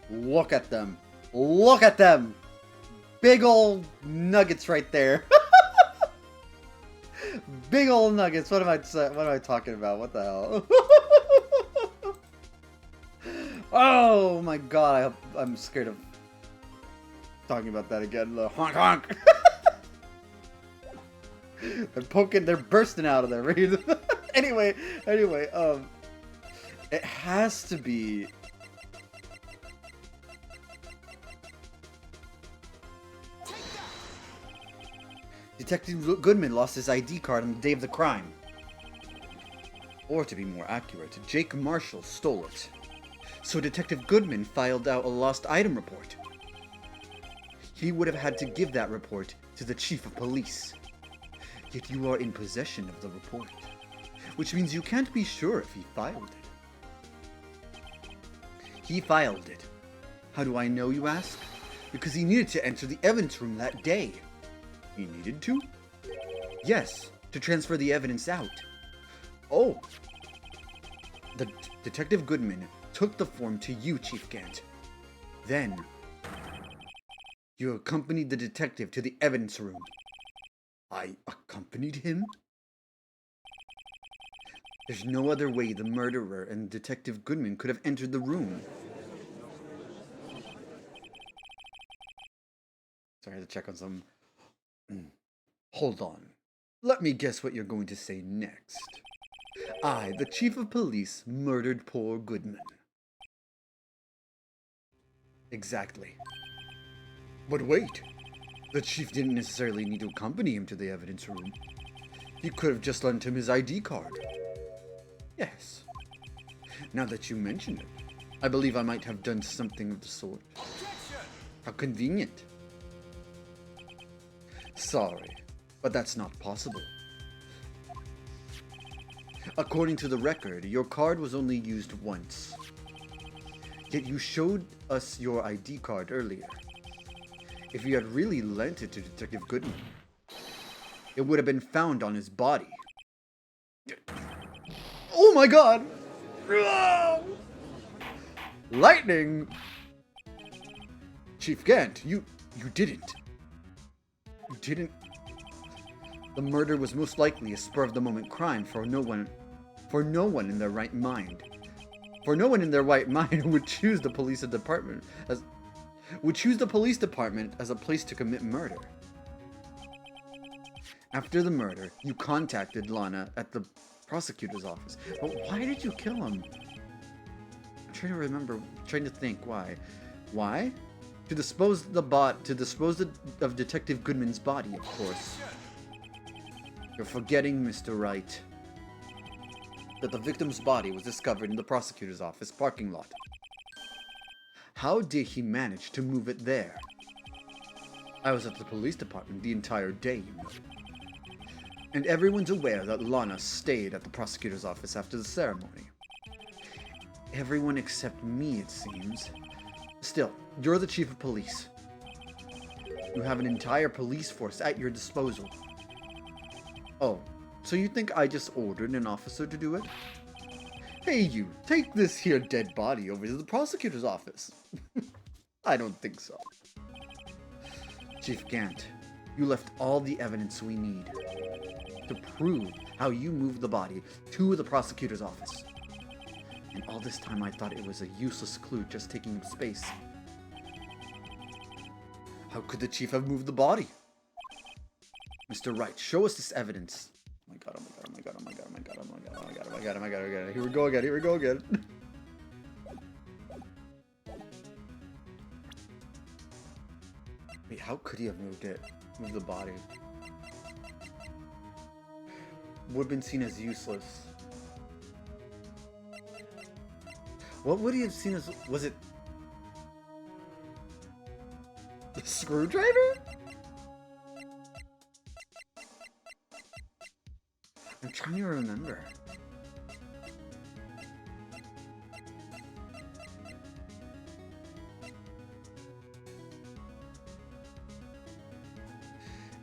Look at them. Look at them! Big old nuggets right there. Big old nuggets. What am I talking about? What the hell? Oh my God! I'm scared of talking about that again. Honk honk. They're bursting out of there. Anyway, it has to be. Detective Goodman lost his ID card on the day of the crime. Or to be more accurate, Jake Marshall stole it. So Detective Goodman filed out a lost item report. he would have had to give that report to the chief of police. Yet you are in possession of the report, which means you can't be sure if he filed it. He filed it. How do I know, you ask? Because he needed to enter the evidence room that day. He needed to? Yes, to transfer the evidence out. Oh. The Detective Goodman took the form to you, Chief Gant. Then, you accompanied the detective to the evidence room. I accompanied him? There's no other way the murderer and Detective Goodman could have entered the room. Sorry, I had to check on some. Hold on. Let me guess what you're going to say next. I, the chief of police, murdered poor Goodman. Exactly. But wait. The chief didn't necessarily need to accompany him to the evidence room. He could have just lent him his ID card. Yes. Now that you mention it, I believe I might have done something of the sort. How convenient. Sorry, but that's not possible. According to the record, your card was only used once. Yet you showed us your ID card earlier. If you had really lent it to Detective Goodman, it would have been found on his body. Oh my god! Lightning! Chief Gant, you didn't. You didn't. The murder was most likely a spur-of-the-moment crime for no one in their right mind. For no one in their right mind would choose the police department as a place to commit murder. After the murder, you contacted Lana at the prosecutor's office. But why did you kill him? I'm trying to remember, trying to think why. Why? To dispose of Detective Goodman's body, of course. You're forgetting, Mr. Wright, that the victim's body was discovered in the prosecutor's office parking lot. How did he manage to move it there? I was at the police department the entire day, you know. And everyone's aware that Lana stayed at the prosecutor's office after the ceremony. Everyone except me, it seems. Still, you're the chief of police. You have an entire police force at your disposal. Oh, so you think I just ordered an officer to do it? Hey you, take this here dead body over to the prosecutor's office. I don't think so. Chief Gant, you left all the evidence we need to prove how you moved the body to the prosecutor's office. And all this time I thought it was a useless clue just taking up space. How could the chief have moved the body? Mr. Wright, show us this evidence. Oh my god, oh my god, oh my god, oh my god, oh my god, oh my god, oh my god, oh my god, oh my god. Here we go again, here we go again. Wait, how could he have moved it? Moved the body? Would have been seen as useless. What would he have seen as... Was it... the screwdriver? I'm trying to remember.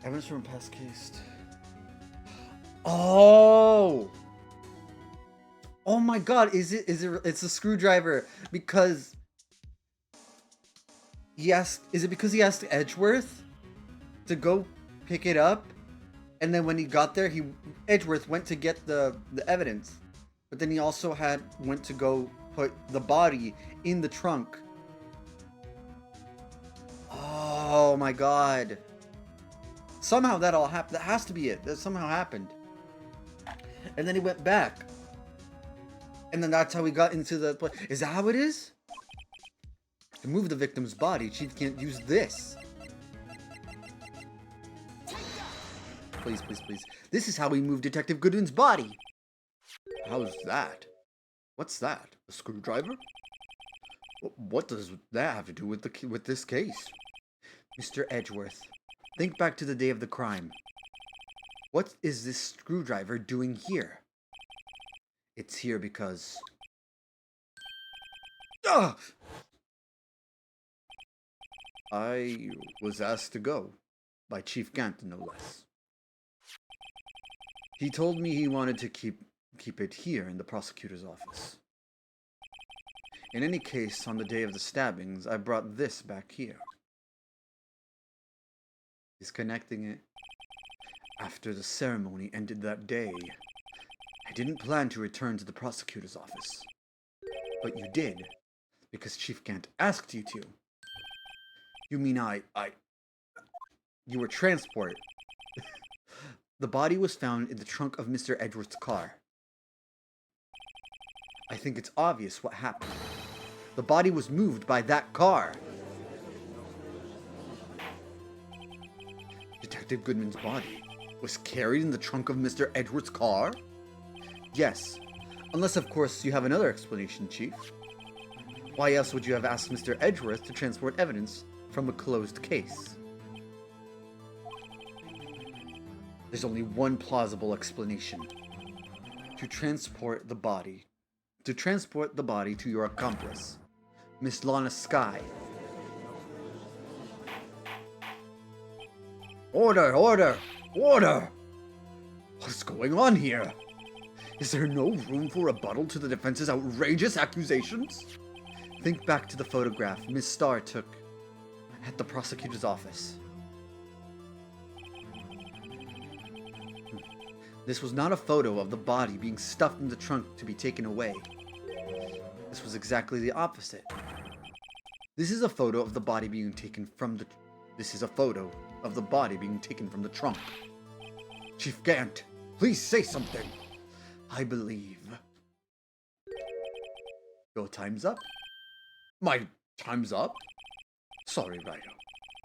Evidence from past case. Oh! Oh my god, is it it's a screwdriver because is it because he asked Edgeworth to go pick it up? And then when he got there, Edgeworth went to get the evidence. But then he also went to go put the body in the trunk. Oh my god. Somehow that all happened. That has to be it. That somehow happened. And then he went back. And then that's how he got into the place. Is that how it is? To move the victim's body, Chief can't use this. Please, please, please. This is how we move Detective Goodman's body. How's that? What's that? A screwdriver? What does that have to do with this case? Mr. Edgeworth, think back to the day of the crime. What is this screwdriver doing here? It's here because... Ah! I was asked to go, by Chief Gant, no less. He told me he wanted to keep it here in the prosecutor's office. In any case, on the day of the stabbings, I brought this back here. He's connecting it. After the ceremony ended that day, I didn't plan to return to the prosecutor's office. But you did, because Chief Gant asked you to. You mean you were transported. The body was found in the trunk of Mr. Edgeworth's car. I think it's obvious what happened. The body was moved by that car. Detective Goodman's body was carried in the trunk of Mr. Edgeworth's car? Yes. Unless, of course, you have another explanation, Chief. Why else would you have asked Mr. Edgeworth to transport evidence from a closed case? There's only one plausible explanation. To transport the body to your accomplice, Miss Lana Skye. Order! Order! Order! What's going on here? Is there no room for rebuttal to the defense's outrageous accusations? Think back to the photograph Miss Starr took at the prosecutor's office. This was not a photo of the body being stuffed in the trunk to be taken away. This was exactly the opposite. This is a photo of the body being taken from the trunk. Chief Gant, please say something. I believe. Your time's up. My time's up? Sorry, Wright,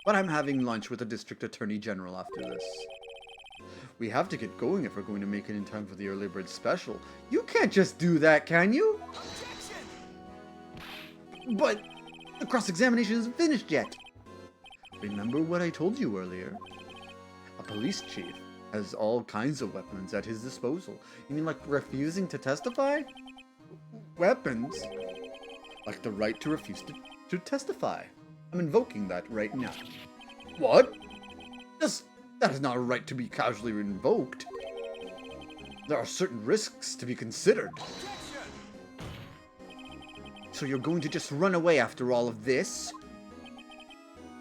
but I'm having lunch with the District Attorney General after this. We have to get going if we're going to make it in time for the early bird special. You can't just do that, can you? But the cross-examination isn't finished yet. Remember what I told you earlier? A police chief has all kinds of weapons at his disposal. You mean like refusing to testify? Weapons? Like the right to refuse to testify. I'm invoking that right now. What? That is not a right to be casually invoked. There are certain risks to be considered. So you're going to just run away after all of this?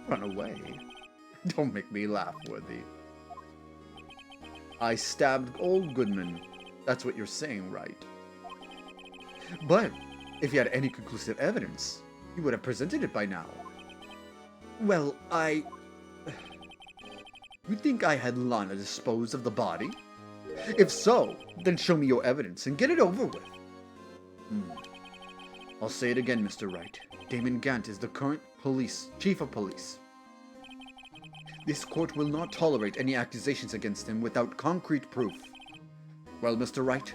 Run away? Don't make me laugh, Worthy. I stabbed old Goodman. That's what you're saying, right? But if you had any conclusive evidence, you would have presented it by now. Well, You think I had Lana dispose of the body? If so, then show me your evidence and get it over with. I'll say it again, Mr. Wright. Damon Gant is the current chief of police. This court will not tolerate any accusations against him without concrete proof. Well, Mr. Wright?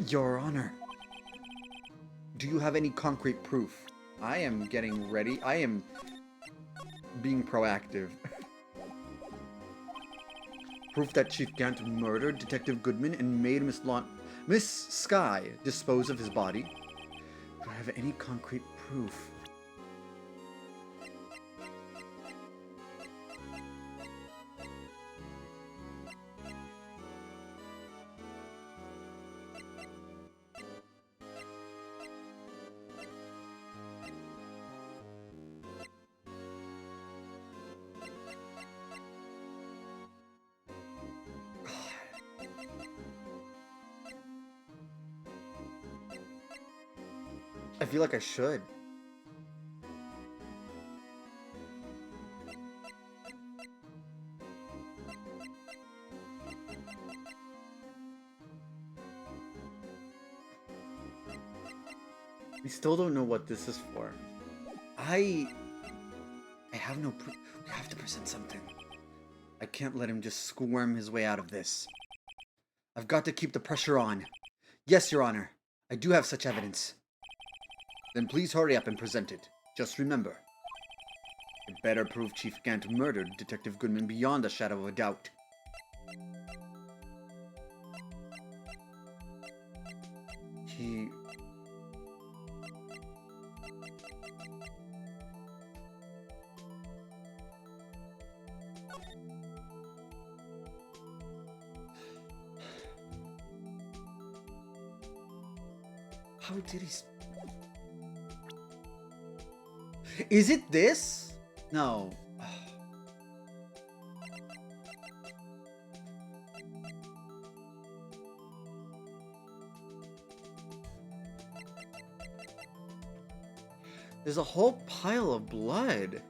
Your Honor. Do you have any concrete proof? I am getting ready. I am being proactive. Proof that Chief Gant murdered Detective Goodman and made Miss Skye dispose of his body? Do I have any concrete proof? I feel like I should. We still don't know what this is for. I have no proof. We have to present something. I can't let him just squirm his way out of this. I've got to keep the pressure on. Yes, Your Honor. I do have such evidence. Then please hurry up and present it. Just remember, It better prove Chief Gant murdered Detective Goodman beyond a shadow of a doubt. He... How did he... Is it this? No. There's a whole pile of blood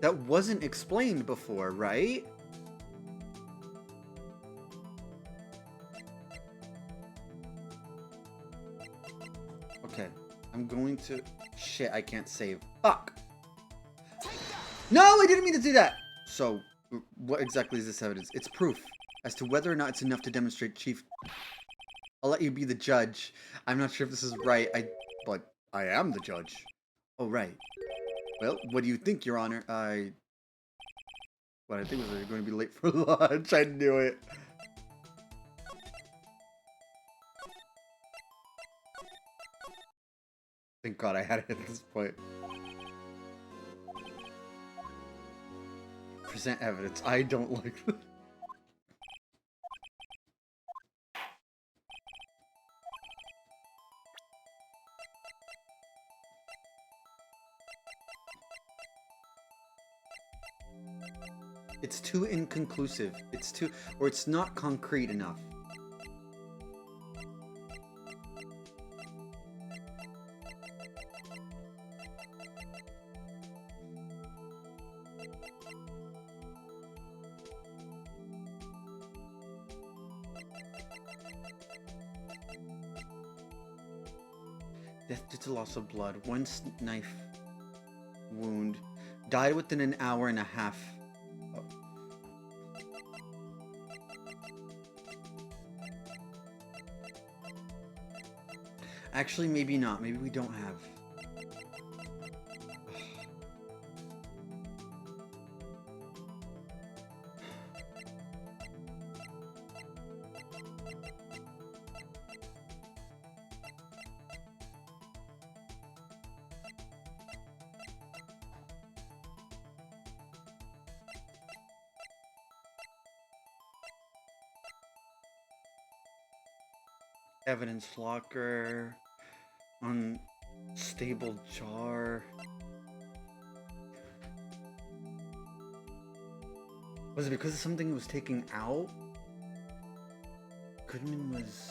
that wasn't explained before, right? Okay, I'm going to... Shit, I can't save. Fuck! No, I didn't mean to do that! So, what exactly is this evidence? It's proof as to whether or not it's enough to demonstrate Chief... I'll let you be the judge. I'm not sure if this is right, but I am the judge. Oh, right. Well, what do you think, Your Honor? I think we were going to be late for lunch. I knew it. Thank God I had it at this point. Present evidence. I don't like this. It's too inconclusive. It's not concrete enough. Death due to loss of blood. One knife wound. Died within an hour and a half. Oh. Actually, maybe not. Maybe we don't have. Evidence locker. Unstable jar. Was it because something was taken out? Goodman was...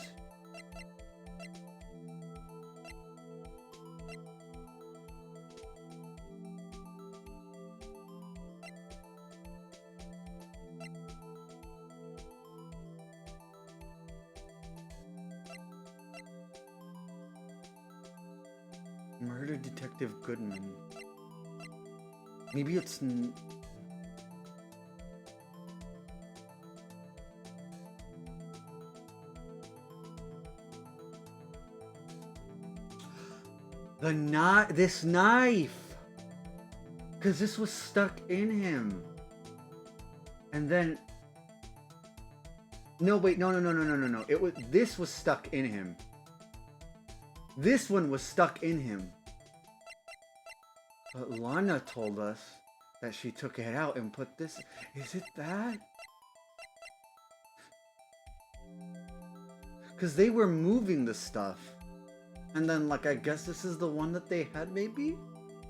Murder Detective Goodman. Maybe it's... This knife! Because this was stuck in him. And then... No, wait, no. This was stuck in him. This one was stuck in him. But Lana told us that she took it out and put this... Is it that? Because they were moving the stuff. And then, like, I guess this is the one that they had, maybe?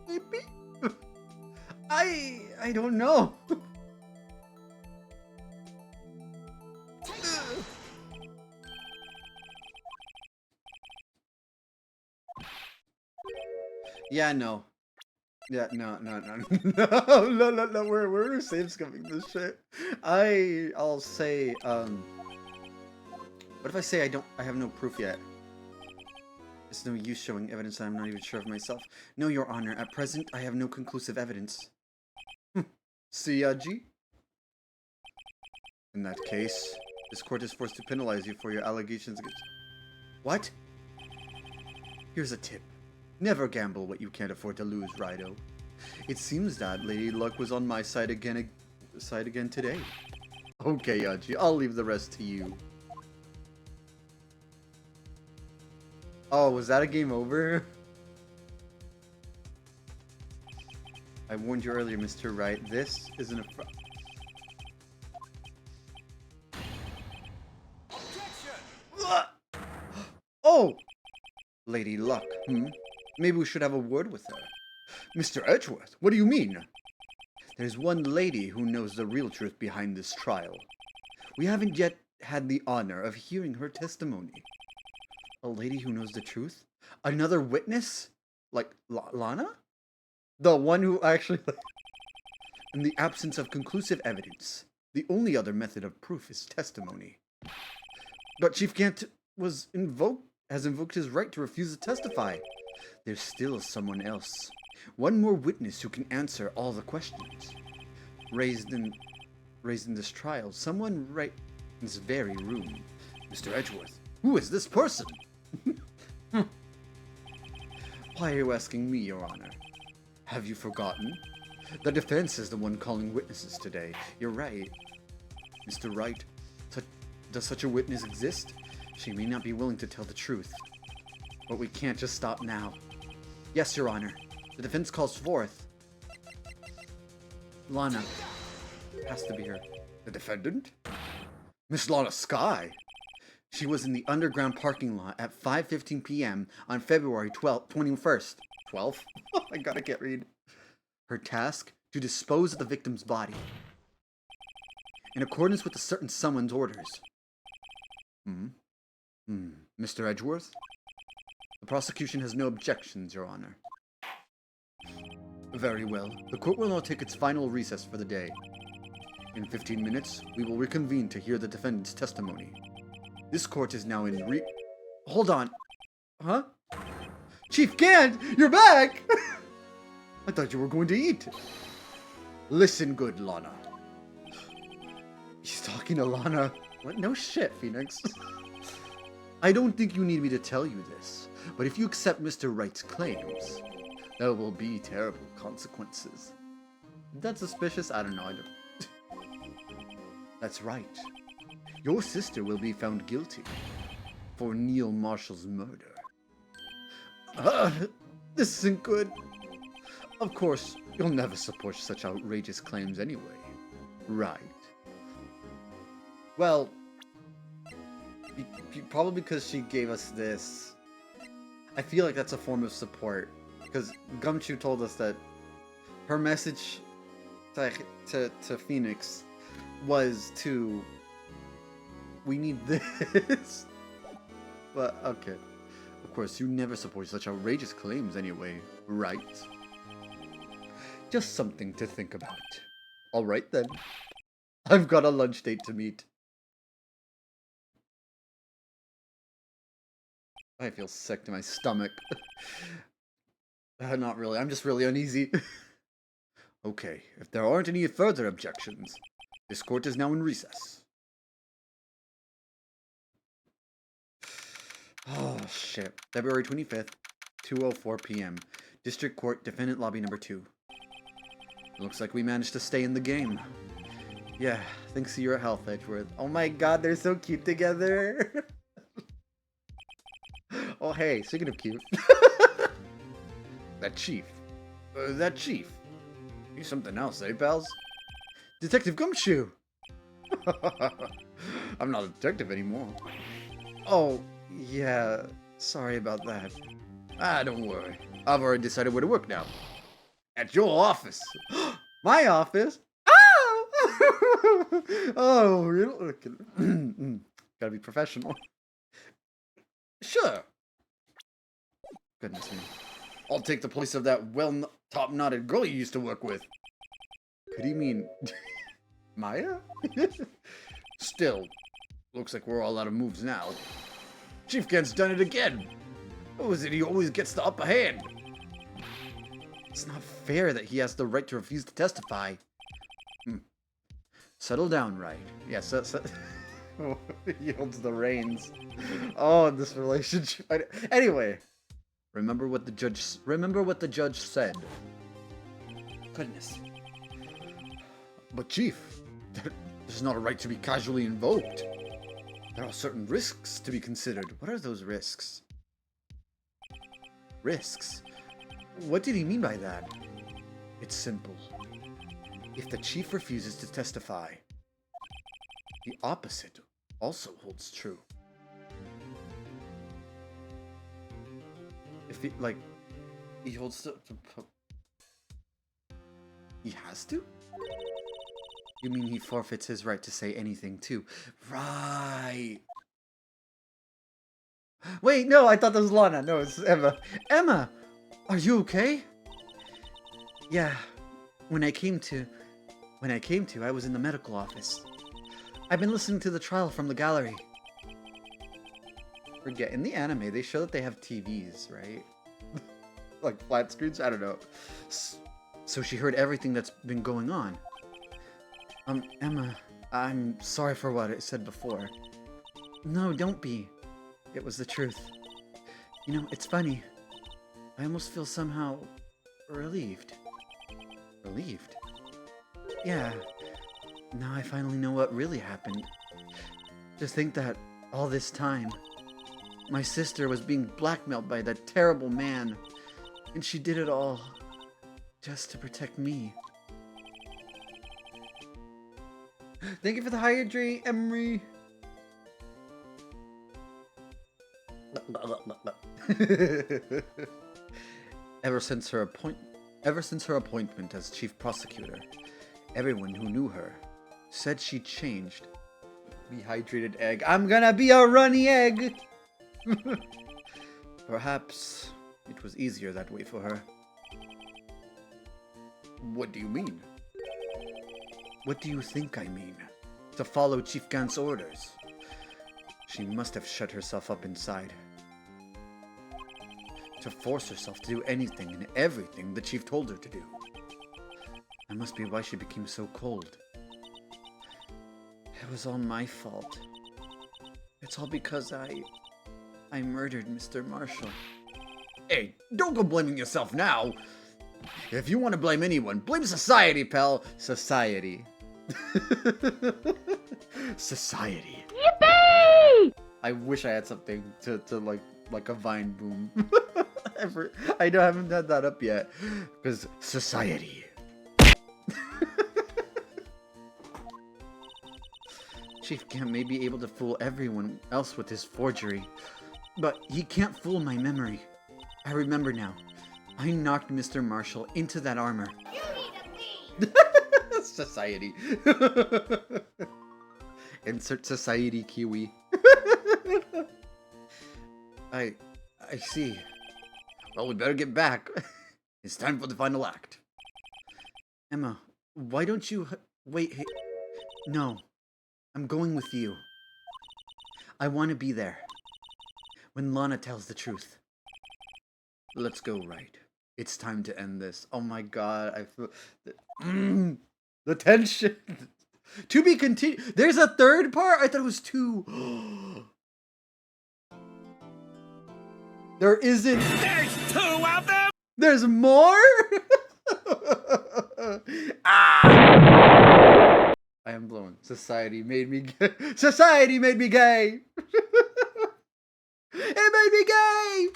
Maybe? I don't know. Yeah, no. Yeah, no. No, we're save skipping this shit. I'll say, what if I say I have no proof yet? It's no use showing evidence that I'm not even sure of myself. No, Your Honor, at present, I have no conclusive evidence. See ya, G? In that case, this court is forced to penalize you for your allegations against... What? Here's a tip. Never gamble what you can't afford to lose, Rido. It seems that Lady Luck was on my side again today. Okay, Yachi, I'll leave the rest to you. Oh, was that a game over? I warned you earlier, Mr. Wright. This isn't a Objection! Oh! Lady Luck, Maybe we should have a word with her. Mr. Edgeworth, what do you mean? There's one lady who knows the real truth behind this trial. We haven't yet had the honor of hearing her testimony. A lady who knows the truth? Another witness? Like Lana? The one who actually... In the absence of conclusive evidence, the only other method of proof is testimony. But Chief Gant has invoked his right to refuse to testify. There's still someone else. One more witness who can answer all the questions raised in this trial. Someone right in this very room. Mr. Edgeworth, who is this person? Why are you asking me, Your Honor? Have you forgotten? The defense is the one calling witnesses today. You're right. Mr. Wright, does such a witness exist? She may not be willing to tell the truth. But we can't just stop now. Yes, Your Honor. The defense calls forth Lana. Has to be her. The defendant? Miss Lana Sky. She was in the underground parking lot at 5:15 p.m. on February 21st. 12th? I gotta get read. Her task? To dispose of the victim's body. In accordance with a certain someone's orders. Mr. Edgeworth? The prosecution has no objections, Your Honor. Very well. The court will now take its final recess for the day. In 15 minutes, we will reconvene to hear the defendant's testimony. This court is now in Hold on. Huh? Chief Gant, you're back! I thought you were going to eat. Listen good, Lana. He's talking to Lana. What? No shit, Phoenix. I don't think you need me to tell you this, but if you accept Mr. Wright's claims, there will be terrible consequences. That's suspicious? I don't know. That's right. Your sister will be found guilty for Neil Marshall's murder. This isn't good. Of course, you'll never support such outrageous claims anyway, right? Well, probably because she gave us this. I feel like that's a form of support. Because Gumshoe told us that her message to Phoenix was to, we need this. But, okay. Of course, you never support such outrageous claims anyway, right? Just something to think about. Alright then. I've got a lunch date to meet. I feel sick to my stomach. Not really, I'm just really uneasy. Okay, if there aren't any further objections, this court is now in recess. Oh, shit. February 25th, 2:04 p.m. District Court, Defendant Lobby Number 2. Looks like we managed to stay in the game. Yeah, thanks to your health, Edgeworth. Oh my god, they're so cute together. Oh, hey, speaking of cute. That chief. He's something else, eh, pals? Detective Gumshoe! I'm not a detective anymore. Oh, yeah, sorry about that. Don't worry. I've already decided where to work now. At your office. My office? Oh! Oh, really? Gotta be professional. Sure. Goodness me. I'll take the place of that top-knotted girl you used to work with. Could he mean Maya? Still, looks like we're all out of moves now. Chief Gant's done it again. Who is it? He always gets the upper hand. It's not fair that he has the right to refuse to testify. Settle down, Wright. Yes, he holds the reins. Oh, this relationship. Anyway, remember what the judge said. goodness. But Chief, there's not a right to be casually invoked. There are certain risks to be considered. What are those risks? Risks? What did he mean by that? It's simple. If the Chief refuses to testify, the opposite also holds true. If he, he holds to... He has to? You mean he forfeits his right to say anything too? Right. Wait, no, I thought that was Lana. No, it's Emma. Emma, are you okay? Yeah. When I came to, I was in the medical office. I've been listening to the trial from the gallery. Forget, in the anime, they show that they have TVs, right? Like flat screens? I don't know. So she heard everything that's been going on. Emma, I'm sorry for what I said before. No, don't be. It was the truth. You know, it's funny. I almost feel somehow relieved. Relieved? Yeah. Now I finally know what really happened. Just think that all this time, my sister was being blackmailed by that terrible man, and she did it all just to protect me. Thank you for the hydrate, Emery. Ever since her appointment as chief prosecutor, everyone who knew her said she changed. Dehydrated egg. I'm gonna be a runny egg. Perhaps it was easier that way for her. What do you mean? What do you think I mean? To follow Chief Gant's orders. She must have shut herself up inside. To force herself to do anything and everything the Chief told her to do. That must be why she became so cold. It was all my fault. It's all because I murdered Mr. Marshall. Hey, don't go blaming yourself now! If you want to blame anyone, blame society, pal! Society. Society. Yippee! I wish I had something to like a Vine boom. I haven't had that up yet. Because society. Chief Gant may be able to fool everyone else with his forgery, but he can't fool my memory. I remember now. I knocked Mr. Marshall into that armor. You need a weed! Society. Insert society kiwi. I see. Well, we better get back. It's time for the final act. Emma, why don't you... Wait, hey... No. I'm going with you. I want to be there. When Lana tells the truth. Let's go, Wright. It's time to end this. Oh my god, I feel... the tension. To be continued. There's a third part? I thought it was two. There isn't. There's two of them! There's more? Ah! I am blown. Society made me gay. Society made me gay. It made me gay.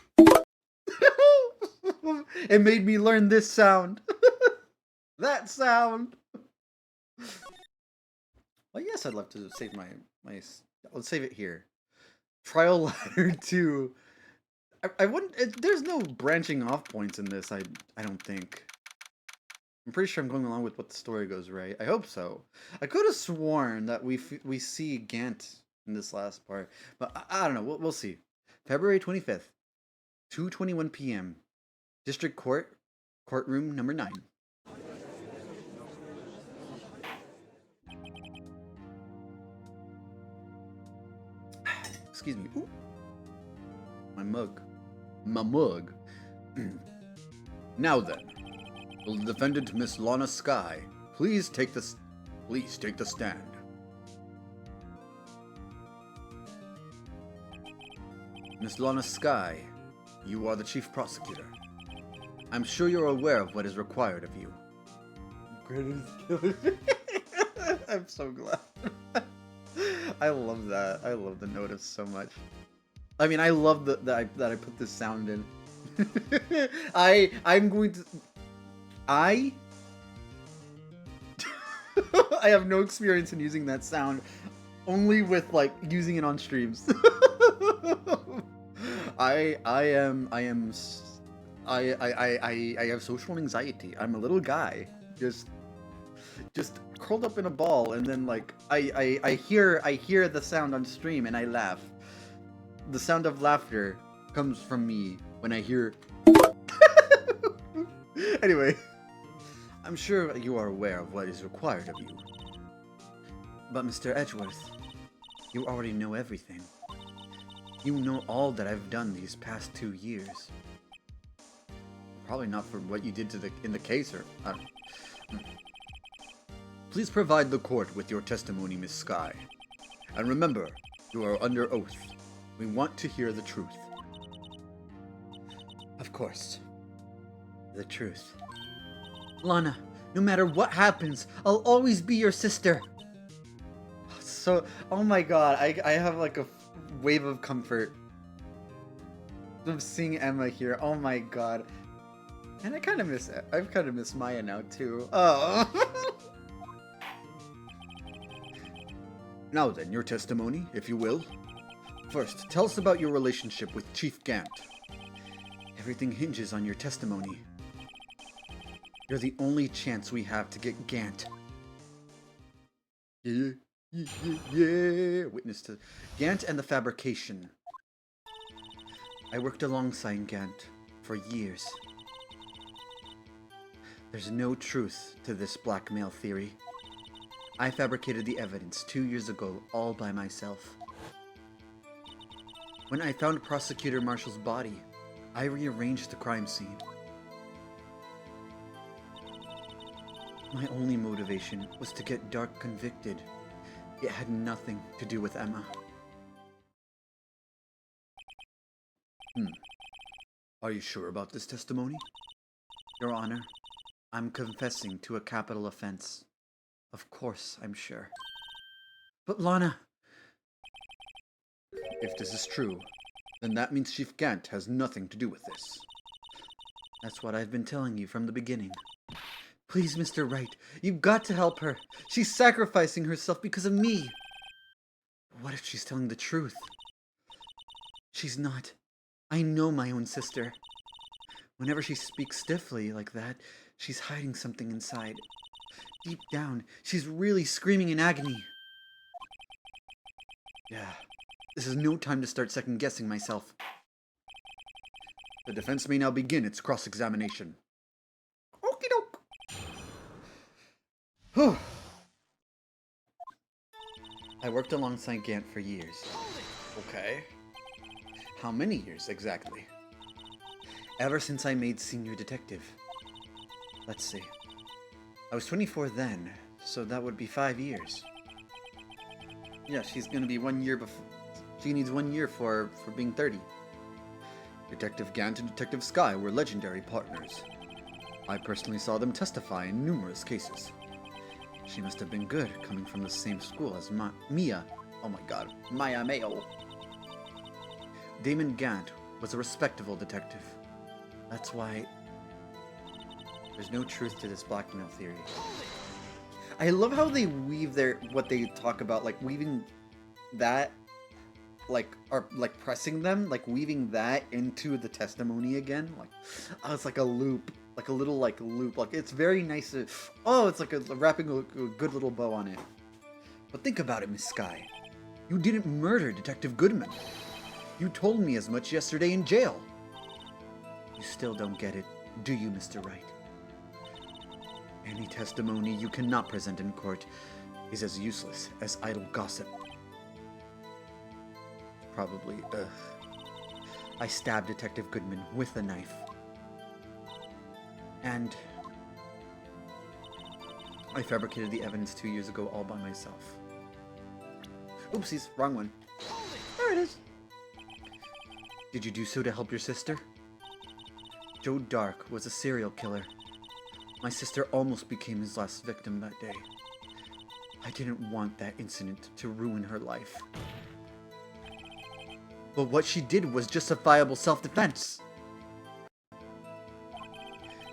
It made me learn this sound. That sound. Well, yes, I'd love to save my. Let's save it here. Trial Ladder 2. I wouldn't. There's no branching off points in this. I don't think. I'm pretty sure I'm going along with what the story goes, right? I hope so. I could have sworn that we see Gant in this last part, but I don't know. We'll see. February 25th, 2:21 p.m. District Court, courtroom number 9. Excuse me. Ooh. My mug. Now then, will the defendant, Miss Lana Skye, please take the stand. Miss Lana Skye, you are the chief prosecutor. I'm sure you're aware of what is required of you. Greatest killer. I'm so glad. I love that. I love the notice so much. I mean, I love that I put this sound in. I'm going to. I have no experience in using that sound, only with like using it on streams. I have social anxiety. I'm a little guy, just curled up in a ball, and then like I hear the sound on stream and I laugh. The sound of laughter comes from me when I hear. Anyway, I'm sure you are aware of what is required of you. But Mr. Edgeworth, you already know everything. You know all that I've done these past 2 years. Probably not for what you did in the case, or... Please provide the court with your testimony, Miss Sky. And remember, you are under oath. We want to hear the truth. Of course. The truth. Lana, no matter what happens, I'll always be your sister. So, oh my god, I have like a wave of comfort of seeing Emma here. Oh my god. And I kind of miss it. I've kind of missed Maya now too. Oh. Now then, your testimony, if you will. First, tell us about your relationship with Chief Gant. Everything hinges on your testimony. You're the only chance we have to get Gant. Yeah. Witness to Gant and the fabrication. I worked alongside Gant for years. There's no truth to this blackmail theory. I fabricated the evidence 2 years ago all by myself. When I found Prosecutor Marshall's body, I rearranged the crime scene. My only motivation was to get Dark convicted. It had nothing to do with Emma. Are you sure about this testimony? Your Honor, I'm confessing to a capital offense. Of course, I'm sure. But Lana... If this is true, then that means Chief Gant has nothing to do with this. That's what I've been telling you from the beginning. Please, Mr. Wright, you've got to help her. She's sacrificing herself because of me. What if she's telling the truth? She's not. I know my own sister. Whenever she speaks stiffly like that, she's hiding something inside. Deep down, she's really screaming in agony. Yeah, this is no time to start second-guessing myself. The defense may now begin its cross-examination. Okie doke. Whew. I worked alongside Gant for years. Okay. How many years, exactly? Ever since I made senior detective. Let's see. I was 24 then, so that would be 5 years. Yeah, she's gonna be 1 year before... She needs 1 year for being 30. Detective Gant and Detective Sky were legendary partners. I personally saw them testify in numerous cases. She must have been good, coming from the same school as Mia. Oh my god, Maya Mayo. Damon Gant was a respectable detective. That's why... There's no truth to this blackmail theory. I love how they weave what they talk about, like weaving that, like pressing them, like weaving that into the testimony again. Like, oh, it's like a loop, like a little loop. Like, it's very nice. It's like wrapping a good little bow on it. But think about it, Miss Sky. You didn't murder Detective Goodman. You told me as much yesterday in jail. You still don't get it, do you, Mr. Wright? Any testimony you cannot present in court is as useless as idle gossip. Probably, I stabbed Detective Goodman with a knife. And I fabricated the evidence 2 years ago all by myself. Oopsies, wrong one. There it is. Did you do so to help your sister? Joe Dark was a serial killer. My sister almost became his last victim that day. I didn't want that incident to ruin her life. But what she did was justifiable self-defense.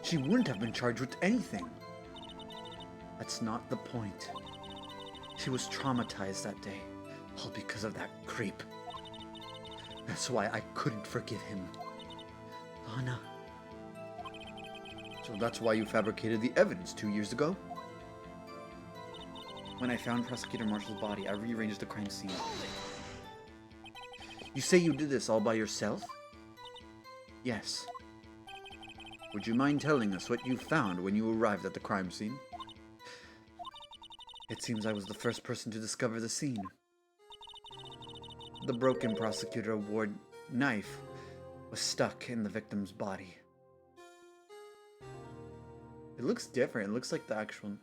She wouldn't have been charged with anything. That's not the point. She was traumatized that day, all because of that creep. That's why I couldn't forgive him. Lana. So that's why you fabricated the evidence 2 years ago? When I found Prosecutor Marshall's body, I rearranged the crime scene. You say you did this all by yourself? Yes. Would you mind telling us what you found when you arrived at the crime scene? It seems I was the first person to discover the scene. The broken Prosecutor Award knife was stuck in the victim's body. It looks different. It looks like the actual...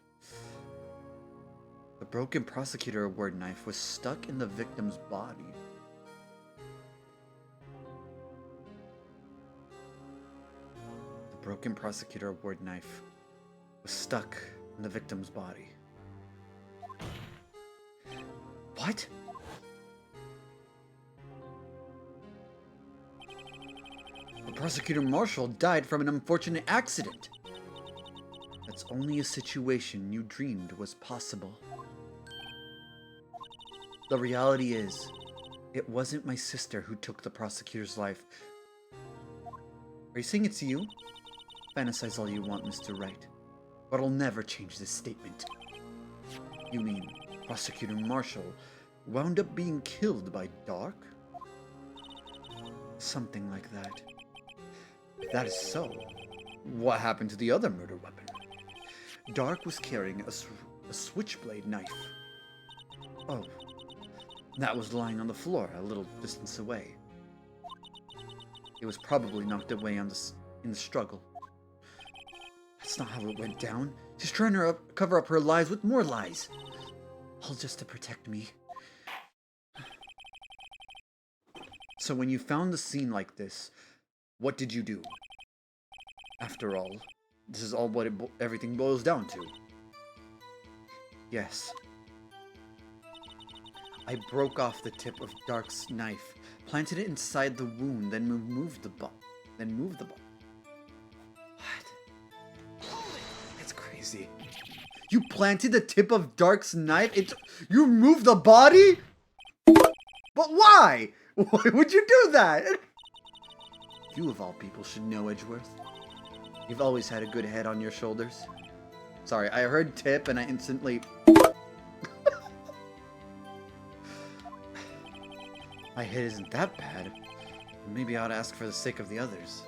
The broken Prosecutor Award knife was stuck in the victim's body. The broken Prosecutor Award knife was stuck in the victim's body. What? The Prosecutor Marshall died from an unfortunate accident. That's only a situation you dreamed was possible. The reality is, it wasn't my sister who took the prosecutor's life. Are you saying it's you? Fantasize all you want, Mr. Wright, but I'll never change this statement. You mean Prosecutor Marshall wound up being killed by Dark? Something like that. If that is so, what happened to the other murder weapon? Dark was carrying a switchblade knife. Oh, that was lying on the floor a little distance away. It was probably knocked away in the struggle. That's not how it went down. She's trying to cover up her lies with more lies. All just to protect me. So when you found the scene like this, what did you do? After all, this is all what everything boils down to. Yes. I broke off the tip of Dark's knife, planted it inside the wound, then moved the ball. What? That's crazy. You planted the tip of Dark's knife? You moved the body? But why? Why would you do that? You of all people should know, Edgeworth. You've always had a good head on your shoulders. Sorry, I heard tip and I instantly... My head isn't that bad. Maybe I ought to ask for the sake of the others.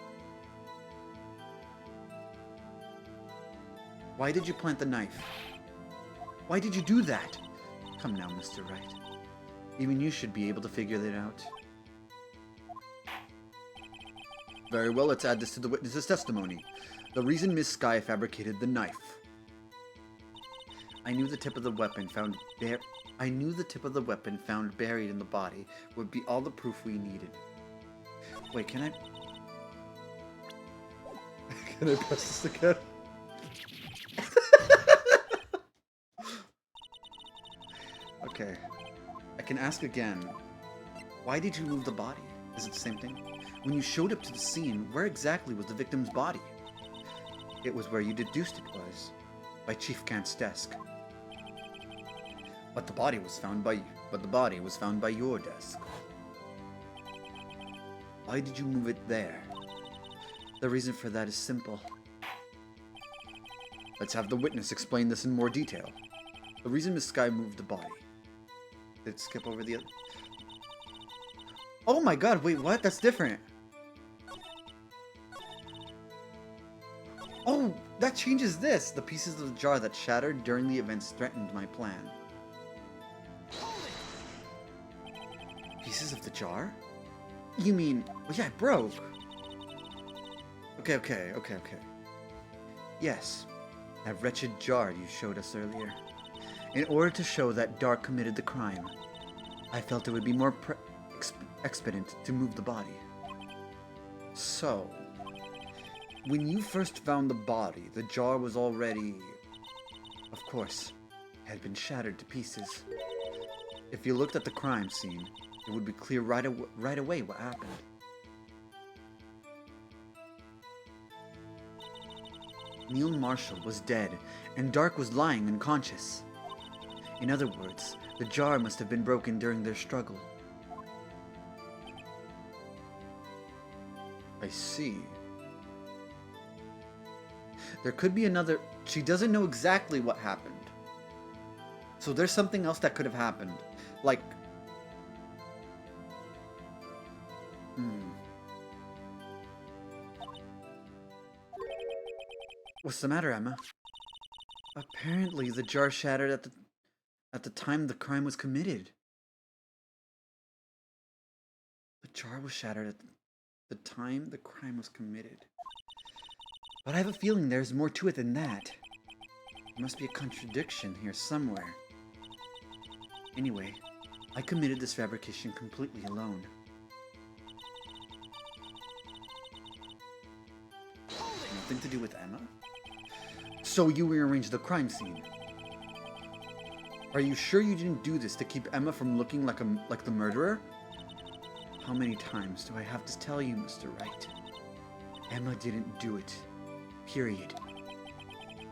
Why did you plant the knife? Why did you do that? Come now, Mr. Wright. Even you should be able to figure that out. Very well, let's add this to the witness's testimony. The reason Miss Skye fabricated the knife. I knew the tip of the weapon found buried in the body would be all the proof we needed. Wait, can I press this again? Okay. I can ask again. Why did you move the body? Is it the same thing? When you showed up to the scene, where exactly was the victim's body? It was where you deduced it was. By Chief Kant's desk. But the body was found by your desk. Why did you move it there? The reason for that is simple. Let's have the witness explain this in more detail. The reason Miss Skye moved the body. Did it skip over the other? Oh my god, wait, what? That's different. Oh, that changes this. The pieces of the jar that shattered during the events threatened my plan. Pieces of the jar? You mean... Oh yeah, it broke. Okay. Yes, that wretched jar you showed us earlier. In order to show that Dark committed the crime, I felt it would be more expedient to move the body. So, When you first found the body, the jar was already... Of course, had been shattered to pieces. If you looked at the crime scene, it would be clear right away what happened. Neil Marshall was dead, and Dark was lying unconscious. In other words, the jar must have been broken during their struggle. I see. There could be another... She doesn't know exactly what happened. So there's something else that could have happened. Like... What's the matter, Emma? Apparently the jar shattered at the time the crime was committed. The jar was shattered at the time the crime was committed. But I have a feeling there's more to it than that. There must be a contradiction here somewhere. Anyway, I committed this fabrication completely alone. Nothing to do with Emma? So you rearranged the crime scene. Are you sure you didn't do this to keep Emma from looking like the murderer? How many times do I have to tell you, Mr. Wright? Emma didn't do it. Period.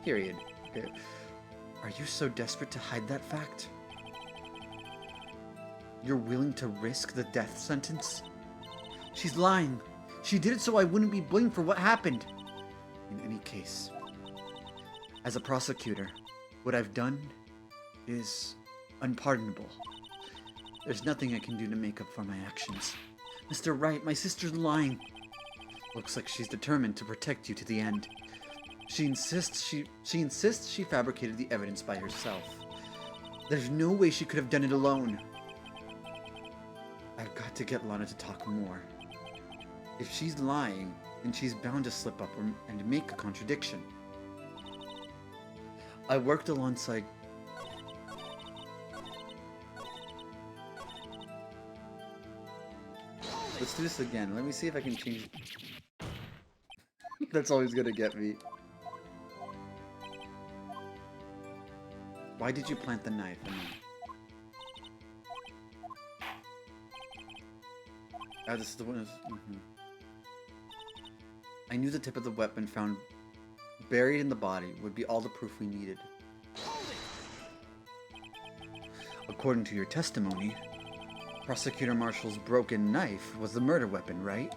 Period. Are you so desperate to hide that fact? You're willing to risk the death sentence? She's lying. She did it so I wouldn't be blamed for what happened. In any case, as a prosecutor, what I've done is unpardonable. There's nothing I can do to make up for my actions. Mr. Wright, my sister's lying. Looks like she's determined to protect you to the end. She insists she fabricated the evidence by herself. There's no way she could have done it alone. I've got to get Lana to talk more. If she's lying, then she's bound to slip up and make a contradiction. I worked alongside... Let's do this again. Let me see if I can change... That's always gonna get me. Why did you plant the knife? This is the one. I knew the tip of the weapon found buried in the body would be all the proof we needed. According to your testimony, Prosecutor Marshall's broken knife was the murder weapon, right?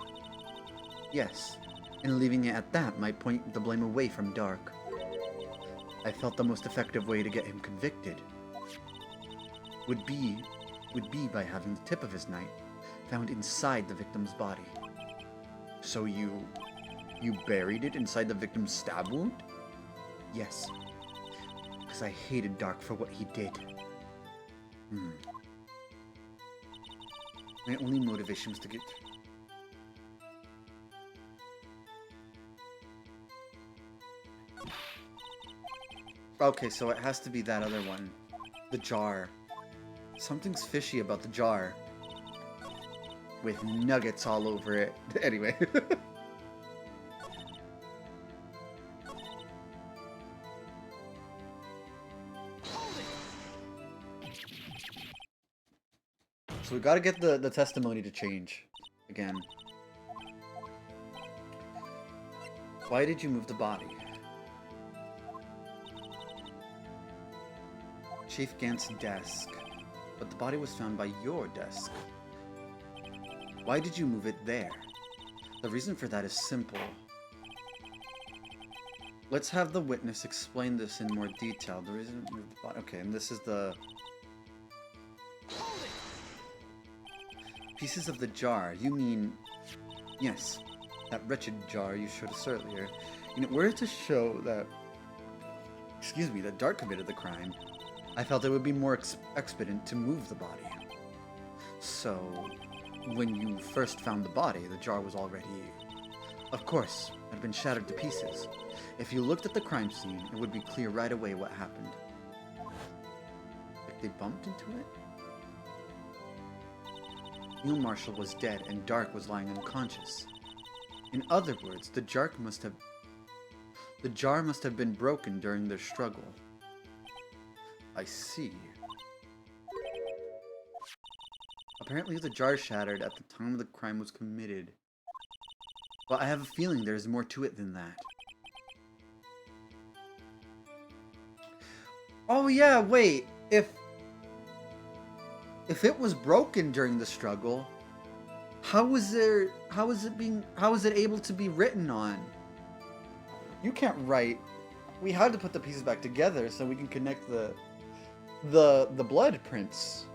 Yes, and leaving it at that might point the blame away from Dark. I felt the most effective way to get him convicted would be by having the tip of his knife found inside the victim's body. So you buried it inside the victim's stab wound? Yes, because I hated Dark for what he did. My only motivation was to get... Okay, so it has to be that other one. The jar. Something's fishy about the jar. With nuggets all over it. Anyway. So we gotta get the testimony to change. Again. Why did you move the body? Chief Gant's desk. But the body was found by your desk. Why did you move it there? The reason for that is simple. Let's have the witness explain this in more detail. The reason we moved the body... Okay, and this is the... Pieces of the jar. You mean... Yes, that wretched jar you showed us earlier. In order to show that... Excuse me, that Dark committed the crime, I felt it would be more expedient to move the body. So, when you first found the body, the jar was already... Of course, it had been shattered to pieces. If you looked at the crime scene, it would be clear right away what happened. Like they bumped into it? Neil Marshall was dead and Dark was lying unconscious. In other words, the jar must have been broken during their struggle. I see. Apparently the jar shattered at the time the crime was committed. But I have a feeling there's more to it than that. Oh yeah, wait. If it was broken during the struggle, how is it able to be written on? You can't write. We had to put the pieces back together so we can connect the blood prints.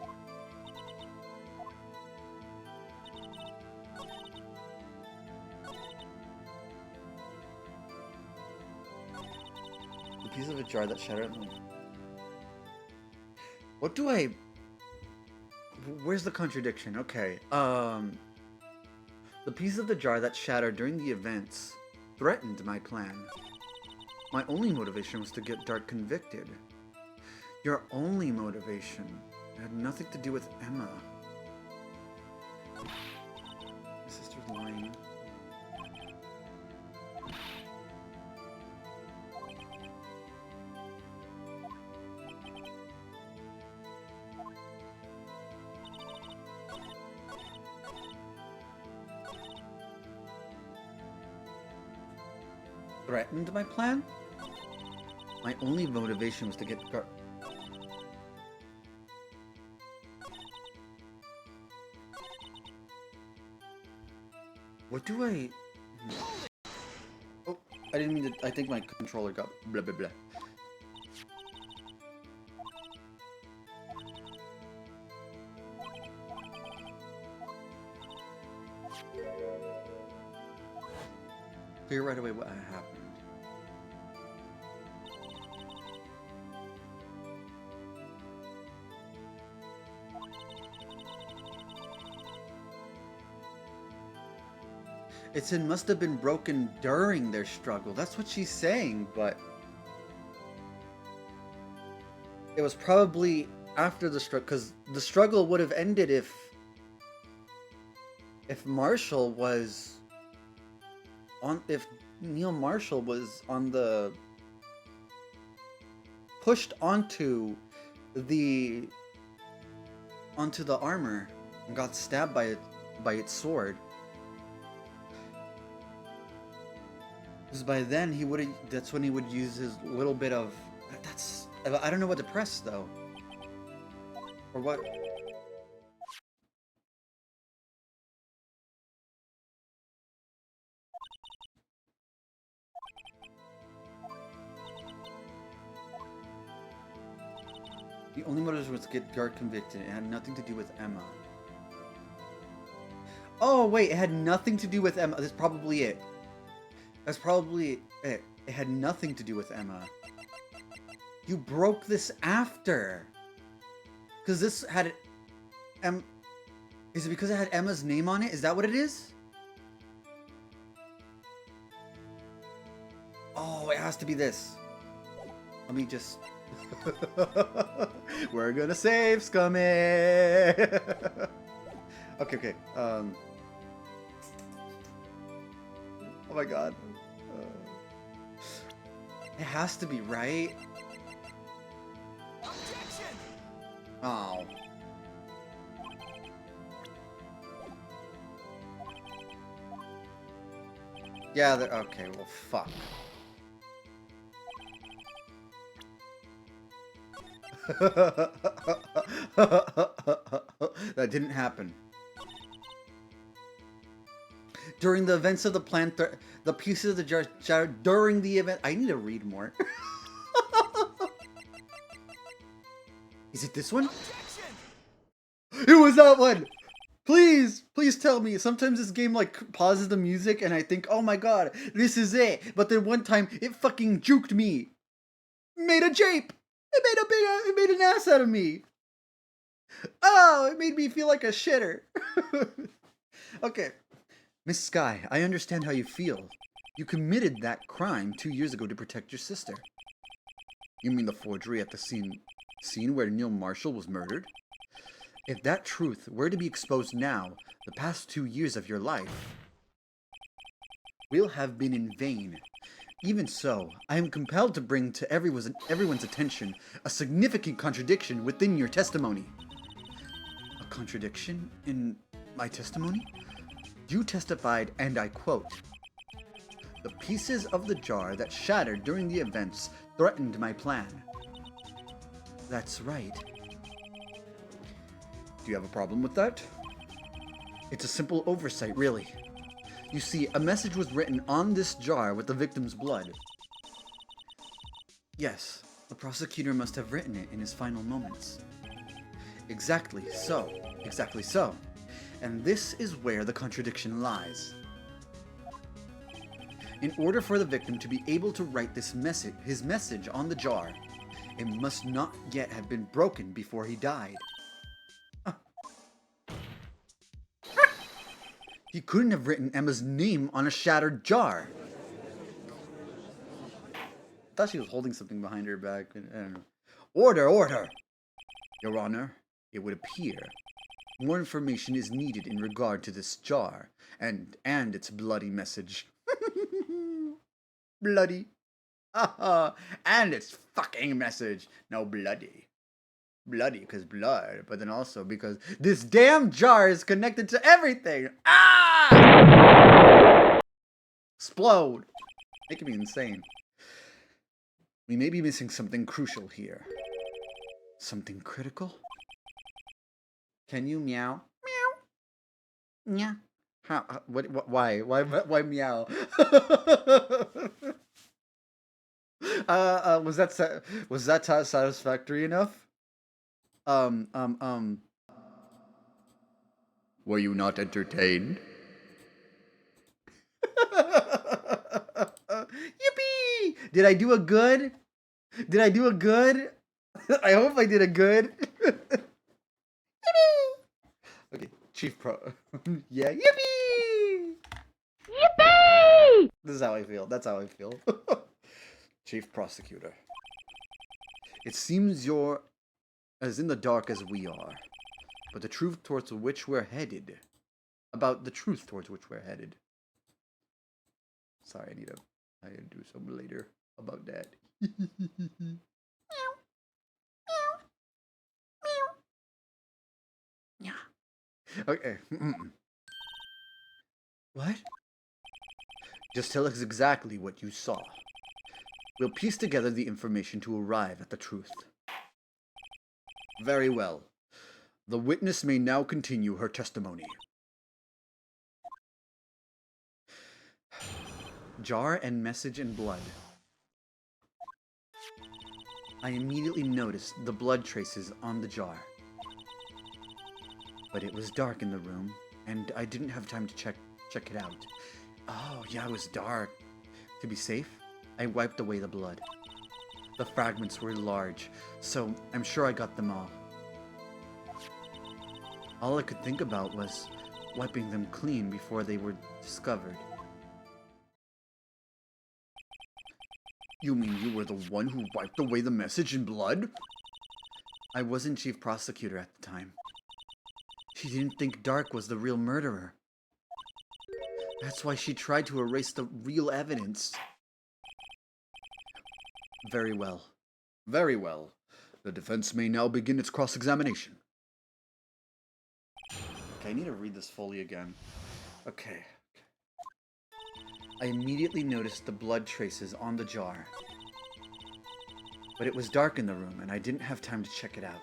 The piece of a jar that shattered. What do I? Where's the contradiction? Okay. The piece of the jar that shattered during the events threatened my plan. My only motivation was to get Dark convicted. Your only motivation had nothing to do with Emma. My sister's lying. Threatened my plan? My only motivation was to get What do I... Oh, I didn't mean to... I think my controller got blah blah blah. Figure right away what happened. It said must have been broken during their struggle. That's what she's saying, but it was probably after the struggle, because the struggle would have ended if Marshall was on, if Neil Marshall was on the pushed onto the armor and got stabbed by its sword. Because by then he would have. That's when he would use his little bit of. That's. I don't know what to press though. Or what. The only motive was to get Garth convicted. It had nothing to do with Emma. Oh wait, it had nothing to do with Emma. That's probably it. That's probably it. It had nothing to do with Emma. You broke this after. Because this had... Is it because it had Emma's name on it? Is that what it is? Oh, it has to be this. Let me just... We're gonna save, scummy! Okay. Oh my god. It has to be, right? Objection! Oh. Yeah, okay, well, fuck. That didn't happen. During the events of the plan, the pieces of the jar shattered during the event. I need to read more. Is it this one? Objection! It was that one! Please tell me. Sometimes this game like pauses the music and I think, oh my god, this is it. But then one time it fucking juked me. Made a jape. It made an ass out of me. Oh, it made me feel like a shitter. Okay. Miss Sky, I understand how you feel. You committed that crime 2 years ago to protect your sister. You mean the forgery at the scene where Neil Marshall was murdered? If that truth were to be exposed now, the past 2 years of your life... will have been in vain. Even so, I am compelled to bring to everyone's attention a significant contradiction within your testimony. A contradiction in my testimony? You testified, and I quote, "The pieces of the jar that shattered during the events threatened my plan." That's right. Do you have a problem with that? It's a simple oversight, really. You see, a message was written on this jar with the victim's blood. Yes, the prosecutor must have written it in his final moments. Exactly so. Exactly so. And this is where the contradiction lies. In order for the victim to be able to write his message on the jar, it must not yet have been broken before he died. He couldn't have written Emma's name on a shattered jar. I thought she was holding something behind her back. I don't know. Order, order! Your Honor, it would appear more information is needed in regard to this jar and its bloody message. Bloody. And its fucking message. No, bloody. Bloody because blood, but then also because this damn jar is connected to everything. Ah! Explode. Making me insane. We may be missing something crucial here. Something critical? Can you meow? Meow. Yeah. How? What? Why? Why meow? Was that satisfactory enough? Were you not entertained? Yippee! Did I do a good? Did I do a good? I hope I did a good. Yippee! Okay, Chief Pro. Yeah, yippee! Yippee! This is how I feel. That's how I feel. Chief Prosecutor. It seems you're as in the dark as we are, but the truth towards which we're headed. About the truth towards which we're headed. Sorry, I need to do something later about that. Okay. What? Just tell us exactly what you saw. We'll piece together the information to arrive at the truth. Very well. The witness may now continue her testimony. Jar and message in blood. I immediately noticed the blood traces on the jar. But it was dark in the room, and I didn't have time to check it out. Oh, yeah, it was dark. To be safe, I wiped away the blood. The fragments were large, so I'm sure I got them all. All I could think about was wiping them clean before they were discovered. You mean you were the one who wiped away the message in blood? I wasn't chief prosecutor at the time. She didn't think Dark was the real murderer. That's why she tried to erase the real evidence. Very well. Very well. The defense may now begin its cross-examination. Okay, I need to read this fully again. Okay. I immediately noticed the blood traces on the jar. But it was dark in the room, and I didn't have time to check it out.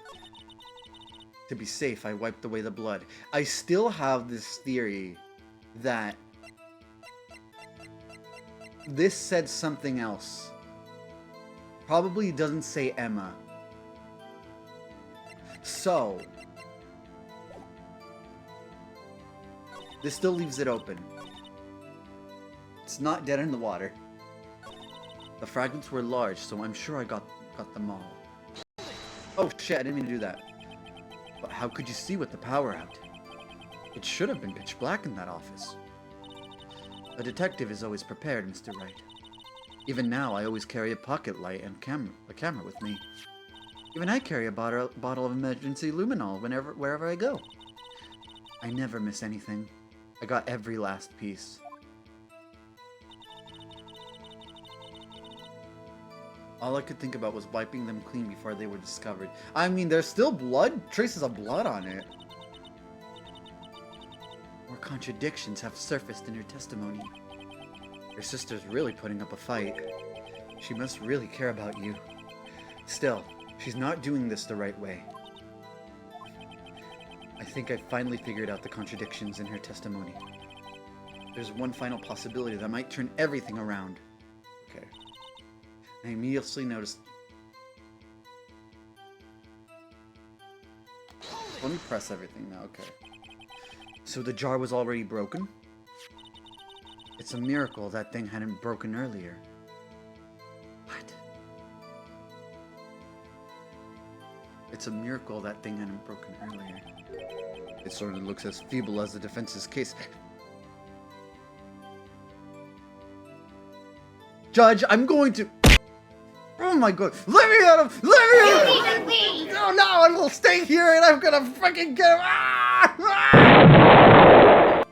To be safe, I wiped away the blood. I still have this theory that this said something else. Probably doesn't say Emma. So, this still leaves it open. It's not dead in the water. The fragments were large, so I'm sure I got them all. Oh shit, I didn't mean to do that. But how could you see with the power out? It should have been pitch black in that office. A detective is always prepared, Mr. Wright. Even now, I always carry a pocket light and a camera with me. Even I carry a bottle of emergency luminol wherever I go. I never miss anything. I got every last piece. All I could think about was wiping them clean before they were discovered. I mean, there's still traces of blood on it. More contradictions have surfaced in her testimony. Your sister's really putting up a fight. She must really care about you. Still, she's not doing this the right way. I think I finally figured out the contradictions in her testimony. There's one final possibility that might turn everything around. Okay. I immediately noticed... Let me press everything now, okay. So the jar was already broken? It's a miracle that thing hadn't broken earlier. What? It's a miracle that thing hadn't broken earlier. It sort of looks as feeble as the defense's case. Judge, I'm going to... Oh my god. Let me at him! Let me at him! No, no, I will stay here and I'm gonna freaking get him! Ah! Ah!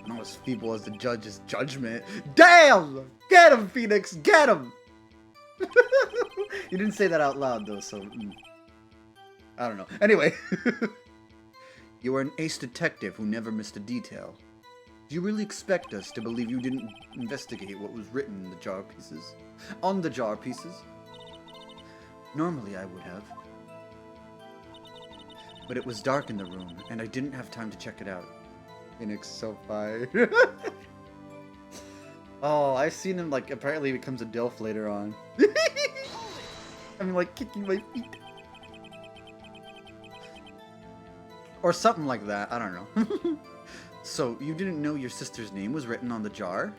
Not as feeble as the judge's judgment. Damn! Get him, Phoenix! Get him! You didn't say that out loud though, so... I don't know. Anyway. You are an ace detective who never missed a detail. Do you really expect us to believe you didn't investigate what was written in the jar pieces? On the jar pieces? Normally I would have. But it was dark in the room, and I didn't have time to check it out. Phoenix so fire. Oh, I've seen him, like, apparently he becomes a DILF later on. I'm like kicking my feet. Or something like that, I don't know. So, you didn't know your sister's name was written on the jar?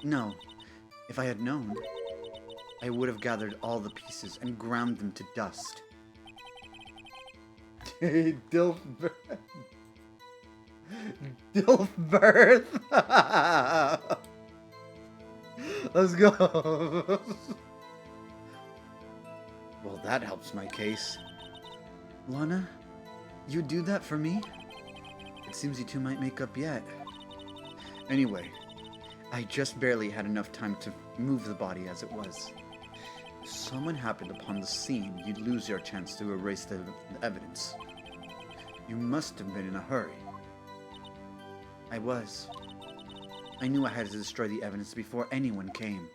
No. If I had known, I would have gathered all the pieces and ground them to dust. Dilf birth. Dilf birth. Let's go. Well, that helps my case. Lana, you do that for me? It seems you two might make up yet. Anyway, I just barely had enough time to move the body as it was. If someone happened upon the scene, you'd lose your chance to erase the evidence. You must have been in a hurry. I was. I knew I had to destroy the evidence before anyone came.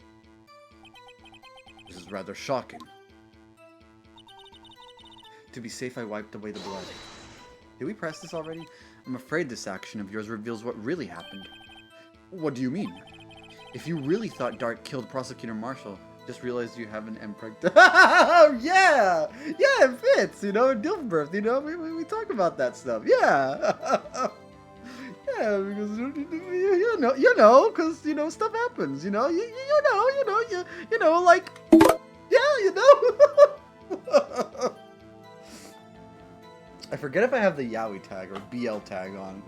This is rather shocking. To be safe, I wiped away the blood. Did we press this already? I'm afraid this action of yours reveals what really happened. What do you mean? If you really thought Dark killed Prosecutor Marshall, just realized you have an MPreg. Yeah! Yeah, it fits, you know, DILF birth, you know, we talk about that stuff, yeah! Yeah, because, you know, because, you know, stuff happens, you know, you know, like, yeah, you know? I forget if I have the Yowie tag or BL tag on.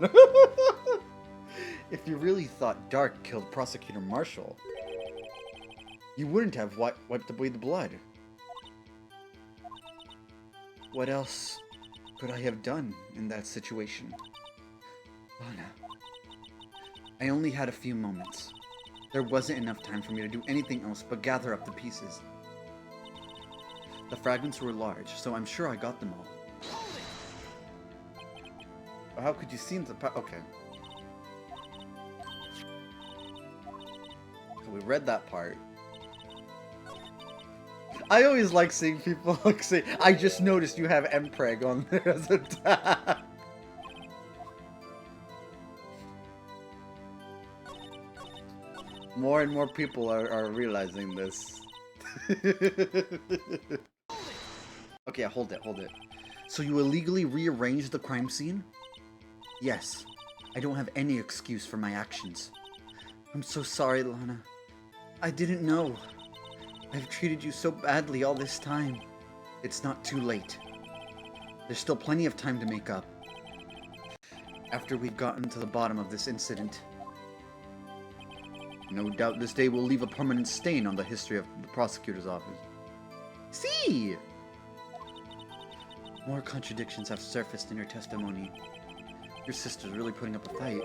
If you really thought Dark killed Prosecutor Marshall, you wouldn't have wiped away the blood. What else could I have done in that situation? Lana, I only had a few moments. There wasn't enough time for me to do anything else but gather up the pieces. The fragments were large, so I'm sure I got them all. How could you see into the okay. So we read that part. I always like seeing people like say, I just noticed you have MPreg on there as a tag. More and more people are realizing this. Okay, hold it. So you illegally rearranged the crime scene? Yes. I don't have any excuse for my actions. I'm so sorry, Lana. I didn't know. I've treated you so badly all this time. It's not too late. There's still plenty of time to make up. After we've gotten to the bottom of this incident. No doubt this day will leave a permanent stain on the history of the prosecutor's office. See! More contradictions have surfaced in your testimony. Your sister's really putting up a fight.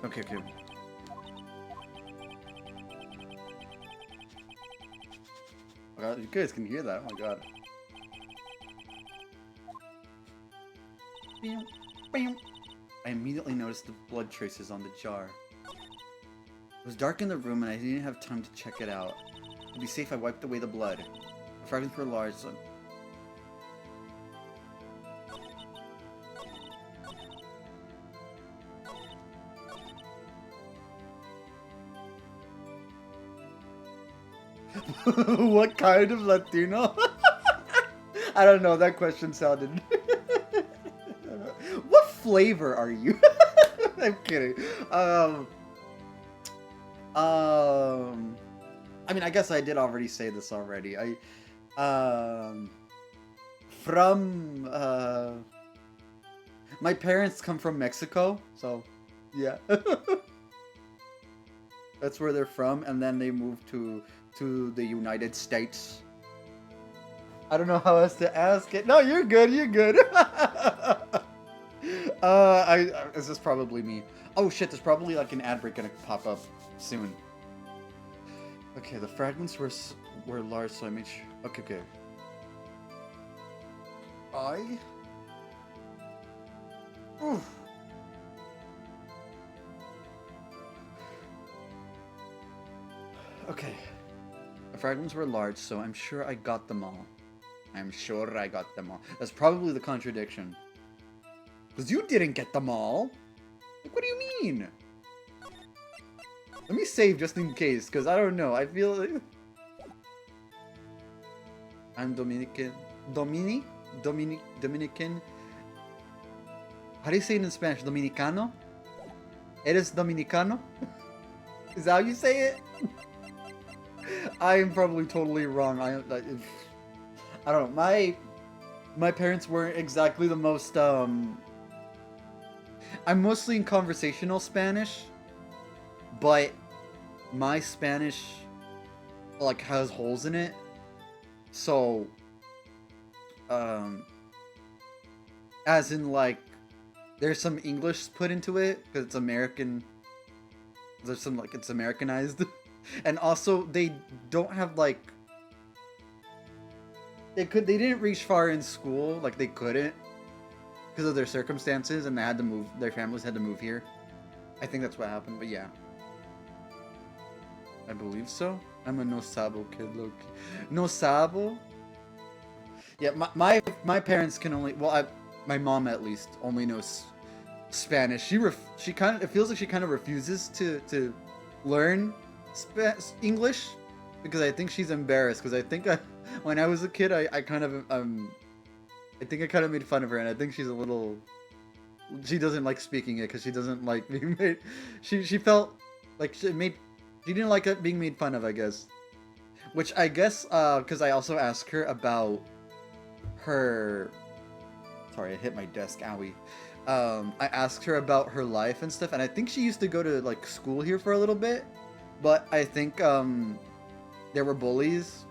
Okay. Oh God, you guys can hear that. Oh my God. I immediately noticed the blood traces on the jar. It was dark in the room and I didn't have time to check it out. To be safe, I wiped away the blood. The fragments were large, so... What kind of Latino? I don't know, that question sounded... What flavor are you? I'm kidding. I mean, I guess I did already say this already. My parents come from Mexico, so yeah. That's where they're from, and then they moved to the United States. I don't know how else to ask it. No, you're good, you're good. This is probably me. Oh shit, there's probably like an ad break gonna pop up soon. Okay, the fragments were large, so I made sure. Okay. Oof. Okay. The fragments were large, so I'm sure I got them all. That's probably the contradiction. Because you didn't get them all. Like, what do you mean? Let me save just in case, because I don't know. I feel like... I'm Dominican. Dominican? How do you say it in Spanish? Dominicano? Eres Dominicano? Is that how you say it? I am probably totally wrong. I don't know. My parents weren't exactly the most, I'm mostly in conversational Spanish, but my Spanish, like, has holes in it. So, as in, like, there's some English put into it, because it's American. There's some, like, it's Americanized. And also, they don't have, like... They didn't reach far in school, like, they couldn't. Because of their circumstances, and they had to move, their families had to move here. I think that's what happened, but yeah. I believe so. I'm a no sabo kid, look. No sabo? Yeah, my parents can only, well, my mom at least only knows Spanish. She kind of, it feels like she kind of refuses to learn English, because I think she's embarrassed, because I think when I was a kid, I kind of, I think I kind of made fun of her, and I think she's a little, she doesn't like speaking it, because she doesn't like being made, she felt like she didn't like it being made fun of, I guess. Which I guess, because I also asked her about her, sorry, I hit my desk, owie. I asked her about her life and stuff, and I think she used to go to, like, school here for a little bit, but I think, there were bullies.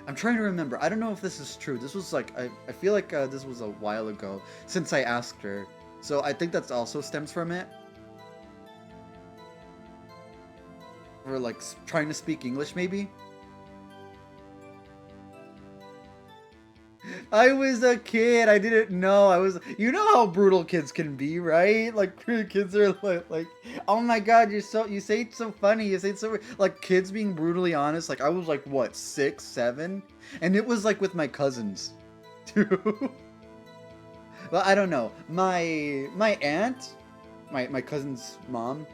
I'm trying to remember. I don't know if this is true. This was, like, I feel like, this was a while ago since I asked her, so I think that also stems from it. Or, like, trying to speak English, maybe? I was a kid. I didn't know. You know how brutal kids can be, right? Like, kids are like, oh my god, you say it so funny. You say it so, like, kids being brutally honest. Like, I was like, what, 6, 7? And it was like with my cousins, too. Well, I don't know. My aunt, my cousin's mom,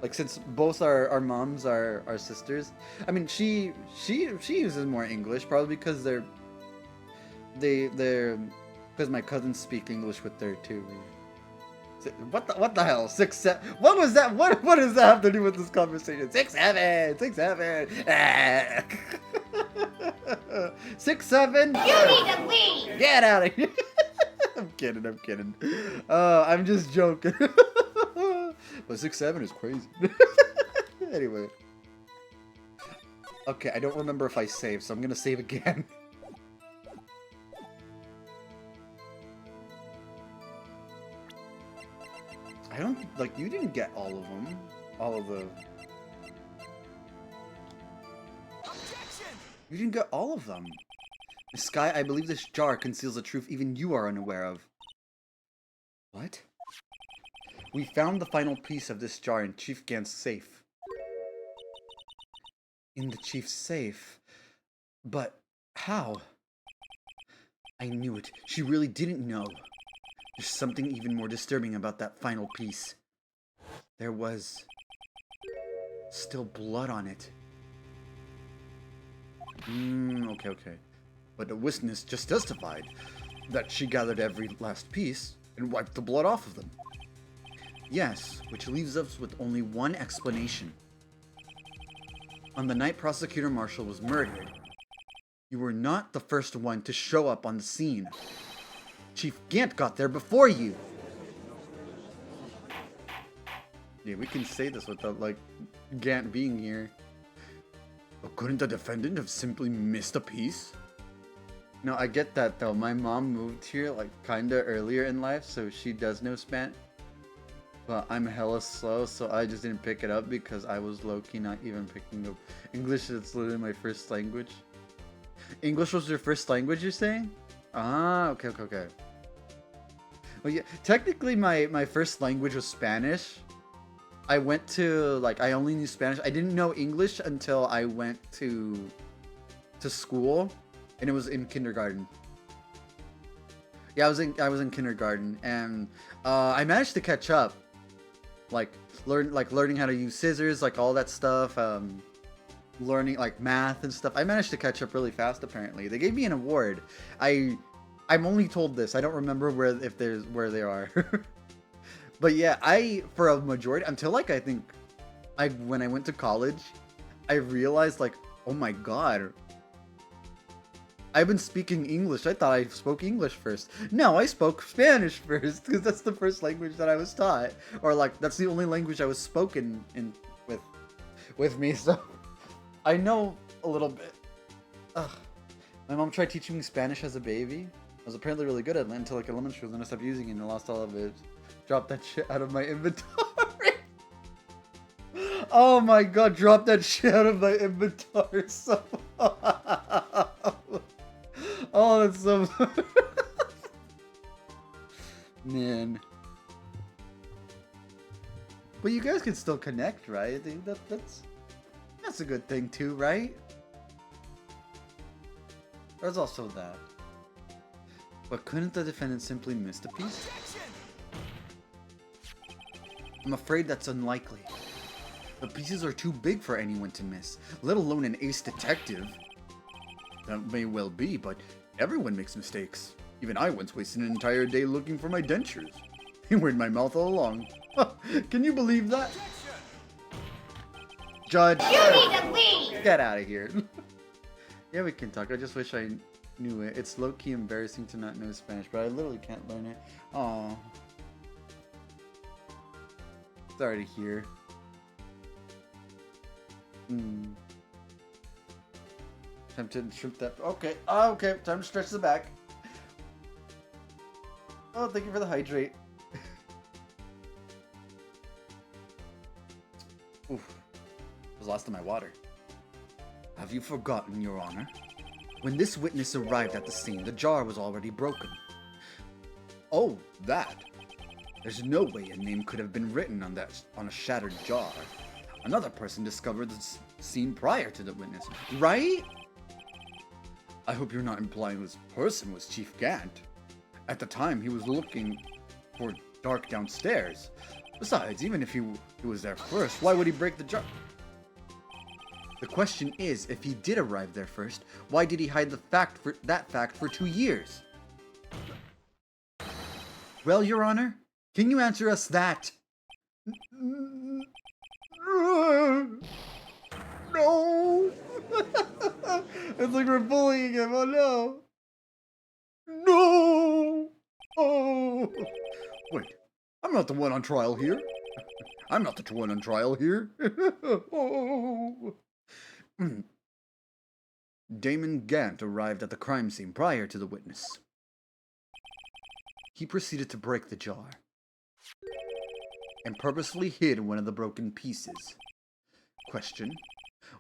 like, since both our moms are sisters, I mean, she uses more English, probably because because my cousins speak English with her too. What the hell? 6, 7? What was that? What does that have to do with this conversation? 6, 7, 6, 7. 6, 7. You need to leave! Get out of here! I'm kidding. I'm just joking. But 6, 7 is crazy. Anyway. Okay, I don't remember if I saved, so I'm gonna save again. I don't, like, you didn't get all of them. All of the... Objection! You didn't get all of them. Miss Sky, I believe this jar conceals a truth even you are unaware of. What? We found the final piece of this jar in Chief Gant's safe. In the chief's safe? But how? I knew it. She really didn't know. There's something even more disturbing about that final piece. There was still blood on it. Okay. But the witness just testified that she gathered every last piece and wiped the blood off of them. Yes, which leaves us with only one explanation. On the night Prosecutor Marshall was murdered, you were not the first one to show up on the scene. Chief Gant got there before you. Yeah, we can say this without, like, Gant being here. But couldn't the defendant have simply missed a piece? No, I get that, though. My mom moved here, like, kinda earlier in life, so she does know Spanish. But I'm hella slow, so I just didn't pick it up because I was low-key not even picking up English. It's literally my first language. English was your first language, you're saying? Ah, okay. Well, yeah, technically my first language was Spanish. I went to, like, I only knew Spanish. I didn't know English until I went to school, and it was in kindergarten. Yeah, I was in kindergarten, and I managed to catch up. Learning how to use scissors, like all that stuff. Learning like math and stuff. I managed to catch up really fast. Apparently, they gave me an award. I'm only told this. I don't remember where they are. But yeah, for a majority until like I think when I went to college, I realized like, oh my god, I've been speaking English. I thought I spoke English first. No, I spoke Spanish first because that's the first language that I was taught, or like that's the only language I was spoken in with me. So I know a little bit. Ugh. My mom tried teaching me Spanish as a baby. I was apparently really good at it until like elementary school. Then I stopped using it and I lost all of it. Dropped that shit out of my inventory. Oh my god, drop that shit out of my inventory. So oh, that's so man. But you guys can still connect, right? I think that's a good thing too, right? There's also that. But couldn't the defendant simply miss the piece? I'm afraid that's unlikely. The pieces are too big for anyone to miss, let alone an ace detective. That may well be, but everyone makes mistakes. Even I once wasted an entire day looking for my dentures. They were in my mouth all along. Can you believe that? Judge! You need to leave! Get out of here. Yeah, we can talk. I just wish I knew it. It's low-key embarrassing to not know Spanish, but I literally can't learn it. Aww. Sorry to hear. Time to shrimp that. Okay. Okay. Time to stretch the back. Oh, thank you for the hydrate. Oof. Was lost in my water. Have you forgotten, Your Honor? When this witness arrived at the scene, the jar was already broken. Oh, that. There's no way a name could have been written on a shattered jar. Another person discovered the scene prior to the witness, right? I hope you're not implying this person was Chief Gant. At the time, he was looking for Dark downstairs. Besides, even if he was there first, why would he break the jar? The question is, if he did arrive there first, why did he hide that fact for 2 years? Well, Your Honor, can you answer us that? No! It's like we're bullying him, oh no! No! Oh! Wait, I'm not the one on trial here. I'm not the one on trial here. Oh! Damon Gant arrived at the crime scene prior to the witness. He proceeded to break the jar and purposefully hid one of the broken pieces. Question: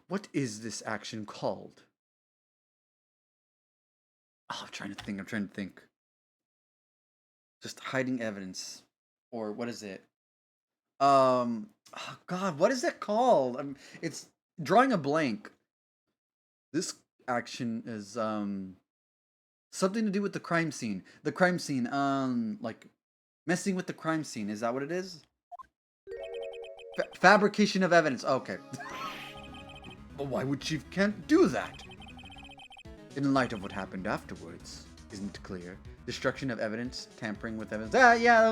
what is this action called? Oh, I'm trying to think. Just hiding evidence. Or what is it? Oh God, what is that called? It's drawing a blank. This action is something to do with the crime scene. The crime scene, like messing with the crime scene. Is that what it is? Fabrication of evidence. Okay. But why would Chief Kent do that? In light of what happened afterwards, isn't clear. Destruction of evidence, tampering with evidence. Ah, yeah,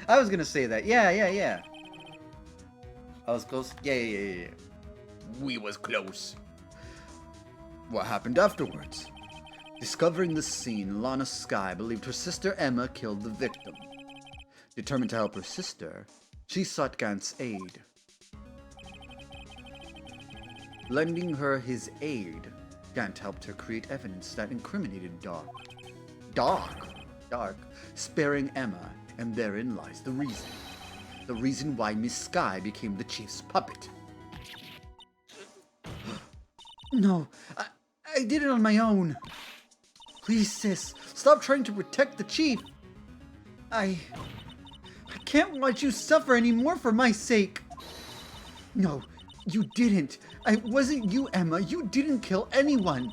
I was gonna say that. Yeah. I was close. Yeah. We was close. What happened afterwards? Discovering the scene, Lana Skye believed her sister Emma killed the victim. Determined to help her sister, she sought Gant's aid. Lending her his aid, Gant helped her create evidence that incriminated Dark, sparing Emma, and therein lies the reason. The reason why Miss Skye became the Chief's puppet. No, I did it on my own. Please, sis, stop trying to protect the Chief. I can't watch you suffer anymore for my sake. No, you didn't. It wasn't you, Emma. You didn't kill anyone.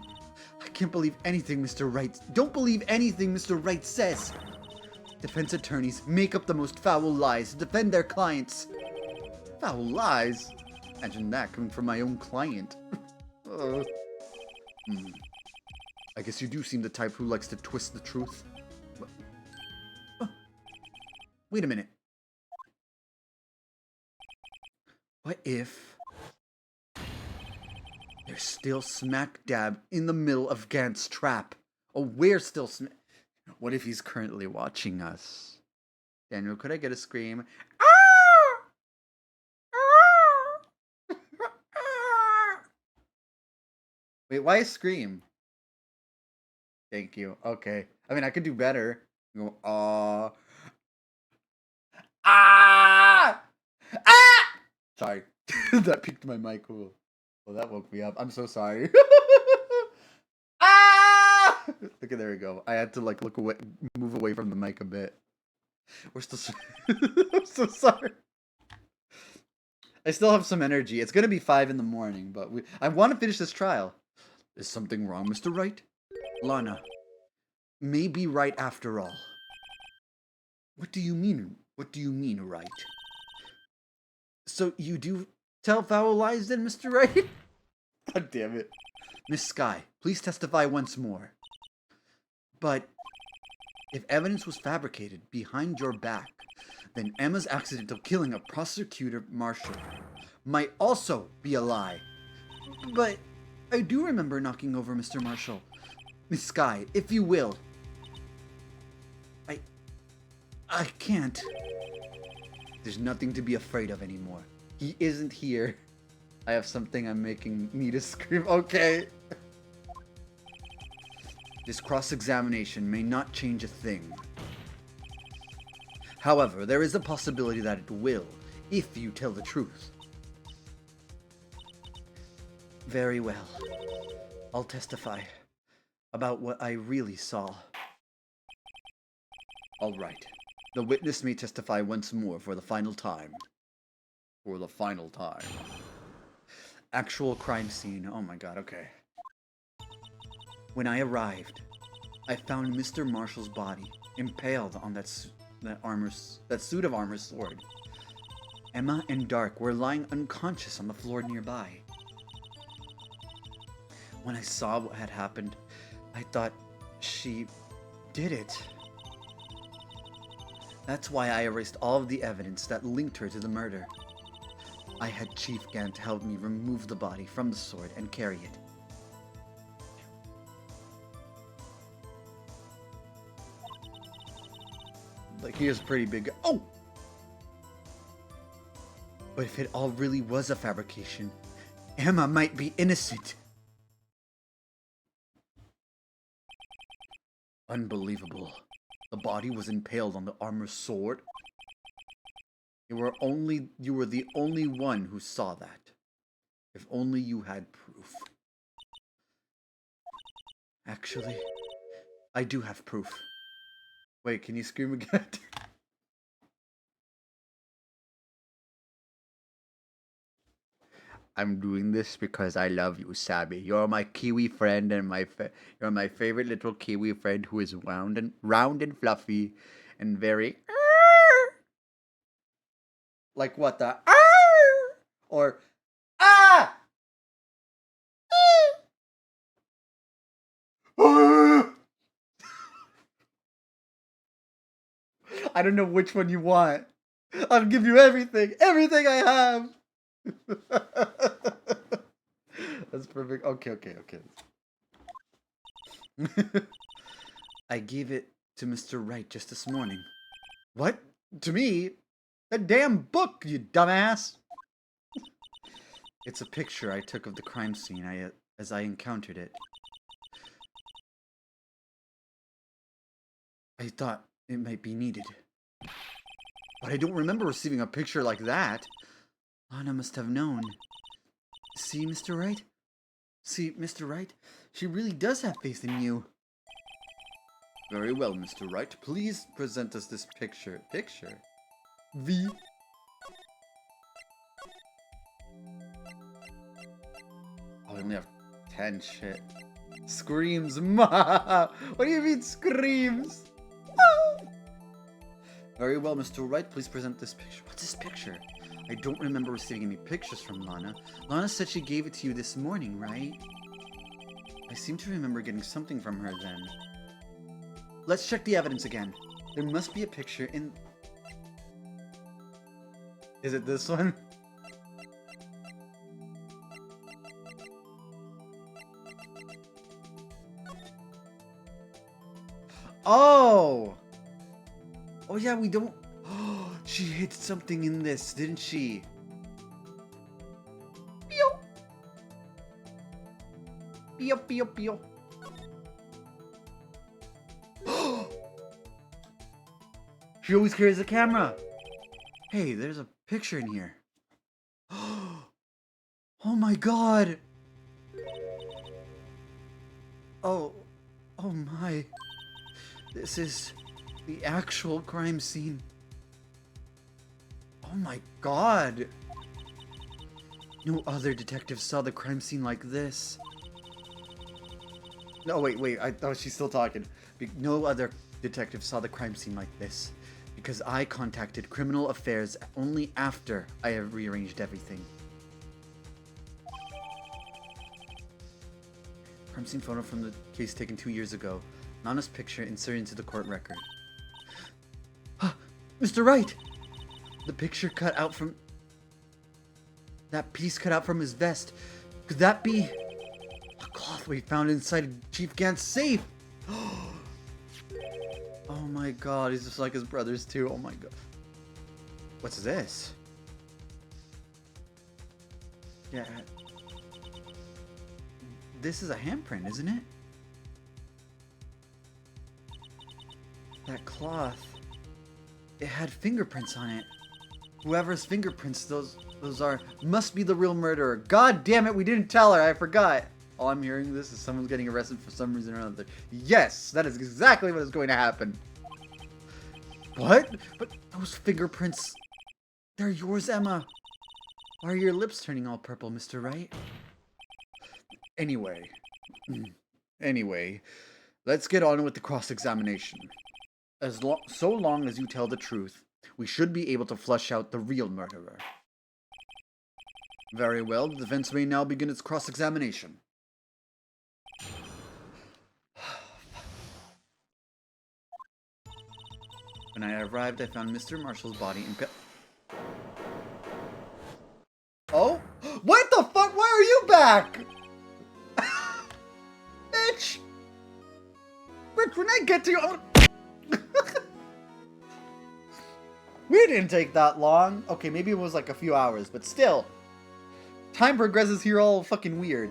I can't believe anything Mr. Wright... Don't believe anything Mr. Wright says. Defense attorneys make up the most foul lies to defend their clients. Foul lies? Imagine that coming from my own client. I guess you do seem the type who likes to twist the truth. Wait a minute. What if they're still smack dab in the middle of Gant's trap? Oh, we're still What if he's currently watching us? Daniel, could I get a scream? Wait, why a scream? Thank you. Okay. I mean, I could do better. Go, ah! Ah! Sorry. That piqued my mic. Well, that woke me up. I'm so sorry. Okay, there we go. I had to like look away, move away from the mic a bit. We're still. I'm so sorry. I still have some energy. It's gonna be 5 in the morning, but I want to finish this trial. Is something wrong, Mr. Wright? Lana, may be right after all. What do you mean? What do you mean, right? So you do tell foul lies then, Mr. Wright? God damn it. Miss Skye, please testify once more. But if evidence was fabricated behind your back, then Emma's accidental killing of Prosecutor Marshall might also be a lie. But I do remember knocking over Mr. Marshall. Miss Skye, if you will. I can't. There's nothing to be afraid of anymore. He isn't here. I have something I'm making me to scream. Okay. This cross-examination may not change a thing. However, there is a possibility that it will, if you tell the truth. Very well. I'll testify about what I really saw. All right. The witness may testify once more for the final time. For the final time. Actual crime scene. Oh my god, okay. When I arrived, I found Mr. Marshall's body impaled on that suit of armor sword. Emma and Dark were lying unconscious on the floor nearby. When I saw what had happened, I thought she did it. That's why I erased all of the evidence that linked her to the murder. I had Chief Gant help me remove the body from the sword and carry it. Like, he is pretty big. Oh! But if it all really was a fabrication, Emma might be innocent. Unbelievable. The body was impaled on the armor sword. You were the only one who saw that. If only you had proof. Actually, I do have proof. Wait, can you scream again? I'm doing this because I love you, Sabby. You're my Kiwi friend and you're my favorite little Kiwi friend who is round and fluffy and very like what the or ah. I don't know which one you want. I'll give you everything I have. That's perfect. Okay. I gave it to Mr. Wright just this morning. What? To me? That damn book, you dumbass! It's a picture I took of the crime scene as I encountered it. I thought it might be needed. But I don't remember receiving a picture like that. Lana must have known. See, Mr. Wright? See, Mr. Wright? She really does have faith in you. Very well, Mr. Wright. Please present us this picture. Picture? V. Oh, I only have 10 shit. Screams, ma! What do you mean, screams? Very well, Mr. Wright. Please present this picture. What's this picture? I don't remember receiving any pictures from Lana. Lana said she gave it to you this morning, right? I seem to remember getting something from her then. Let's check the evidence again. There must be a picture in... Is it this one? Oh! Oh yeah, we don't... Oh, she hid something in this, didn't she? Pew! Pew, pew, pew. She always carries a camera. Hey, there's a picture in here. Oh my god! Oh my. This is the actual crime scene. Oh my god! No other detective saw the crime scene like this. No, wait, I thought she's still talking. No other detective saw the crime scene like this. Because I contacted Criminal Affairs only after I have rearranged everything. Crime scene photo from the case taken 2 years ago. Nana's picture inserted into the court record. Mr. Wright! The picture cut out from... That piece cut out from his vest. Could that be... a cloth we found inside Chief Gant's safe? Oh my god, he's just like his brothers too. Oh my god. What's this? Yeah. This is a handprint, isn't it? That cloth. It had fingerprints on it. Whoever's fingerprints those are must be the real murderer. God damn it, we didn't tell her. I forgot. All I'm hearing this is someone's getting arrested for some reason or another. Yes, that is exactly what is going to happen. What? But those fingerprints, they're yours, Emma. Why are your lips turning all purple, Mr. Wright? Anyway, let's get on with the cross-examination. So long as you tell the truth, we should be able to flush out the real murderer. Very well, the defense may now begin its cross-examination. When I arrived, I found Mr. Marshall's body in Oh? What the fuck? Why are you back? Bitch! Rich, when I get to you... We didn't take that long. Okay, maybe it was like a few hours, but still. Time progresses here all fucking weird.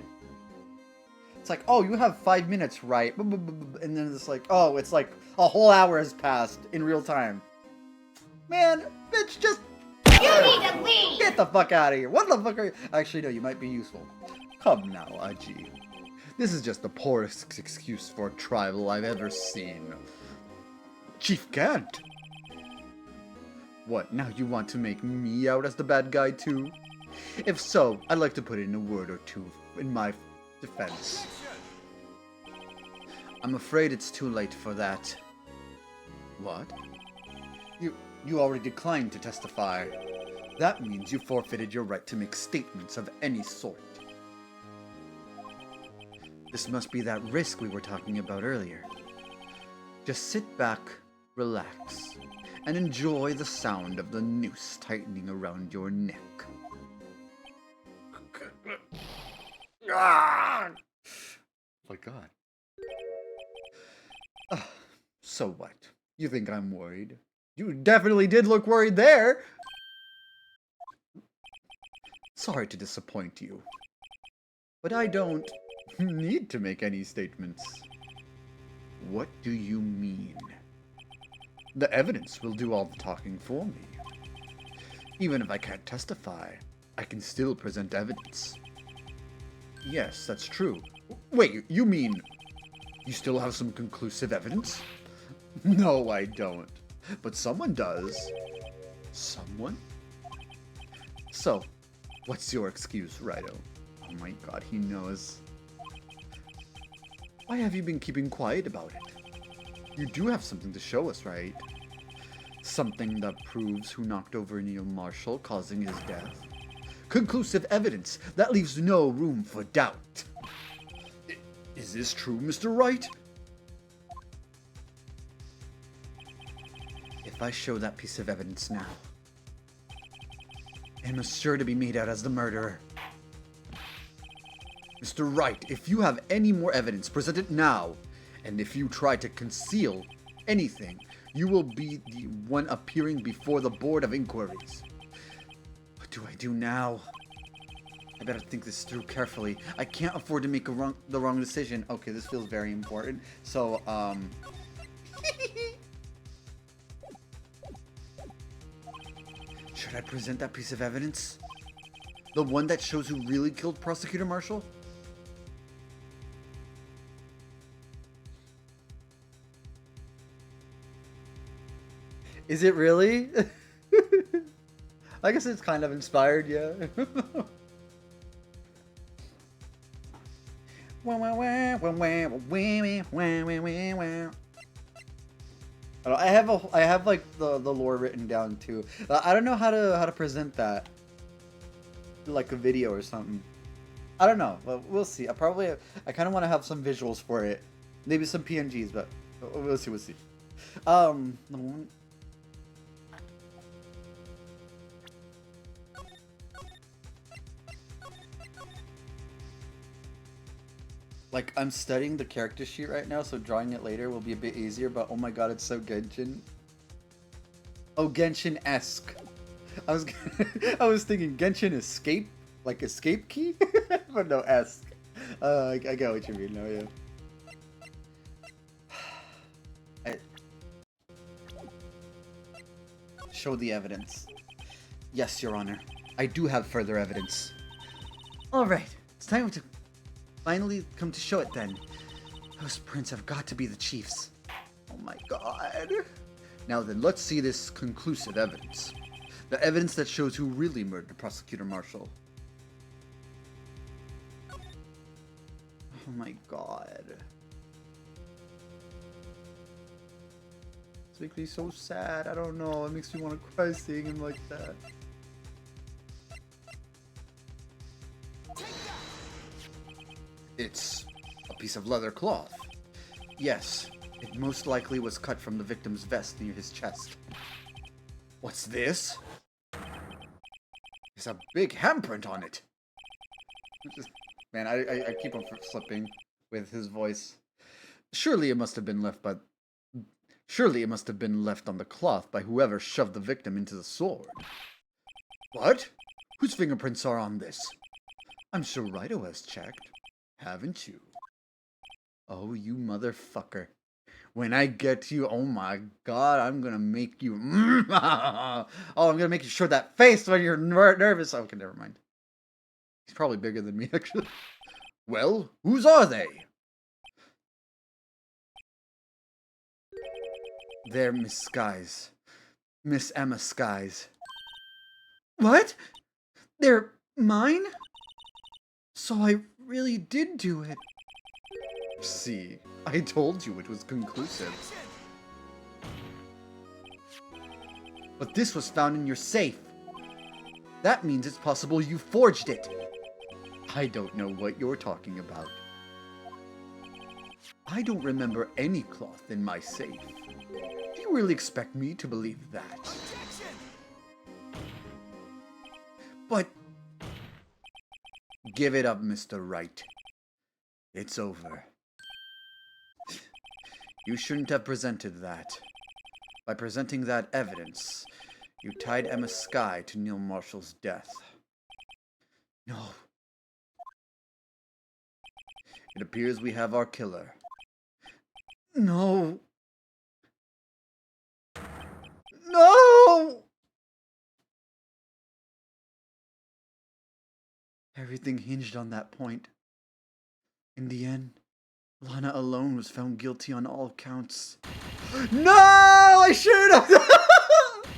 It's like, oh, you have 5 minutes, right? And then it's like, oh, it's like a whole hour has passed in real time. Man, bitch, just... You need to leave! Get the fuck out of here. What the fuck are you... Actually, no, you might be useful. Come now, Aji. This is just the poorest excuse for a trial I've ever seen. Chief can't. What, now you want to make me out as the bad guy too? If so, I'd like to put in a word or two in my defense. I'm afraid it's too late for that. What? You already declined to testify. That means you forfeited your right to make statements of any sort. This must be that risk we were talking about earlier. Just sit back, relax, and enjoy the sound of the noose tightening around your neck. Ah! Oh my god. So what? You think I'm worried? You definitely did look worried there! Sorry to disappoint you, but I don't need to make any statements. What do you mean? The evidence will do all the talking for me. Even if I can't testify, I can still present evidence. Yes, that's true. Wait, you mean you still have some conclusive evidence? No, I don't. But someone does. Someone? So, what's your excuse, Righto? Oh my god, he knows. Why have you been keeping quiet about it? You do have something to show us, right? Something that proves who knocked over Neil Marshall, causing his death. Conclusive evidence that leaves no room for doubt. Is this true, Mr. Wright? If I show that piece of evidence now, Em is sure to be made out as the murderer. Mr. Wright, if you have any more evidence, present it now. And if you try to conceal anything, you will be the one appearing before the Board of Inquiries. What do I do now? I better think this through carefully. I can't afford to make the wrong decision. Okay, this feels very important. So, should I present that piece of evidence? The one that shows who really killed Prosecutor Marshall? Is it really? I guess it's kind of inspired, yeah. I have like the lore written down too. I don't know how to present that, like a video or something. I don't know, but we'll see. I kind of want to have some visuals for it, maybe some PNGs, but we'll see. We'll see. Like, I'm studying the character sheet right now, so drawing it later will be a bit easier, but oh my god, it's so Genshin. Oh, Genshin-esque. I was thinking Genshin escape? Like escape key? But no, esque. I get what you mean now, yeah. Show the evidence. Yes, Your Honor. I do have further evidence. Alright, it's time to finally come to show it then. Those prints have got to be the chief's. Oh my god. Now then, let's see this conclusive evidence. The evidence that shows who really murdered Prosecutor Marshall. Oh my god. This makes me so sad. I don't know. It makes me want to cry seeing him like that. It's a piece of leather cloth. Yes, it most likely was cut from the victim's vest near his chest. What's this? There's a big handprint on it. Man, I keep on slipping with his voice. Surely it must have been left on the cloth by whoever shoved the victim into the sword. What? Whose fingerprints are on this? I'm sure Righto has checked. Haven't you? Oh, you motherfucker. When I get to you, oh my god, I'm gonna make you... I'm gonna make you show that face when you're nervous. Okay, never mind. He's probably bigger than me, actually. Well, whose are they? They're Miss Skies. Miss Emma Skies. What? They're mine? So I really did do it. See, I told you it was conclusive. But this was found in your safe. That means it's possible you forged it. I don't know what you're talking about. I don't remember any cloth in my safe. Do you really expect me to believe that? But... Give it up, Mr. Wright. It's over. You shouldn't have presented that. By presenting that evidence, you tied Emma Sky to Neil Marshall's death. No. It appears we have our killer. No. No! Everything hinged on that point. In the end, Lana alone was found guilty on all counts. No! I should have!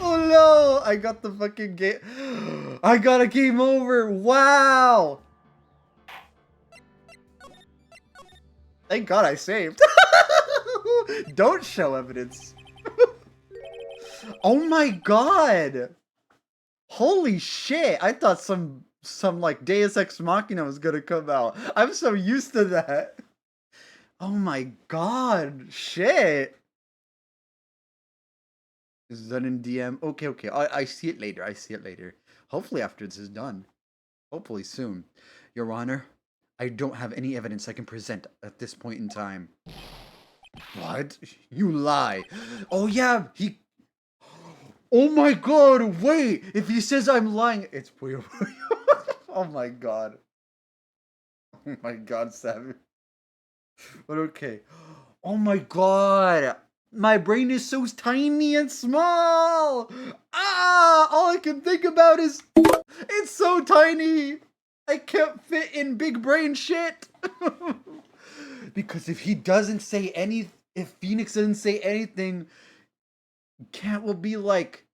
Oh no! I got the fucking game. I got a game over! Wow! Thank God I saved. Don't show evidence. Oh my God! Holy shit! I thought some like Deus Ex Machina was gonna come out. I'm so used to that. Oh my God! Shit! Is that in DM? Okay. I see it later. I see it later. Hopefully after this is done. Hopefully soon. Your Honor, I don't have any evidence I can present at this point in time. What? You lie. Oh yeah, he... Oh my God, wait! If he says I'm lying, it's Puyo Puyo. Oh my God. Oh my God, Savage. But okay. Oh my God. My brain is so tiny and small. Ah! All I can think about is... It's so tiny. I can't fit in big brain shit. Because if he doesn't say any... If Phoenix doesn't say anything... Cat will be like...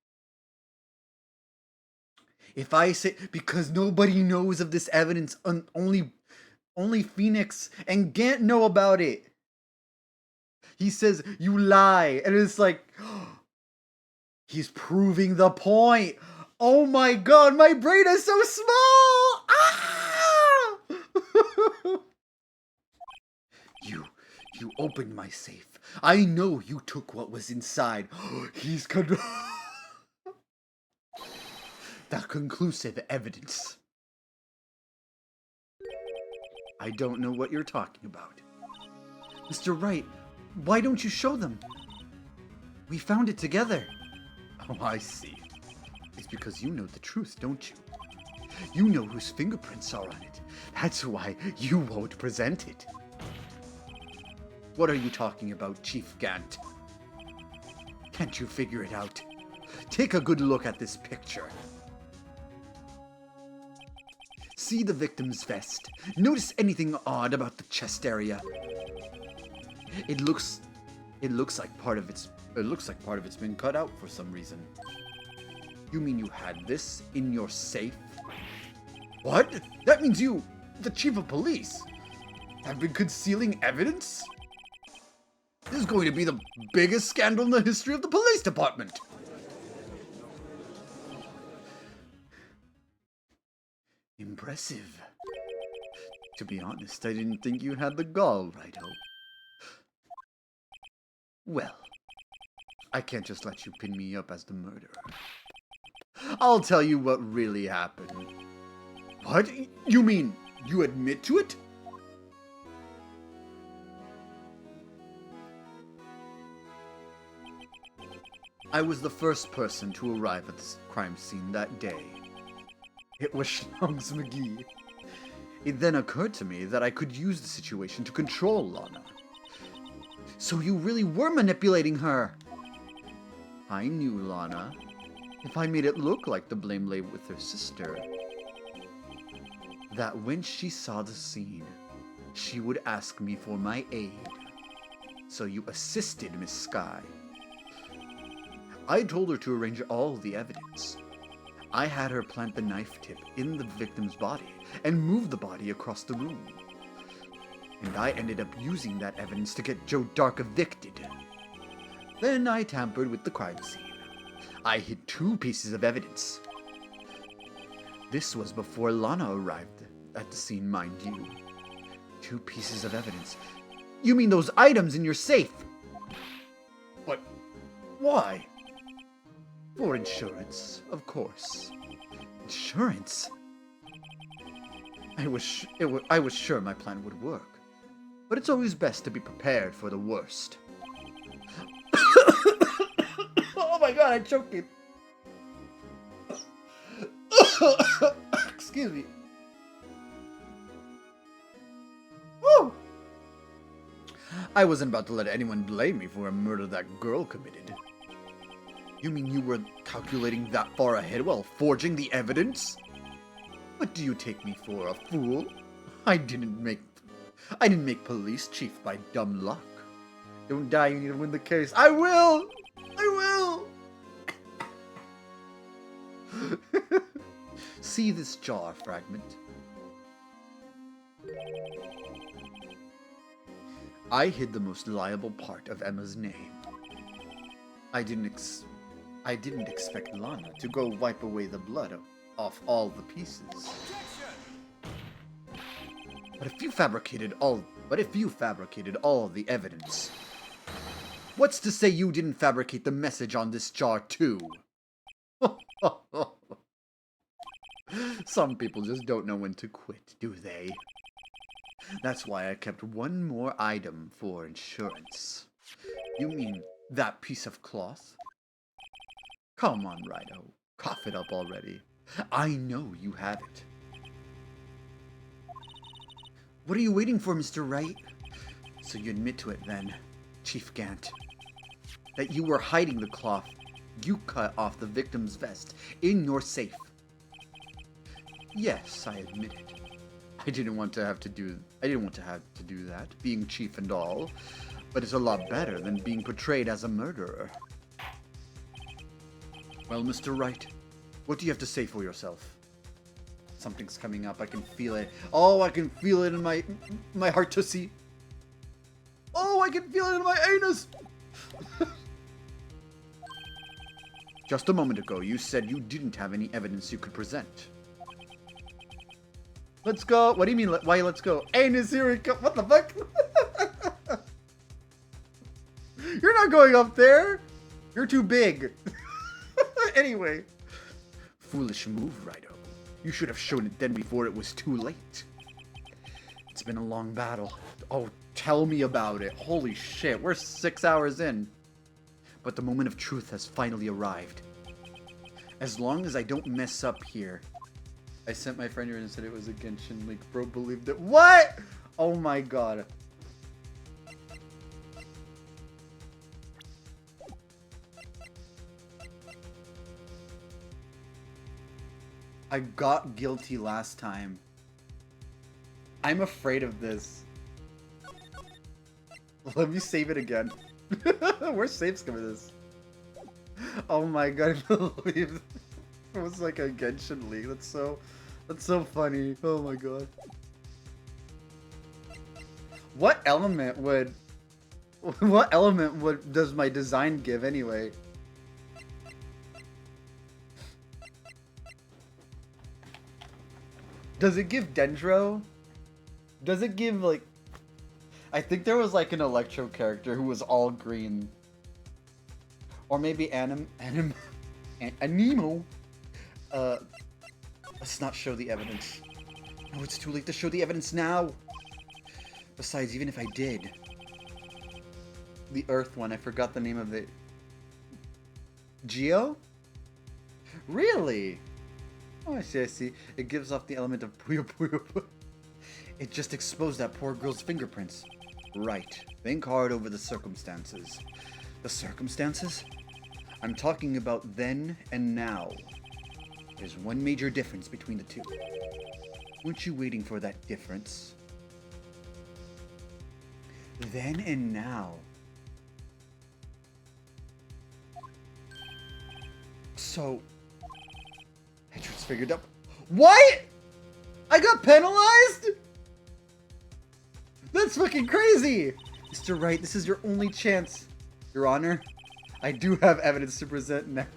If I say... Because nobody knows of this evidence. Only Phoenix and Gant know about it. He says, you lie. And it's like... He's proving the point. Oh my God, my brain is so small. Ah! You opened my safe. I know you took what was inside. He's the conclusive evidence. I don't know what you're talking about. Mr. Wright, why don't you show them? We found it together. Oh, I see. It's because you know the truth, don't you? You know whose fingerprints are on it. That's why you won't present it. What are you talking about, Chief Gant? Can't you figure it out? Take a good look at this picture. See the victim's vest. Notice anything odd about the chest area. It looks like part of it's been cut out for some reason. You mean you had this in your safe? What? That means you, the chief of police, have been concealing evidence? This is going to be the biggest scandal in the history of the police department. Impressive. To be honest, I didn't think you had the gall, Righto. Well, I can't just let you pin me up as the murderer. I'll tell you what really happened. What? You mean you admit to it? I was the first person to arrive at the crime scene that day. It was Schlongs McGee. It then occurred to me that I could use the situation to control Lana. So you really were manipulating her! I knew Lana. If I made it look like the blame lay with her sister, that when she saw the scene, she would ask me for my aid. So you assisted Miss Sky. I told her to arrange all the evidence. I had her plant the knife tip in the victim's body and move the body across the room. And I ended up using that evidence to get Joe Dark evicted. Then I tampered with the crime scene. I hid 2 pieces of evidence. This was before Lana arrived at the scene, mind you. 2 pieces of evidence. You mean those items in your safe? What? Why? For insurance, of course. Insurance? I was sure my plan would work. But it's always best to be prepared for the worst. Oh my god, I choked it. Excuse me. Woo! I wasn't about to let anyone blame me for a murder that girl committed. You mean you were calculating that far ahead while forging the evidence? What do you take me for, a fool? I didn't make police chief by dumb luck. Don't die, you need to win the case. I will! I will! See this jar fragment? I hid the most liable part of Emma's name. I didn't expect Lana to go wipe away the blood off all the pieces. But if you fabricated all the evidence, what's to say you didn't fabricate the message on this jar too? Some people just don't know when to quit, do they? That's why I kept one more item for insurance. You mean that piece of cloth? Come on, Righto. Cough it up already. I know you have it. What are you waiting for, Mr. Wright? So you admit to it then, Chief Gant, that you were hiding the cloth you cut off the victim's vest in your safe. Yes, I admit it. I didn't want to have to do that, being chief and all, but it's a lot better than being portrayed as a murderer. Well, Mr. Wright, what do you have to say for yourself? Something's coming up. I can feel it. Oh, I can feel it in my heart tussie. Oh, I can feel it in my anus. Just a moment ago, you said you didn't have any evidence you could present. Let's go. What do you mean, why let's go? Anus, here we go. What the fuck? You're not going up there. You're too big. Anyway. Foolish move, Righto. You should have shown it then before it was too late. It's been a long battle. Oh, tell me about it. Holy shit, we're 6 hours in. But the moment of truth has finally arrived. As long as I don't mess up here. I sent my friend here and said it was a Genshin link. Bro believed it. What? Oh my god. I got guilty last time. I'm afraid of this. Let me save it again. Where's save scum of this? Oh my god, I believe it was like a Genshin League. That's so funny. Oh my god. What element does my design give anyway? Does it give Dendro? Does it give, like... I think there was, like, an Electro character who was all green. Or maybe Anemo. Let's not show the evidence. No, it's too late to show the evidence now. Besides, even if I did... The Earth one, I forgot the name of it. Geo? Really? Oh, I see. It gives off the element of Puyo Puyo. It just exposed that poor girl's fingerprints. Right. Think hard over the circumstances. The circumstances? I'm talking about then and now. There's one major difference between the two. Weren't you waiting for that difference? Then and now. So, hatred's figured up. What? I got penalized? That's fucking crazy! Mr. Wright, this is your only chance. Your Honor, I do have evidence to present now.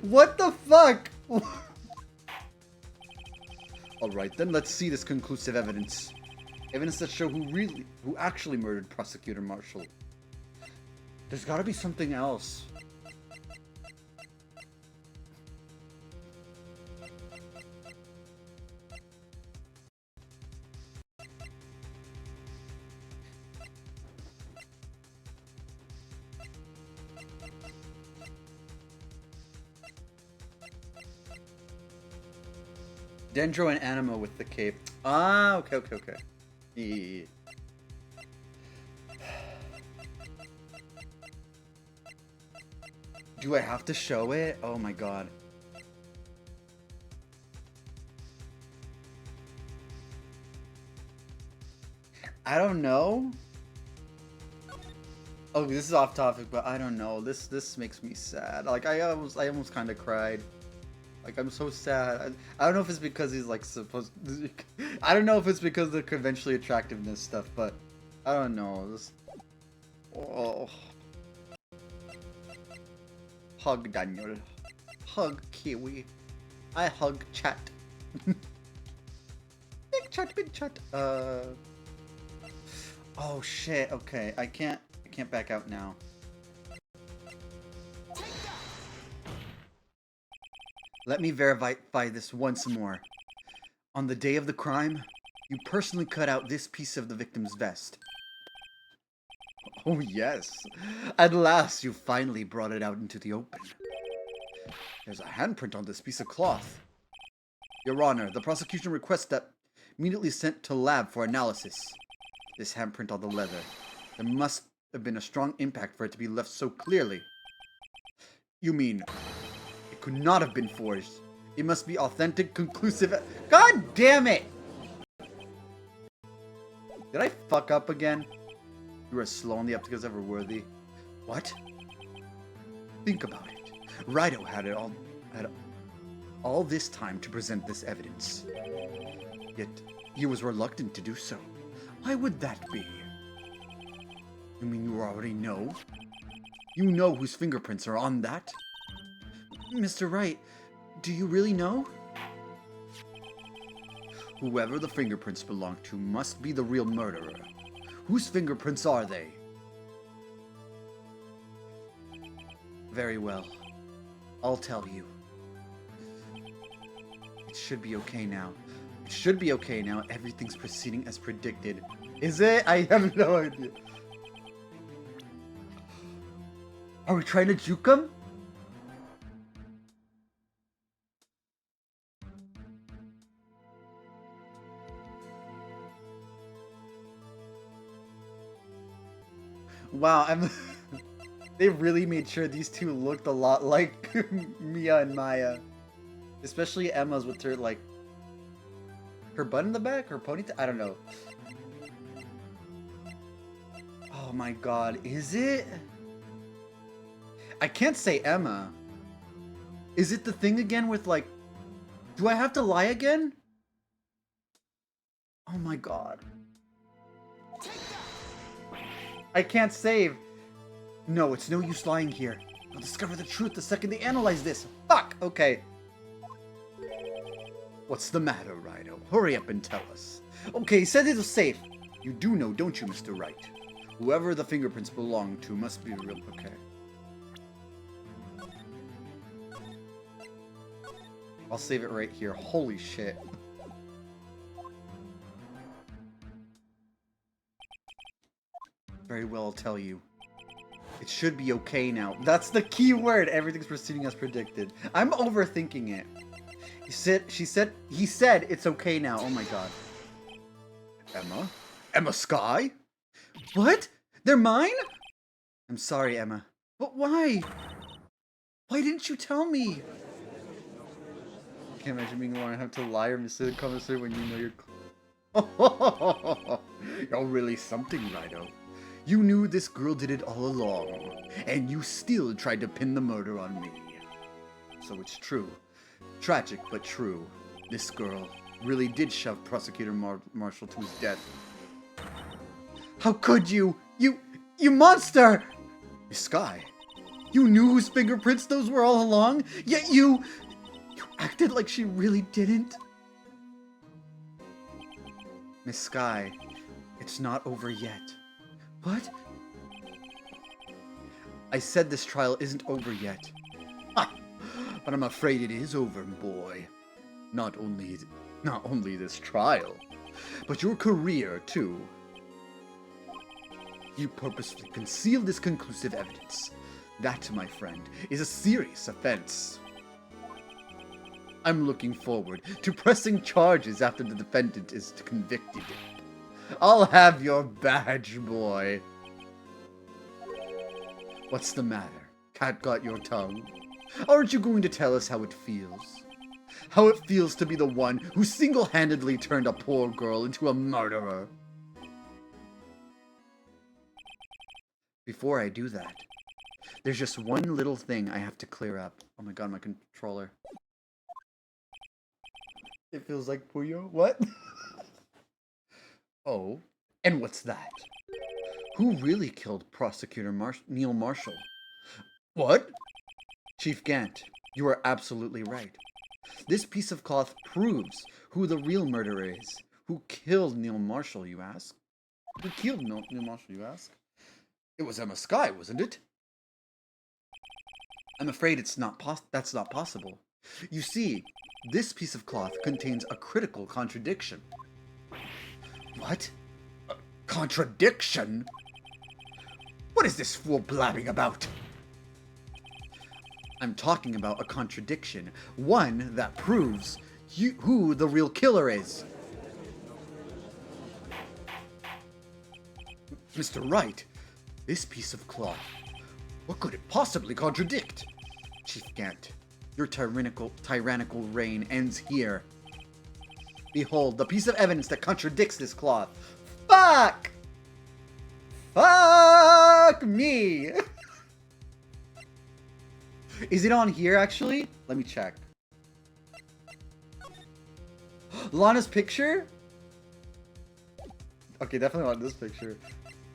What the fuck? Alright, then let's see this conclusive evidence. Evidence that show who actually murdered Prosecutor Marshall. There's gotta be something else. Dendro and Anima with the cape. Ah, okay. Yeah. Do I have to show it? Oh my god. I don't know. Oh, this is off topic, but I don't know. This makes me sad. Like I almost kind of cried. Like, I'm so sad. I don't know if it's because he's, like, supposed... I don't know if it's because of the conventionally attractiveness stuff, but... I don't know. This... Oh. Hug Daniel. Hug Kiwi. I hug chat. Big chat. Oh, shit. Okay. I can't back out now. Let me verify this once more. On the day of the crime, you personally cut out this piece of the victim's vest. Oh yes. At last, you finally brought it out into the open. There's a handprint on this piece of cloth. Your Honor, the prosecution requests that immediately sent to lab for analysis. This handprint on the leather. There must have been a strong impact for it to be left so clearly. You mean... could not have been forged. It must be authentic, conclusive. God damn it! Did I fuck up again? You are slow on the upticks ever worthy. What? Think about it. Rido had all this time to present this evidence. Yet he was reluctant to do so. Why would that be? You mean you already know? You know whose fingerprints are on that? Mr. Wright, do you really know? Whoever the fingerprints belong to must be the real murderer. Whose fingerprints are they? Very well. I'll tell you. It should be okay now. It should be okay now. Everything's proceeding as predicted. Is it? I have no idea. Are we trying to juke him? Wow, they really made sure these two looked a lot like Mia and Maya. Especially Emma's with her, like, her bun in the back, her ponytail, I don't know. Oh my god, is it? I can't say Emma. Is it the thing again with, like, do I have to lie again? Oh my god. I can't save. No, it's no use lying here. I'll discover the truth the second they analyze this. Fuck! Okay. What's the matter, Rido? Hurry up and tell us. Okay, he said it was safe. You do know, don't you, Mr. Wright? Whoever the fingerprints belong to must be real. Okay. I'll save it right here. Holy shit. Very well, I'll tell you. It should be okay now. That's the key word. Everything's proceeding as predicted. I'm overthinking it. He said it's okay now. Oh my god. Emma? Emma Sky? What? They're mine? I'm sorry, Emma. But why? Why didn't you tell me? I can't imagine being alone and have to lie or mislead the conversation when you know you're... You're really something, Rido. You knew this girl did it all along, and you still tried to pin the murder on me. So it's true. Tragic, but true. This girl really did shove Prosecutor Marshall to his death. How could you? You monster! Miss Sky, you knew whose fingerprints those were all along, yet you acted like she really didn't? Miss Sky, it's not over yet. What? I said this trial isn't over yet. Ha! But I'm afraid it is over, boy. Not only this trial, but your career, too. You purposefully concealed this conclusive evidence. That, my friend, is a serious offense. I'm looking forward to pressing charges after the defendant is convicted. I'll have your badge, boy. What's the matter? Cat got your tongue? Aren't you going to tell us how it feels? How it feels to be the one who single-handedly turned a poor girl into a murderer? Before I do that, there's just one little thing I have to clear up. Oh my god, my controller. It feels like Puyo. What? Oh, and what's that? Who really killed Prosecutor Neil Marshall? What? Chief Gant, you are absolutely right. This piece of cloth proves who the real murderer is. Who killed Neil Marshall, you ask? Who killed Neil Marshall, you ask? It was Emma Sky, wasn't it? I'm afraid that's not possible. You see, this piece of cloth contains a critical contradiction. What? A contradiction? What is this fool blabbing about? I'm talking about a contradiction. One that proves who the real killer is. Mr. Wright, this piece of cloth, what could it possibly contradict? Chief Gant, your tyrannical reign ends here. Behold, the piece of evidence that contradicts this cloth. Fuck! Fuck me! Is it on here, actually? Let me check. Lana's picture? Okay, definitely not this picture.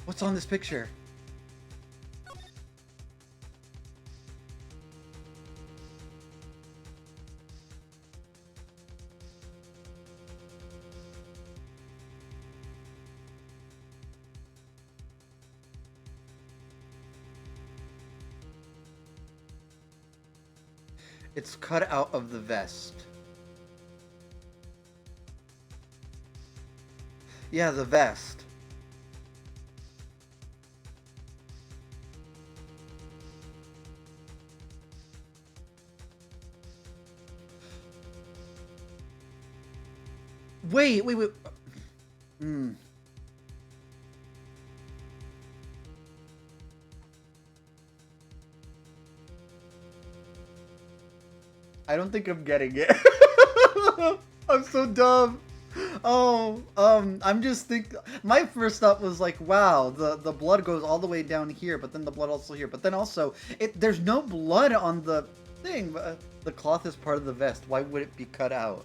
What's on this picture? It's cut out of the vest. Yeah, the vest. Wait. I don't think I'm getting it. I'm so dumb. Oh, I'm just thinking. My first thought was like, wow, the blood goes all the way down here, but then the blood also here, but then also there's no blood on the thing. But the cloth is part of the vest. Why would it be cut out?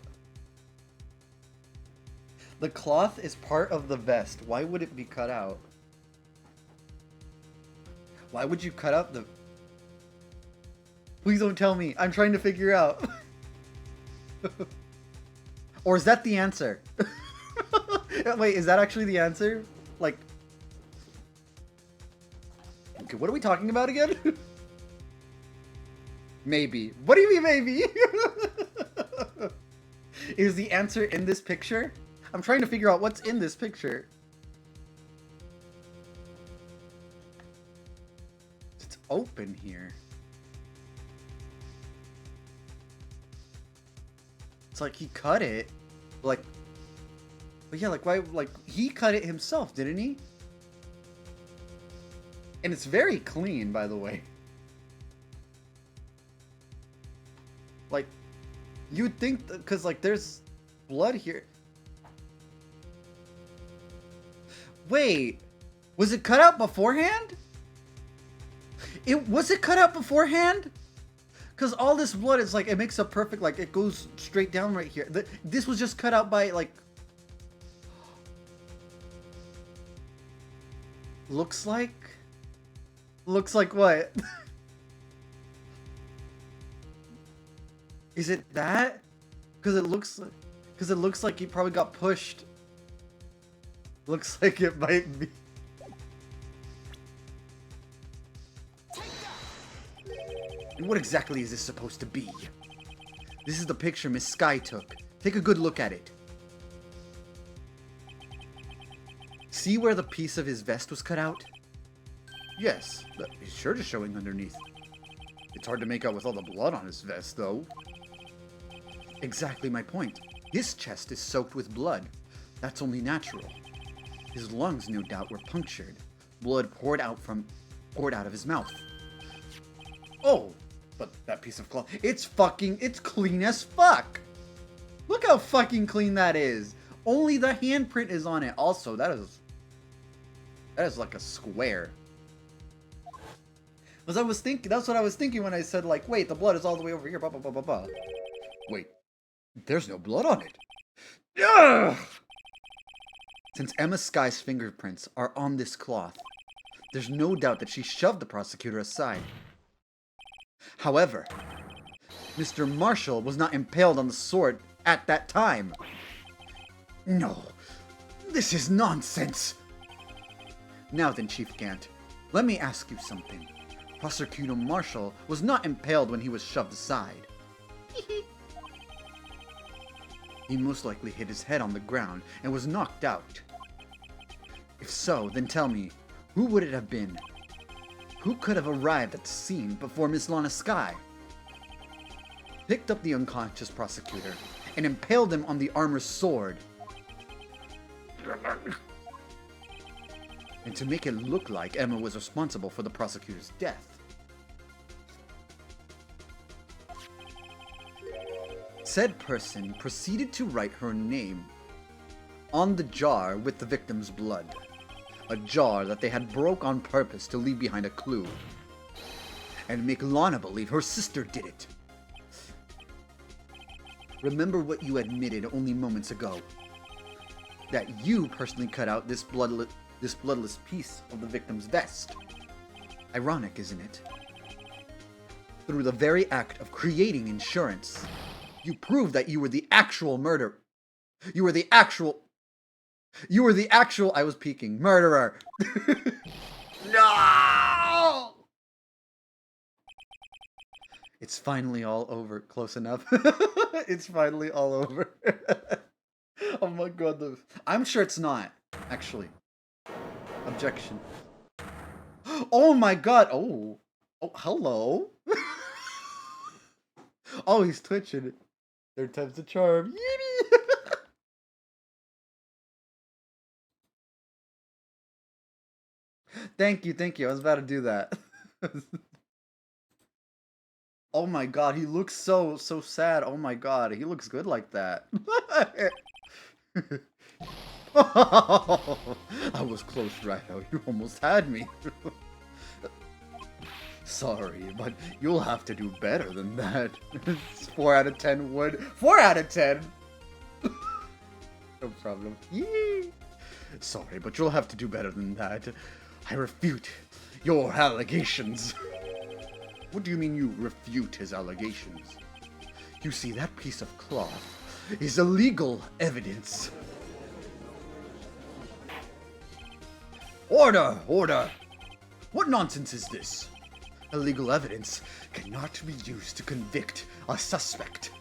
The cloth is part of the vest. Why would it be cut out? Why would you cut out the... Please don't tell me. I'm trying to figure out. Or is that the answer? Wait, is that actually the answer? Like... Okay, what are we talking about again? Maybe. What do you mean maybe? Is the answer in this picture? I'm trying to figure out what's in this picture. It's open here. It's like he cut it. Like... But yeah, like, why... Like, he cut it himself, didn't he? And it's very clean, by the way. Like, you'd think... Because, like, there's blood here. Wait. Was it cut out beforehand? Was it cut out beforehand? Because all this blood is like, it makes a perfect, like, it goes straight down right here. This was just cut out by, like... Looks like... Looks like what? Is it that? Because it looks like he probably got pushed. Looks like it might be. And what exactly is this supposed to be? This is the picture Miss Sky took. Take a good look at it. See where the piece of his vest was cut out? Yes, his shirt is showing underneath. It's hard to make out with all the blood on his vest, though. Exactly my point. His chest is soaked with blood. That's only natural. His lungs, no doubt, were punctured. Blood poured out of his mouth. Oh, but that piece of cloth, it's clean as fuck. Look how fucking clean that is. Only the handprint is on it. Also, that is like a square. That's what I was thinking when I said, like, wait, the blood is all the way over here, blah, blah, blah, blah, blah. Wait, there's no blood on it. Ugh! Since Emma Sky's fingerprints are on this cloth, there's no doubt that she shoved the prosecutor aside. However, Mr. Marshall was not impaled on the sword at that time. No, this is nonsense. Now then, Chief Gant, let me ask you something. Prosecutor Marshall was not impaled when he was shoved aside. He most likely hit his head on the ground and was knocked out. If so, then tell me, who would it have been? Who could have arrived at the scene before Miss Lana Sky? Picked up the unconscious prosecutor and impaled him on the armor's sword. And to make it look like Emma was responsible for the prosecutor's death. Said person proceeded to write her name on the jar with the victim's blood. A jar that they had broke on purpose to leave behind a clue. And make Lana believe her sister did it. Remember what you admitted only moments ago. That you personally cut out this bloodless piece of the victim's vest. Ironic, isn't it? Through the very act of creating insurance, you proved that you were the actual murderer. You were the actual, I was peeking, murderer. No! It's finally all over. Close enough. It's finally all over. Oh my god. I'm sure it's not, actually. Objection. Oh my god. Oh, hello. Oh, he's twitching. Third time's the charm. Thank you. I was about to do that. Oh my god, he looks so sad. Oh my god, he looks good like that. I was close, Rhino. You almost had me. Sorry, but you'll have to do better than that. 4 out of 10 would. 4 out of 10! No problem. Yee. Sorry, but you'll have to do better than that. I refute your allegations. What do you mean you refute his allegations? You see, that piece of cloth is illegal evidence. Order! Order! What nonsense is this? Illegal evidence cannot be used to convict a suspect.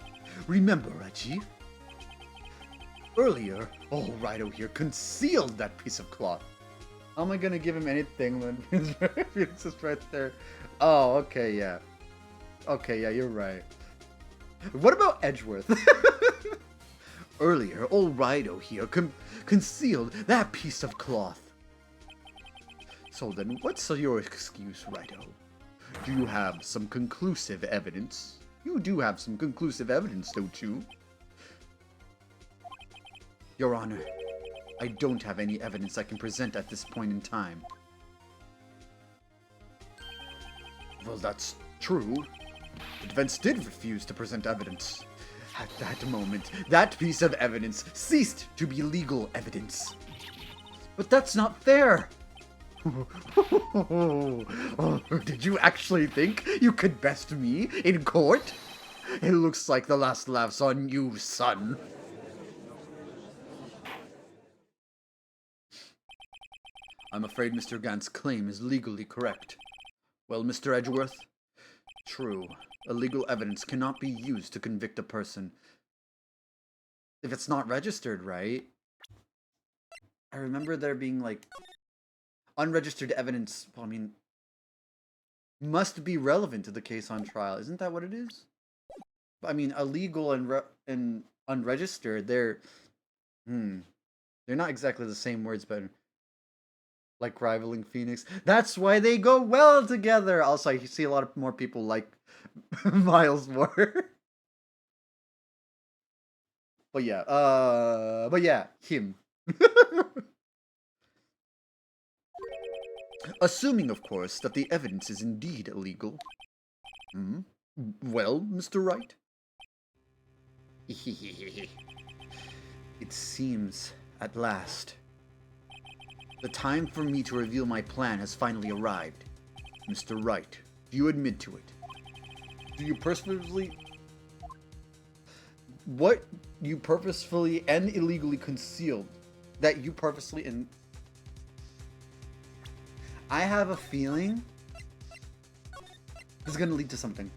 Remember, Reggie? Earlier, old Wright here concealed that piece of cloth. How am I gonna give him anything when it's just right there? Oh, okay, yeah. Okay, yeah, you're right. What about Edgeworth? Earlier, old Wright here concealed that piece of cloth. So then, what's your excuse, Wright-O? Do you have some conclusive evidence? You do have some conclusive evidence, don't you? Your Honor, I don't have any evidence I can present at this point in time. Well, that's true. The defense did refuse to present evidence. At that moment, that piece of evidence ceased to be legal evidence. But that's not fair! Did you actually think you could best me in court? It looks like the last laugh's on you, son. I'm afraid Mr. Gant's claim is legally correct. Well, Mr. Edgeworth, true. Illegal evidence cannot be used to convict a person if it's not registered, right? I remember there being, like, unregistered evidence, well, I mean, must be relevant to the case on trial. Isn't that what it is? I mean, illegal and unregistered, they're not exactly the same words, but like rivaling Phoenix. That's why they go well together. Also, you see a lot of more people like Miles more. But yeah, him. Assuming, of course, that the evidence is indeed illegal. Well, Mr. Wright? It seems, at last, the time for me to reveal my plan has finally arrived. Mr. Wright, do you admit to it? Do you purposefully... What you purposefully and illegally concealed? That you purposely and... I have a feeling this is going to lead to something.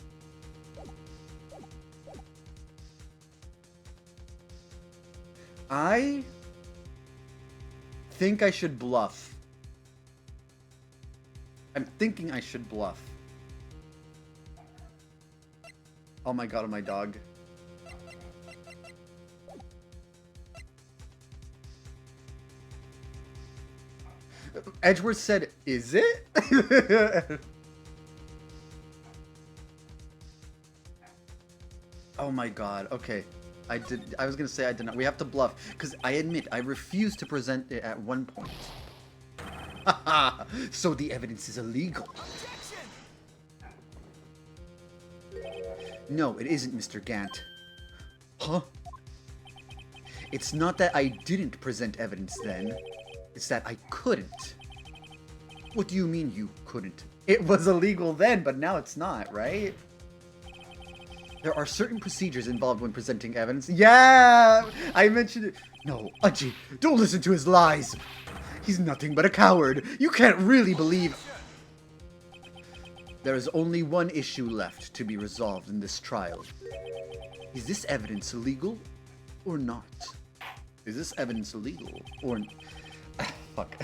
I think I should bluff. I'm thinking I should bluff. Oh my god, my dog. Edgeworth said, is it? Oh my god, okay. I was gonna say I did not. We have to bluff, because I admit, I refused to present it at one point. Haha, so the evidence is illegal. No, it isn't, Mr. Gant. Huh? It's not that I didn't present evidence then. It's that I couldn't. What do you mean you couldn't? It was illegal then, but now it's not, right? There are certain procedures involved when presenting evidence. Yeah! I mentioned it. No, Aji, don't listen to his lies. He's nothing but a coward. You can't really believe... There is only one issue left to be resolved in this trial. Is this evidence illegal or not? Is this evidence illegal or... Fuck.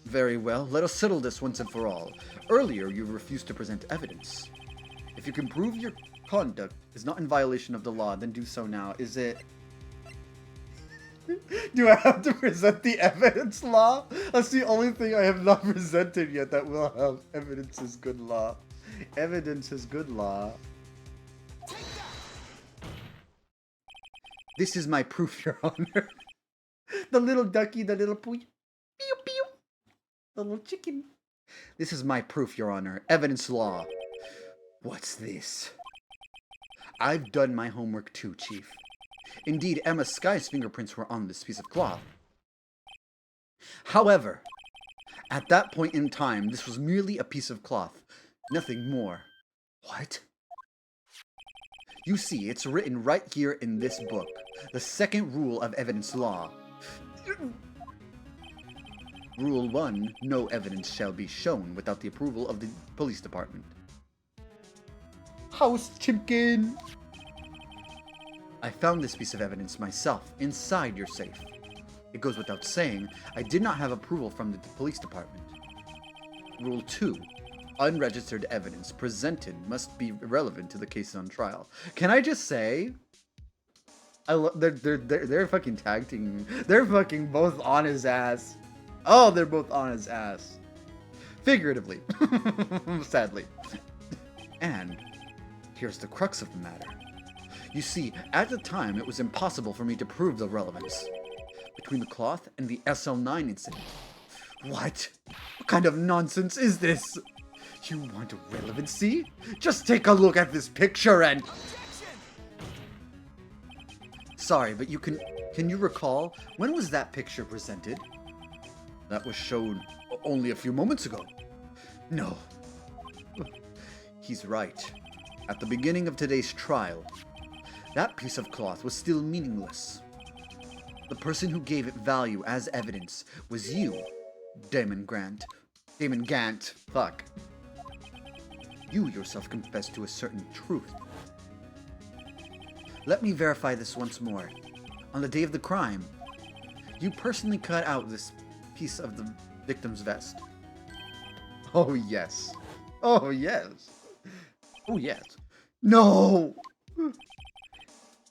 Very well, let us settle this once and for all. Earlier, you refused to present evidence. If you can prove your conduct is not in violation of the law, then do so now. Is it... Do I have to present the evidence law? That's the only thing I have not presented yet that will have evidence is good law. Evidence is good law. This is my proof, Your Honor. The little ducky, the little pew pew. The little chicken. This is my proof, Your Honor. Evidence law. What's this? I've done my homework too, Chief. Indeed, Emma Sky's fingerprints were on this piece of cloth. However, at that point in time, this was merely a piece of cloth. Nothing more. What? You see, it's written right here in this book. The second rule of evidence law. Rule 1, no evidence shall be shown without the approval of the police department. House chicken! I found this piece of evidence myself, inside your safe. It goes without saying, I did not have approval from the police department. Rule 2, unregistered evidence presented must be relevant to the case on trial. Can I just say... They're fucking tag teaming. They're fucking both on his ass. Oh, they're both on his ass. Figuratively. Sadly. And here's the crux of the matter. You see, at the time, it was impossible for me to prove the relevance. between the cloth and the SL9 incident. What? What kind of nonsense is this? You want relevancy? Just take a look at this picture and... Sorry, but can you recall, when was that picture presented? That was shown only a few moments ago. No. He's right. At the beginning of today's trial, that piece of cloth was still meaningless. The person who gave it value as evidence was you, Damon Gant. Fuck. You yourself confessed to a certain truth. Let me verify this once more. On the day of the crime, you personally cut out this piece of the victim's vest. Oh, yes. Oh, yes. Oh, yes. No!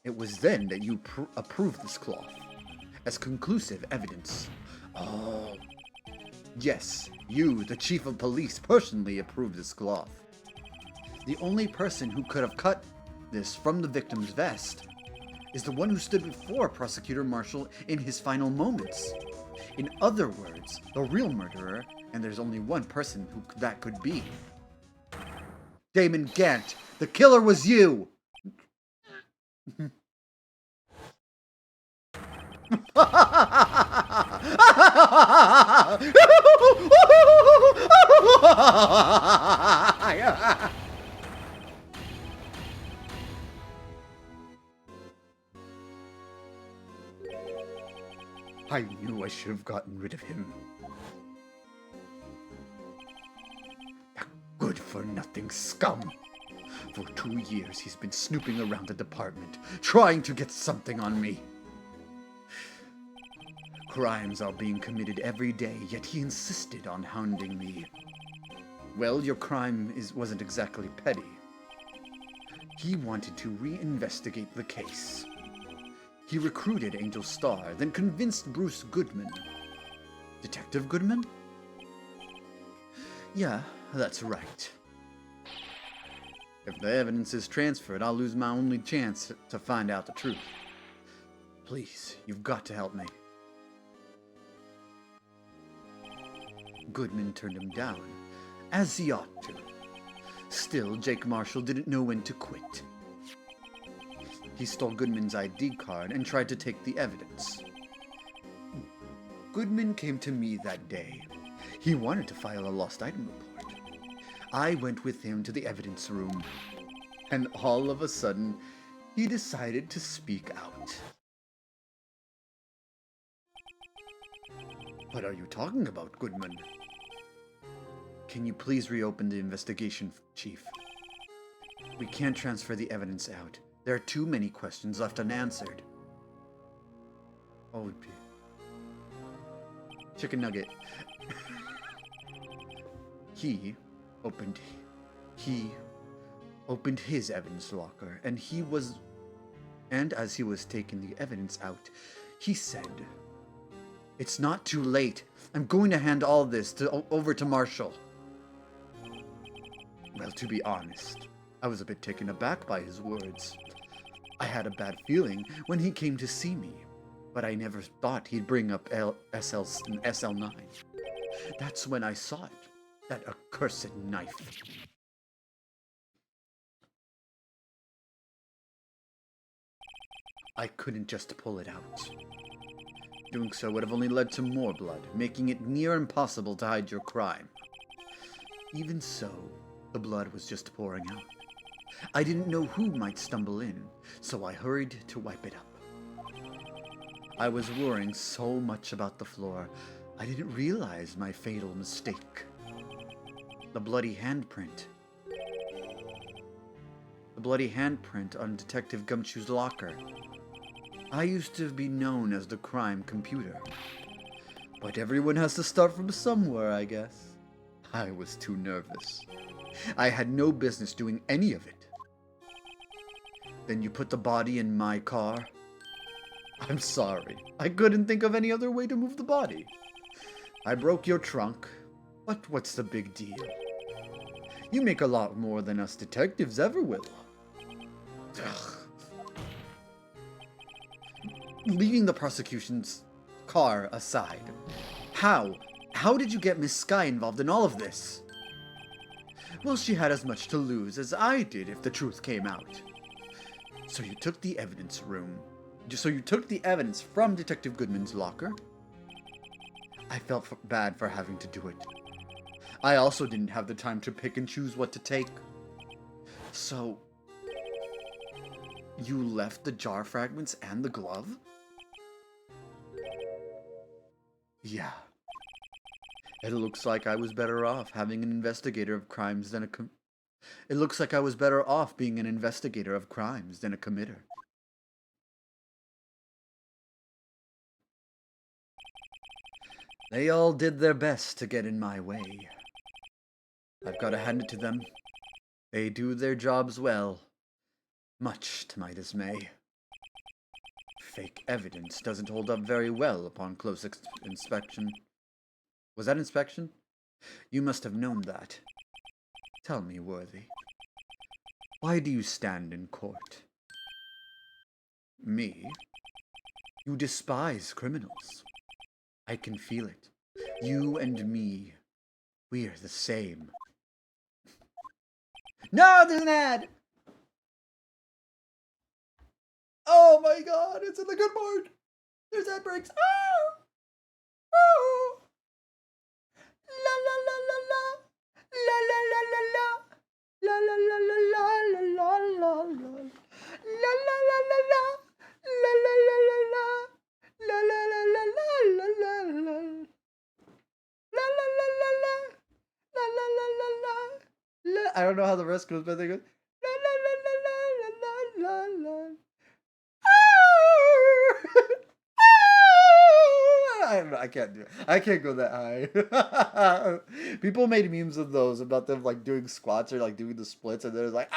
It was then that you approved this cloth as conclusive evidence. Oh. Yes, you, the chief of police, personally approved this cloth. The only person who could have cut this from the victim's vest is the one who stood before Prosecutor Marshall in his final moments. In other words, the real murderer, and there's only one person who that could be. Damon Gant, the killer was you! I knew I should have gotten rid of him. That good-for-nothing scum. For 2 years, he's been snooping around the department, trying to get something on me. Crimes are being committed every day, yet he insisted on hounding me. Well, your crime wasn't exactly petty. He wanted to reinvestigate the case. He recruited Angel Starr, then convinced Bruce Goodman. Detective Goodman? Yeah, that's right. If the evidence is transferred, I'll lose my only chance to find out the truth. Please, you've got to help me. Goodman turned him down, as he ought to. Still, Jake Marshall didn't know when to quit. He stole Goodman's ID card and tried to take the evidence. Goodman came to me that day. He wanted to file a lost item report. I went with him to the evidence room, and all of a sudden, he decided to speak out. What are you talking about, Goodman? Can you please reopen the investigation, Chief? We can't transfer the evidence out. There are too many questions left unanswered. Oh, chicken nugget. He opened his evidence locker, and as he was taking the evidence out, he said, "It's not too late. I'm going to hand all this over to Marshall." Well, to be honest, I was a bit taken aback by his words. I had a bad feeling when he came to see me, but I never thought he'd bring up SL9. That's when I saw it, that accursed knife. I couldn't just pull it out. Doing so would have only led to more blood, making it near impossible to hide your crime. Even so, the blood was just pouring out. I didn't know who might stumble in, so I hurried to wipe it up. I was worrying so much about the floor, I didn't realize my fatal mistake. The bloody handprint. The bloody handprint on Detective Gumshoe's locker. I used to be known as the crime computer. But everyone has to start from somewhere, I guess. I was too nervous. I had no business doing any of it. Then you put the body in my car? I'm sorry. I couldn't think of any other way to move the body. I broke your trunk, but what's the big deal? You make a lot more than us detectives ever will. Ugh. Leaving the prosecution's car aside. How? How did you get Miss Sky involved in all of this? Well, she had as much to lose as I did if the truth came out. So you took the evidence from Detective Goodman's locker? I felt bad for having to do it. I also didn't have the time to pick and choose what to take. So, you left the jar fragments and the glove? Yeah. It looks like I was better off having an investigator of crimes than It looks like I was better off being an investigator of crimes than a committer. They all did their best to get in my way. I've got to hand it to them. They do their jobs well, much to my dismay. Fake evidence doesn't hold up very well upon close inspection. Was that inspection? You must have known that. Tell me, Worthy, why do you stand in court? Me? You despise criminals. I can feel it. You and me, we're the same. No, there's an ad! Oh my god, it's in the good part! There's ad breaks. Oh! Oh! La la la la la! La la la la la! La la la la la la la la la! La la la la la! La la la la la! La la la la la la la la! La la la la la! La la la la la! I don't know how the rest goes, but they go la la la la la la la la. I don't know. I can't do it. I can't go that high. People made memes of those about them like doing squats or like doing the splits, and they're like,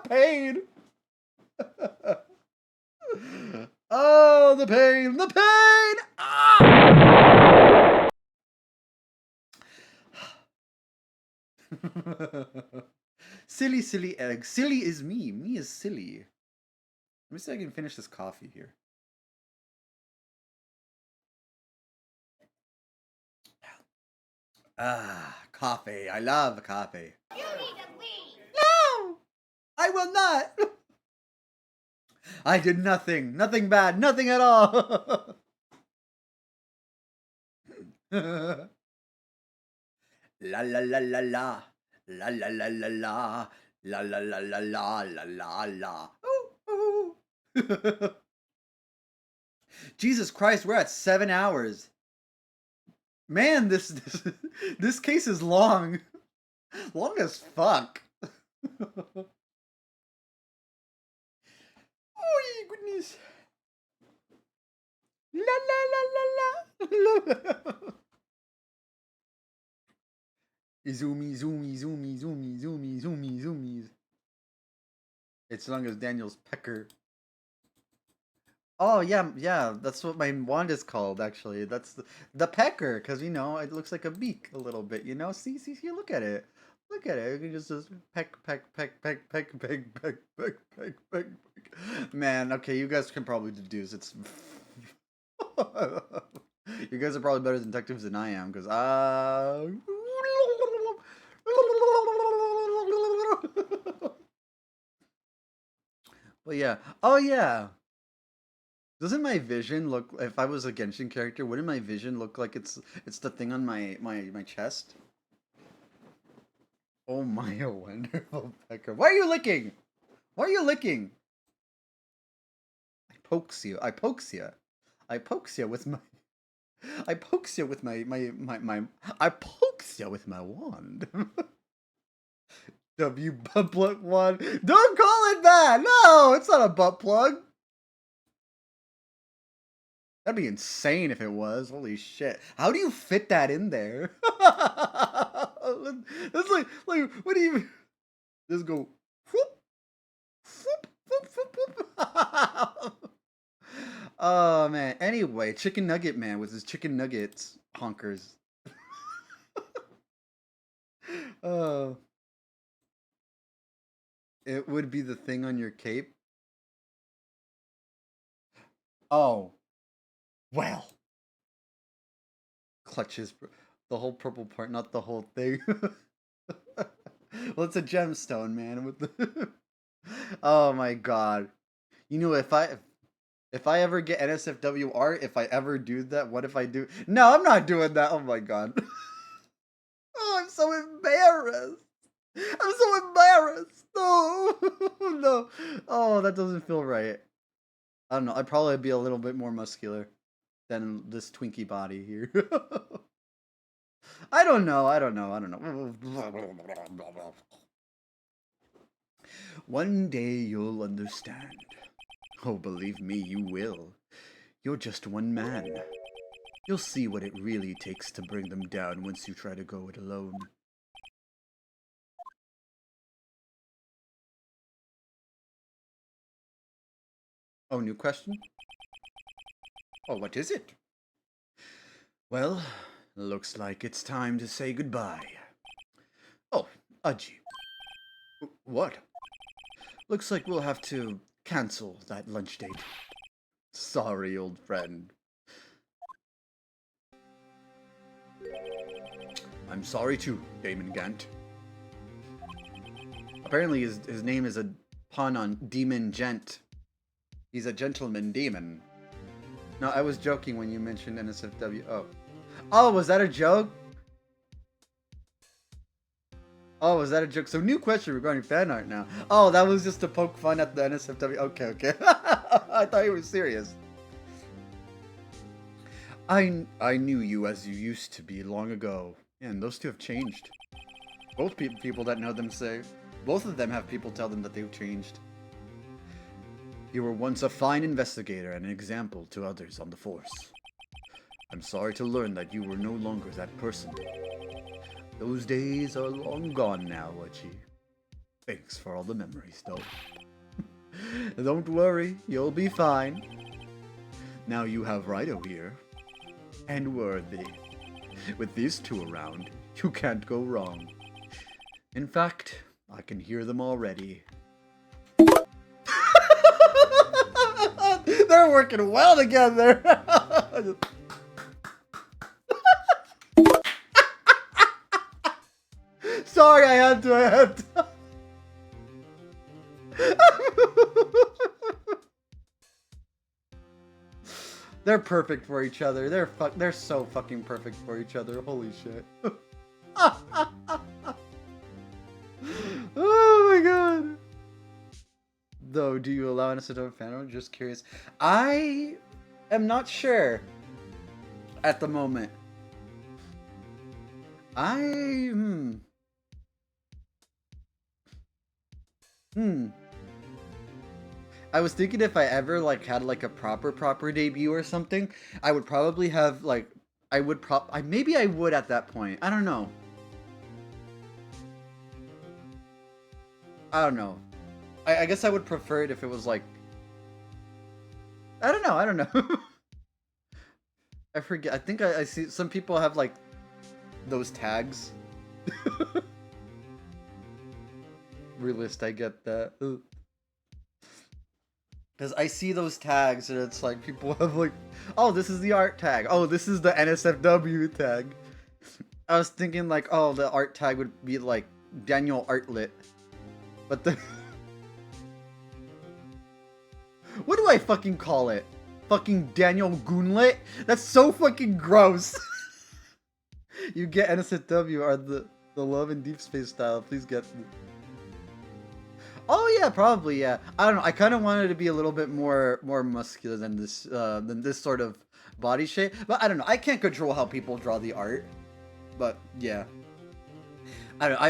pain. Oh, the pain, the pain. Ah! Silly, silly egg. Silly is me. Me is silly. Let me see if I can finish this coffee here. Coffee. I love coffee. You need to leave. No! I will not! I did nothing. Nothing bad. Nothing at all. La la la la la. La la la la la. La la la la la la la la. Ooh, ooh. Jesus Christ, we're at 7 hours. Man, this case is long. Long as fuck. Oh, goodness. La la la la la. Zoomy, zoomy, zoomy, zoomy, zoomy, zoomy, zoomies. It's long as Daniel's pecker. Oh, yeah, that's what my wand is called, actually. That's the pecker, because, you know, it looks like a beak a little bit, you know? See, look at it. Look at it. You can just peck, peck, peck, peck, peck, peck, peck, peck, peck, peck. Man, okay, you guys can probably deduce it's... You guys are probably better detectives than I am, because But yeah. Oh, yeah. Doesn't my vision look, if I was a Genshin character, wouldn't my vision look like it's the thing on my chest? Oh my wonderful pecker. Why are you licking? Why are you licking? I pokes you. I pokes you. I pokes you with my I pokes you with my I pokes you with my wand. W butt plug wand. Don't call it that! No, it's not a butt plug. That'd be insane if it was. Holy shit. How do you fit that in there? That's like, what do you... Just go... Whoop, whoop, whoop, whoop, whoop. Oh, man. Anyway, Chicken Nugget Man with his chicken nuggets honkers. Oh. It would be the thing on your cape. Oh. Well. clutches the whole purple part, not the whole thing. Well, it's a gemstone, man. With the oh my god. You know, if I ever get NSFW art, if I ever do that, what if I do? No, I'm not doing that. Oh my god. Oh, I'm so embarrassed. I'm so embarrassed. No, no. Oh, that doesn't feel right. I don't know. I'd probably be a little bit more muscular than this Twinkie body here. I don't know. I don't know. I don't know. One day you'll understand. Oh, believe me, you will. You're just one man. You'll see what it really takes to bring them down once you try to go it alone. Oh, new question? Oh, what is it? Well, looks like it's time to say goodbye. Oh, Aji. What? Looks like we'll have to cancel that lunch date. Sorry, old friend. I'm sorry too, Damon Gant. Apparently his name is a pun on Demon Gent. He's a gentleman demon. No, I was joking when you mentioned NSFW. Oh. Oh, was that a joke? Oh, was that a joke? So new question regarding fan art now. Oh, that was just to poke fun at the NSFW. Okay, okay. I thought you were serious. I knew you as you used to be long ago. And those two have changed. Both people that know them say. Both of them have people tell them that they've changed. You were once a fine investigator and an example to others on the force. I'm sorry to learn that you were no longer that person. Those days are long gone now, Wachi. Thanks for all the memories, though. Don't worry, you'll be fine. Now you have Righto here. And Worthy. With these two around, you can't go wrong. In fact, I can hear them already. They're working well together. Sorry, I had to. They're perfect for each other. They're so fucking perfect for each other. Holy shit. Oh my god. Though, do you allow NSFW fan art? Just curious. I am not sure at the moment. I was thinking if I ever like had like a proper debut or something, I would probably have like maybe I would at that point. I don't know. I guess I would prefer it if it was like I don't know. I forget. I think I see some people have like those tags. Realist, I get that. Because I see those tags and it's like people have like, oh, this is the art tag. Oh, this is the NSFW tag. I was thinking like, oh, the art tag would be like Daniel Artlet. But the... What do I fucking call it? Fucking Daniel Goonlet? That's so fucking gross. You get NSFW or the Love and Deep Space style. Please get... Oh yeah, probably yeah. I don't know. I kind of wanted to be a little bit more muscular than this sort of body shape. But I don't know. I can't control how people draw the art. But yeah, I don't know.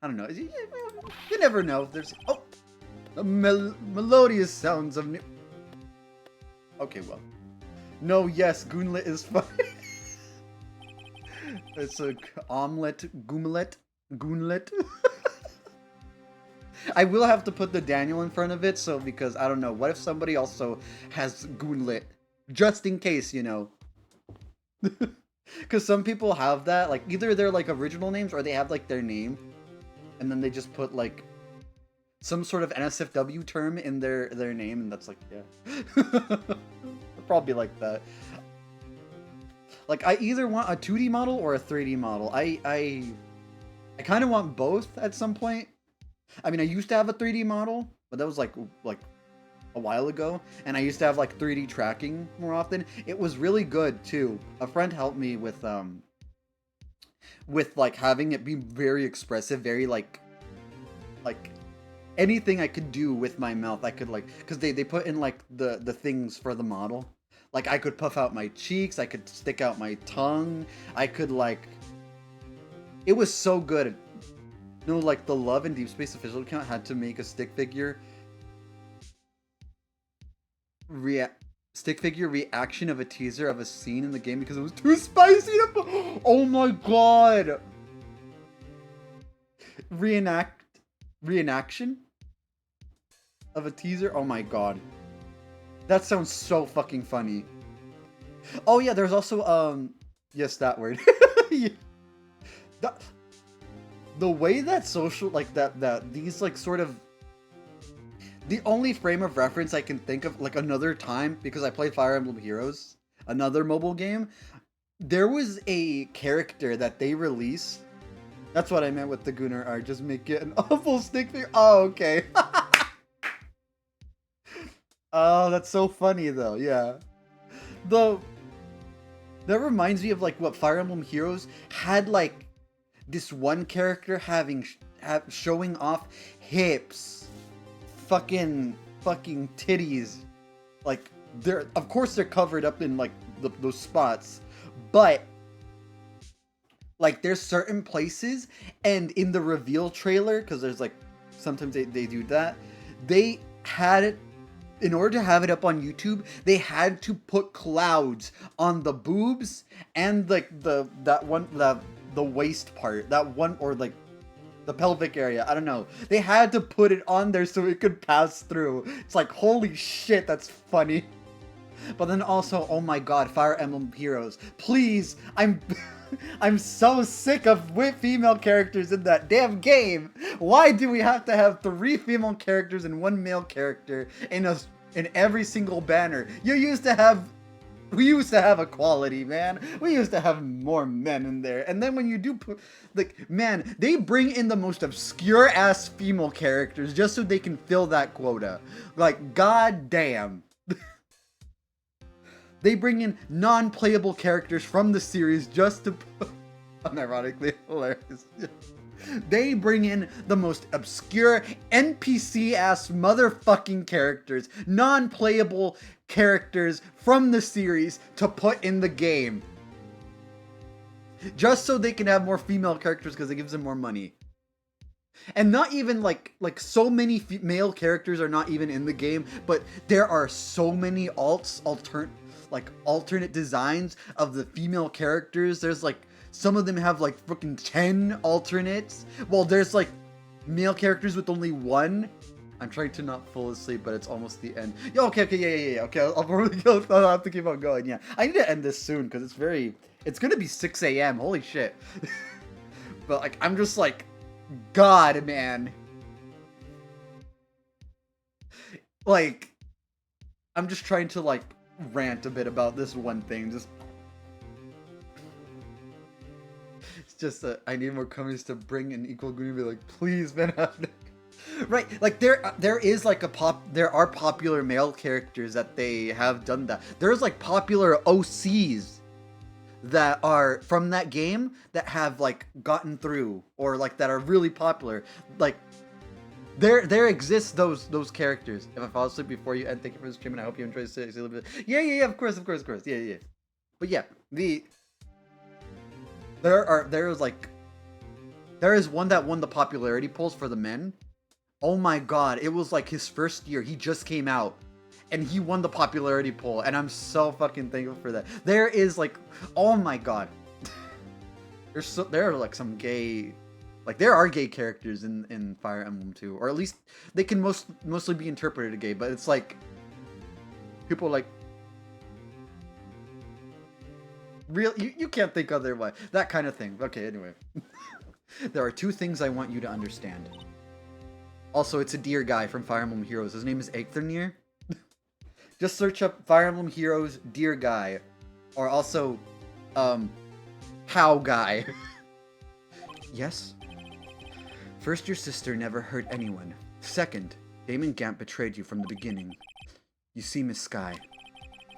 I don't know. You never know. There's the melodious sounds of new. Okay, well, no, yes, Goonlet is fine. It's a omelet, Goonlet. I will have to put the Daniel in front of it, so because I don't know, what if somebody also has Goonlet, just in case, you know. Because some people have that, like either they're like original names or they have like their name, and then they just put like some sort of NSFW term in their name, and that's like yeah, probably like that. Like, I either want a 2D model or a 3D model. I kind of want both at some point. I mean, I used to have a 3D model, but that was like a while ago, and I used to have like 3D tracking more often. It was really good too. A friend helped me with like having it be very expressive, very like anything I could do with my mouth, I could like, because they put in like the things for the model. Like I could puff out my cheeks, I could stick out my tongue, I could like, it was so good. No, like the Love and Deep Space official account had to make a stick figure reaction of a teaser of a scene in the game because it was too spicy to... Oh my god! Reenaction of a teaser? Oh my god. That sounds so fucking funny. Oh yeah, there's also, yes, that word. Yeah. The way that social, like, that these, like, sort of... The only frame of reference I can think of, like, another time, because I played Fire Emblem Heroes, another mobile game, there was a character that they released. That's what I meant with the Gunnar art. Just make it an awful stick figure. Oh, okay. Oh, that's so funny, though. Yeah. Though, that reminds me of, like, what Fire Emblem Heroes had, like, this one character showing off hips, fucking titties. Like, of course they're covered up in, like, those spots, but like, there's certain places, and in the reveal trailer, because there's like, sometimes they do that, they had it, in order to have it up on YouTube, they had to put clouds on the boobs and like the waist part, that one, or like the pelvic area, I don't know. They had to put it on there so it could pass through. It's like, holy shit, that's funny. But then also, oh my god, Fire Emblem Heroes. Please, I'm so sick of female characters in that damn game. Why do we have to have 3 female characters and 1 male character in every single banner? We used to have equality, man. We used to have more men in there. And then when you do put, like, man, they bring in the most obscure ass female characters just so they can fill that quota. Like, god damn. They bring in non-playable characters from the series just to put... Unironically hilarious. They bring in the most obscure NPC-ass motherfucking characters, non-playable characters from the series to put in the game. Just so they can have more female characters because it gives them more money. And not even like so many male characters are not even in the game, but there are so many alternate designs of the female characters. There's like, some of them have like freaking 10 alternates. Well, there's like male characters with only 1. I'm trying to not fall asleep, but it's almost the end. Yeah, okay, yeah. Okay, I'll probably go. I'll have to keep on going. Yeah, I need to end this soon because it's gonna be 6 a.m. Holy shit. But like, I'm just like, God, man. Like, I'm just trying to like rant a bit about this one thing. It's just that I need more companies to bring an equal group and be like, please, man. Right, like there are popular male characters that they have done that. There's like popular OCs that are from that game that have like gotten through, or like that are really popular. Like there exists those characters. If I fall asleep before you end, thank you for the stream, and I hope you enjoy this a little bit. Yeah, of course. Yeah. But yeah, there is one that won the popularity polls for the men. Oh my god, it was like his first year. He just came out and he won the popularity poll, and I'm so fucking thankful for that. There is like, oh my god. There are like some gay, like there are gay characters in Fire Emblem 2, or at least they can mostly be interpreted as gay, but it's like people like real, you can't think otherwise. That kind of thing. Okay, anyway. There are 2 things I want you to understand. Also, it's a deer guy from Fire Emblem Heroes. His name is Eikthrnir. Just search up Fire Emblem Heroes deer guy. Or also, How guy? Yes? First, your sister never hurt anyone. Second, Damon Gamp betrayed you from the beginning. You see, Miss Sky,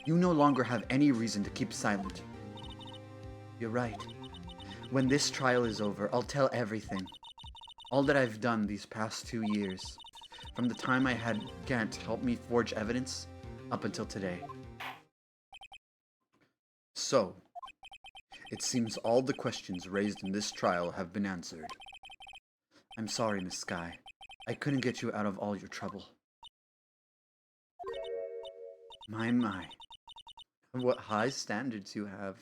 you no longer have any reason to keep silent. You're right. When this trial is over, I'll tell everything. All that I've done these past 2 years. From the time I had Gant help me forge evidence, up until today. So, it seems all the questions raised in this trial have been answered. I'm sorry, Miss Sky. I couldn't get you out of all your trouble. My. What high standards you have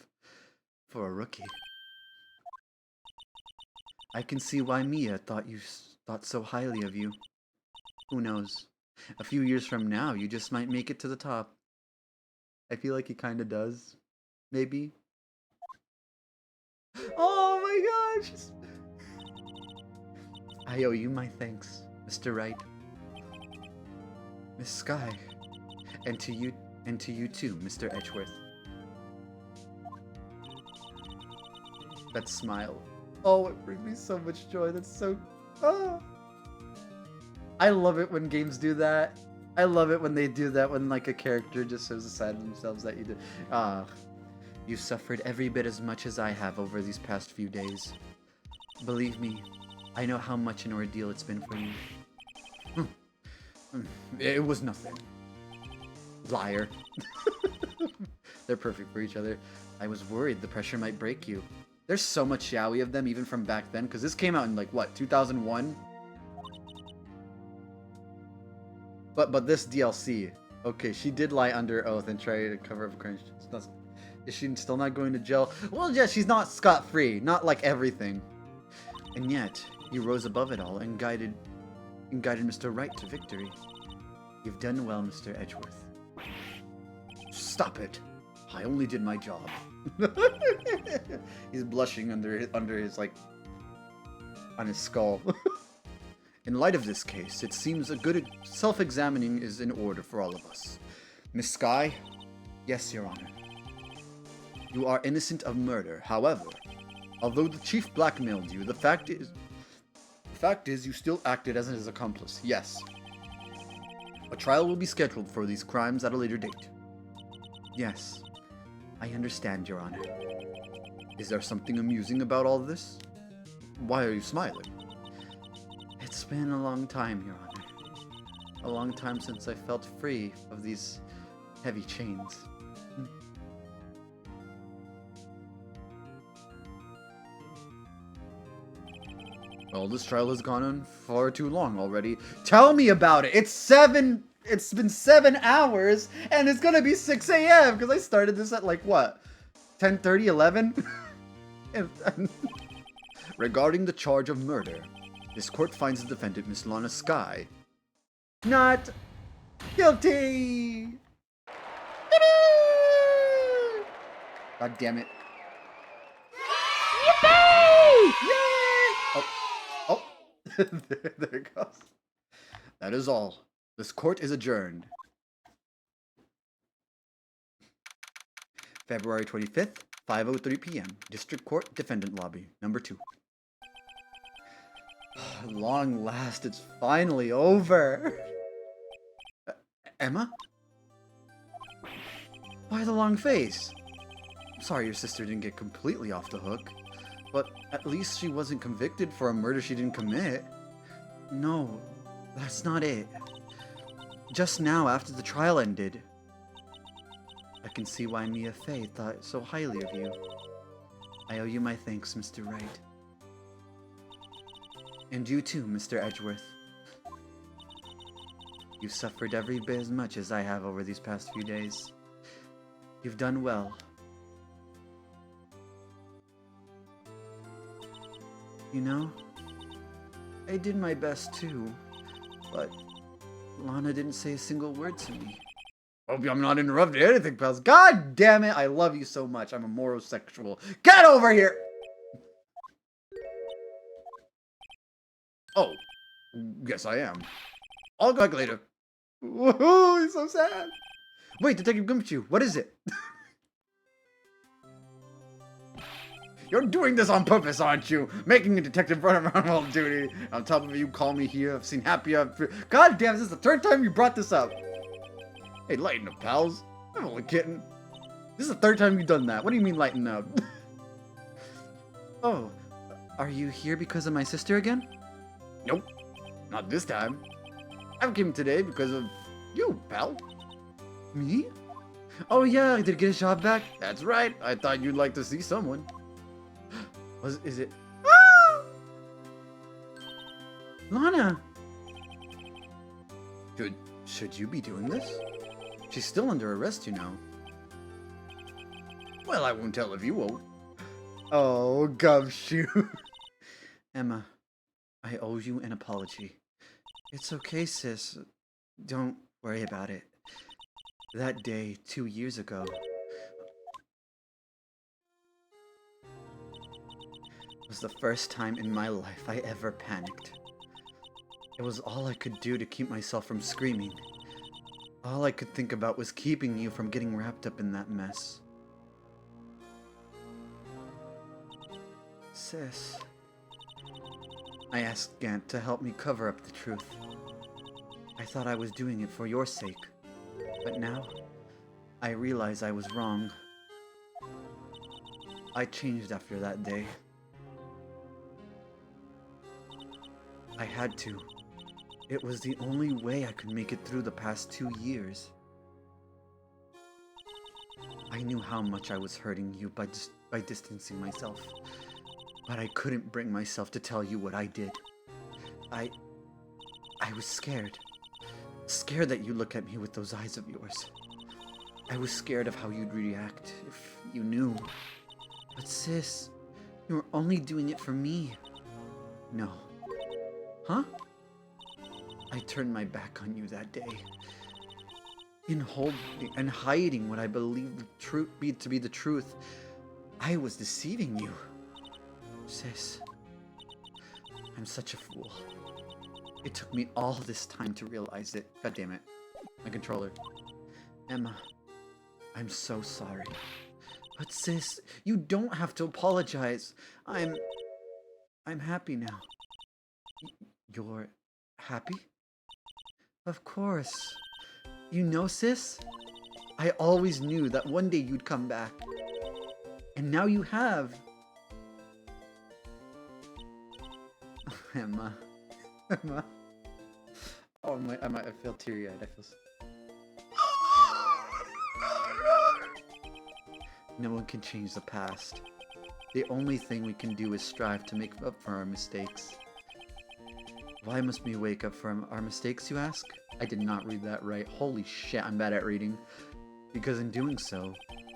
for a rookie. I can see why Mia thought so highly of you. Who knows? A few years from now, you just might make it to the top. I feel like he kinda does. Maybe. Oh my gosh! I owe you my thanks, Mr. Wright. Miss Sky. And to you too, Mr. Edgeworth. That smile. Oh, it brings me so much joy. That's so... Oh. I love it when games do that. I love it when they do that, when like a character just shows a side of themselves that you do. You suffered every bit as much as I have over these past few days. Believe me, I know how much an ordeal it's been for you. It was nothing. Liar. They're perfect for each other. I was worried the pressure might break you. There's so much yaoi of them even from back then, because this came out in like, what, 2001? But this DLC, okay, she did lie under oath and try to cover up crimes. Is she still not going to jail? Well, yeah, she's not scot-free, not like everything. And yet, you rose above it all and guided Mr. Wright to victory. You've done well, Mr. Edgeworth. Stop it. I only did my job. He's blushing under his like on his skull. In light of this case, it seems a good self-examining is in order for all of us. Miss Sky? Yes, Your Honor. You are innocent of murder. However, although the chief blackmailed you, the fact is you still acted as his accomplice. Yes. A trial will be scheduled for these crimes at a later date. Yes. I understand, Your Honor. Is there something amusing about all this? Why are you smiling? It's been a long time, Your Honor. A long time since I felt free of these heavy chains. Well, this trial has gone on far too long already. Tell me about it! It's been 7 hours, and it's gonna be 6 a.m. because I started this at like, what? 10:30, 11? Regarding the charge of murder, this court finds the defendant, Miss Lana Sky, not guilty! God damn it. Yippee! Yay! Oh. there it goes. That is all. This court is adjourned. February 25th, 5:03 p.m. District Court, Defendant Lobby, number 2. Long last, it's finally over. Emma? Why the long face? I'm sorry your sister didn't get completely off the hook, but at least she wasn't convicted for a murder she didn't commit. No, that's not it. Just now, after the trial ended, I can see why Mia Fey thought so highly of you. I owe you my thanks, Mr. Wright. And you too, Mr. Edgeworth. You've suffered every bit as much as I have over these past few days. You've done well. You know, I did my best too, but Lana didn't say a single word to me. Hope I'm not interrupting anything, pals. God damn it, I love you so much. I'm a morosexual. Get over here! Oh, yes I am. I'll go back later. Woohoo, he's so sad. Wait, Detective Gumshoe, what is it? You're doing this on purpose, aren't you? Making a detective run around while on duty. On top of it, you call me here. I've seen happy up. God damn, this is the third time you brought this up. Hey, lighten up, pals. I'm only kidding. This is the third time you've done that. What do you mean lighten up? Oh, are you here because of my sister again? Nope. Not this time. I came today because of you, pal. Me? Oh yeah, did you get his job back? That's right. I thought you'd like to see someone. Is it? Lana! Should you be doing this? She's still under arrest, you know. Well, I won't tell if you won't. Oh, gumshoe. Emma, I owe you an apology. It's okay, sis. Don't worry about it. That day, 2 years ago, was the first time in my life I ever panicked. It was all I could do to keep myself from screaming. All I could think about was keeping you from getting wrapped up in that mess. Sis, I asked Gant to help me cover up the truth. I thought I was doing it for your sake, but now I realize I was wrong. I changed after that day. I had to. It was the only way I could make it through the past 2 years. I knew how much I was hurting you by distancing myself, but I couldn't bring myself to tell you what I did. I was scared. Scared that you'd look at me with those eyes of yours. I was scared of how you'd react if you knew. But sis, you were only doing it for me. No. Huh? I turned my back on you that day. In holding and hiding what I believed to be the truth, I was deceiving you. Sis, I'm such a fool. It took me all this time to realize it. God damn it. My controller. Emma, I'm so sorry. But sis, you don't have to apologize. I'm happy now. You're happy? Of course. You know, sis? I always knew that one day you'd come back. And now you have. Emma. Emma. Oh my, I feel teary-eyed. I feel No one can change the past. The only thing we can do is strive to make up for our mistakes. Why must we wake up from our mistakes, you ask? I did not read that right. Holy shit, I'm bad at reading. Because in doing so,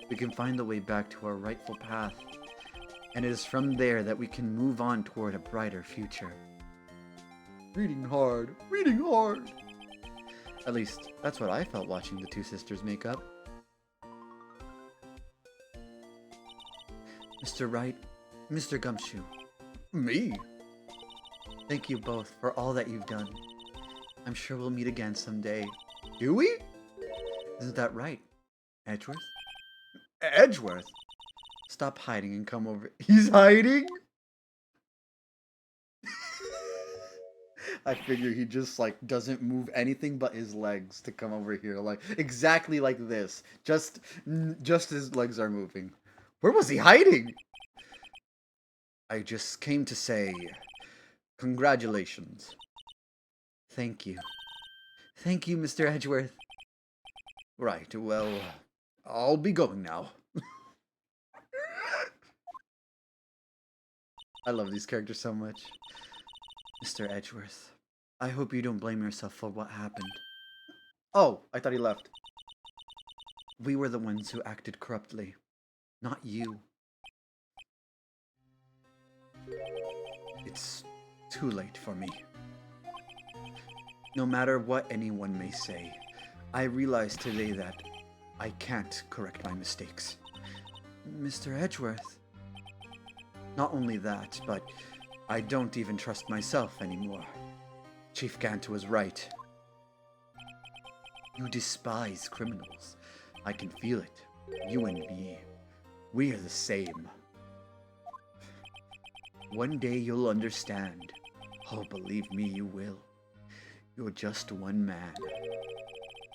we can find the way back to our rightful path. And it is from there that we can move on toward a brighter future. Reading hard. Reading hard. At least, that's what I felt watching the two sisters make up. Mr. Wright, Mr. Gumshoe. Me? Thank you both for all that you've done. I'm sure we'll meet again someday. Do we? Isn't that right, Edgeworth? Edgeworth? Stop hiding and come over. He's hiding? I figure he just like doesn't move anything but his legs to come over here, like exactly like this. Just his legs are moving. Where was he hiding? I just came to say congratulations. Thank you. Thank you, Mr. Edgeworth. Right, well, I'll be going now. I love these characters so much. Mr. Edgeworth, I hope you don't blame yourself for what happened. Oh, I thought he left. We were the ones who acted corruptly, not you. It's too late for me. No matter what anyone may say, I realize today that I can't correct my mistakes. Mr. Edgeworth. Not only that, but I don't even trust myself anymore. Chief Gant was right. You despise criminals. I can feel it. You and me. We are the same. One day you'll understand. Oh, believe me, you will. You're just one man.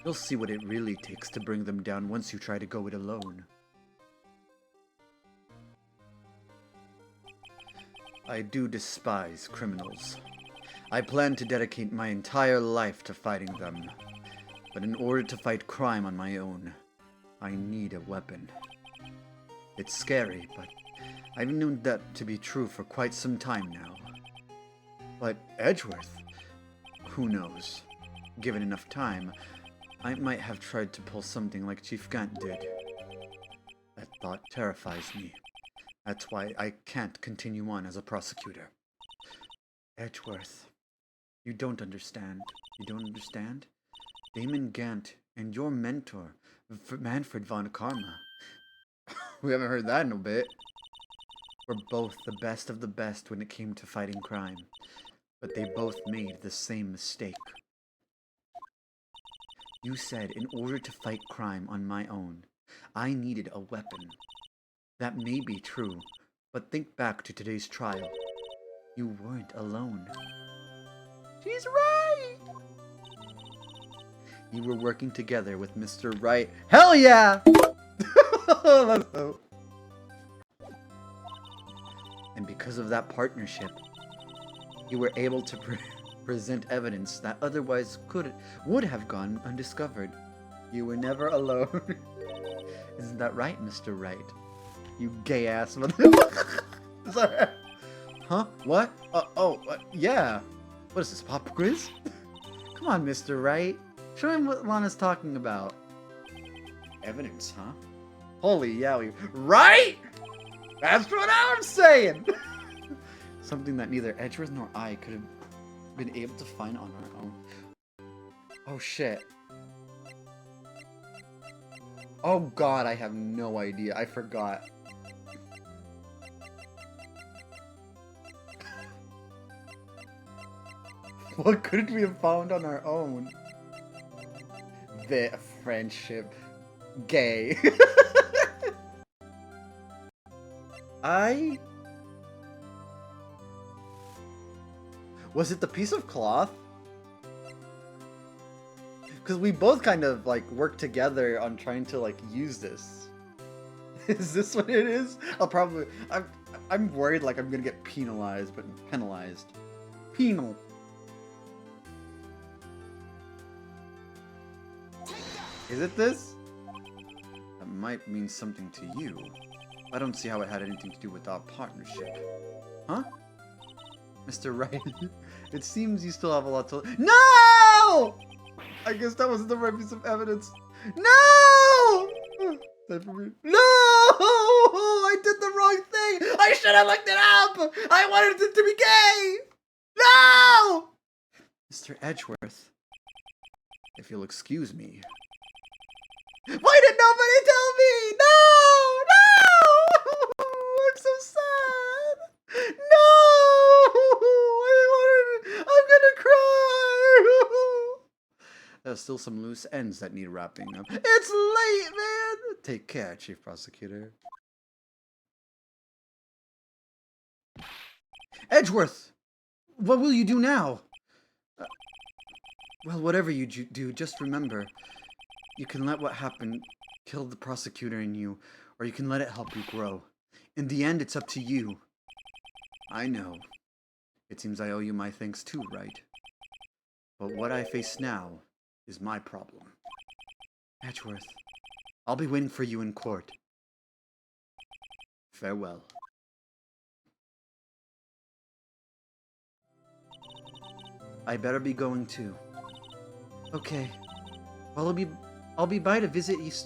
You'll see what it really takes to bring them down once you try to go it alone. I do despise criminals. I plan to dedicate my entire life to fighting them. But in order to fight crime on my own, I need a weapon. It's scary, but I've known that to be true for quite some time now. But Edgeworth, who knows? Given enough time, I might have tried to pull something like Chief Gant did. That thought terrifies me. That's why I can't continue on as a prosecutor. Edgeworth, you don't understand. You don't understand? Damon Gant and your mentor, Manfred von Karma. We haven't heard that in a bit. Were both the best of the best when it came to fighting crime. But they both made the same mistake. You said in order to fight crime on my own, I needed a weapon. That may be true, but think back to today's trial. You weren't alone. She's right! You were working together with Mr. Wright. Hell yeah! Let's go. And because of that partnership, you were able to present evidence that otherwise would have gone undiscovered. You were never alone. Isn't that right, Mr. Wright? You gay ass mother. Sorry. Huh? What? Yeah. What is this, pop quiz? Come on, Mr. Wright. Show him what Lana's talking about. Evidence, huh? Holy yowie. Right? That's what I'm saying! Something that neither Edgeworth nor I could have been able to find on our own. Oh shit. Oh god, I have no idea. I forgot. What could we have found on our own? The friendship. Gay. Was it the piece of cloth? Because we both kind of like worked together on trying to like use this. Is this what it is? I'm worried like I'm gonna get penalized, but penalized. Penal. Is it this? That might mean something to you. I don't see how it had anything to do with our partnership. Huh? Mr. Wright, it seems you still have a lot to... No! I guess that wasn't the right piece of evidence. No! Time for me. No! I did the wrong thing! I should have looked it up! I wanted it to be gay! No! Mr. Edgeworth, if you'll excuse me. Why did nobody tell me? No! No! I'm so sad. No! I'm gonna cry. There's still some loose ends that need wrapping up. It's late, man. Take care, Chief Prosecutor. Edgeworth, what will you do now? Well, whatever you do, just remember. You can let what happened kill the prosecutor in you, or you can let it help you grow. In the end, it's up to you. I know. It seems I owe you my thanks too, right? But what I face now is my problem. Edgeworth, I'll be waiting for you in court. Farewell. I better be going too. Okay. Well, I'll be by to visit you. It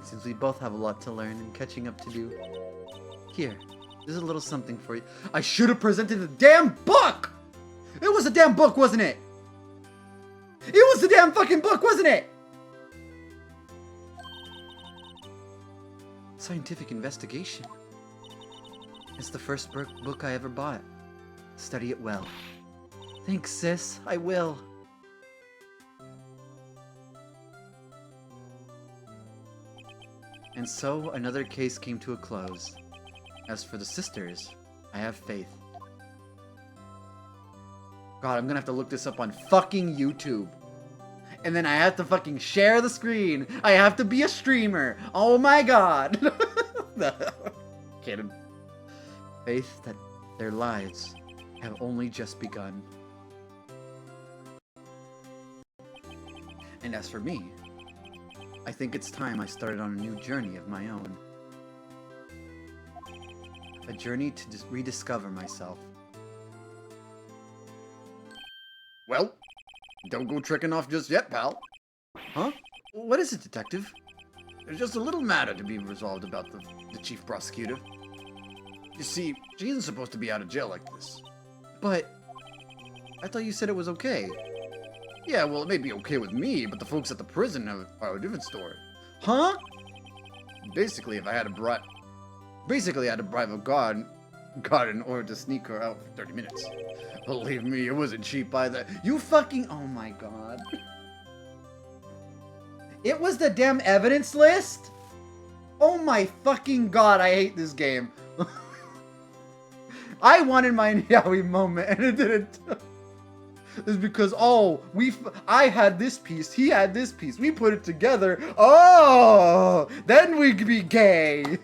seems we both have a lot to learn and catching up to do. Here, there's a little something for you. I should have presented the damn book! It was a damn book, wasn't it? It was the damn fucking book, wasn't it? Scientific investigation. It's the first book I ever bought. Study it well. Thanks, sis. I will. And so, another case came to a close. As for the sisters, I have faith. God, I'm gonna have to look this up on fucking YouTube. And then I have to fucking share the screen. I have to be a streamer. Oh my god. Kidding. Faith that their lives have only just begun. And as for me, I think it's time I started on a new journey of my own. A journey to rediscover myself. Well, don't go tricking off just yet, pal. Huh? What is it, detective? There's just a little matter to be resolved about the chief prosecutor. You see, she isn't supposed to be out of jail like this. But I thought you said it was okay. Yeah, well, it may be okay with me, but the folks at the prison are a different story. Huh? Basically, I had to bribe a guard in order to sneak her out for 30 minutes. Believe me, it wasn't cheap either. You fucking... Oh my god. It was the damn evidence list? Oh my fucking god, I hate this game. I wanted my Yaoi moment and it didn't. It's because, oh, I had this piece, he had this piece, we put it together, oh, then we'd be gay.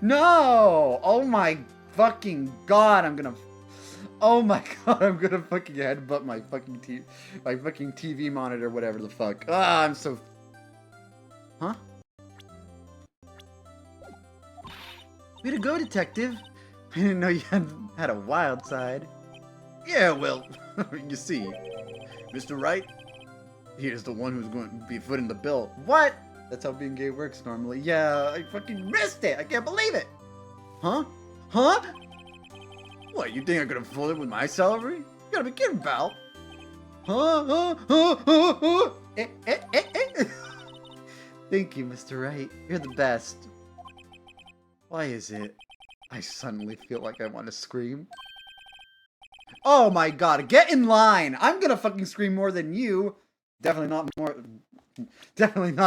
No, oh my fucking god, I'm gonna fucking headbutt my fucking TV monitor, whatever the fuck. Ah, I'm so... Huh? Way to go, detective. I didn't know you had a wild side. Yeah, well, you see, Mr. Wright, he is the one who's going to be footing the bill. What? That's how being gay works normally. Yeah, I fucking missed it. I can't believe it. Huh? Huh? What, you think I could afford it with my salary? You gotta be kidding, pal. Huh? Thank you, Mr. Wright. You're the best. Why is it I suddenly feel like I want to scream? Oh my god, get in line! I'm gonna fucking scream more than you. Definitely not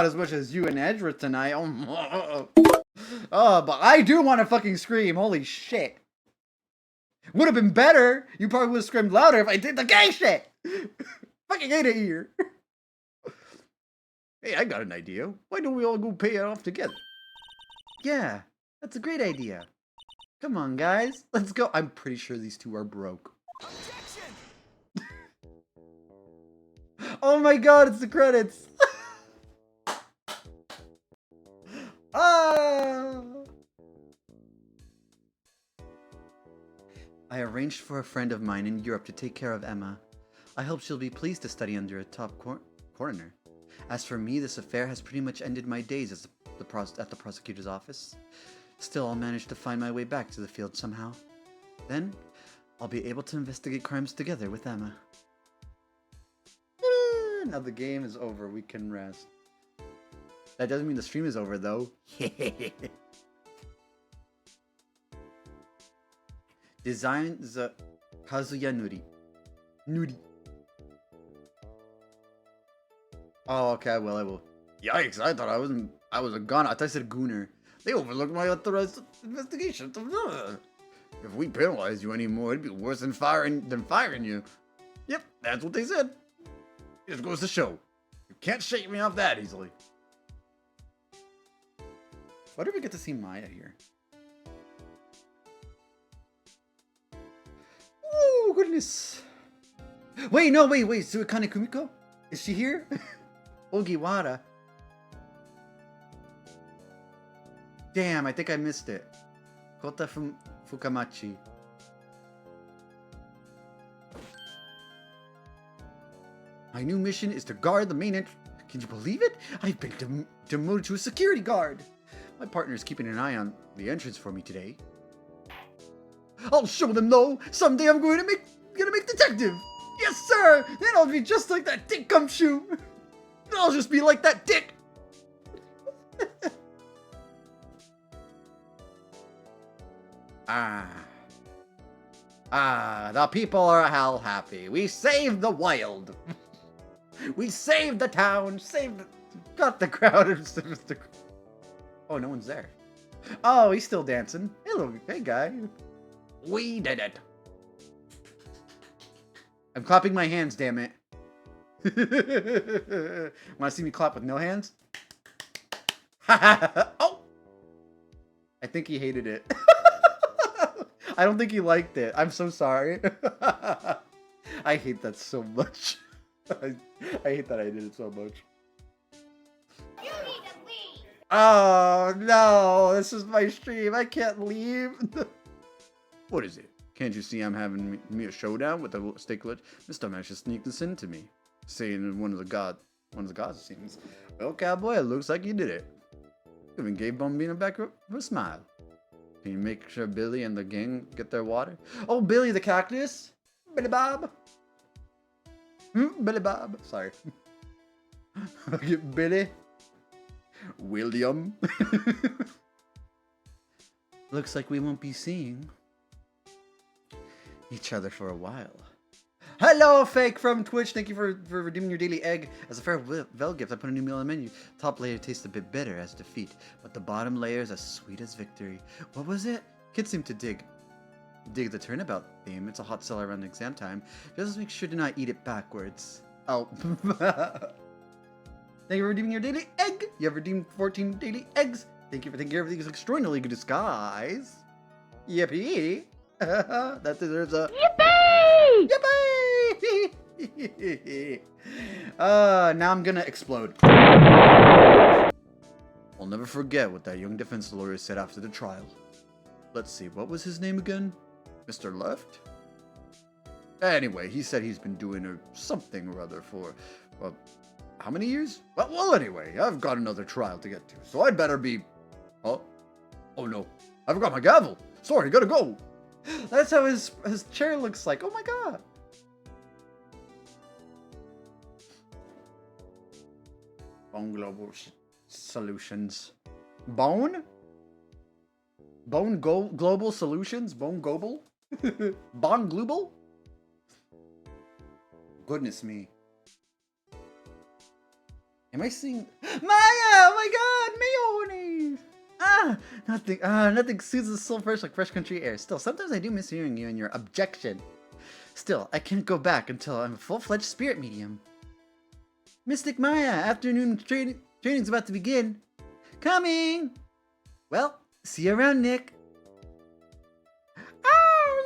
as much as you and Edgeworth tonight. Oh, but I do want to fucking scream. Holy shit. Would have been better. You probably would have screamed louder if I did the gay shit. Fucking hate it here. Hey, I got an idea. Why don't we all go pay it off together? Yeah, that's a great idea. Come on, guys. Let's go. I'm pretty sure these two are broke. Objection! Oh my god, it's the credits. Ah! I arranged for a friend of mine in Europe to take care of Emma. I hope she'll be pleased to study under a top coroner. As for me, this affair has pretty much ended my days at the prosecutor's office. Still, I'll manage to find my way back to the field somehow. Then, I'll be able to investigate crimes together with Emma. Now the game is over, we can rest. That doesn't mean the stream is over, though. Design the Kazuya Nuri. Nuri. Oh, okay, well, I will. Yikes, I thought I was a gunner. I thought I said gooner. They overlooked my authorized investigation. If we penalize you anymore, it'd be worse than firing you. Yep, that's what they said. It goes to show. You can't shake me off that easily. Why did we get to see Maya here? Oh, goodness. Wait, no, wait. Suikane Kumiko? Is she here? Ogiwara. Damn, I think I missed it. Kota Fukamachi. My new mission is to guard the main entrance. Can you believe it? I've been demoted to a security guard. My partner is keeping an eye on the entrance for me today. I'll show them though. Someday I'm gonna make detective. Yes, sir. Then I'll be just like that dick gumshoe. I'll just be like that dick. The people are hell happy. We saved the wild. We saved the town. Got the crowd. Oh, no one's there. Oh, he's still dancing. Hey, guy. We did it. I'm clapping my hands, damn it. Want to see me clap with no hands? Oh! I think he hated it. I don't think he liked it. I'm so sorry. I hate that so much. I hate that I did it so much. You need to leave. Oh, no. This is my stream. I can't leave. What is it? Can't you see I'm having me a showdown with the sticklet? This time I should sneak this into me. Saying one of the gods it seems. Well, cowboy, it looks like you did it. Even gave Bombino back for a smile. Can you make sure Billy and the gang get their water? Oh, Billy the cactus. Billy Bob. Billy Bob. Sorry. Billy. William. Looks like we won't be seeing each other for a while. Hello, Fake from Twitch. Thank you for redeeming your daily egg. As a farewell gift, I put a new meal on the menu. Top layer tastes a bit bitter as defeat, but the bottom layer is as sweet as victory. What was it? Kids seem to dig the turnabout theme. It's a hot seller around exam time. Just make sure to not eat it backwards. Oh. Thank you for redeeming your daily egg. You have redeemed 14 daily eggs. Thank you for thinking everything is extraordinarily good disguise. Yippee. That deserves a Yippee! yippee! Now I'm gonna explode. I'll never forget what that young defense lawyer said after the trial. Let's see, what was his name again? Mr. Left? Anyway, he said he's been doing something or other for, well, how many years? Well, anyway, I've got another trial to get to, so I'd better be... Oh no, I forgot my gavel. Sorry, gotta go. That's how his chair looks like. Oh my god. Bone Global Solutions. Bone? Global Solutions? Bone Global? Bone Global? Goodness me. Am I seeing Maya? Oh my god, mayonnaise! Nothing soothes the soul fresh like fresh country air. Still, sometimes I do miss hearing you and your objection. Still, I can't go back until I'm a full-fledged spirit medium. Mystic Maya, afternoon training's about to begin. Coming! Well, see you around, Nick.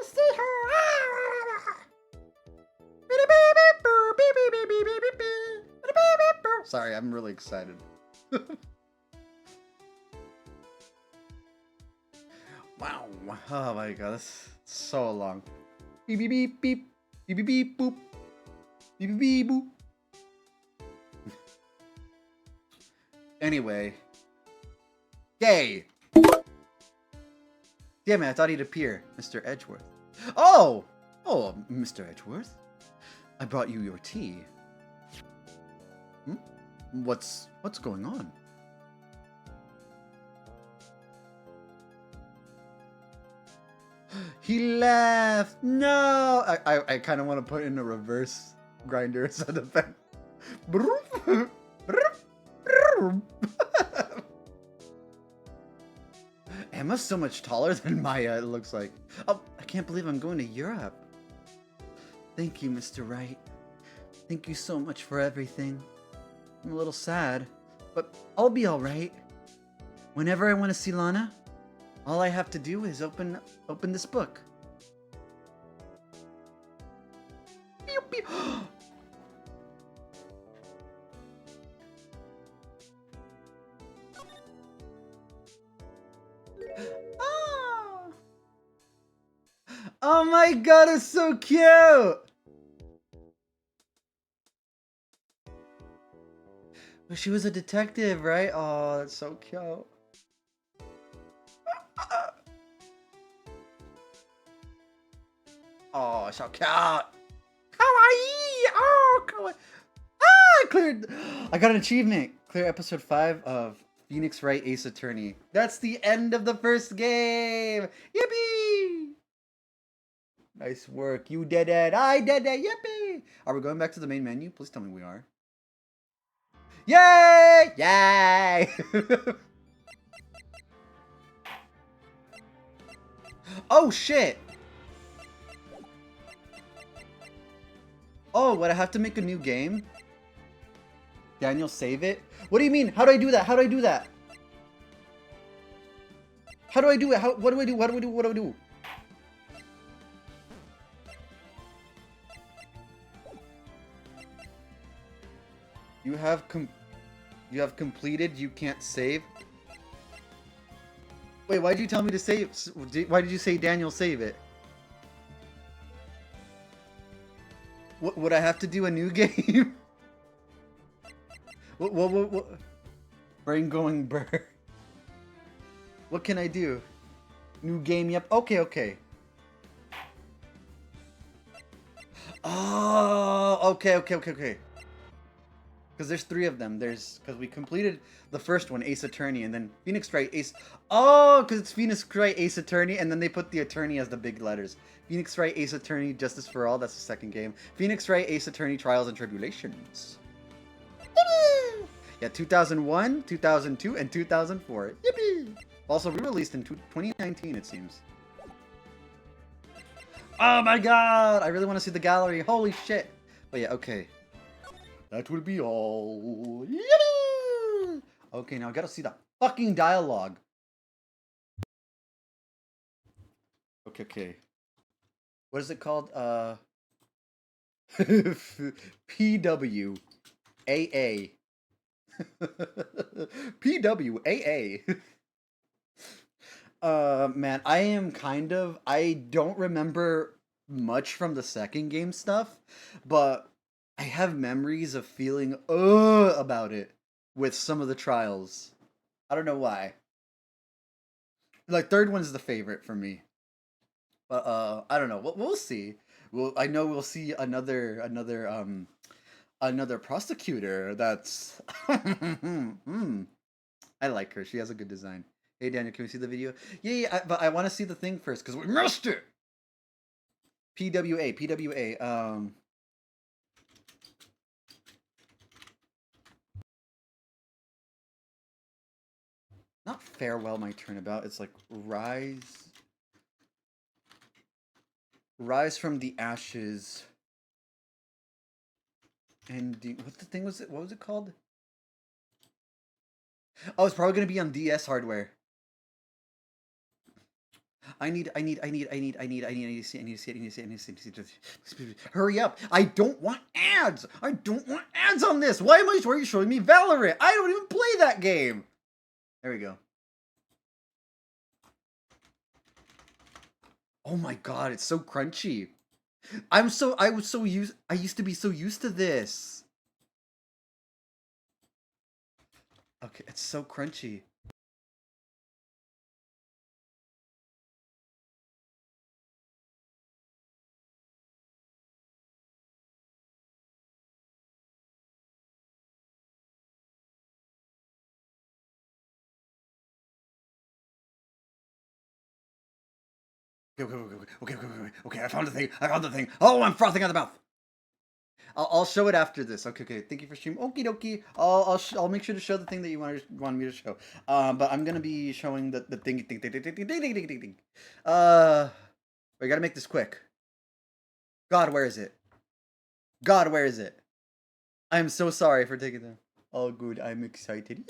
See her! Sorry, I'm really excited. Wow. Oh my god, that's so long. Beep beep beep beep. Beep beep beep boop. Beep beep beep boop. Anyway. Yay! Damn it, I thought he'd appear. Mr. Edgeworth. Oh! Oh, Mr. Edgeworth. I brought you your tea. What's going on? He left. No, I kind of want to put in a reverse grinder sound effect. Emma's so much taller than Maya, it looks like. Oh, I can't believe I'm going to Europe. Thank you, Mr. Wright. Thank you so much for everything. I'm a little sad, but I'll be alright. Whenever I want to see Lana, all I have to do is open this book. Pew, pew. Oh. Oh my god, it's so cute! She was a detective, right? Oh, that's so cute. Oh, so cute. Kawaii! Oh, kawaii. Ah, cleared. I got an achievement. Clear episode 5 of Phoenix Wright Ace Attorney. That's the end of the first game. Yippee! Nice work. You did it. I did it. Yippee! Are we going back to the main menu? Please tell me we are. Yay! Yay! Oh, shit! Oh, would I have to make a new game? Daniel, save it? What do you mean? How do I do that? How do I do that? How do I do it? What do I do? What do I do? What do I do? You have completed, you can't save? Wait, why did you tell me to save? Why did you say Daniel save it? Would I have to do a new game? What? Brain going burr. What can I do? New game, yep. Okay. Oh, okay. Because there's 3 of them. Because we completed the first one, Ace Attorney, and then Phoenix Wright, Ace... Oh, because it's Phoenix Wright, Ace Attorney, and then they put the Attorney as the big letters. Phoenix Wright, Ace Attorney, Justice for All, that's the second game. Phoenix Wright, Ace Attorney, Trials and Tribulations. Yeah, 2001, 2002, and 2004. Yippee! Also re-released in 2019, it seems. Oh my god! I really want to see the gallery. Holy shit! But yeah, okay. That will be all. Yippee! Okay, now I gotta see the fucking dialogue. Okay. What is it called? PWAA. PWAA. Man, I don't remember much from the second game stuff, but I have memories of feeling about it with some of the trials. I don't know why. Like third one's the favorite for me. But I don't know. We'll see. I know we'll see another prosecutor that's I like her. She has a good design. Hey Daniel, can we see the video? Yeah, but I want to see the thing first because we missed it. PWA. Not farewell my turnabout. It's like rise from the ashes. And what the thing was it? What was it called? Oh, it's probably gonna be on DS hardware. I need to see. Hurry up! I don't want ads. I don't want ads on this. Why are you showing me Valorant? I don't even play that game. There we go. Oh my god, it's so crunchy. I used to be so used to this. Okay, it's so crunchy. Okay, I found the thing. Oh, I'm frothing at the mouth. I'll show it after this. Okay. Thank you for streaming. Okie dokie. I'll make sure to show the thing that you wanted me to show. But I'm gonna be showing the thing. We gotta make this quick. God, where is it? I am so sorry for taking them. Oh, good. I'm excited.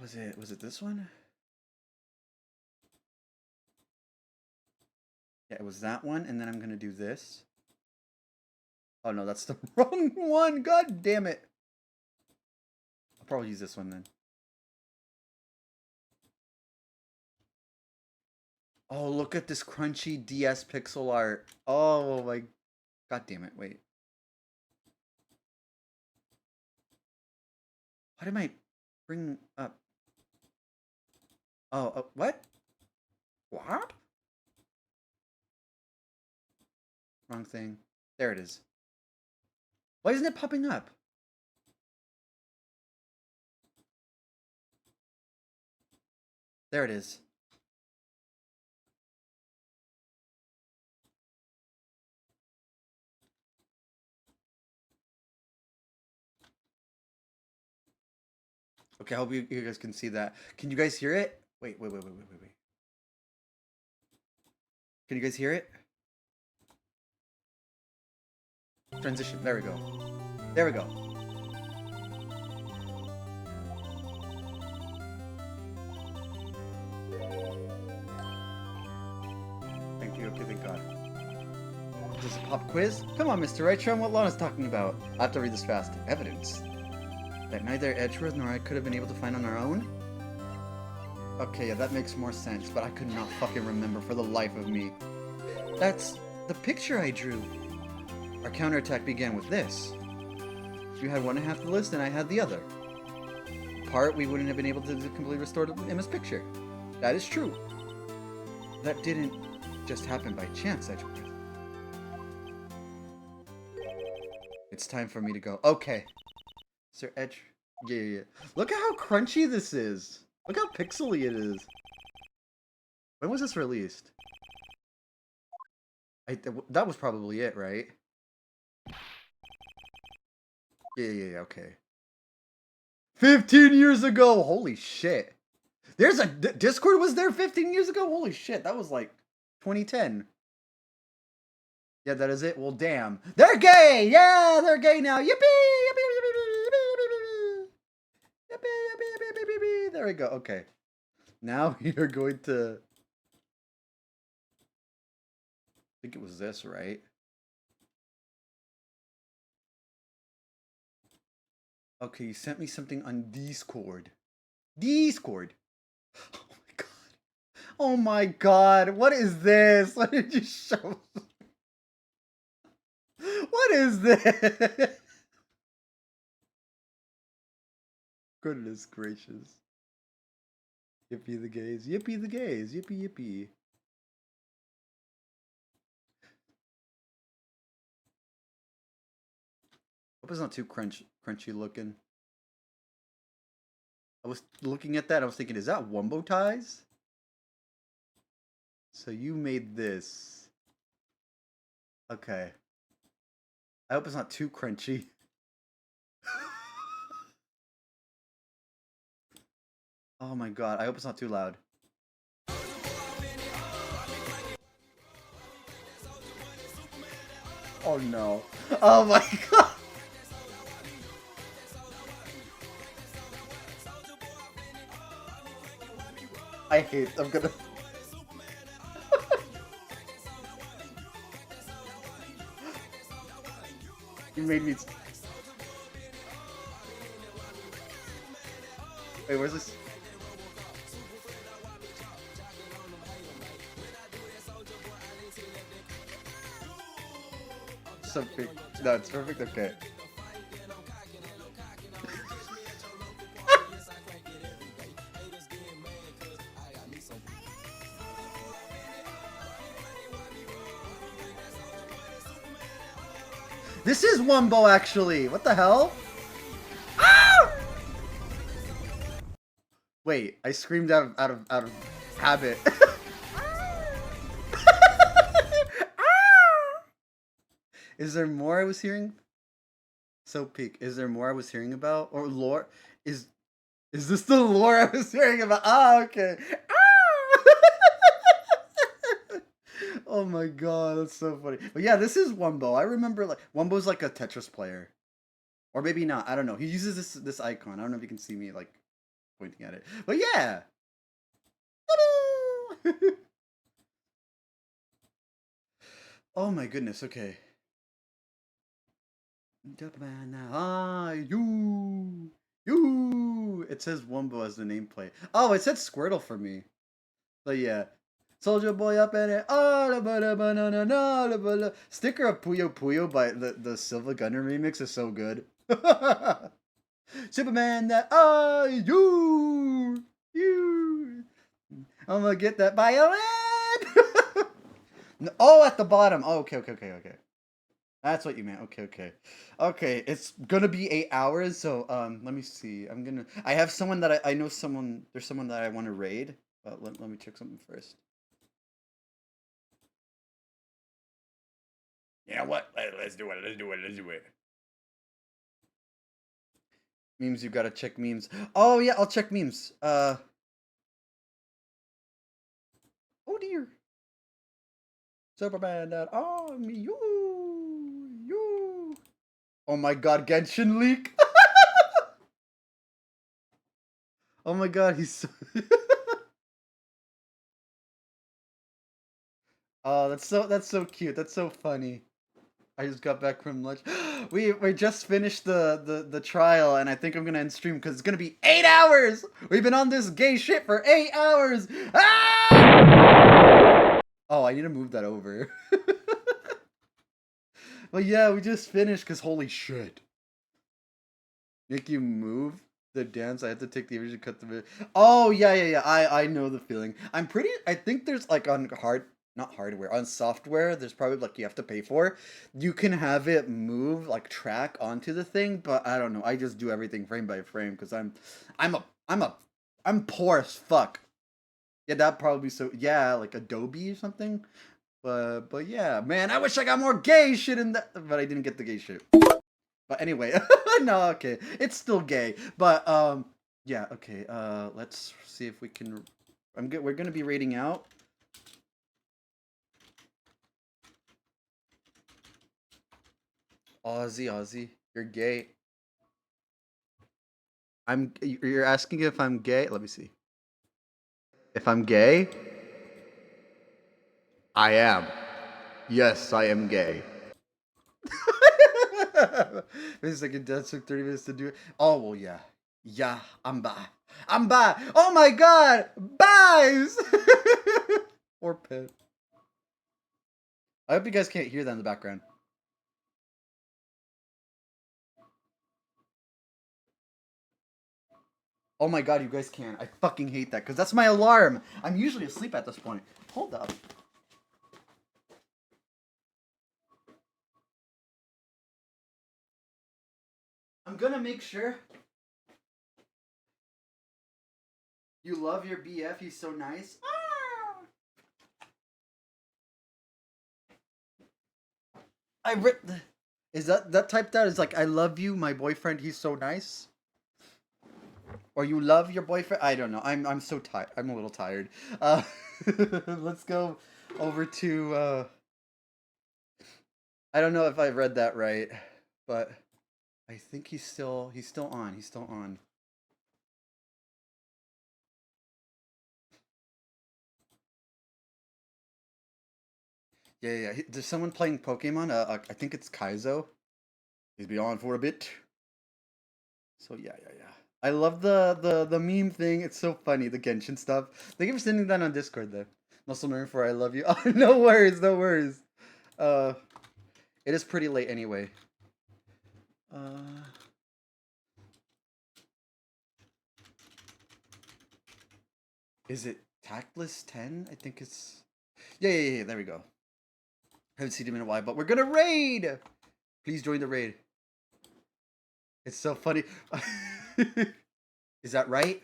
Was it this one? Yeah, it was that one, and then I'm gonna do this. Oh no, that's the wrong one. God damn it. I'll probably use this one then. Oh, look at this crunchy DS pixel art. Oh my, god damn it. Wait. What am I bringing up? Oh, what? What? Wrong thing. There it is. Why isn't it popping up? There it is. Okay, I hope you guys can see that. Can you guys hear it? Wait. Can you guys hear it? Transition. There we go. There we go. Thank you. Okay, thank God. Is this a pop quiz? Come on, Mr. Wright, show him what Lana's talking about. I have to read this fast. Evidence that neither Edgeworth nor I could have been able to find on our own? Okay, yeah, that makes more sense, but I could not fucking remember for the life of me. That's the picture I drew. Our counterattack began with this. You had one half of the list and I had the other. Part we wouldn't have been able to completely restore Emma's picture. That is true. That didn't just happen by chance, Edgeworth. It's time for me to go. Okay. Sir Edge. Yeah. Look at how crunchy this is. Look how pixely it is. When was this released? That was probably it, right? Yeah, okay. 15 years ago! Holy shit. There's a... Discord was there 15 years ago? Holy shit, that was like 2010. Yeah, that is it? Well, damn. They're gay! Yeah, they're gay now! Yippee! Yippee! There we go, okay. Now we are going to... I think it was this, right? Okay, you sent me something on Discord. Discord! Oh my god. Oh my god, what is this? What did you show? What is this? Goodness gracious. Yippee the gays. Yippee the gays. Yippee yippee. Hope it's not too crunchy looking. I was looking at that, I was thinking, is that Wumbo ties? So you made this. Okay. I hope it's not too crunchy. Oh my god, I hope it's not too loud. Oh no. Oh my god. I hate, I'm gonna... You made me... Wait, where's this? Something. No, it's perfect, okay. This is Wumbo, actually! What the hell? Ah! Wait, I screamed out of habit. Is there more I was hearing? So peak. Is there more I was hearing about? Or lore? Is this the lore I was hearing about? Ah, okay. Ah! Oh my god, that's so funny. But yeah, this is Wumbo. I remember like Wumbo's like a Tetris player. Or maybe not. I don't know. He uses this icon. I don't know if you can see me like pointing at it. But yeah. Oh my goodness, okay. You. It says Wumbo as the nameplate. Oh, it said Squirtle for me. But yeah. Soldier Boy up in it. Sticker of Puyo Puyo by the Silva Gunner remix is so good. Superman that you. I'm gonna get that violin. Oh, at the bottom. Oh, okay. That's what you meant. Okay. It's gonna be 8 hours. So let me see. I have someone that I know someone. There's someone that I want to raid. But let me check something first. You know what? Let's do it. Memes, you gotta check memes. Oh yeah, I'll check memes. Oh dear. Superman.army, you. Oh my god, Genshin leak. Oh my god, he's so... Oh, that's so cute. That's so funny. I just got back from lunch. We just finished the trial, and I think I'm gonna end stream because it's gonna be 8 hours. We've been on this gay shit for 8 hours. Ah! Oh, I need to move that over. But yeah, we just finished because holy shit. Make you move the dance. I had to take the image and cut the video. Oh yeah. I know the feeling. I think there's like on not hardware, on software, there's probably like you have to pay for. You can have it move like track onto the thing, but I don't know. I just do everything frame by frame because I'm poor as fuck. Yeah, that probably so yeah, like Adobe or something. But yeah, man, I wish I got more gay shit in that, but I didn't get the gay shit. But anyway, no, okay, it's still gay. But yeah, okay. Let's see if we can. We're gonna be rating out. Aussie, you're gay. You're asking if I'm gay? Let me see. If I'm gay? I am. Yes, I am gay. It's like it does took 30 minutes to do it. Oh well, yeah. Yeah, I'm back. I'm back. Oh my god! Buys! Or pet. I hope you guys can't hear that in the background. Oh my god, you guys can. I fucking hate that, because that's my alarm. I'm usually asleep at this point. Hold up. I'm gonna make sure you love your BF. He's so nice. Is that typed out? Is like I love you, my boyfriend. He's so nice. Or you love your boyfriend? I don't know. I'm so tired. I'm a little tired. Let's go over to. I don't know if I read that right, but I think he's still on. He's still on. Yeah. There's someone playing Pokemon. I think it's Kaizo. He's been on for a bit. So yeah. I love the meme thing. It's so funny, the Genshin stuff. Thank you for sending that on Discord though. Muscle Nerd for I love you. Oh, no worries. It is pretty late anyway. Is it Tactless 10? I think it's yeah, there we go. Haven't seen him in a while, but we're gonna raid! Please join the raid. It's so funny. Is that right?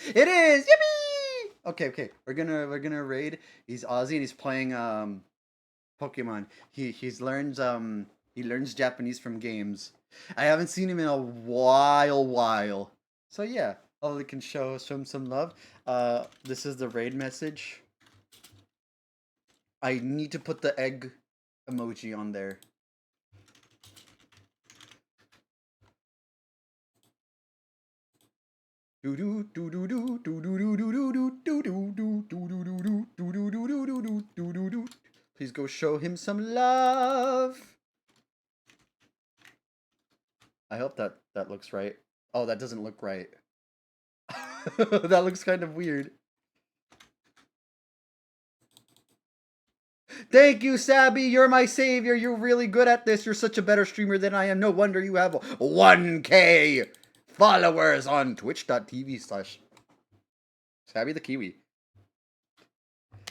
It is! Yippee! Okay. We're gonna raid. He's Aussie and he's playing Pokemon. He learns Japanese from games. I haven't seen him in a while. So yeah, hopefully can show him some love. This is the raid message. I need to put the egg emoji on there. Please go show him some love. I hope that looks right. Oh, that doesn't look right. That looks kind of weird. Thank you, Sabby. You're my savior. You're really good at this. You're such a better streamer than I am. No wonder you have 1K followers on twitch.tv/Sabby the Kiwi.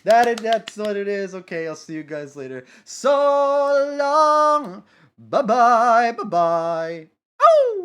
That's what it is. Okay, I'll see you guys later. So long. Bye-bye. Oh!